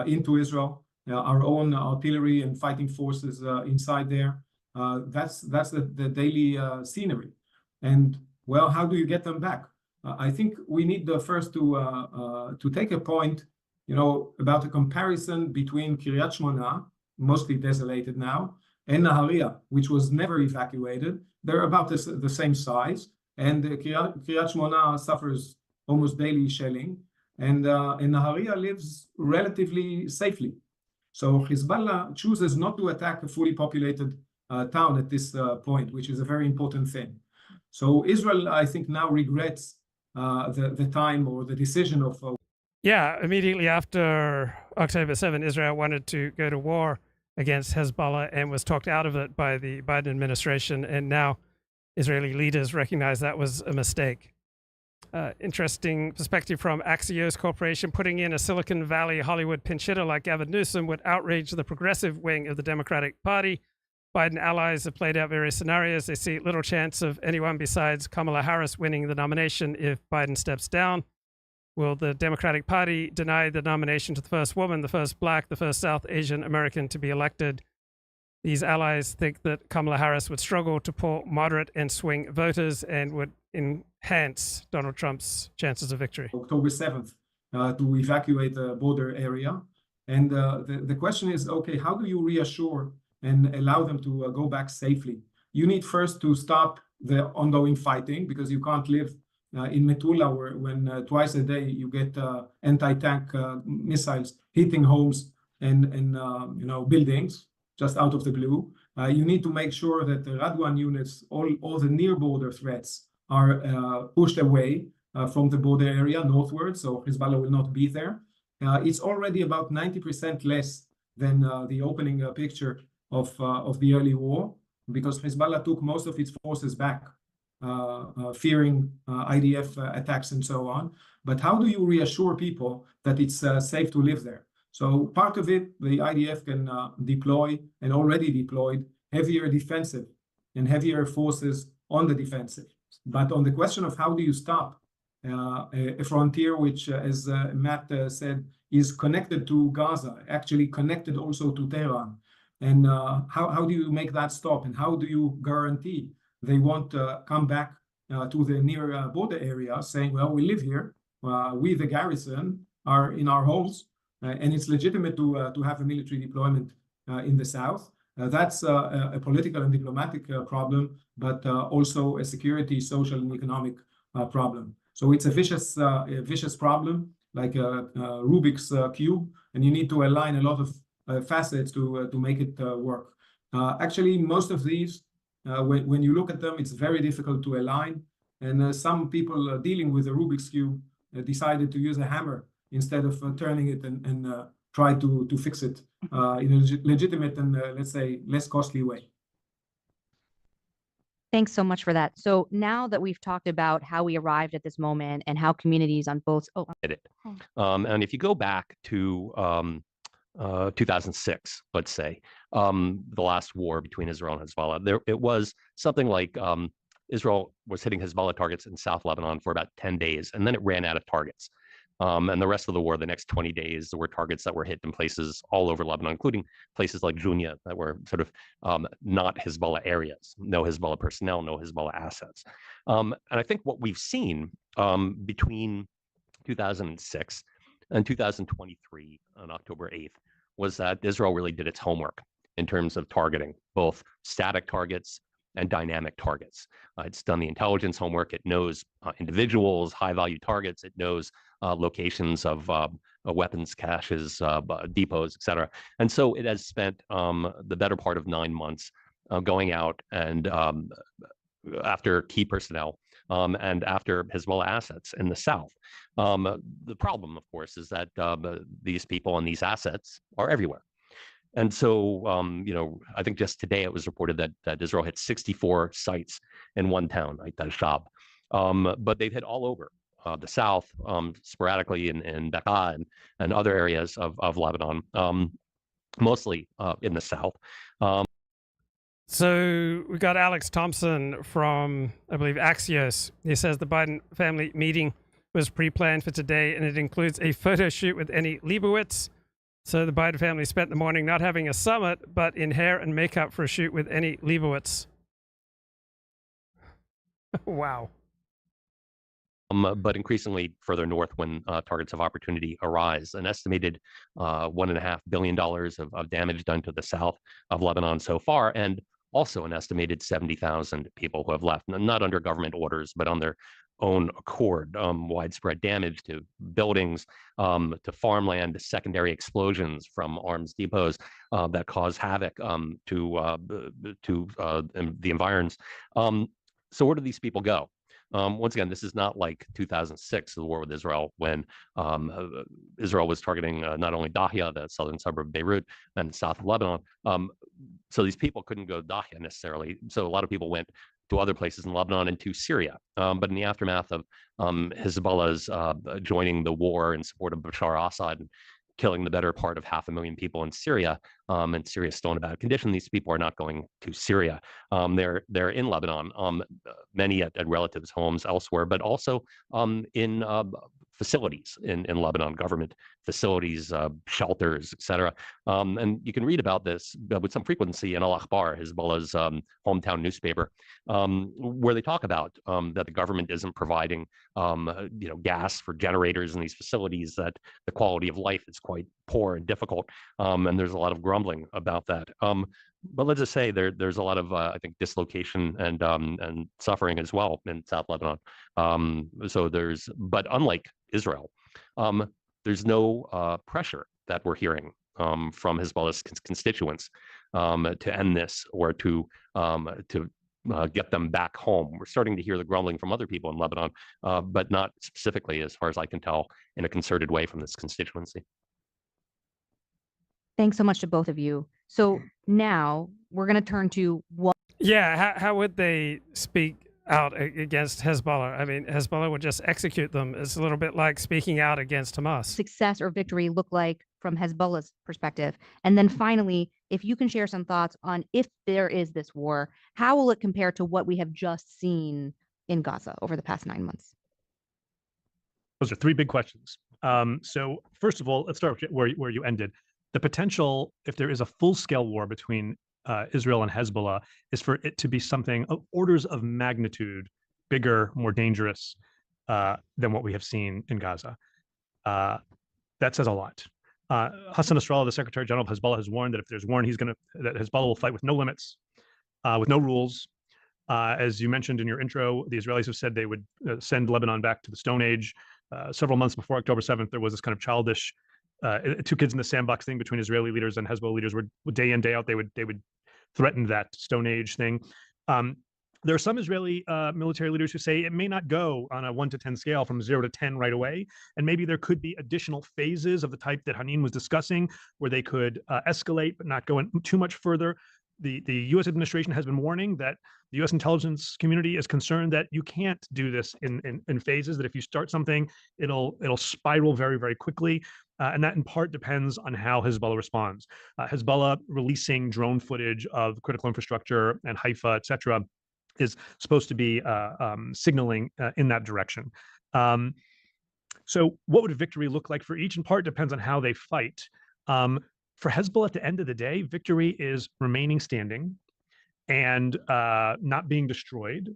into Israel, our own artillery and fighting forces inside there. That's the daily scenery. And well, how do you get them back? I think we need first to take a point, about a comparison between Kiryat Shmona, mostly desolated now, and Nahariya, which was never evacuated. They're about the same size, and Kiryat Shmona suffers almost daily shelling, and Nahariya lives relatively safely. So Hezbollah chooses not to attack a fully populated town at this point, which is a very important thing. So Israel, I think, now regrets the time or the decision of. Yeah, immediately after October 7, Israel wanted to go to war against Hezbollah and was talked out of it by the Biden administration. And now Israeli leaders recognize that was a mistake. Interesting perspective from Axios Corporation. Putting in a Silicon Valley Hollywood pinch hitter like Gavin Newsom would outrage the progressive wing of the Democratic Party. Biden allies have played out various scenarios. They see little chance of anyone besides Kamala Harris winning the nomination if Biden steps down. Will the Democratic Party deny the nomination to the first woman, the first Black, the first South Asian American to be elected? These allies think that Kamala Harris would struggle to pull moderate and swing voters and would enhance Donald Trump's chances of victory. October 7th to evacuate the border area. And the question is, okay, how do you reassure and allow them to go back safely? You need first to stop the ongoing fighting, because you can't live in Metula when twice a day you get anti-tank missiles hitting homes and buildings just out of the blue. You need to make sure that the Radwan units, all the near border threats are pushed away from the border area northward, so Hezbollah will not be there. It's already about 90% less than the opening picture of the early war, because Hezbollah took most of its forces back, fearing IDF attacks and so on. But how do you reassure people that it's safe to live there? So part of it, the IDF can deploy, and already deployed, heavier defensive and heavier forces on the defensive. But on the question of how do you stop a frontier which, as Matt said, is connected to Gaza, actually connected also to Tehran, and how do you make that stop, and how do you guarantee they won't come back to the near border area saying, well, we live here, we the garrison are in our homes, and it's legitimate to have a military deployment in the south. That's a political and diplomatic problem, but also a security, social, and economic problem. So it's a vicious problem, like a Rubik's cube, and you need to align a lot of facets to make it work. Actually, most of these, when you look at them, it's very difficult to align. And some people dealing with the Rubik's cube decided to use a hammer instead of turning it and try to fix it in a legitimate and, let's say, less costly way. Thanks so much for that. So now that we've talked about how we arrived at this moment and how communities on both... And if you go back to 2006, let's say, the last war between Israel and Hezbollah, it was something like Israel was hitting Hezbollah targets in South Lebanon for about 10 days, and then it ran out of targets. And the rest of the war, the next 20 days, there were targets that were hit in places all over Lebanon, including places like Junia that were sort of not Hezbollah areas, no Hezbollah personnel, no Hezbollah assets. And I think what we've seen between 2006 and 2023 on October 8th was that Israel really did its homework in terms of targeting both static targets and dynamic targets. It's done the intelligence homework. It knows individuals, high-value targets. It knows locations of weapons caches, depots, et cetera. And so it has spent the better part of 9 months going out and after key personnel and after Hezbollah assets in the south. The problem, of course, is that these people and these assets are everywhere. And so, I think just today it was reported that Israel hit 64 sites in one town, like Shab. But they've hit all over the south, sporadically in Bekaa and other areas of Lebanon, mostly in the south. So we got Alex Thompson from, I believe, Axios. He says the Biden family meeting was pre-planned for today, and it includes a photo shoot with Annie Leibovitz. So the Biden family spent the morning not having a summit, but in hair and makeup for a shoot with Annie Leibovitz. Wow. But increasingly further north when targets of opportunity arise. An estimated $1.5 billion of damage done to the south of Lebanon so far, and also an estimated 70,000 people who have left, not under government orders, but on their own accord. Widespread damage to buildings, to farmland, secondary explosions from arms depots that cause havoc to the environs. So where do these people go? Once again, this is not like 2006, the war with Israel, when Israel was targeting not only Dahya, the southern suburb of Beirut, and south of Lebanon. So these people couldn't go to Dahya necessarily. So a lot of people went to other places in Lebanon and to Syria. But in the aftermath of Hezbollah's joining the war in support of Bashar al-Assad and killing the better part of 500,000 people in Syria, and Syria is still in a bad condition, these people are not going to Syria. They're in Lebanon, many at relatives' homes elsewhere, but also in facilities in Lebanon, government facilities, shelters, etc. And you can read about this with some frequency in Al Akhbar, Hezbollah's hometown newspaper, where they talk about that the government isn't providing gas for generators in these facilities, that the quality of life is quite poor and difficult, and there's a lot of grumbling about that. But let's just say there's a lot of I think dislocation and suffering as well in South Lebanon. But unlike Israel, there's no pressure that we're hearing from Hezbollah's constituents to end this or to get them back home. We're starting to hear the grumbling from other people in Lebanon, but not specifically, as far as I can tell, in a concerted way from this constituency. Thanks so much to both of you. So now we're going to turn to what. Yeah, how would they speak out against Hezbollah? I mean, Hezbollah would just execute them. It's a little bit like speaking out against Hamas. Success or victory look like from Hezbollah's perspective? And then finally, if you can share some thoughts on if there is this war, how will it compare to what we have just seen in Gaza over the past 9 months? Those are three big questions. So first of all, let's start where you ended. The potential, if there is a full-scale war between Israel and Hezbollah, is for it to be something of orders of magnitude bigger, more dangerous than what we have seen in Gaza. That says a lot. Hassan Nasrallah, the Secretary General of Hezbollah, has warned that if there's war, that Hezbollah will fight with no limits, with no rules. As you mentioned in your intro, the Israelis have said they would send Lebanon back to the Stone Age. Several months before October 7th, there was this kind of childish two kids in the sandbox thing between Israeli leaders and Hezbollah leaders, where day in, day out, they would threaten that Stone Age thing. There are some Israeli military leaders who say it may not go on a 1 to 10 scale from 0 to 10 right away. And maybe there could be additional phases of the type that Hanin was discussing, where they could escalate, but not go in too much further. The U.S. administration has been warning that the U.S. intelligence community is concerned that you can't do this in phases, that if you start something, it'll spiral very, very quickly. And that in part depends on how Hezbollah responds. Hezbollah releasing drone footage of critical infrastructure and Haifa, et cetera, is supposed to be signaling in that direction. So what would victory look like for each? In part depends on how they fight. For Hezbollah, at the end of the day, victory is remaining standing and not being destroyed,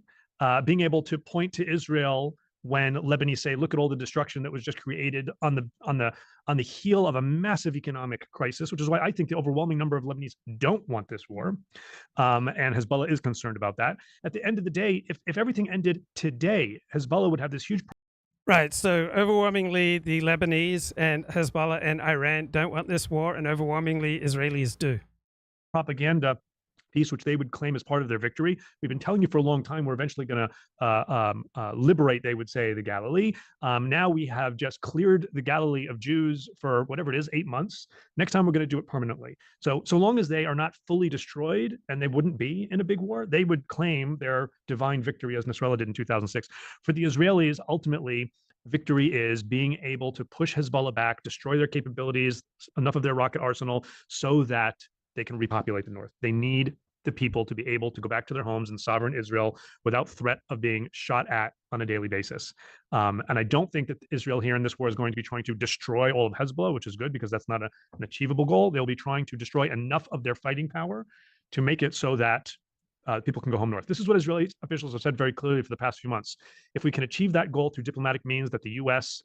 being able to point to Israel when Lebanese say, "Look at all the destruction that was just created on the heel of a massive economic crisis," which is why I think the overwhelming number of Lebanese don't want this war, and Hezbollah is concerned about that. At the end of the day, if everything ended today, Hezbollah would have this huge. Right. So overwhelmingly, the Lebanese and Hezbollah and Iran don't want this war, and overwhelmingly, Israelis do. Propaganda peace, which they would claim as part of their victory. We've been telling you for a long time we're eventually going to liberate, they would say, the Galilee. Now we have just cleared the Galilee of Jews for whatever it is, 8 months. Next time we're going to do it permanently. So long as they are not fully destroyed, and they wouldn't be in a big war, they would claim their divine victory as Nasrallah did in 2006. For the Israelis, ultimately, victory is being able to push Hezbollah back, destroy their capabilities, enough of their rocket arsenal, so that they can repopulate the north. They need the people to be able to go back to their homes in sovereign Israel without threat of being shot at on a daily basis. And I don't think that Israel here in this war is going to be trying to destroy all of Hezbollah, which is good because that's not an achievable goal. They'll be trying to destroy enough of their fighting power to make it so that people can go home north. This is what Israeli officials have said very clearly for the past few months. If we can achieve that goal through diplomatic means that the US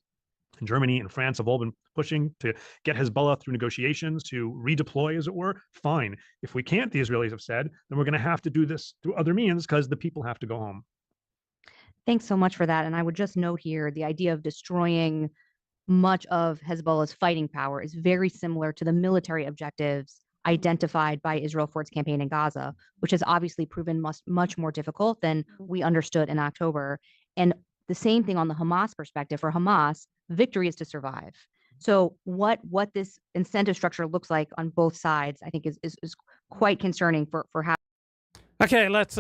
and Germany and France have all been pushing to get Hezbollah through negotiations to redeploy, as it were, fine. If we can't, the Israelis have said, then we're going to have to do this through other means because the people have to go home. Thanks so much for that. And I would just note here, the idea of destroying much of Hezbollah's fighting power is very similar to the military objectives identified by Israel for its campaign in Gaza, which has obviously proven much more difficult than we understood in October. And the same thing on the Hamas perspective. For Hamas, victory is to survive. So what this incentive structure looks like on both sides, I think is quite concerning for how. Okay, let's